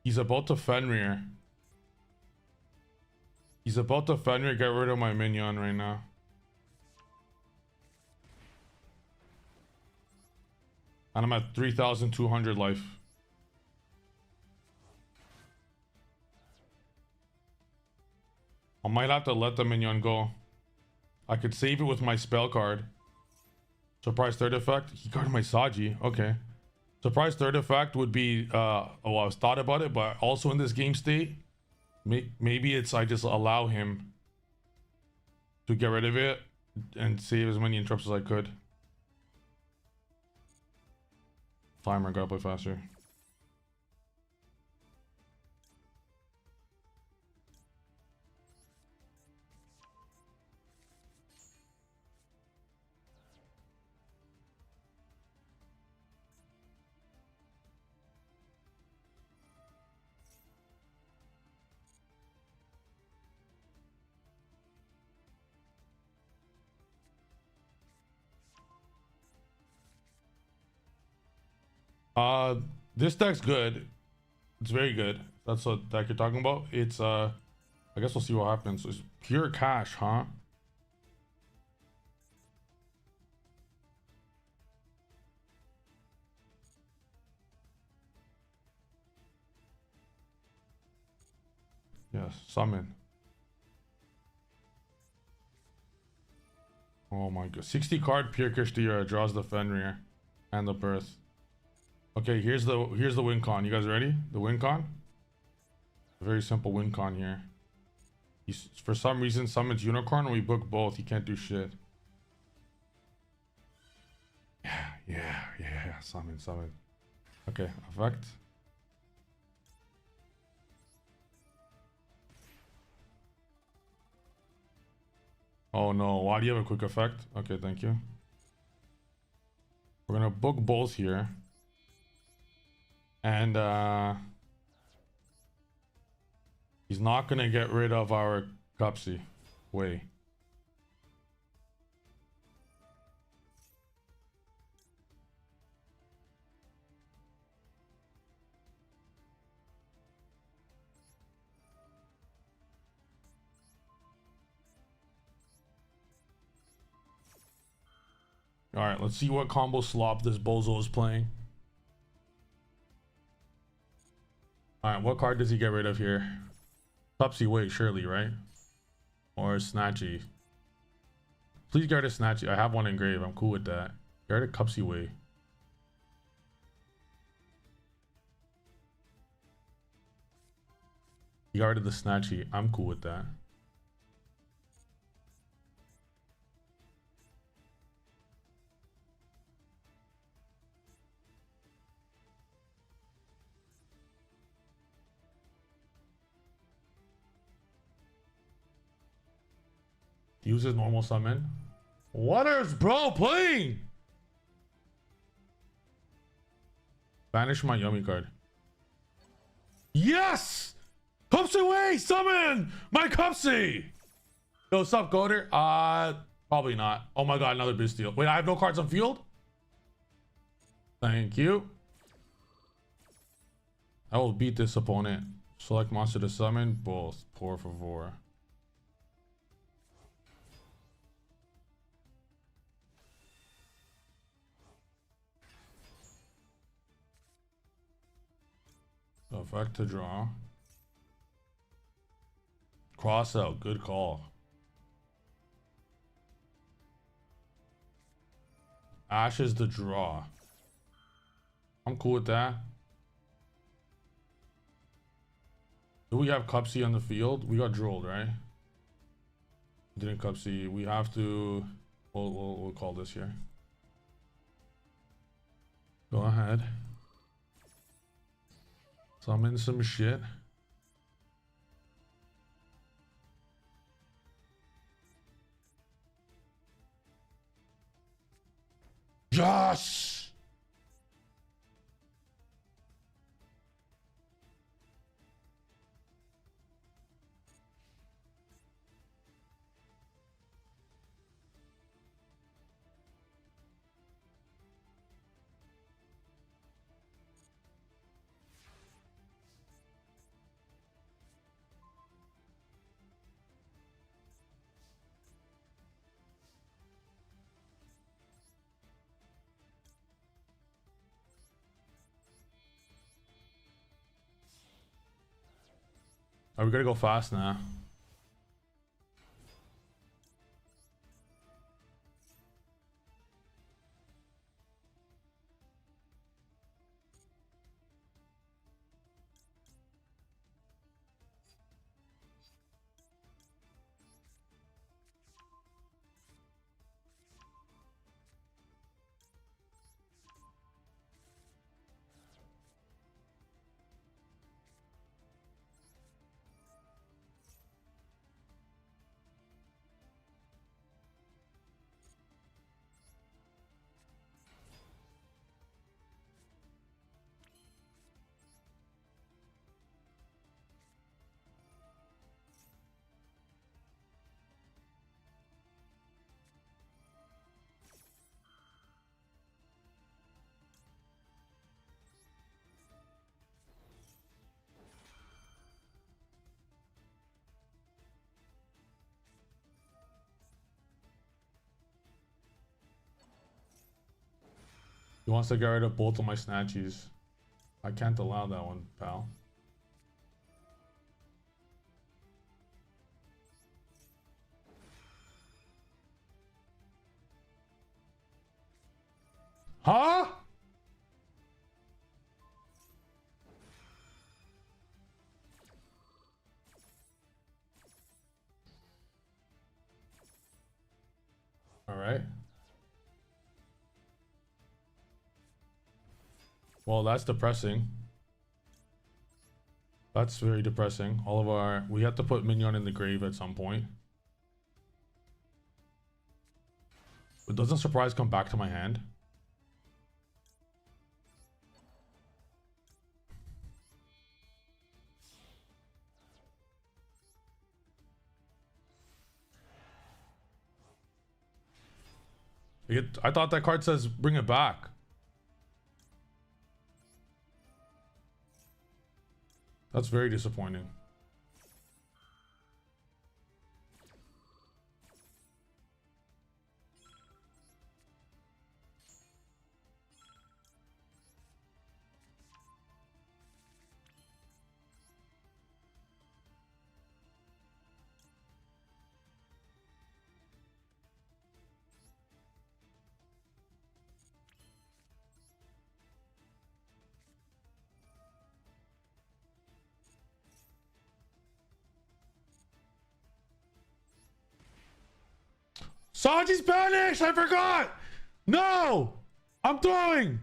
He's about to Fenrir. He's about to Fenrir. Get rid of my minion right now. And I'm at 3,200 life. I might have to let the minion go. I could save it with my spell card. Surprise third effect. He guarded my Saji. Okay. Surprise third effect would be oh, I was thought about it, but also in this game state, maybe it's I just allow him to get rid of it and save as many interrupts as I could. Timer, gotta play faster. Uh, this deck's good. It's very good. That's what deck you're talking about. It's I guess we'll see what happens. It's pure cash, huh? Yes, summon. Oh my god. 60 card pure Kashtira draws the Fenrir and the Birth. Okay, here's the win con. You guys ready? The win con? A very simple win con here. He's for some reason summons Unicorn. We book both. He can't do shit. Yeah. Summon. Okay, effect. Oh no, why do you have a quick effect? Okay, thank you. We're gonna book both here. And he's not gonna get rid of our Cupsy. Way. Alright, let's see what combo slop this bozo is playing. Alright, what card does he get rid of here? Cupsy Way, surely, right? Or Snatchy. Please get rid of Snatchy. I have one engraved. I'm cool with that. Get rid of Cupsy Way. You got rid of the Snatchy. I'm cool with that. Uses normal summon. What is bro playing? Banish my Yummy card. Yes! Cupsy Way! Summon! My Cupsy! Yo, what's up, Goder? Probably not. Oh my god, another Bisteel. Wait, I have no cards on field? Thank you. I will beat this opponent. Select monster to summon. Both. Por favor. Effect to draw. Cross out. Good call. Ashes to draw. I'm cool with that. Do we have Cupsy on the field? We got drilled, right? Didn't Cupsy. We have to. We'll call this here. Go ahead. Summon some shit. Yes! Are we gonna go fast now? He wants to get rid of both of my snatchies. I can't allow that one, pal. Huh? All right. Well, that's depressing. That's very depressing. All of our... We have to put Mignon in the grave at some point. But doesn't Surprise come back to my hand? I thought that card says bring it back. That's very disappointing. Sanji's banished! I forgot! No! I'm throwing!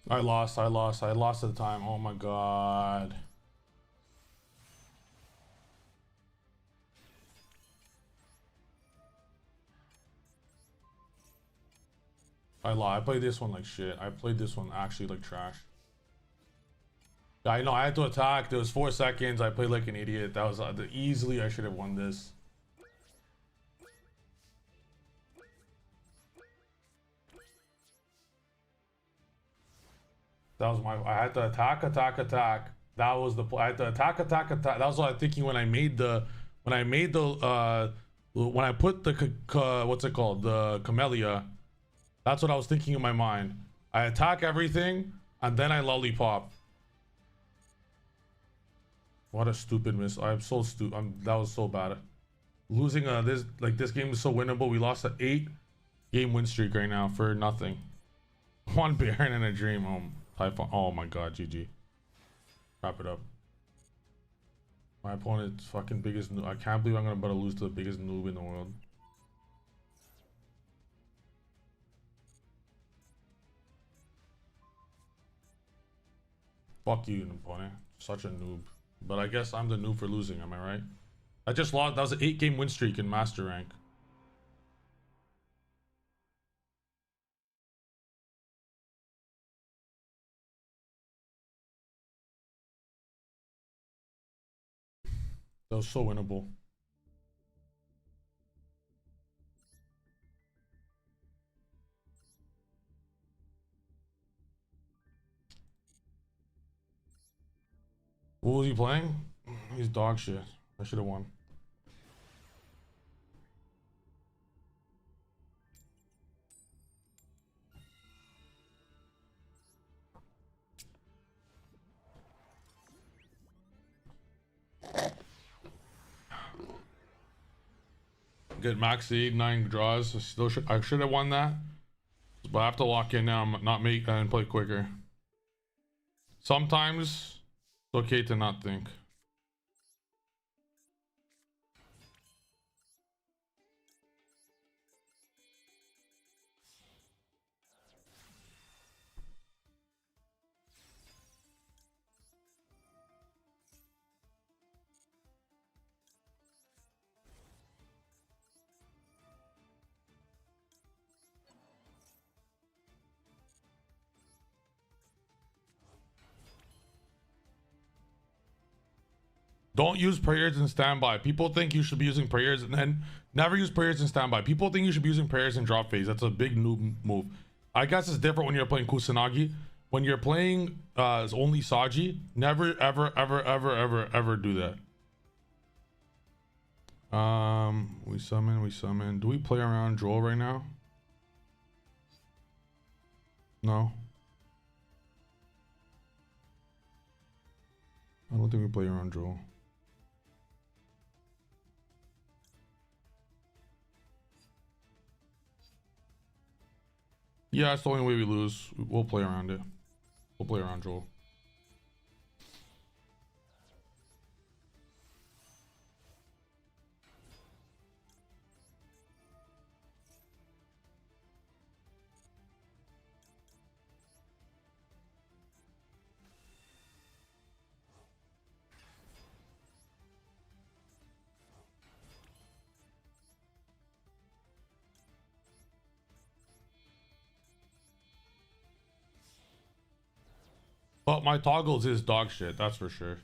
I lost at the time. Oh my god. I played this one like shit. I played this one actually like trash. I know I had to attack. There was 4 seconds. I played like an idiot. That was easily I should have won this. That was my... I had to attack. That was the... I had to attack. That was what I was thinking when I made the... When I put the... what's it called? The Camellia. That's what I was thinking in my mind. I attack everything, and then I lollipop. What a stupid miss. I'm so stupid. That was so bad. Losing this game is so winnable. We lost an 8-game win streak right now for nothing. One Baron and a dream. Oh my god, GG. Wrap it up. My opponent's fucking biggest noob. I can't believe I'm about to lose to the biggest noob in the world. Fuck you, opponent. Such a noob. But I guess I'm the noob for losing, am I right? I just lost. That was an 8-game win streak in Master Rank. That was so winnable. What was he playing? He's dog shit. I should have won. Get max seed, 9 draws. I should have won that. But I have to lock in now, not make and play quicker. Sometimes it's okay to not think. Don't use prayers in standby. People think you should be using prayers and then never use prayers in standby. People think you should be using prayers in drop phase. That's a big noob move. I guess it's different when you're playing Kusanagi. When you're playing only Saji, never, ever, ever, ever, ever, ever do that. We summon. Do we play around Joel right now? No. I don't think we play around Joel. Yeah, it's the only way we lose. We'll play around it. We'll play around Joel. But my toggles is dog shit, that's for sure.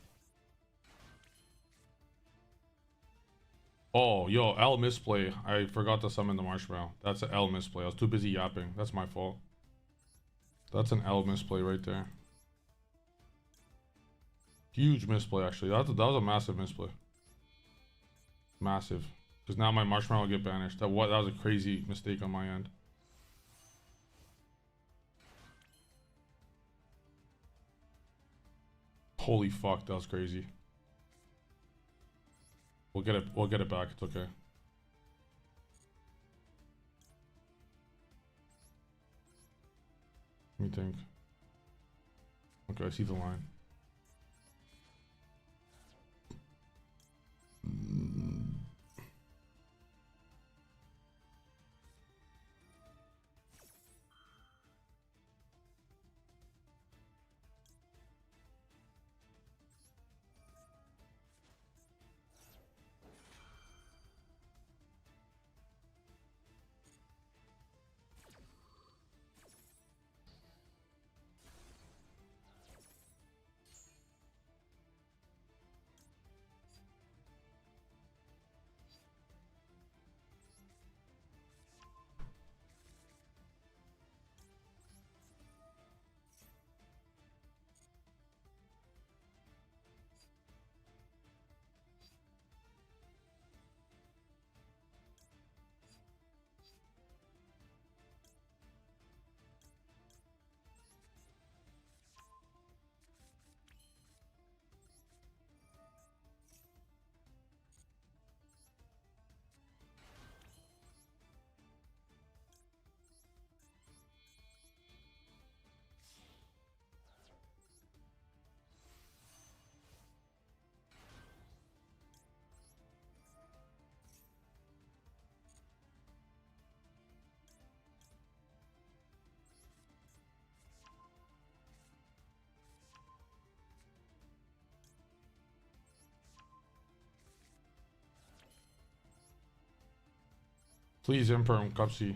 Oh, yo, L misplay. I forgot to summon the marshmallow. That's an L misplay. I was too busy yapping. That's my fault. That's an L misplay right there. Huge misplay, actually. That was a massive misplay. Massive. Because now my marshmallow will get banished. That was a crazy mistake on my end. Holy fuck, that was crazy. We'll get it back. It's okay. Let me think. Okay, I see the line. Please Emperor Cupsy.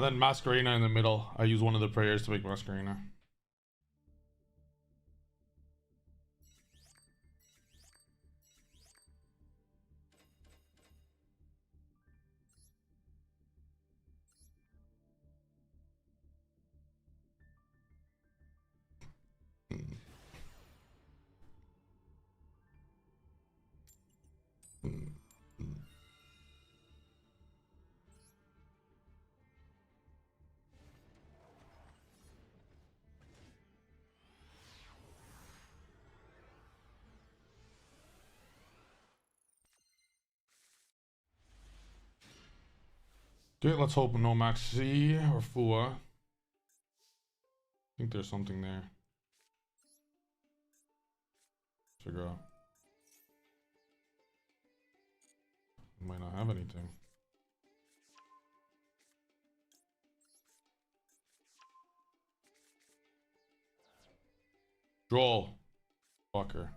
And then Masquerena in the middle. I use one of the prayers to make Masquerena. Okay, let's hope no Maxi or Fua. I think there's something there. Figure out. Might not have anything. Droll. Fucker.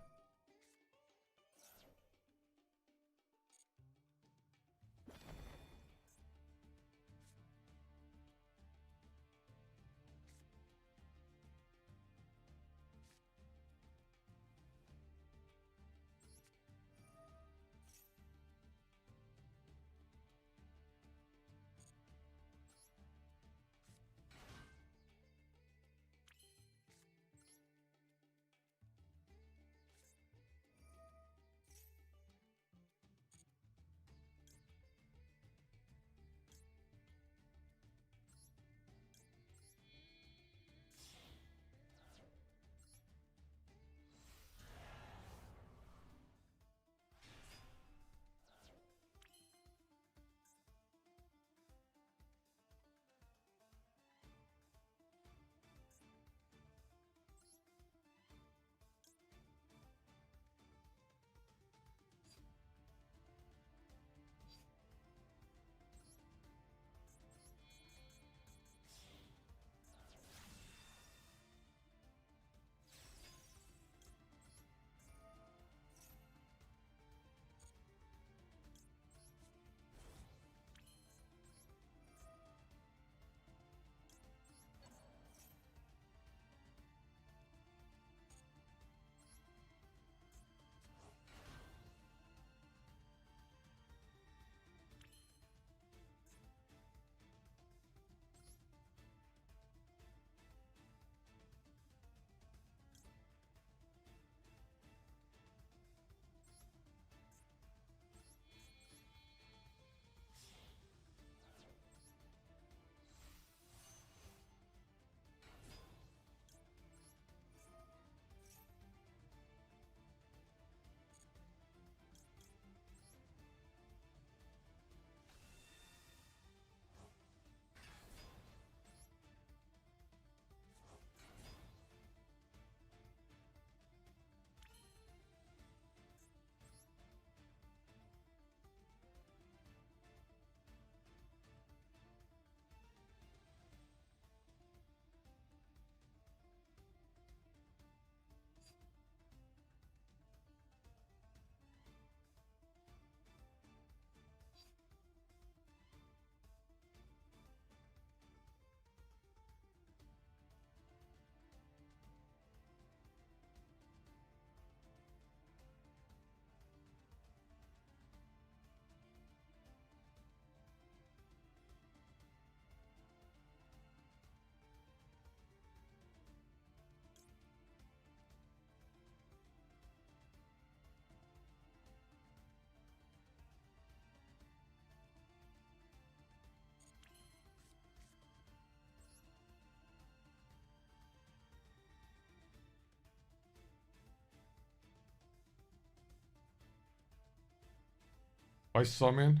I summon.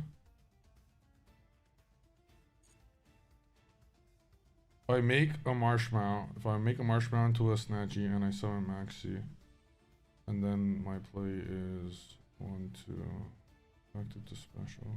If I make a Marshmallow, if I make a Marshmallow into a Snatchy and I summon Maxi, and then my play is 1, 2, active to special.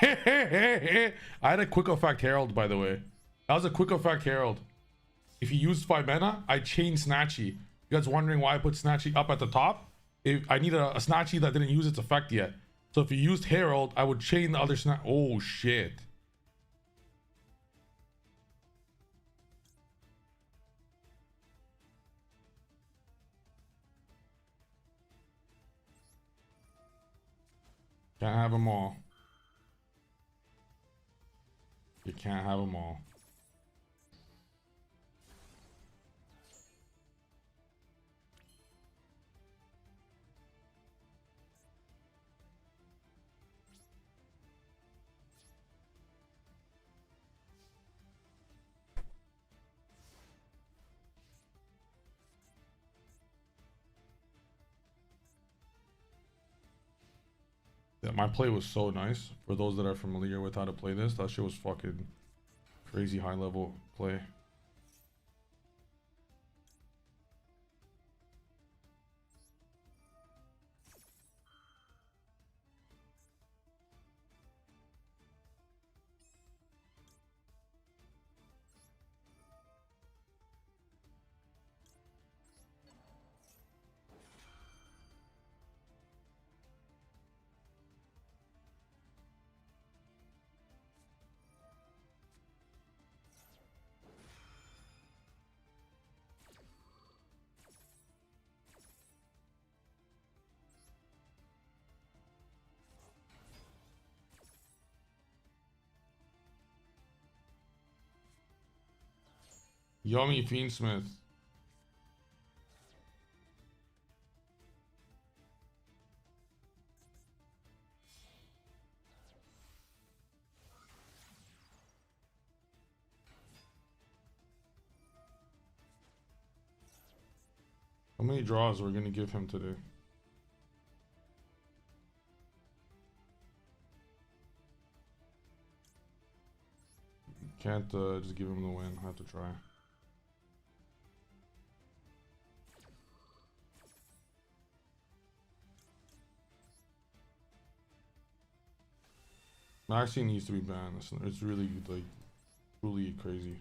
I had a quick effect Herald, by the way. That was a quick effect Herald. If you used 5 mana, I chained Snatchy. You guys wondering why I put Snatchy up at the top? If I need a Snatchy that didn't use its effect yet. So if you used Herald, I would chain the other Snatch. Oh shit. Can't have them all. You can't have them all. Yeah, my play was so nice. For those that are familiar with how to play this, that shit was fucking crazy high level play. Yummy Fiendsmith. How many draws we're gonna give him today? Can't just give him the win. I have to try. Maxine needs to be banned. It's really like truly crazy.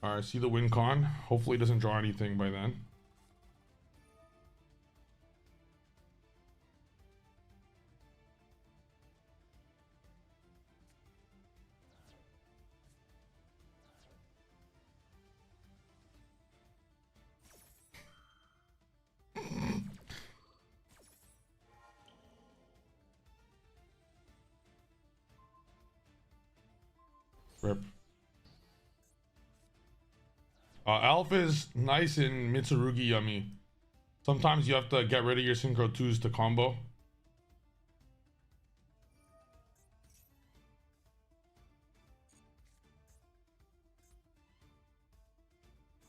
Alright, see the win con. Hopefully it doesn't draw anything by then. Rip. Alpha is nice in Mitsurugi Yummy. Sometimes you have to get rid of your Synchro 2s to combo.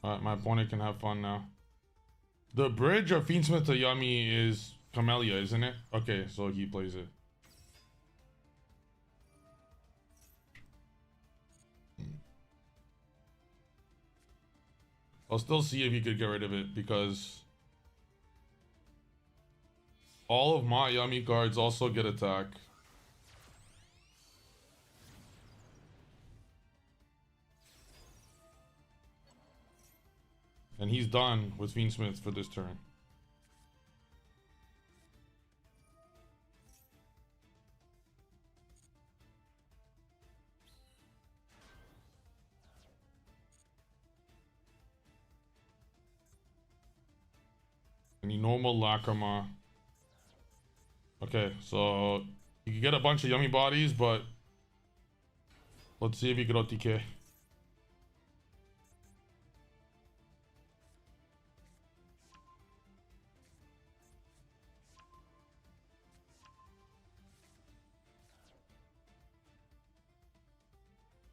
Alright, my opponent can have fun now. The bridge of Fiendsmith to Yummy is Camellia, isn't it? Okay, so he plays it. I'll still see if he could get rid of it because all of my Yummy cards also get attack. And he's done with Fiendsmith for this turn. Any normal Lacrima. Okay, so you can get a bunch of yummy bodies, but let's see if you get OTK.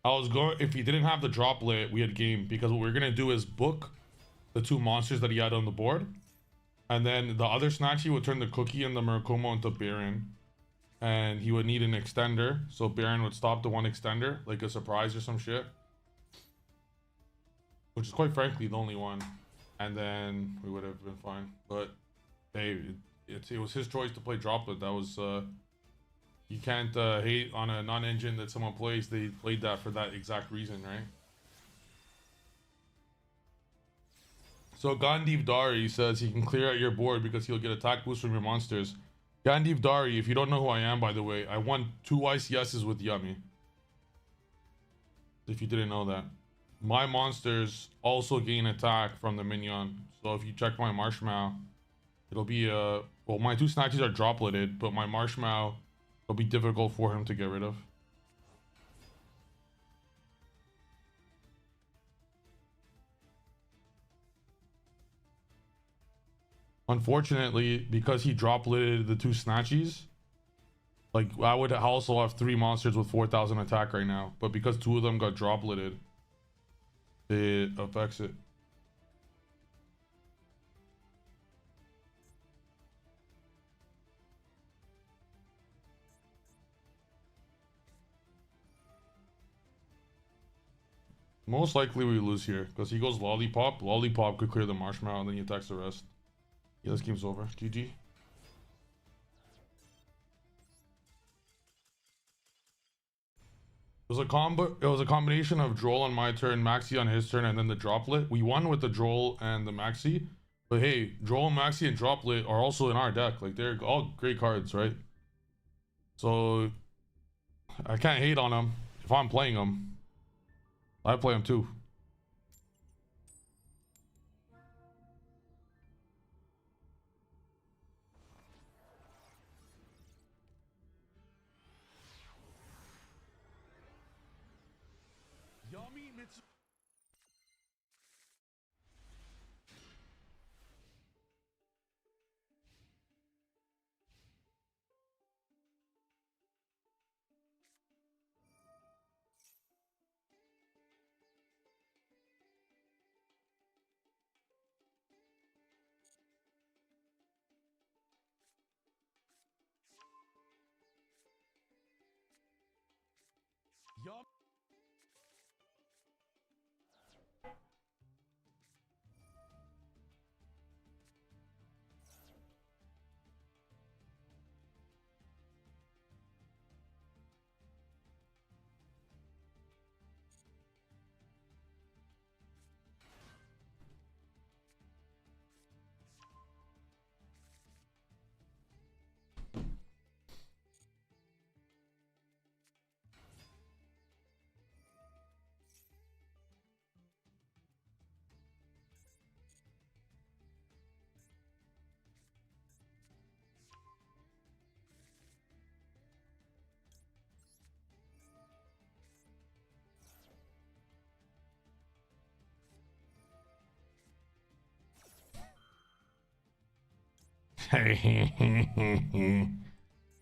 I was going, if he didn't have the droplet, we had game, because what we're gonna do is book the 2 monsters that he had on the board, and then the other Snatchy would turn the Cookie and the Murakumo into Baron, and he would need an extender, so Baron would stop the 1 extender, like a surprise or some shit, which is quite frankly the only one, and then we would have been fine. But hey, it was his choice to play droplet. That was you can't hate on a non-engine that someone plays. They played that for that exact reason, right? So Gandiv Dari says he can clear out your board because he'll get attack boost from your monsters. Gandiv Dari, if you don't know who I am, by the way, I won 2 ICSs with Yummy. If you didn't know that. My monsters also gain attack from the minion. So if you check my Marshmallow, it'll be well, my 2 Snatches are dropleted, but my Marshmallow, it'll be difficult for him to get rid of. Unfortunately, because he dropleted the 2 Snatchies, like I would also have 3 monsters with 4,000 attack right now, but because 2 of them got dropleted, it affects it. Most likely we lose here because he goes Lollipop. Lollipop could clear the Marshmallow and then he attacks the rest. Yeah, this game's over. GG. It was a combination of Droll on my turn, Maxi on his turn, and then the Droplet. We won with the Droll and the Maxi. But hey, Droll, Maxi, and Droplet are also in our deck. Like, they're all great cards, right? So I can't hate on them if I'm playing them. I play them too. Yummiest. Yum.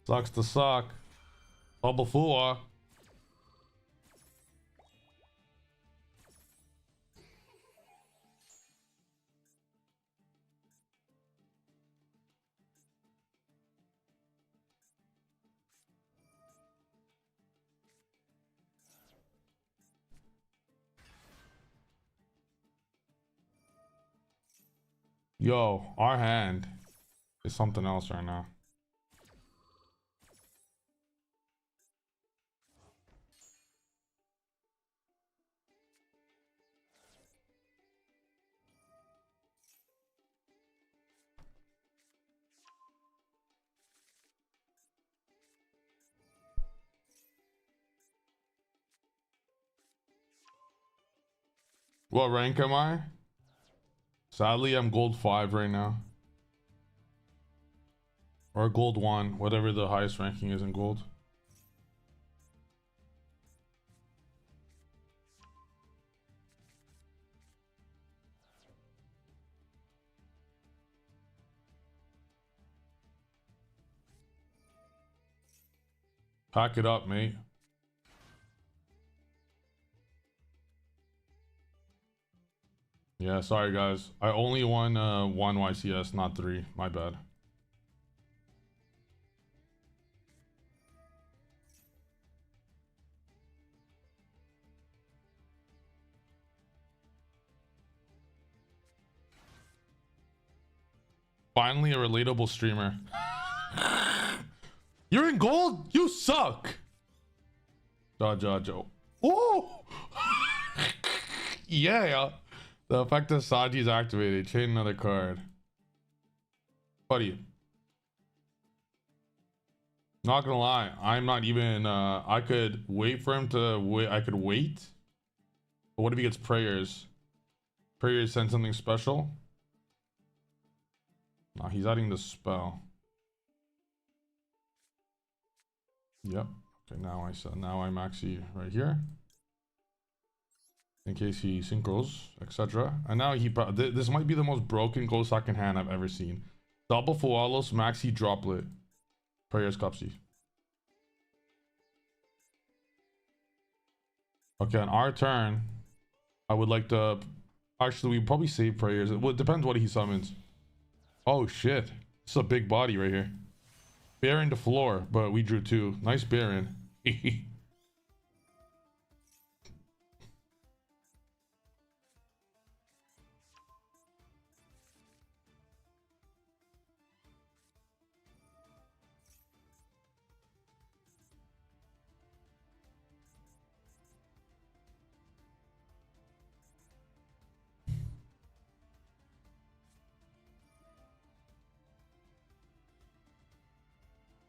Sucks to suck. Double four. Yo, our hand is something else right now. What rank am I? Sadly, I'm gold 5 right now. Or gold 1, whatever the highest ranking is in gold. Pack it up, mate. Yeah, sorry guys. I only won 1 YCS, not 3. My bad. Finally a relatable streamer. You're in gold? You suck. Joe. Oh! Yeah. The effect of Saji is activated. Chain another card. Buddy. Not gonna lie. I'm not even I could wait for him to wait. I could wait. But what if he gets prayers? Prayers send something special? Nah, he's adding the spell. Yep. Okay, now I'm actually right here. In case he synchros, etc. And now this might be the most broken ghost second hand I've ever seen. Double Fualos, Maxi Droplet. Prayers Cupsy. Okay, on our turn, I would like to actually we probably save prayers. Well, it depends what he summons. Oh shit. This is a big body right here. Baron to floor, but we drew 2. Nice Baron.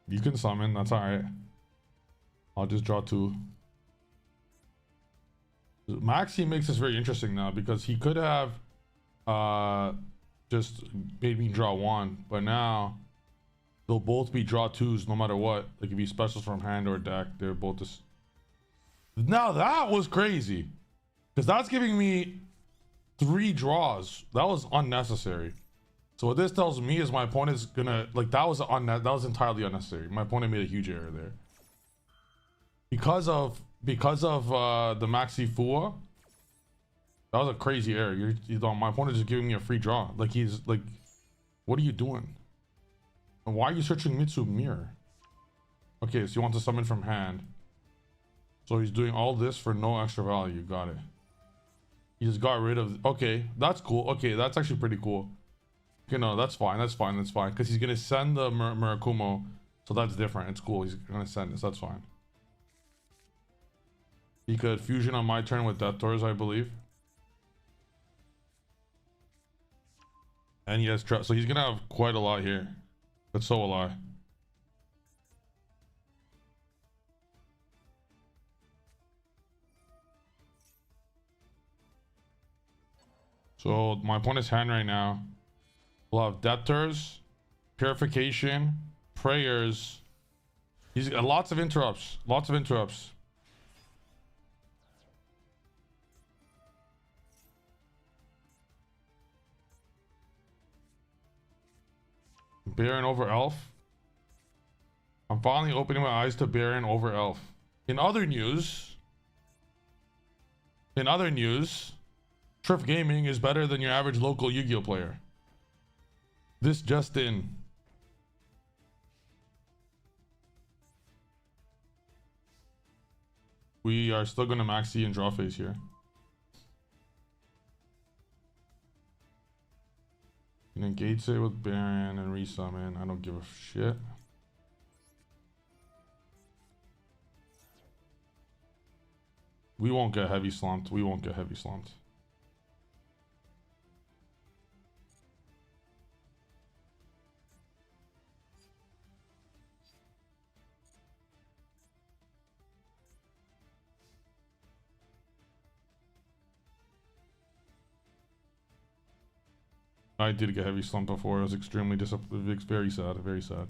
You can summon, that's alright. I'll just draw 2. Maxi makes this very interesting now because he could have just made me draw 1, but now they'll both be draw 2s no matter what. Like if he specials from hand or deck, they're both just. Now that was crazy because that's giving me 3 draws. That was unnecessary. So what this tells me is my opponent's gonna like that was entirely unnecessary. My opponent made a huge error there because of the Maxi Fua. That was a crazy error. My opponent just giving me a free draw. Like he's like, what are you doing? And why are you searching Mitsu Mirror? Okay, so you want to summon from hand. So he's doing all this for no extra value. Got it. He just got rid of. Okay, that's cool. Okay, that's actually pretty cool. Okay, no, that's fine. That's fine. That's fine. Because he's gonna send the Murakumo, so that's different. It's cool. He's gonna send this. That's fine. He could fusion on my turn with Death Doors, I believe. And he has trust, so he's gonna have quite a lot here. That's so a lie. So my opponent's hand right now will have Debtors, Purification, Prayers. He's got lots of interrupts. Lots of interrupts. Baron over Elf. I'm finally opening my eyes to Baron over Elf. In other news, Triff Gaming is better than your average local Yu-Gi-Oh player. This just in. We are still gonna maxi and draw phase here. You can engage it with Baron and resummon. I don't give a shit. We won't get heavy slumped. We won't get heavy slumped. I did get heavy slump before. I was extremely disappointed. Very sad. Very sad.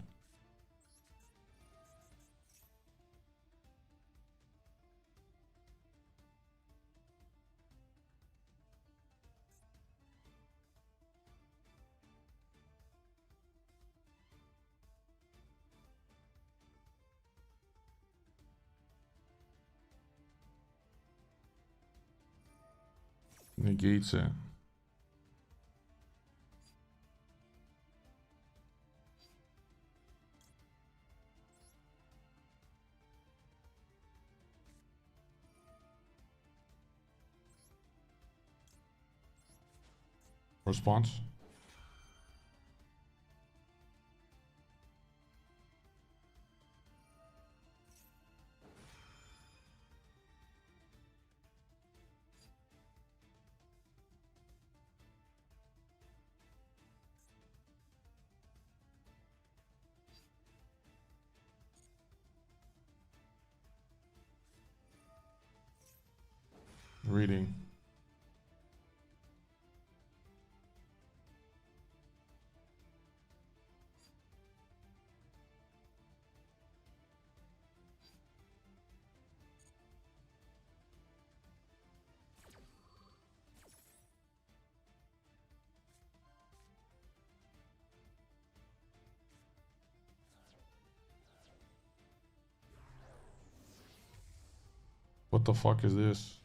Negates it. Response. Reading. What the fuck is this?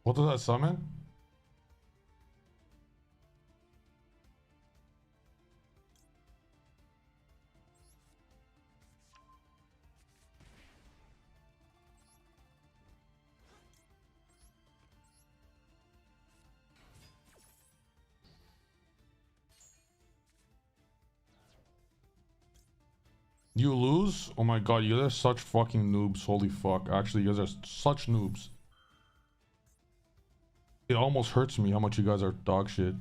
What does that summon? You lose? Oh my god, you guys are such fucking noobs. Holy fuck. Actually, you guys are such noobs. It almost hurts me how much you guys are dog shit.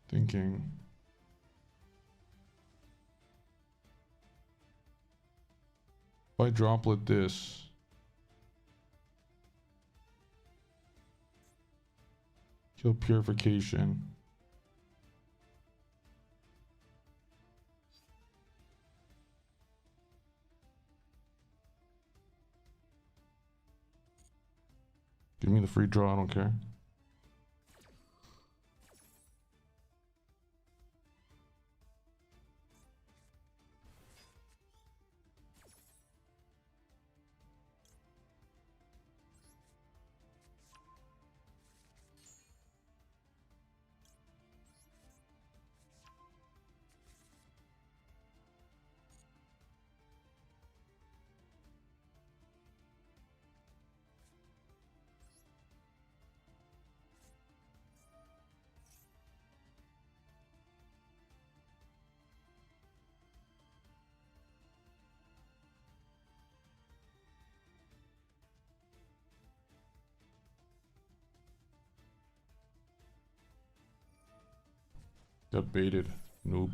Thinking. If I droplet this. Kill purification. Give me the free draw, I don't care. Got baited, noob.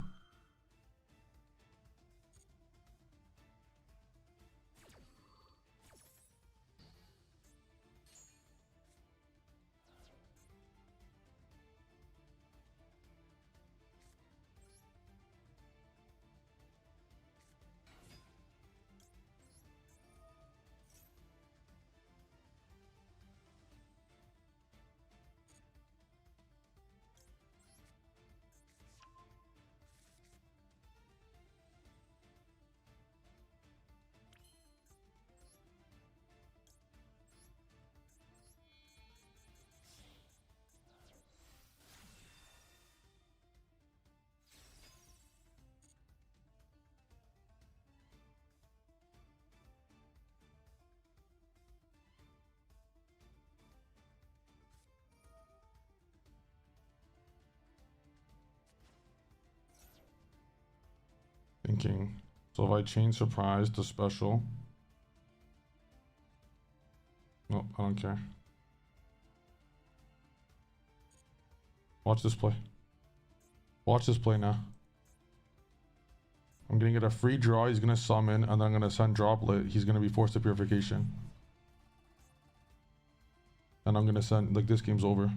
Thinking. So if I change surprise to special. Nope, I don't care. Watch this play. Watch this play now. I'm gonna get a free draw. He's gonna summon, and then I'm gonna send droplet. He's gonna be forced to purification. And I'm gonna send, like, this game's over.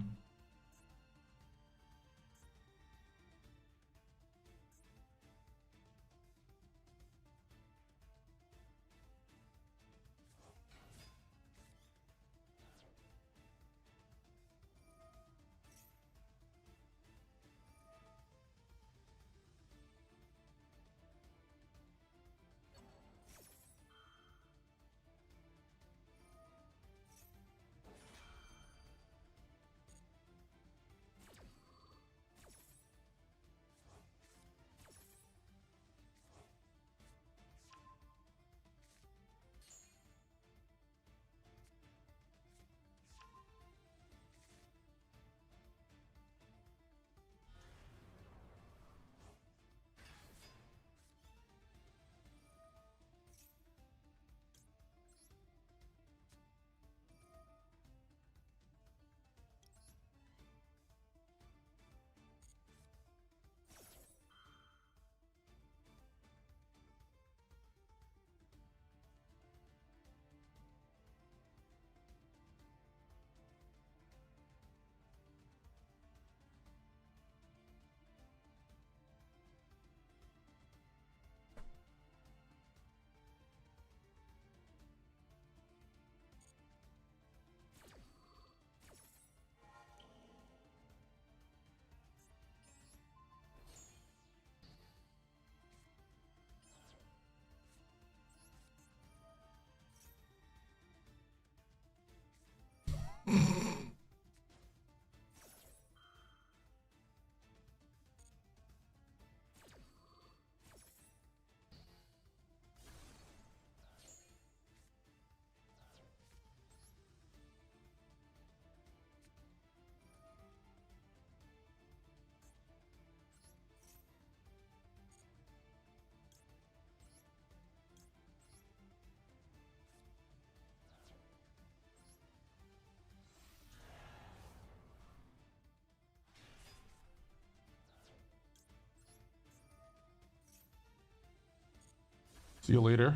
See you later,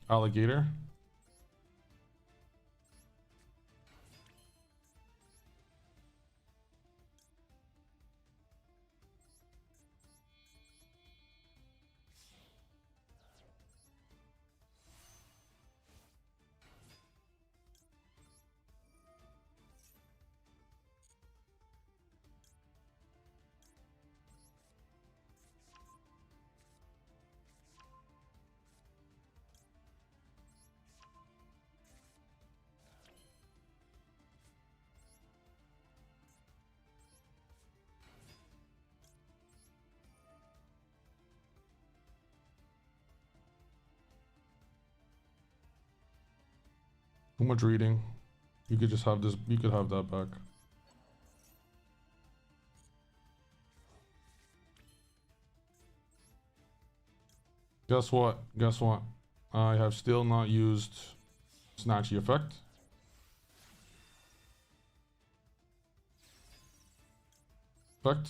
alligator. Too much reading. You could just have this. You could have that back. Guess what? Guess what? I have still not used Snatchy effect. Effect.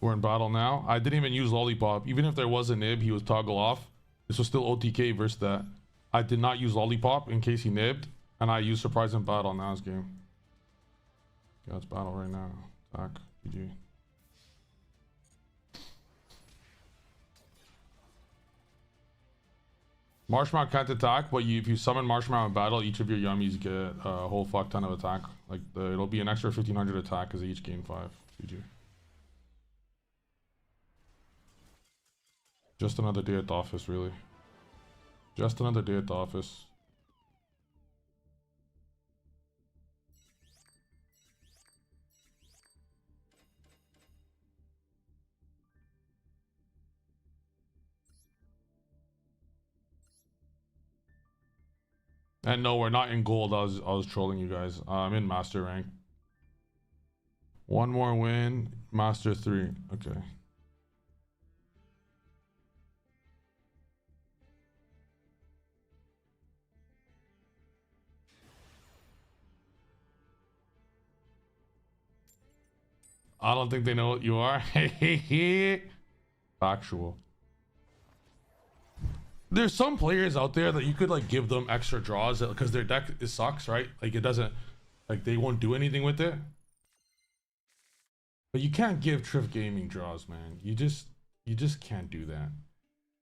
We're in battle now. I didn't even use Lollipop. Even if there was a nib, he was toggle off. This was still OTK versus that. I did not use Lollipop in case he nibbed. And I used Surprise in battle now this game. Yeah, it's battle right now. Attack. GG. Marshmallow can't attack, but if you summon Marshmallow in battle, each of your Yummies get a whole fuck ton of attack. Like it'll be an extra 1500 attack because they each gain 5. GG. Just another day at the office, really. Just another day at the office. And no, we're not in gold. I was trolling you guys. I'm in master rank. One more win, master 3. Okay. I don't think they know what you are. Factual. There's some players out there that you could like give them extra draws because their deck sucks, right? Like it doesn't, like they won't do anything with it. But you can't give Triff Gaming draws, man. You just can't do that.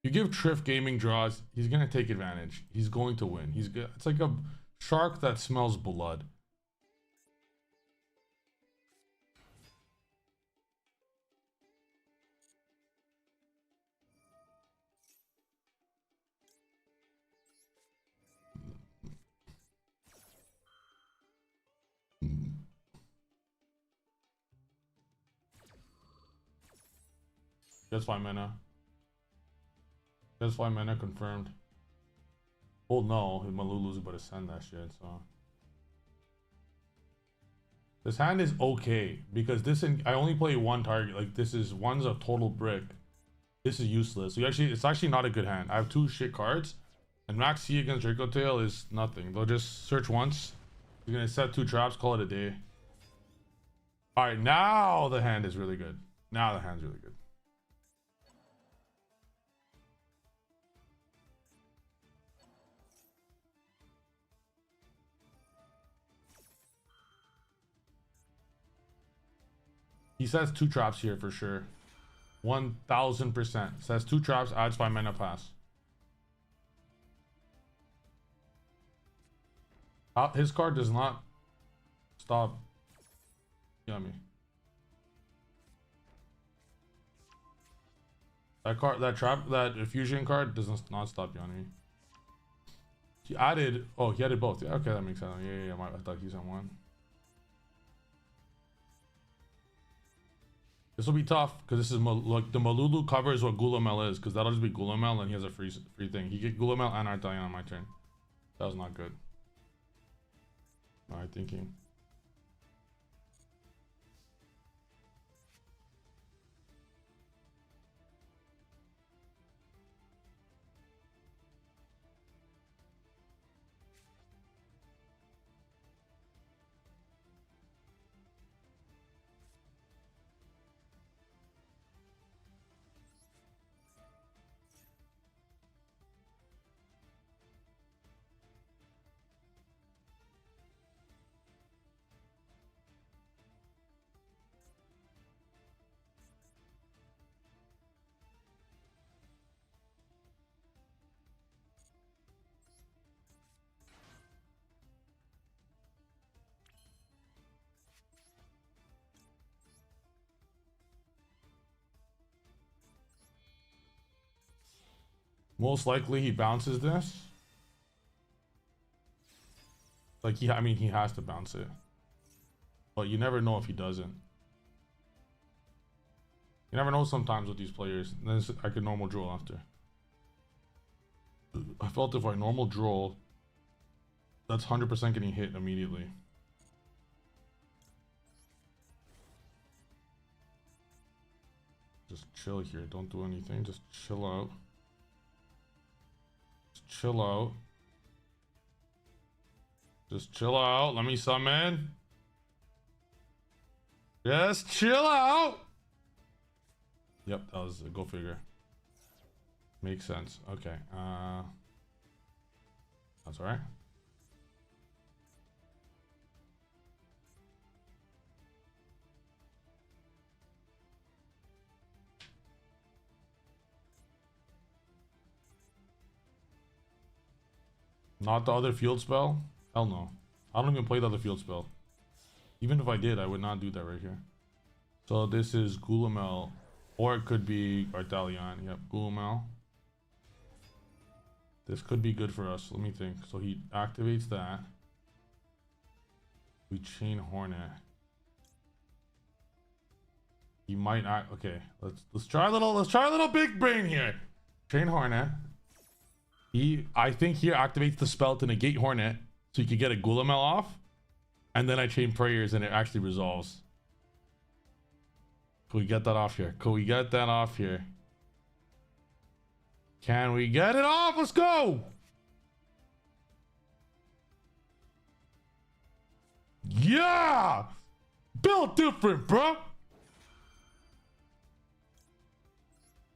You give Triff Gaming draws, he's gonna take advantage. He's going to win. He's good. It's like a shark that smells blood. That's why mana. That's why mana confirmed. Well, no, Malulu's about to send that shit, so. This hand is okay because I only play one target. Like one's a total brick. This is useless. So it's actually not a good hand. I have 2 shit cards, and Max C against Draco Tail is nothing. They'll just search once. You're gonna set 2 traps, call it a day. All right, now the hand is really good. Now the hand's really good. He says 2 traps here for sure. 1000%. Says 2 traps, adds 5 mana pass. His card does not stop Yummy. That fusion card does not stop Yummy. He added both. Yeah, okay, that makes sense. Yeah. I thought he's on one. This will be tough because this is like the Malulu covers what Gulamel is, because that'll just be Gulamel and he has a free thing. He get Gulamel and Artalion on my turn. That was not good. Alright, thinking. Most likely he bounces this. Like he has to bounce it. But you never know if he doesn't. You never know sometimes with these players. And then I could normal draw after. I felt if I normal draw, that's 100% getting hit immediately. Just chill here. Don't do anything. Just chill out. Chill out. Just chill out. Let me summon. Just chill out. Yep, that was a go figure. Makes sense. Okay. That's all right. Not the other field spell? Hell no. I don't even play the other field spell. Even if I did, I would not do that right here. So this is Gulamel. Or it could be Artalion. Yep, Gulamel. This could be good for us. Let me think. So he activates that. We chain Hornet. He might act. Okay, let's try a little big brain here. Chain Hornet. I think here activates the spell to negate Hornet, so you could get a Gulamel off, and then I chain Prayers and it actually resolves. Can we get that off here? Can we get that off here? Can we get it off? Let's go! Yeah! Built different, bro.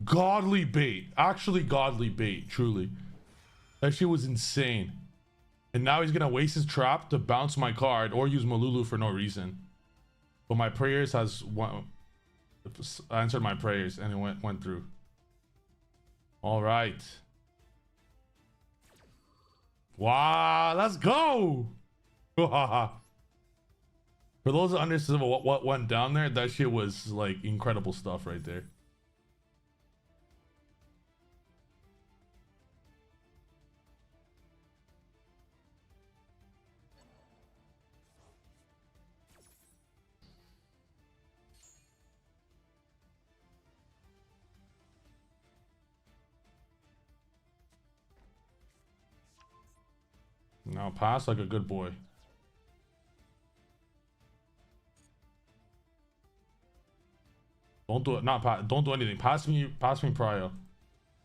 Godly bait. Actually godly bait, truly. That shit was insane. And now he's gonna waste his trap to bounce my card or use Malulu for no reason. But my Prayers has answered my Prayers and it went through. All right. Wow, let's go. For those that understood what went down there, that shit was like incredible stuff right there. Now pass like a good boy. Don't do it. Not pass. Don't do anything. Pass me Prio.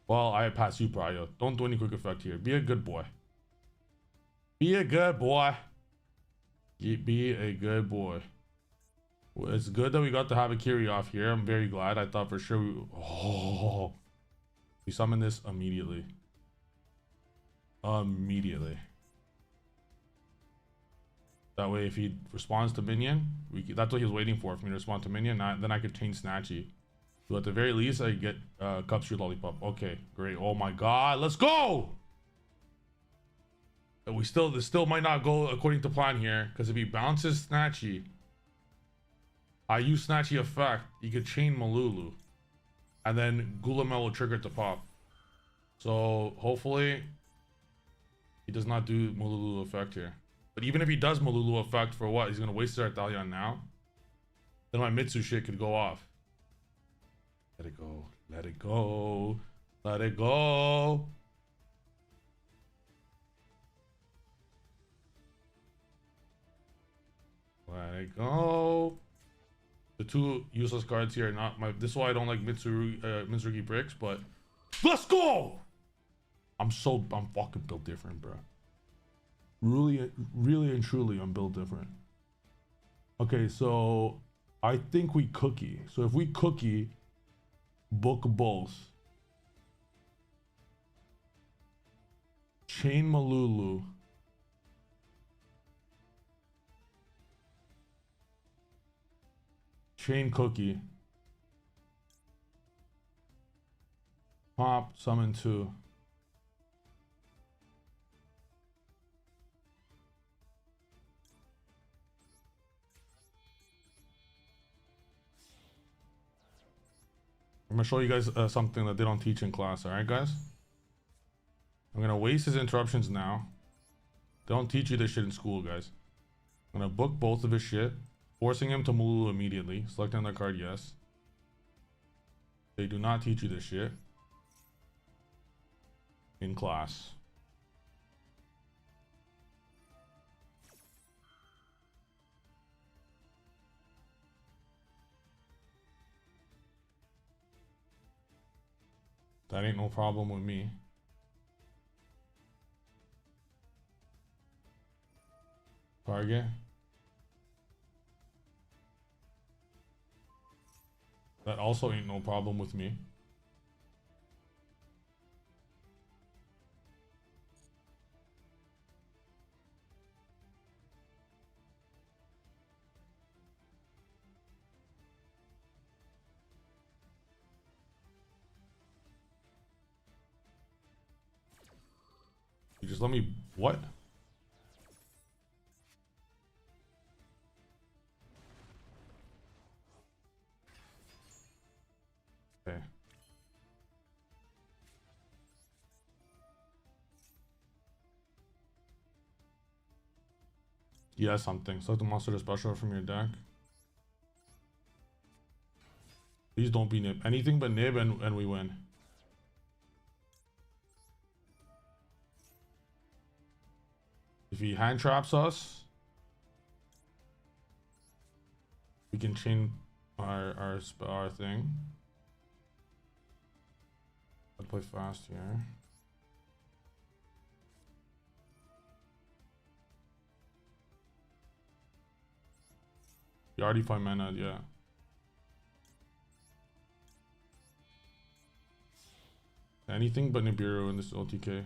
Well, I pass you Prio. Don't do any quick effect here. Be a good boy. Be a good boy. Be a good boy. Well, it's good that we got the Habakiri off here. I'm very glad. I thought for sure we summon this immediately. Immediately. That way, if he responds to minion, that's what he was waiting for me to respond to minion. Then I could change Snatchy. So at the very least, I get Cup Street Lollipop. Okay, great. Oh my god, let's go! But this still might not go according to plan here, because if he bounces Snatchy, I use Snatchy effect, you could chain Malulu, and then Gulamel will trigger it to pop. So hopefully, he does not do Malulu effect here. But even if he does Malulu effect for what? He's gonna waste his Artalion now. Then my Mitsu shit could go off. Let it go. Let it go. Let it go. Let it go. The two useless cards here are not my. This is why I don't like Mitsurugi bricks, but let's go! I'm fucking built different, bro. Really and truly, I'm built different. Okay, so I think we cookie. So if we cookie, book both. Chain Malulu. Chain cookie. Pop, summon 2. I'm gonna show you guys something that they don't teach in class. All right, guys. I'm gonna waste his interruptions now. They don't teach you this shit in school, guys. I'm gonna book both of his shit, forcing him to Malulu immediately. Select another card, yes. They do not teach you this shit in class. That ain't no problem with me. Target. That also ain't no problem with me. Just let me... What? Okay. Yeah, something. Select the monster to special from your deck. Please don't be nib. Anything but nib and we win. If he hand traps us, we can chain our thing. I'll play fast here. You already 5 mana, yeah. Anything but Nibiru in this OTK.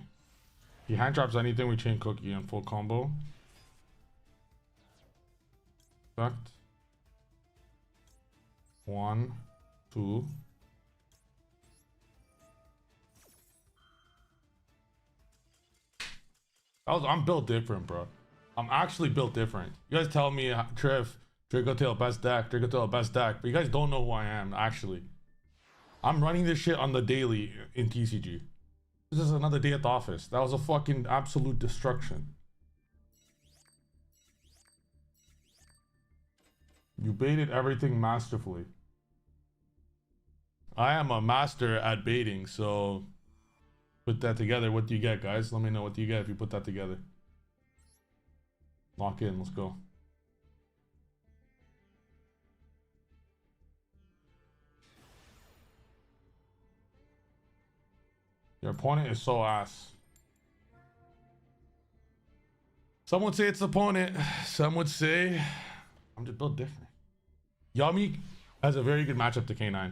If he hand traps anything, we chain Cookie on full combo. Effect. 1, 2. I'm built different, bro. I'm actually built different. You guys tell me, Trev, Draco Tail best deck, Draco Tail best deck, but you guys don't know who I am, actually. I'm running this shit on the daily in TCG. This is another day at the office. That was a fucking absolute destruction. You baited everything masterfully. I am a master at baiting, so put that together. What do you get, guys? Let me know what do you get if you put that together. Lock in, let's go. Your opponent is so ass. Some would say it's the opponent. Some would say I'm just built different. Yummy has a very good matchup to K9.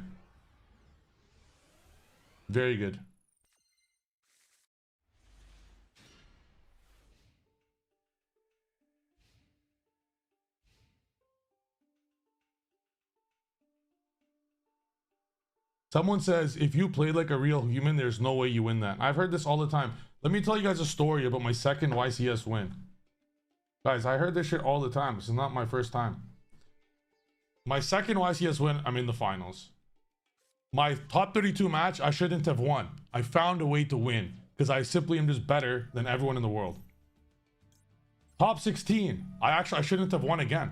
Very good. Someone says, if you play like a real human, there's no way you win that. I've heard this all the time. Let me tell you guys a story about my second YCS win. Guys, I heard this shit all the time. This is not my first time. My second YCS win, I'm in the finals. My top 32 match, I shouldn't have won. I found a way to win because I simply am just better than everyone in the world. Top 16, I shouldn't have won again.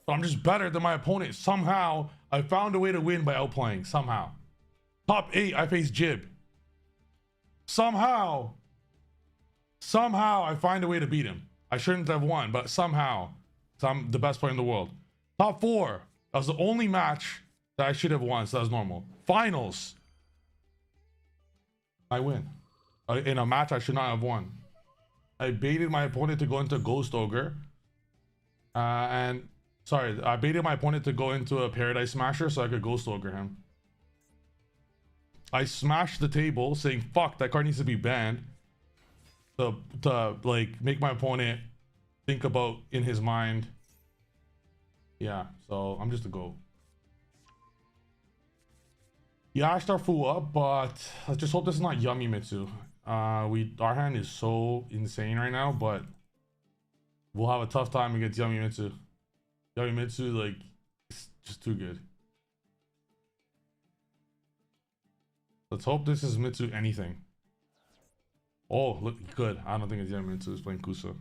But I'm just better than my opponent. Somehow, I found a way to win by outplaying. Somehow. Top 8, I face Jib. Somehow I find a way to beat him. I shouldn't have won, but somehow, I'm the best player in the world. Top 4, that was the only match that I should have won, so that's normal. Finals, I win. In a match I should not have won. I baited my opponent to go into Ghost Ogre. I baited my opponent to go into a Paradise Smasher so I could Ghost Ogre him. I smashed the table saying, fuck, that card needs to be banned. To like make my opponent think about in his mind. Yeah, so I'm just a GOAT. Yeah, I start full up, but let's just hope this is not Yummiest. Our hand is so insane right now, but we'll have a tough time against Yummiest. Yummiest, like, it's just too good. Let's hope this is Mitsu anything. Oh, look, good. I don't think it's Yummiest. It's playing Kusa.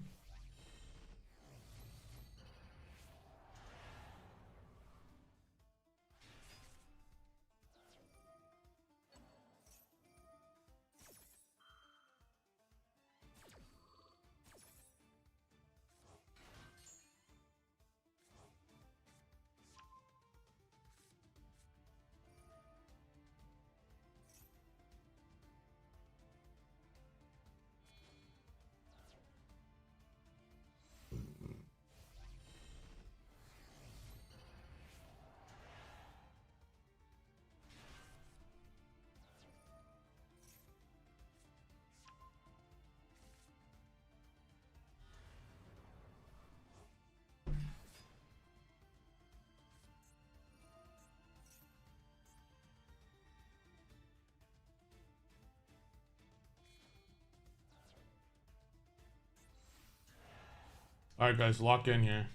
All right, guys, lock in here.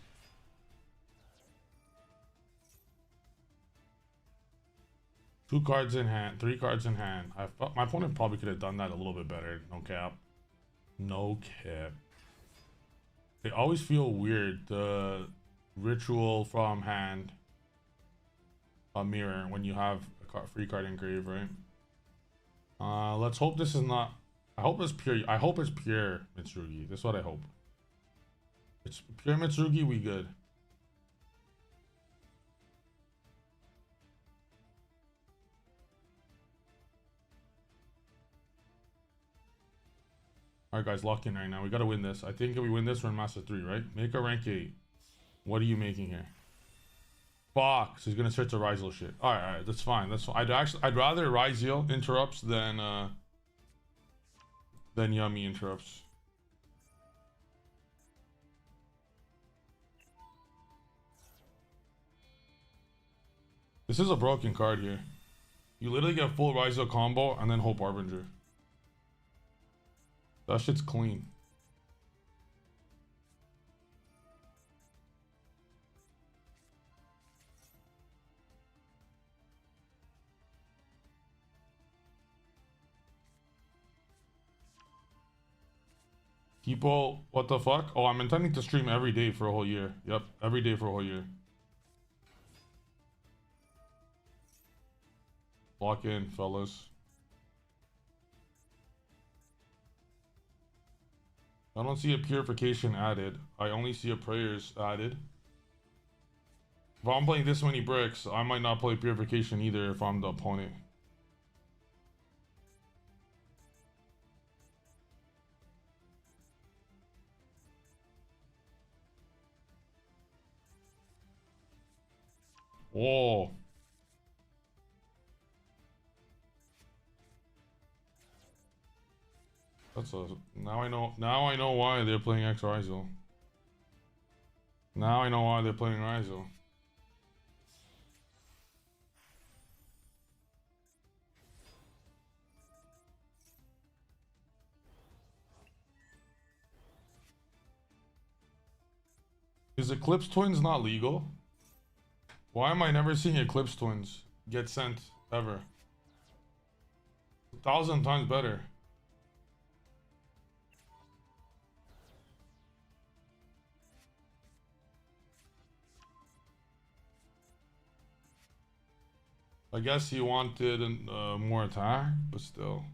Two cards in hand, three cards in hand. I thought my opponent probably could have done that a little bit better. No cap. No cap. They always feel weird. The ritual from hand, a mirror, when you have a free card engraved, right? Let's hope this is not. I hope it's pure. I hope it's pure Mitsurugi. That's what I hope. It's pure Mitsurugi. We good. All right, guys, lock in right now. We gotta win this. I think if we win this, we're in Master 3, right? Make a rank 8. What are you making here? Fuck. So he's gonna search the Ryzel shit. All right, that's fine. That's fine. I'd rather Ryzel interrupts than Yummy interrupts. This is a broken card here. You literally get full Ryzel combo and then Hope Harbinger. That shit's clean. People, what the fuck? Oh, I'm intending to stream every day for a whole year. Yep, every day for a whole year. Lock in, fellas. I don't see a purification added. I only see a prayers added. If I'm playing this many bricks, I might not play purification either if I'm the opponent. Whoa. That's a now I know why they're playing X Ryzel. Now I know why they're playing Ryzel. Is Eclipse Twins not legal? Why am I never seeing Eclipse Twins get sent ever? 1,000 times better. I guess he wanted more attack, but still.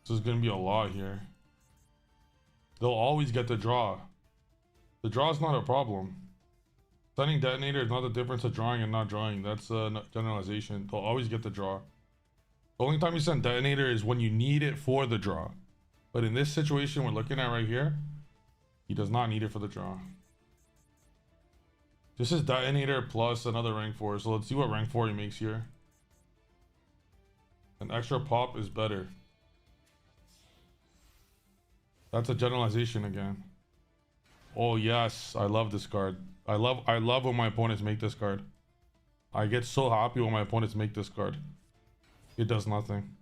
This is gonna be a lot here. They'll always get the draw. The draw is not a problem. Sending detonator is not the difference of drawing and not drawing. That's a generalization. They'll always get the draw. The only time you send detonator is when you need it for the draw. But in this situation we're looking at right here, he does not need it for the draw. This is detonator plus another rank 4. So let's see what rank 4 he makes here. An extra pop is better. That's a generalization again. Oh yes, I love this card. I love when my opponents make this card. I get so happy when my opponents make this card. It does nothing.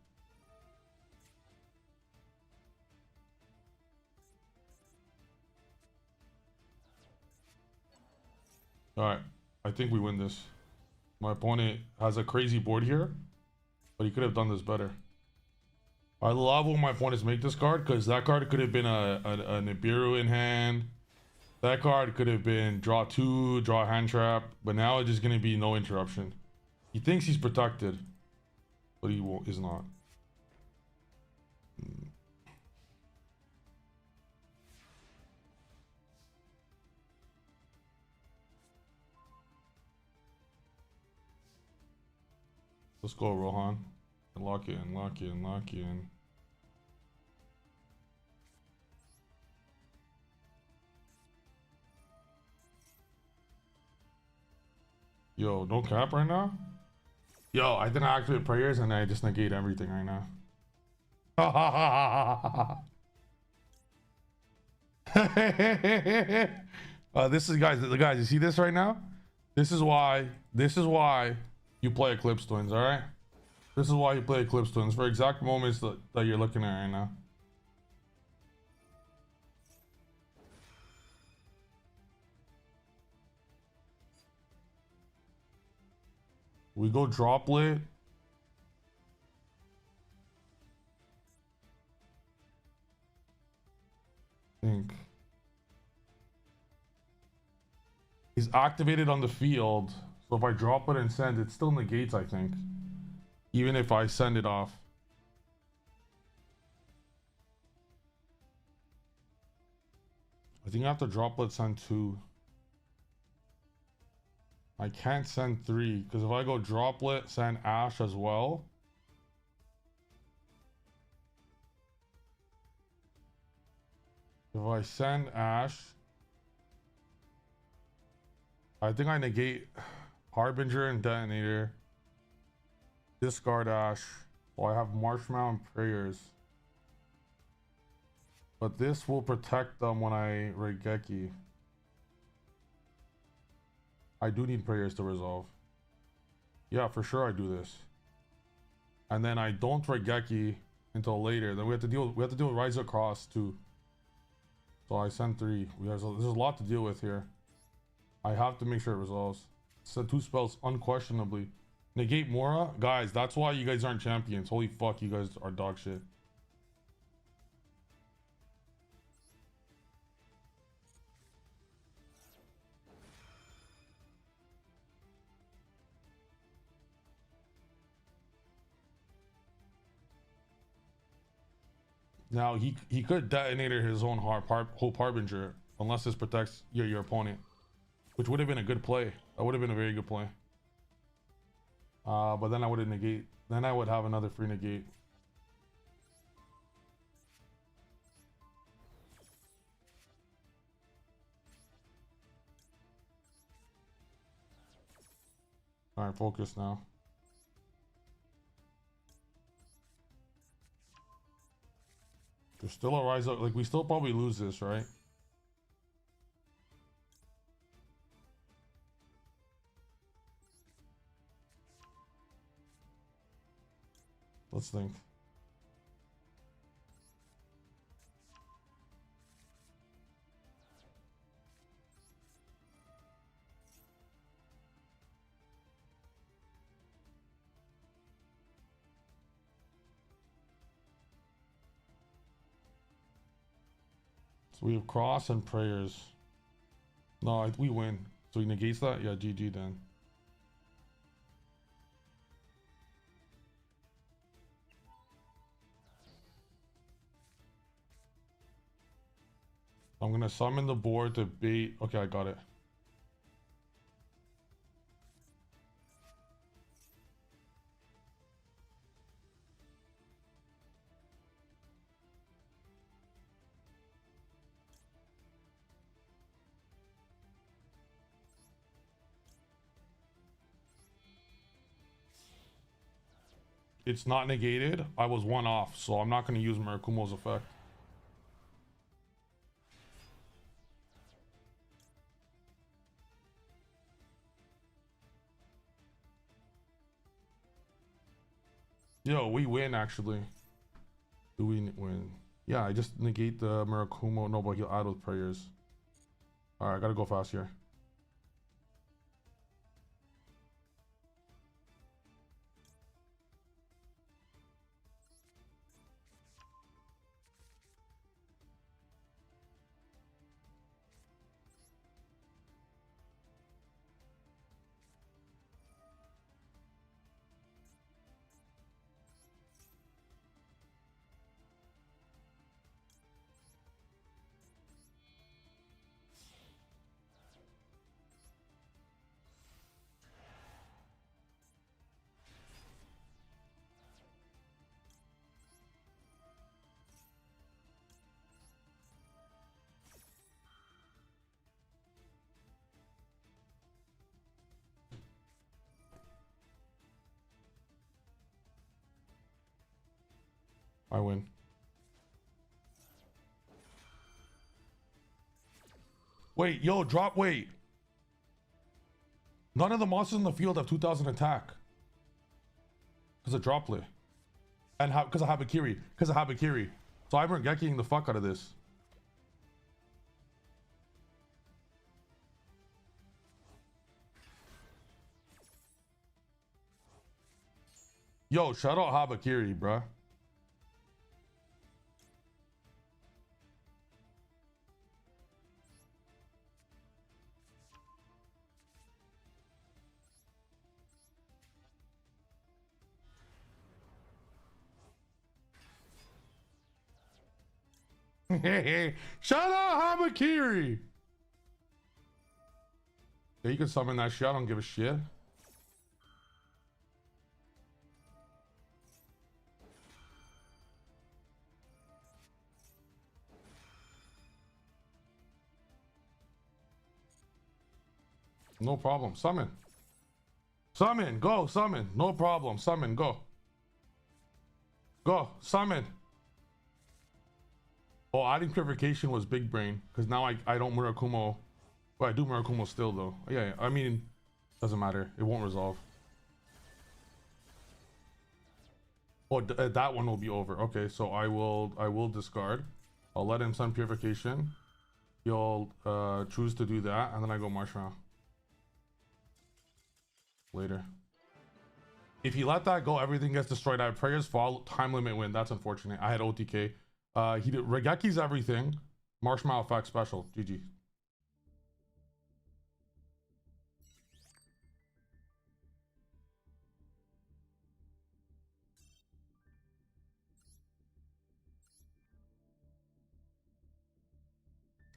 Alright, I think we win this. My opponent has a crazy board here, but he could have done this better. I love when my opponents make this card because that card could have been a Nibiru in hand. That card could have been draw 2, draw hand trap, but now it's just going to be no interruption. He thinks he's protected, but he is not. Let's go, Rohan. And lock it in, lock it in, lock it in. Yo, no cap right now? Yo, I think I activate prayers and I just negate everything right now. This is guys, you see this right now? This is why You play Eclipse Twins, alright? This is why you play Eclipse Twins, for exact moments that you're looking at right now. We go Droplet. Think. He's activated on the field. So if I drop it and send, it still negates, I think. Even if I send it off. I think I have to droplet send 2. I can't send 3 because if I go droplet send Ash as well. If I send Ash, I think I negate Harbinger and Detonator. Discard Ash. So I have Marshmallow and Prayers. But this will protect them when I Regeki. I do need Prayers to resolve. Yeah, for sure I do this. And then I don't Regeki until later. Then we have to deal with Rise Across too. So I send 3. There's a lot to deal with here. I have to make sure it resolves. Send 2 spells unquestionably. Negate Mora? Guys, that's why you guys aren't champions. Holy fuck, you guys are dog shit. Now he could Detonator his own Hope Harbinger unless this protects your opponent, which would have been a good play. That would have been a very good play. But then I would have negate. Then I would have another free negate. All right, focus now. There's still a rise up. Like we still probably lose this, right? Let's think. So we have Cross and Prayers. No, we win. So he negates that? Yeah, GG then. I'm gonna summon the board to bait. Okay, I got it. It's not negated. I was 1 off, so I'm not gonna use Murakumo's effect. Yo, we win actually. Do we win? Yeah, I just negate the Murakumo. No, but he'll add with Prayers. Alright, I gotta go fast here. I win. Wait, yo, drop, wait. None of the monsters in the field have 2000 attack. Because of drop play. And because I have a Kiri. Because I have a Kiri. So I'm Regecking the fuck out of this. Yo, shout out Habakiri, bruh. Shout out Habakiri. Yeah, you can summon that shit. I don't give a shit. No problem. Summon. Summon. Go. Summon. No problem. Summon. Go. Go. Summon. Oh, adding purification was big brain. Because now I don't Murakumo. Well, I do Murakumo still though. Yeah, I mean, doesn't matter. It won't resolve. Oh, that one will be over. Okay, so I will discard. I'll let him send purification. He'll choose to do that, and then I go Marshmallow. Later. If you let that go, everything gets destroyed. I have prayers fall, time limit win. That's unfortunate. I had OTK. He did Regeki's everything. Marshmallow effect special. GG.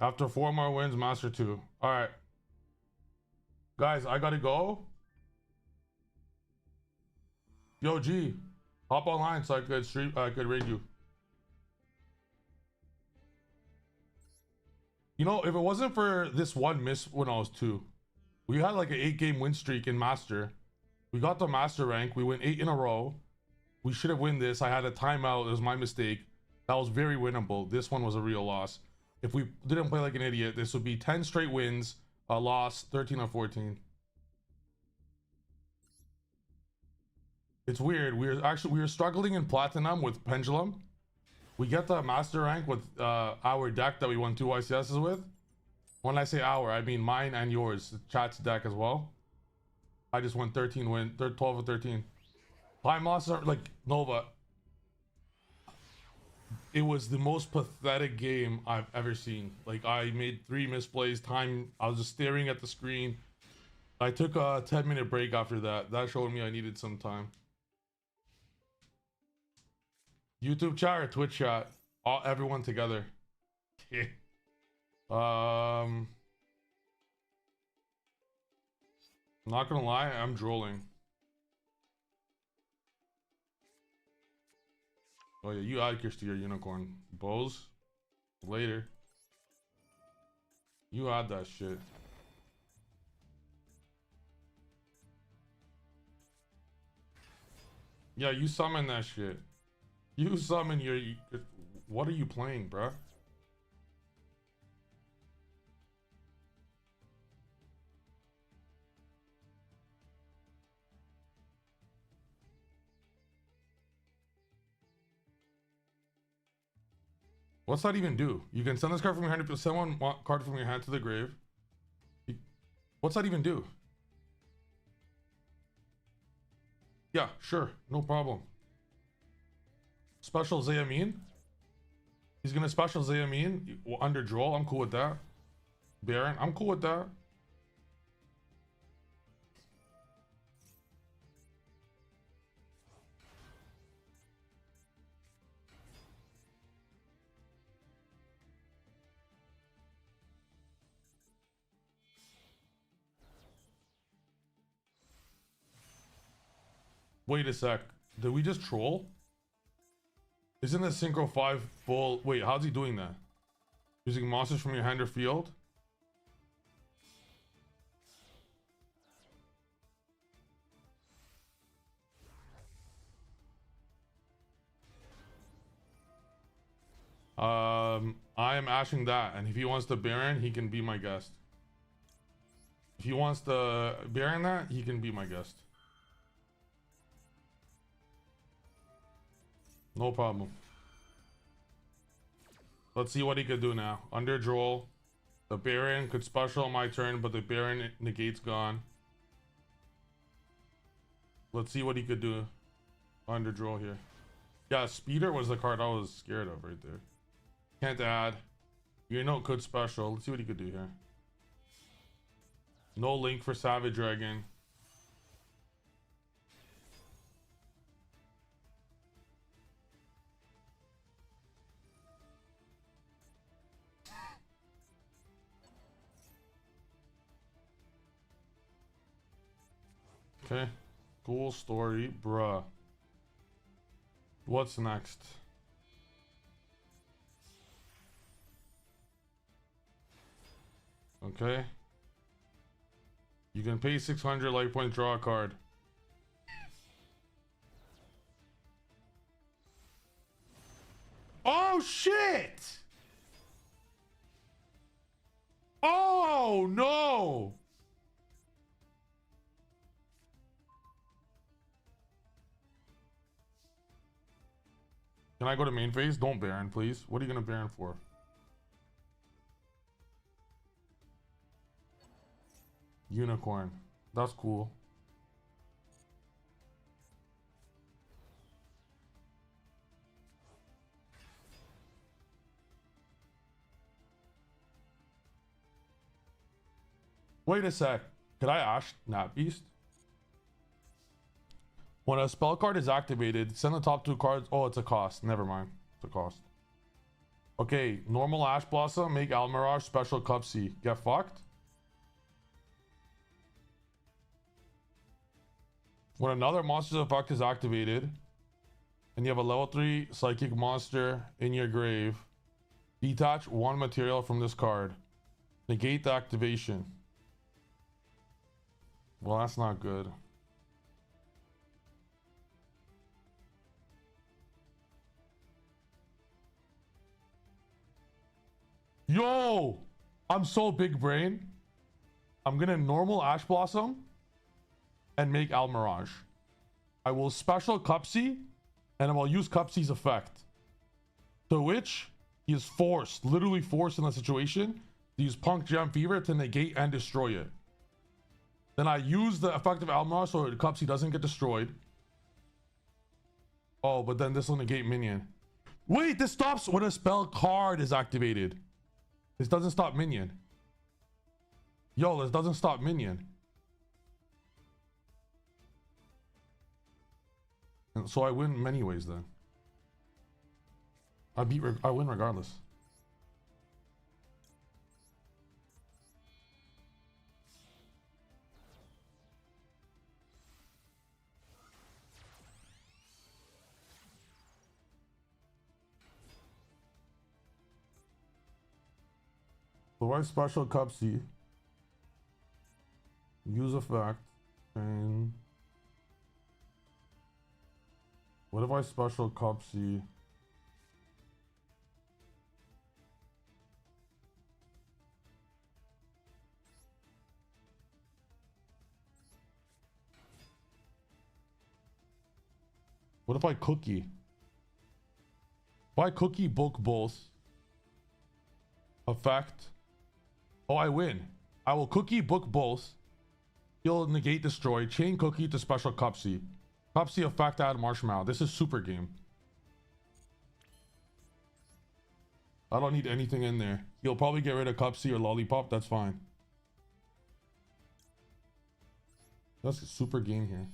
After 4 more wins, Master 2. All right. Guys, I gotta go. Yo, G, hop online so I could stream. I could raid you. You know, if it wasn't for this one miss when I was 2, we had like an 8-game win streak in Master. We got the Master rank. We went 8 in a row. We should have won this. I had a timeout. It was my mistake. That was very winnable. This one was a real loss. If we didn't play like an idiot, this would be 10 straight wins, a loss, 13 or 14. It's weird. We were struggling in Platinum with Pendulum. We get the Master rank with our deck that we won 2 YCSs with. When I say our, I mean mine and yours. Chat's deck as well. I just won 13 win, 12 or 13. Time losses are like Nova. It was the most pathetic game I've ever seen. Like, I made 3 misplays. Time, I was just staring at the screen. I took a 10-minute break after that. That showed me I needed some time. YouTube chat or Twitch chat? Everyone together. I'm not gonna lie, I'm drooling. Oh yeah, you add Kish to your unicorn. Bows? Later. You add that shit. Yeah, you summon that shit. You summon your... What are you playing, bruh? What's that even do? You can send this card from your hand, send one card from your hand to the grave. What's that even do? Yeah, sure, no problem. Special Zayamin. He's gonna special Zayamin under Droll. I'm cool with that. Baron, I'm cool with that. Wait a sec. Did we just troll? Isn't the Synchro 5 full? Wait, how's he doing that? Using monsters from your hand or field? I am ashing that, and if he wants to Baron, he can be my guest. If he wants to Baron that, he can be my guest. No problem. Let's see what he could do now. Under Duel. The Baron could special on my turn, but the Baron negate's gone. Let's see what he could do under Duel here. Yeah, Speeder was the card I was scared of right there. Can't add. You know, could special. Let's see what he could do here. No link for Savage Dragon. Okay. Cool story, bruh. What's next? Okay. You can pay 600 life points, draw a card. Oh shit! Oh no! Can I go to main phase? Don't Baron, please. What are you gonna Baron for? Unicorn. That's cool. Wait a sec. Could I Ash Nat Beast? When a spell card is activated, send the top 2 cards. Oh, it's a cost. Never mind. It's a cost. Okay, normal Ash Blossom, make Almirage, special Cup C. Get fucked? When another monster's effect is activated, and you have a level 3 psychic monster in your grave, detach 1 material from this card. Negate the activation. Well, that's not good. Yo! I'm so big brain. I'm gonna normal Ash Blossom and make Almirage. I will special Cupsy and I will use Cupsy's effect. To which he is forced, literally forced in the situation, to use Punk Gem Fever to negate and destroy it. Then I use the effect of Almirage so Cupsy doesn't get destroyed. Oh, but then this will negate minion. Wait, this stops when a spell card is activated. This doesn't stop minion. Yo, this doesn't stop minion. And so I win many ways then. I win regardless. So why special Cup C? Use effect and what if I special Cup C? What if I cookie? If I cookie book both effect. Oh, I win. I will cookie book both. He'll negate destroy. Chain cookie to special Cupsy. Cupsy effect add marshmallow. This is super game. I don't need anything in there. He'll probably get rid of Cupsy or Lollipop. That's fine. That's a super game here.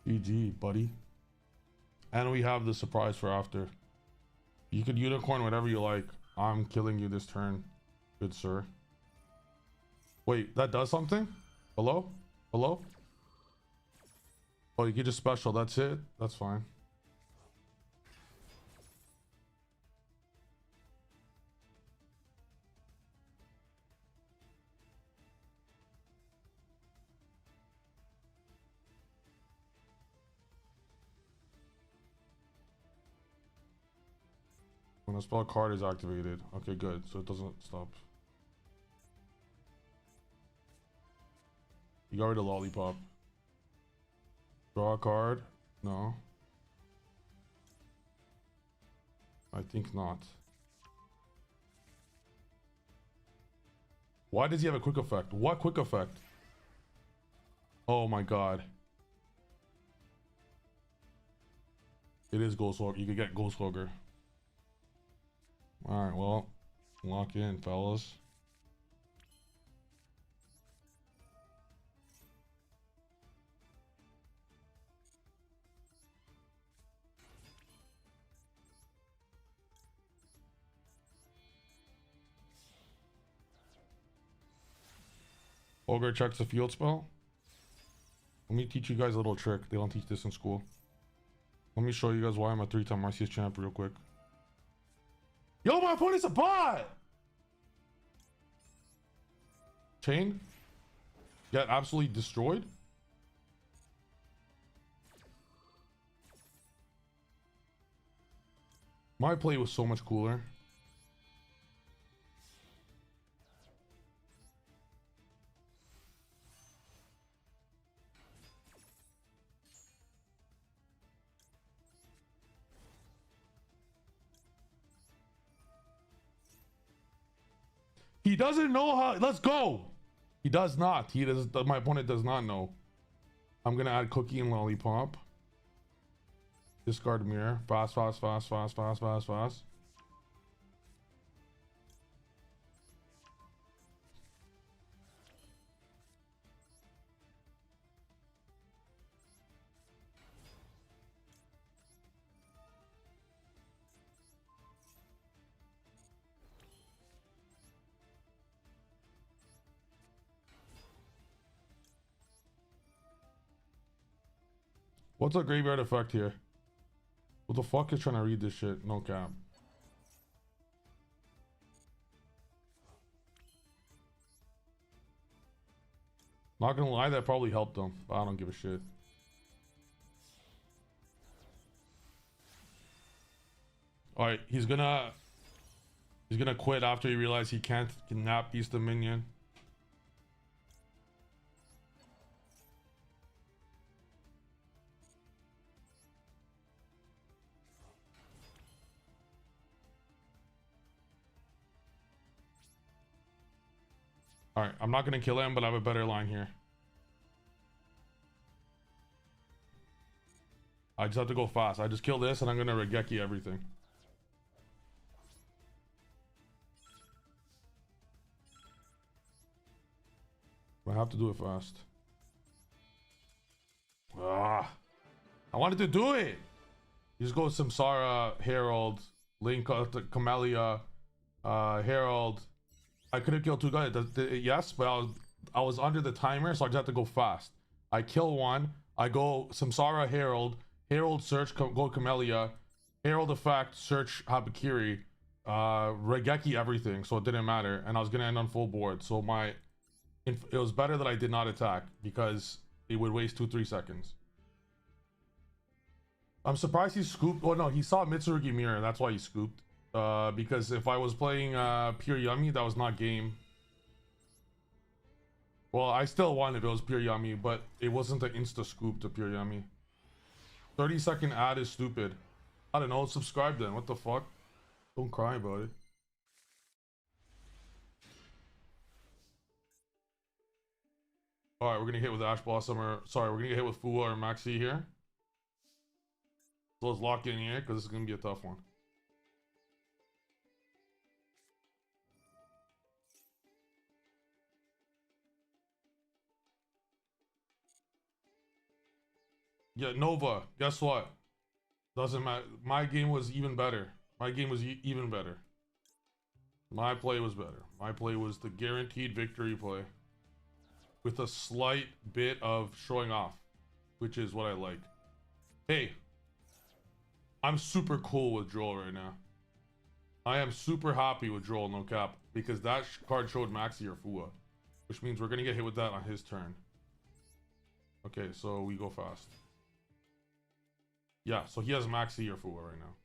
GG, buddy. And we have the surprise for after. You could unicorn whatever you like. I'm killing you this turn, good sir. Wait, that does something? Hello? Hello? Oh, you can just special, that's it? That's fine. When a spell card is activated. Okay, good. So it doesn't stop. You got rid of Lollipop. Draw a card? No. I think not. Why does he have a quick effect? What quick effect? Oh my god. It is Ghost Hogger. You could get Ghost Hogger. Alright, well, lock in, fellas. Ogre checks the field spell. Let me teach you guys a little trick. They don't teach this in school. Let me show you guys why I'm a 3-time RCS champ real quick. Yo, my opponent's a bot! Chain? Get absolutely destroyed? My play was so much cooler. He doesn't know how. Let's go. He does not. He does. My opponent does not know. I'm gonna add Cookie and Lollipop. Discard Mirror. Fast, fast, fast, fast, fast, fast, fast. What's a graveyard effect here? What the fuck is trying to read this shit? No cap. Not gonna lie, that probably helped them, but I don't give a shit. Alright, he's gonna quit after he realizes he can't kidnap Beast the Minion. Alright, I'm not gonna kill him, but I have a better line here. I just have to go fast. I just kill this and I'm gonna Regeki everything. I have to do it fast. Ah, I wanted to do it. You just go Samsara, Herald, Link, Camellia, Herald. I could have killed two guys. Yes, but I was under the timer, so I just have to go fast. I kill one. I go Samsara, Herald, Herald search, go Camellia, Herald effect, search Habakiri, Regeki everything, so it didn't matter, and I was gonna end on full board. So it was better that I did not attack because it would waste 2-3 seconds. I'm surprised he scooped. Oh no, he saw Mitsurugi Mirror. That's why he scooped. Because if I was playing Pure Yummy, that was not game. Well, I still won if it was Pure Yummy, but it wasn't an insta scoop to Pure Yummy. 30-second ad is stupid. I don't know. Subscribe then. What the fuck? Don't cry about it. All right, we're gonna hit with Ash Blossom or sorry, we're gonna get hit with Fua or Maxi here. So let's lock in here because this is gonna be a tough one. Yeah, Nova. Guess what? Doesn't matter. My game was even better. My game was even better. My play was better. My play was the guaranteed victory play with a slight bit of showing off, which is what I like. Hey, I'm super cool with Duel right now. I am super happy with Duel, no cap, because that card showed Maxi or Fua, which means we're gonna get hit with that on his turn. Okay, so we go fast. Yeah, so he has Maxi or Fua right now.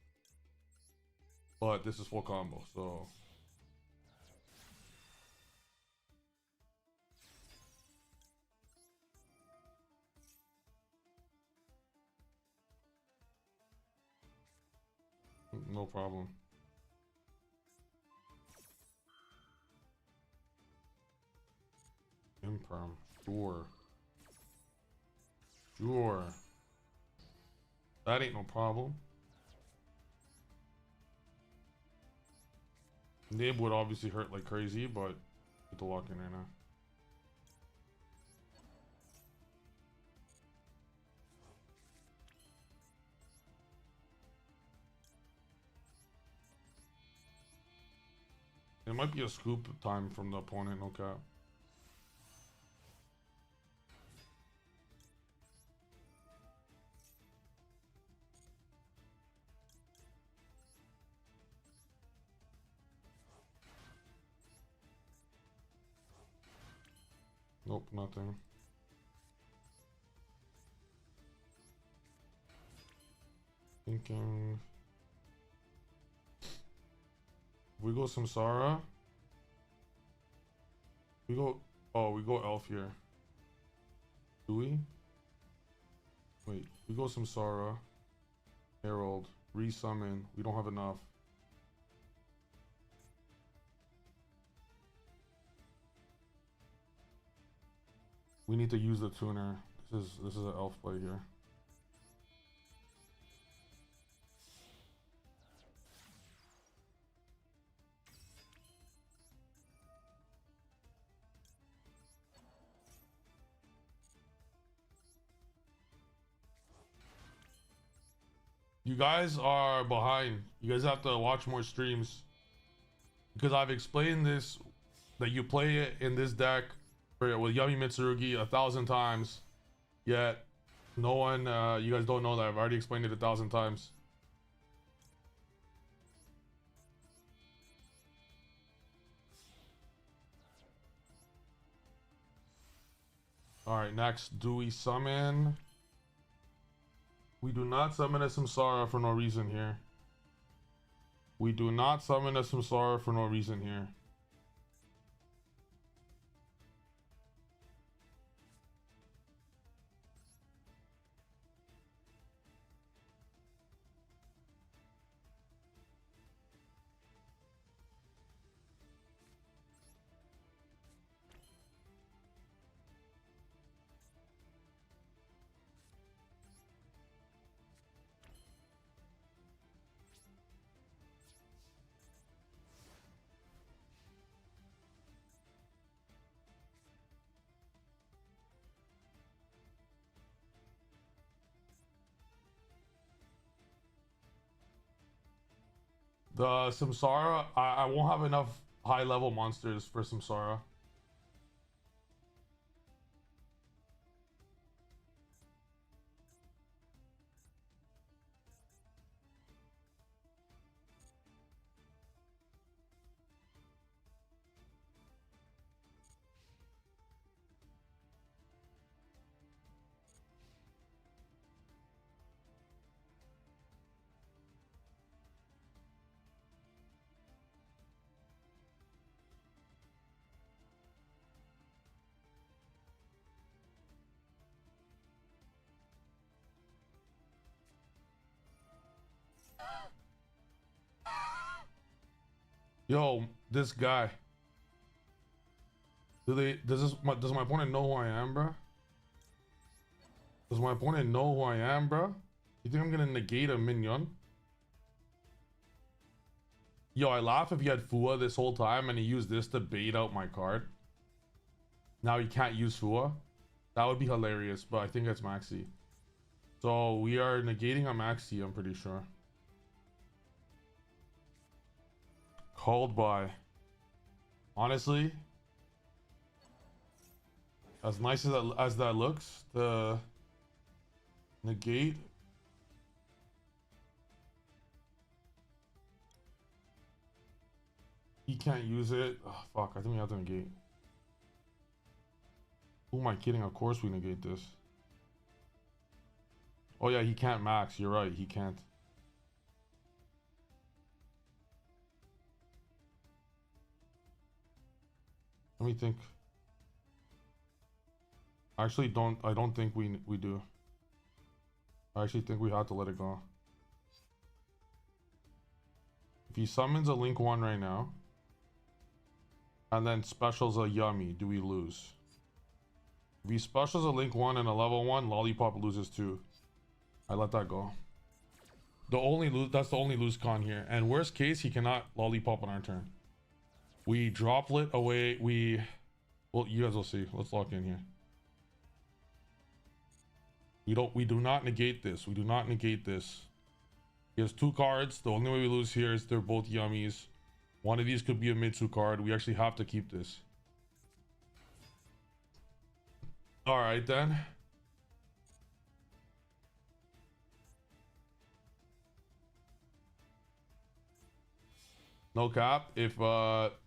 But this is full combo, so... no problem. Imperm, sure. Sure. That ain't no problem. Nib would obviously hurt like crazy, but get the lock in right now. It might be a scoop time from the opponent, no cap. Nope, nothing. Thinking... we go Samsara. We go... oh, we go Elf here. Do we? Wait, we go Samsara. Herald. Resummon. We don't have enough. We need to use the tuner. This is an elf play here. You guys are behind. You guys have to watch more streams. Because I've explained this, that you play it in this deck with Yummy Mitsurugi 1,000 times. Yet, no one, you guys don't know that. I've already explained it 1,000 times. Alright, next, do we summon? We do not summon a Samsara for no reason here. We do not summon a Samsara for no reason here. The Samsara, I won't have enough high level monsters for Samsara. Yo, this guy. Does my opponent know who I am, bro? Does my opponent know who I am, bro? You think I'm gonna negate a minion? Yo, I laugh if he had Fua this whole time and he used this to bait out my card. Now he can't use Fua. That would be hilarious, but I think it's Maxi. So we are negating a Maxi, I'm pretty sure. Called by Honestly, as nice as that looks, the negate. He can't use it. Oh, fuck, I think we have to negate. Who am I kidding? Of course we negate this. Oh yeah, he can't max. You're right, he can't. Let me think. I don't think we do. I actually think we have to let it go. If he summons a Link 1 right now, and then specials a Yummy, do we lose? If he specials a Link 1 and a level 1, Lollipop loses too. I let that go. That's the only lose con here. And worst case, he cannot Lollipop on our turn. We droplet away. Well, you guys will see. Let's lock in here. We do not negate this. We do not negate this. He has 2 cards. The only way we lose here is they're both Yummies. One of these could be a Mitsu card. We actually have to keep this. All right, then. No cap. If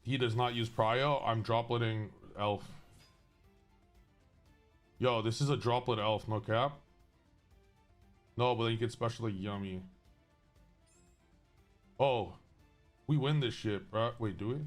he does not use Prio, I'm dropletting Elf. Yo, this is a droplet Elf, no cap. No, but then you get special like Yummy. Oh, we win this shit, bro. Wait, do we?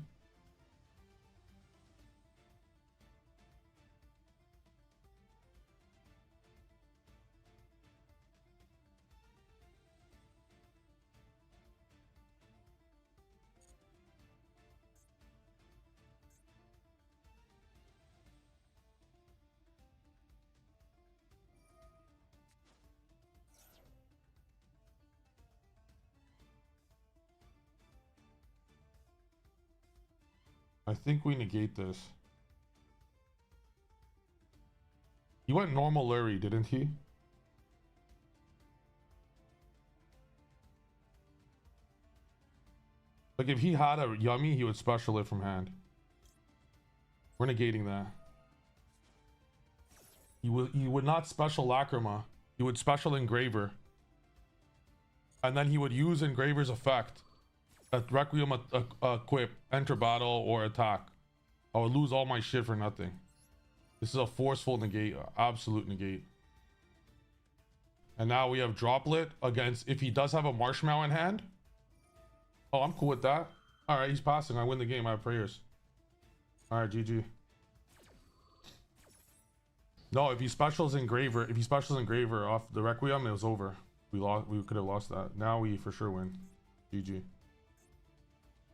I think we negate this. He went normal Larry, didn't he? Like if he had a Yummy, he would special it from hand. We're negating that. He would not special Lacrima. He would special Engraver. And then he would use Engraver's effect. Requiem equip, enter battle, or attack. I would lose all my shit for nothing. This is a forceful negate, absolute negate. And now we have droplet against, if he does have a Marshmallow in hand. Oh, I'm cool with that. All right, he's passing. I win the game. I have prayers. All right, GG. No, if he specials Engraver off the Requiem, it was over. We could have lost that. Now we for sure win. GG.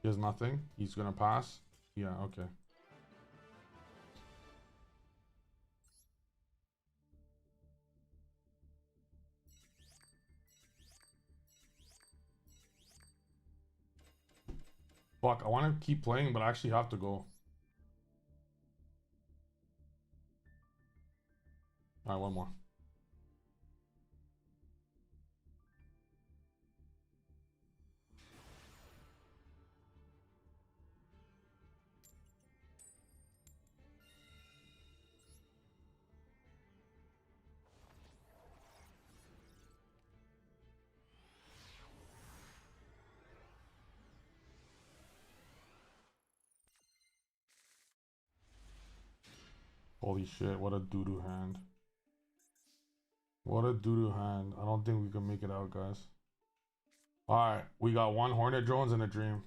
He has nothing. He's gonna pass. Yeah, okay. Fuck, I want to keep playing, but I actually have to go. Alright, one more. Holy shit, what a doo-doo hand. What a doo-doo hand. I don't think we can make it out, guys. Alright, we got 1 Hornet Drones and a Dream.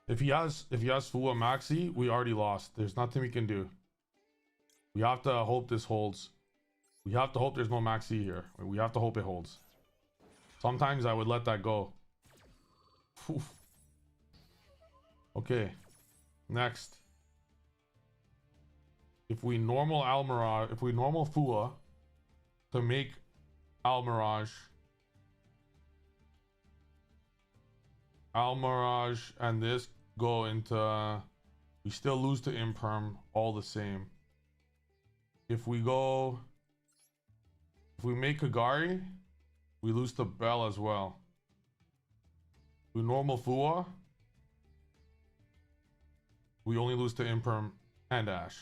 If he has Fua Maxi, we already lost. There's nothing we can do. We have to hope this holds. We have to hope there's no Maxi here. We have to hope it holds. Sometimes I would let that go. Oof. Okay, next. If we normal Almirage, if we normal Fua to make Almirage, and this go into, we still lose to Imperm all the same. If we make Kagari, we lose to Bell as well. We normal Fua. We only lose to Imperm and Ash.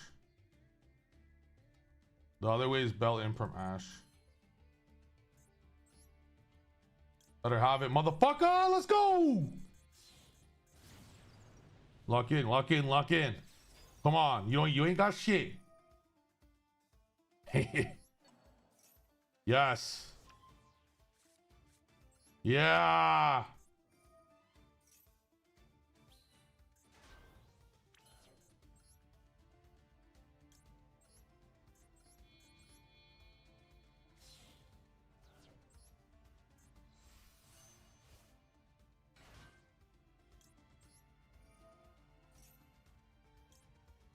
The other way is Bell, Imperm, Ash. Let her have it, motherfucker! Let's go! Lock in, lock in, lock in. Come on, you ain't got shit. Yes. Yeah.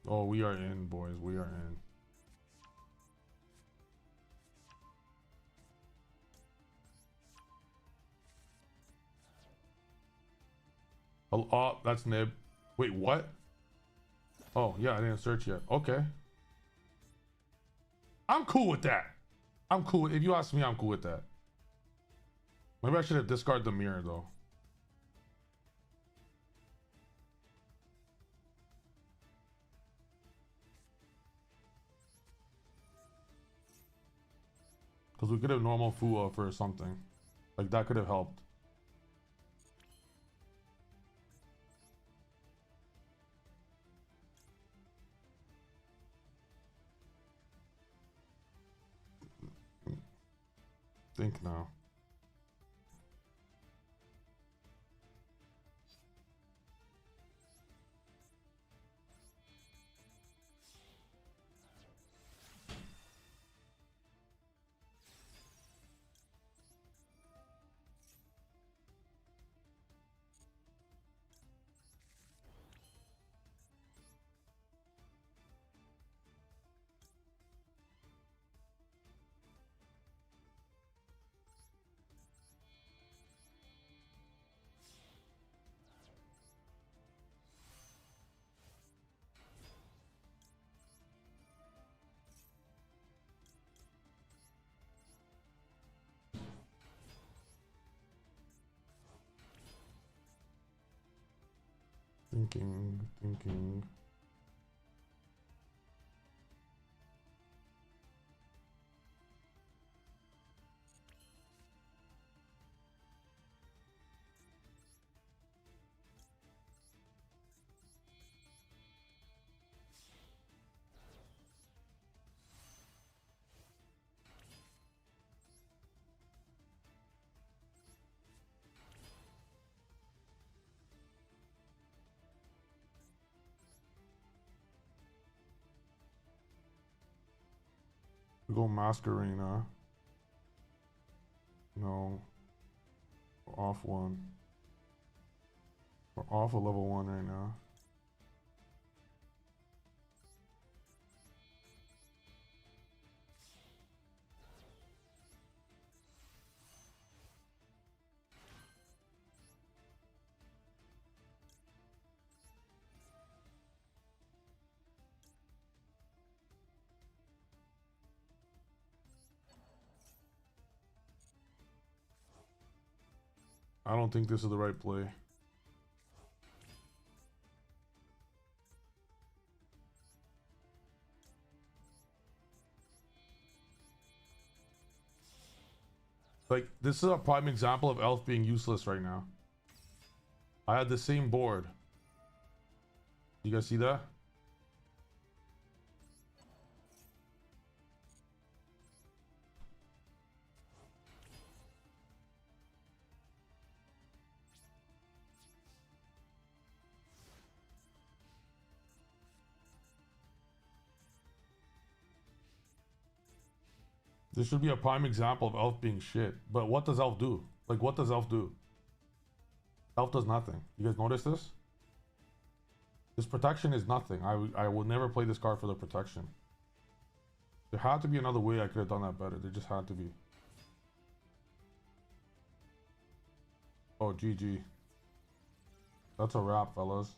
Oh, we are in, boys. We are in. Oh, that's Nib. Wait, what? Oh, yeah, I didn't search yet. Okay. I'm cool with that. I'm cool. If you ask me, I'm cool with that. Maybe I should have discarded the mirror, though. Because we could have normal Fua for something. Like, that could have helped. Think now. Thinking. We go Masquerena. No. We're off one. We're off a level 1 right now. I don't think this is the right play. Like, this is a prime example of Elf being useless right now. I had the same board. You guys see that? This should be a prime example of Elf being shit. But what does Elf do? Like, what does Elf do? Elf does nothing. You guys notice this? This protection is nothing. I will never play this card for the protection. There had to be another way I could have done that better. There just had to be. Oh, GG. That's a wrap, fellas.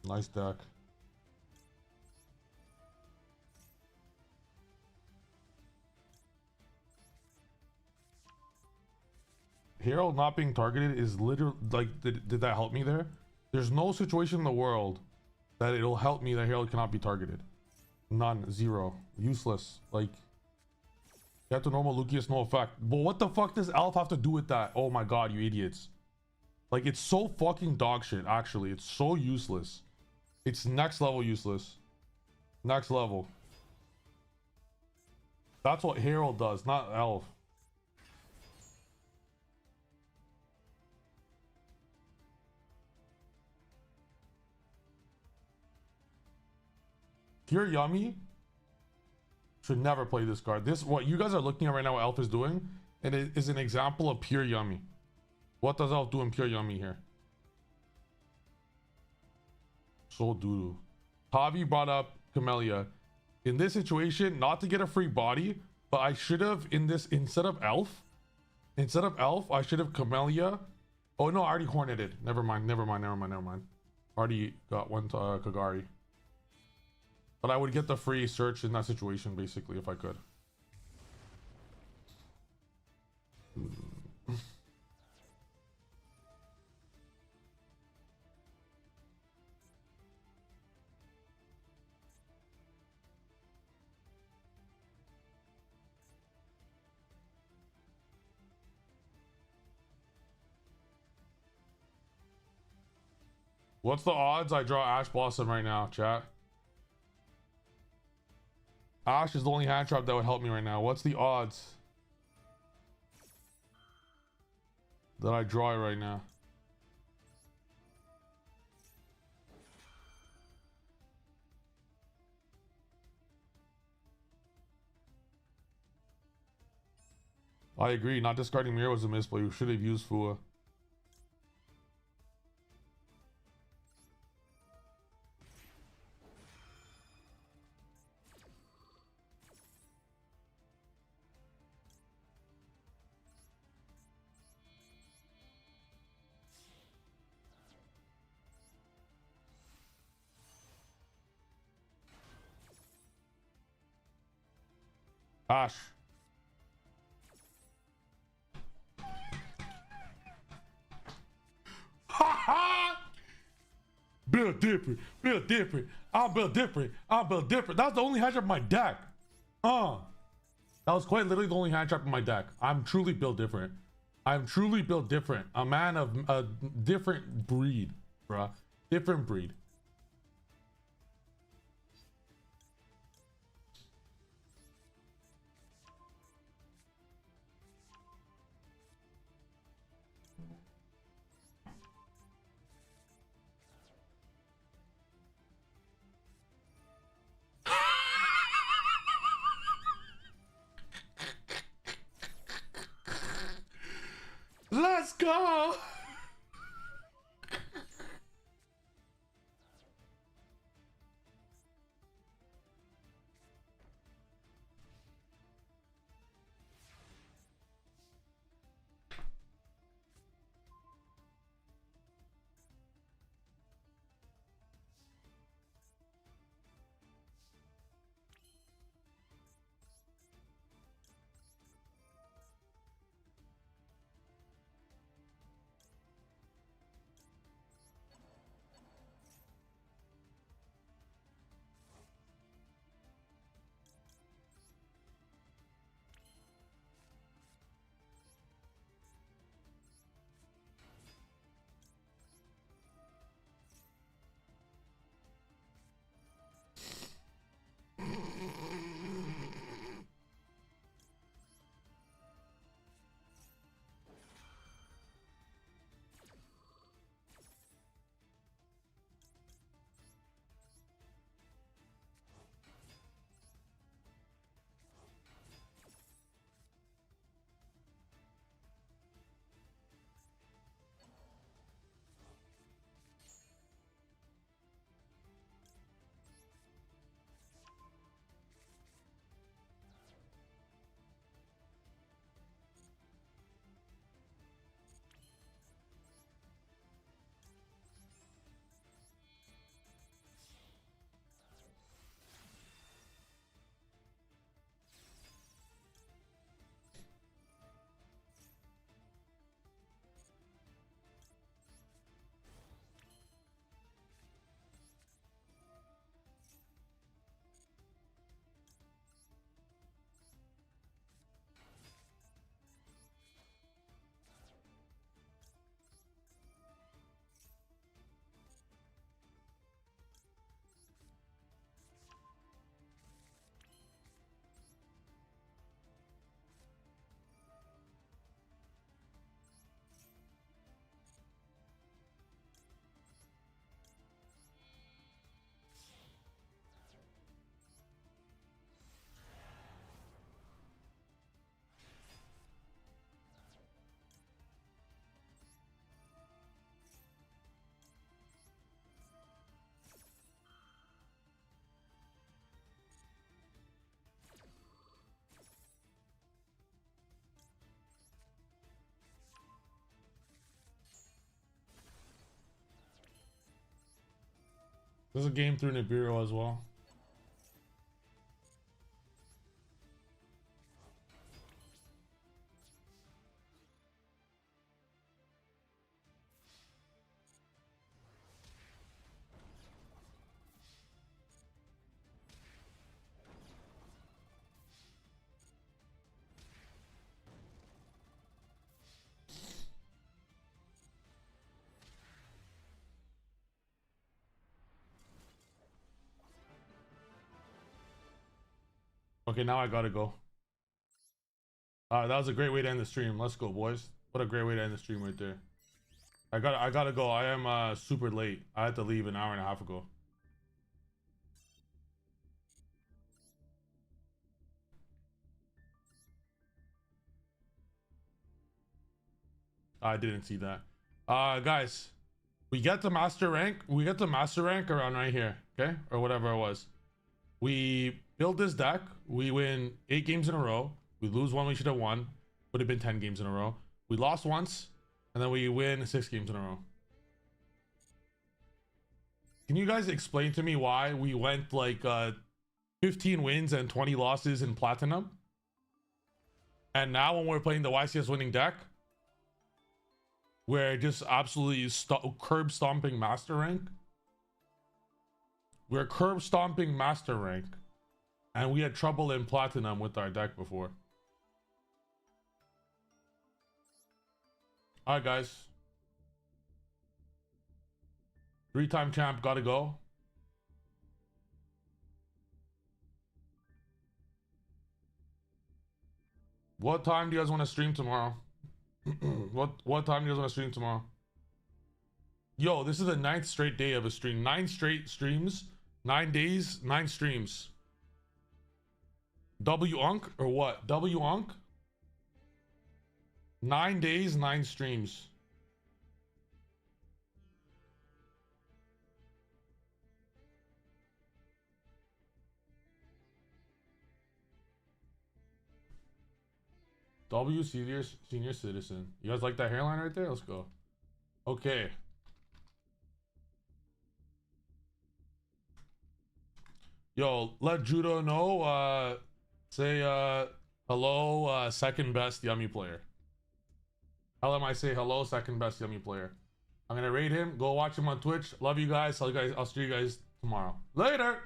Nice deck. Herald not being targeted is literally like, did that help me there? There's no situation in the world that it'll help me that Herald cannot be targeted. None. Zero. Useless. Like, you have to normal Lucius, no effect. But what the fuck does Elf have to do with that? Oh my god, you idiots. Like, it's so fucking dog shit, actually. It's so useless. It's next level useless. Next level. That's what Herald does, not Elf. Pure Yummy should never play this card. This, what you guys are looking at right now, what Elf is doing, and it is an example of pure Yummy. What does Elf do in pure Yummy here? So doo-doo. Tavi brought up Camellia. In this situation, not to get a free body, but I should have, in this, instead of Elf, I should have Camellia. Oh no, I already Horneted. Never mind. Already got one to Kagari. But I would get the free search in that situation, basically, if I could. What's the odds I draw Ash Blossom right now, chat? Ash is the only hand trap that would help me right now. What's the odds that I draw it right now? I agree. Not discarding Mirror was a misplay. You should have used Fua. Ash. Build different. I'm built different. That's the only hand trap in my deck. That was quite literally the only hand trap in my deck. I'm truly built different. A man of a different breed, bruh. Different breed. Let's go. There's a game through Nibiru as well. Okay, now I gotta go. That was a great way to end the stream. Let's go, boys. What a great way to end the stream right there. I gotta go. I am super late. I had to leave an hour and a half ago. I didn't see that. Guys, we get the master rank. We get the master rank around right here, okay, or whatever it was. We build this deck. We win 8 games in a row. We lose one we should have won. Would have been 10 games in a row. We lost once, and then we win 6 games in a row. Can you guys explain to me why we went like 15 wins and 20 losses in platinum? And now when we're playing the YCS winning deck, we're just absolutely curb stomping master rank. We're curb stomping master rank. And we had trouble in platinum with our deck before. Alright, guys. 3-time champ, gotta go. What time do you guys want to stream tomorrow? What time do you guys want to stream tomorrow? Yo, this is the 9th straight day of a stream. 9 straight streams, 9 days, 9 streams. W-Unk or what? W-Unk? 9 days, 9 streams. W senior citizen. You guys like that hairline right there? Let's go. Okay. Yo, let Judo know. Say hello, second best Yummy player. Tell him I say hello, second best Yummy player. I'm gonna rate him. Go watch him on Twitch. Love you guys. I'll see you guys tomorrow. Later.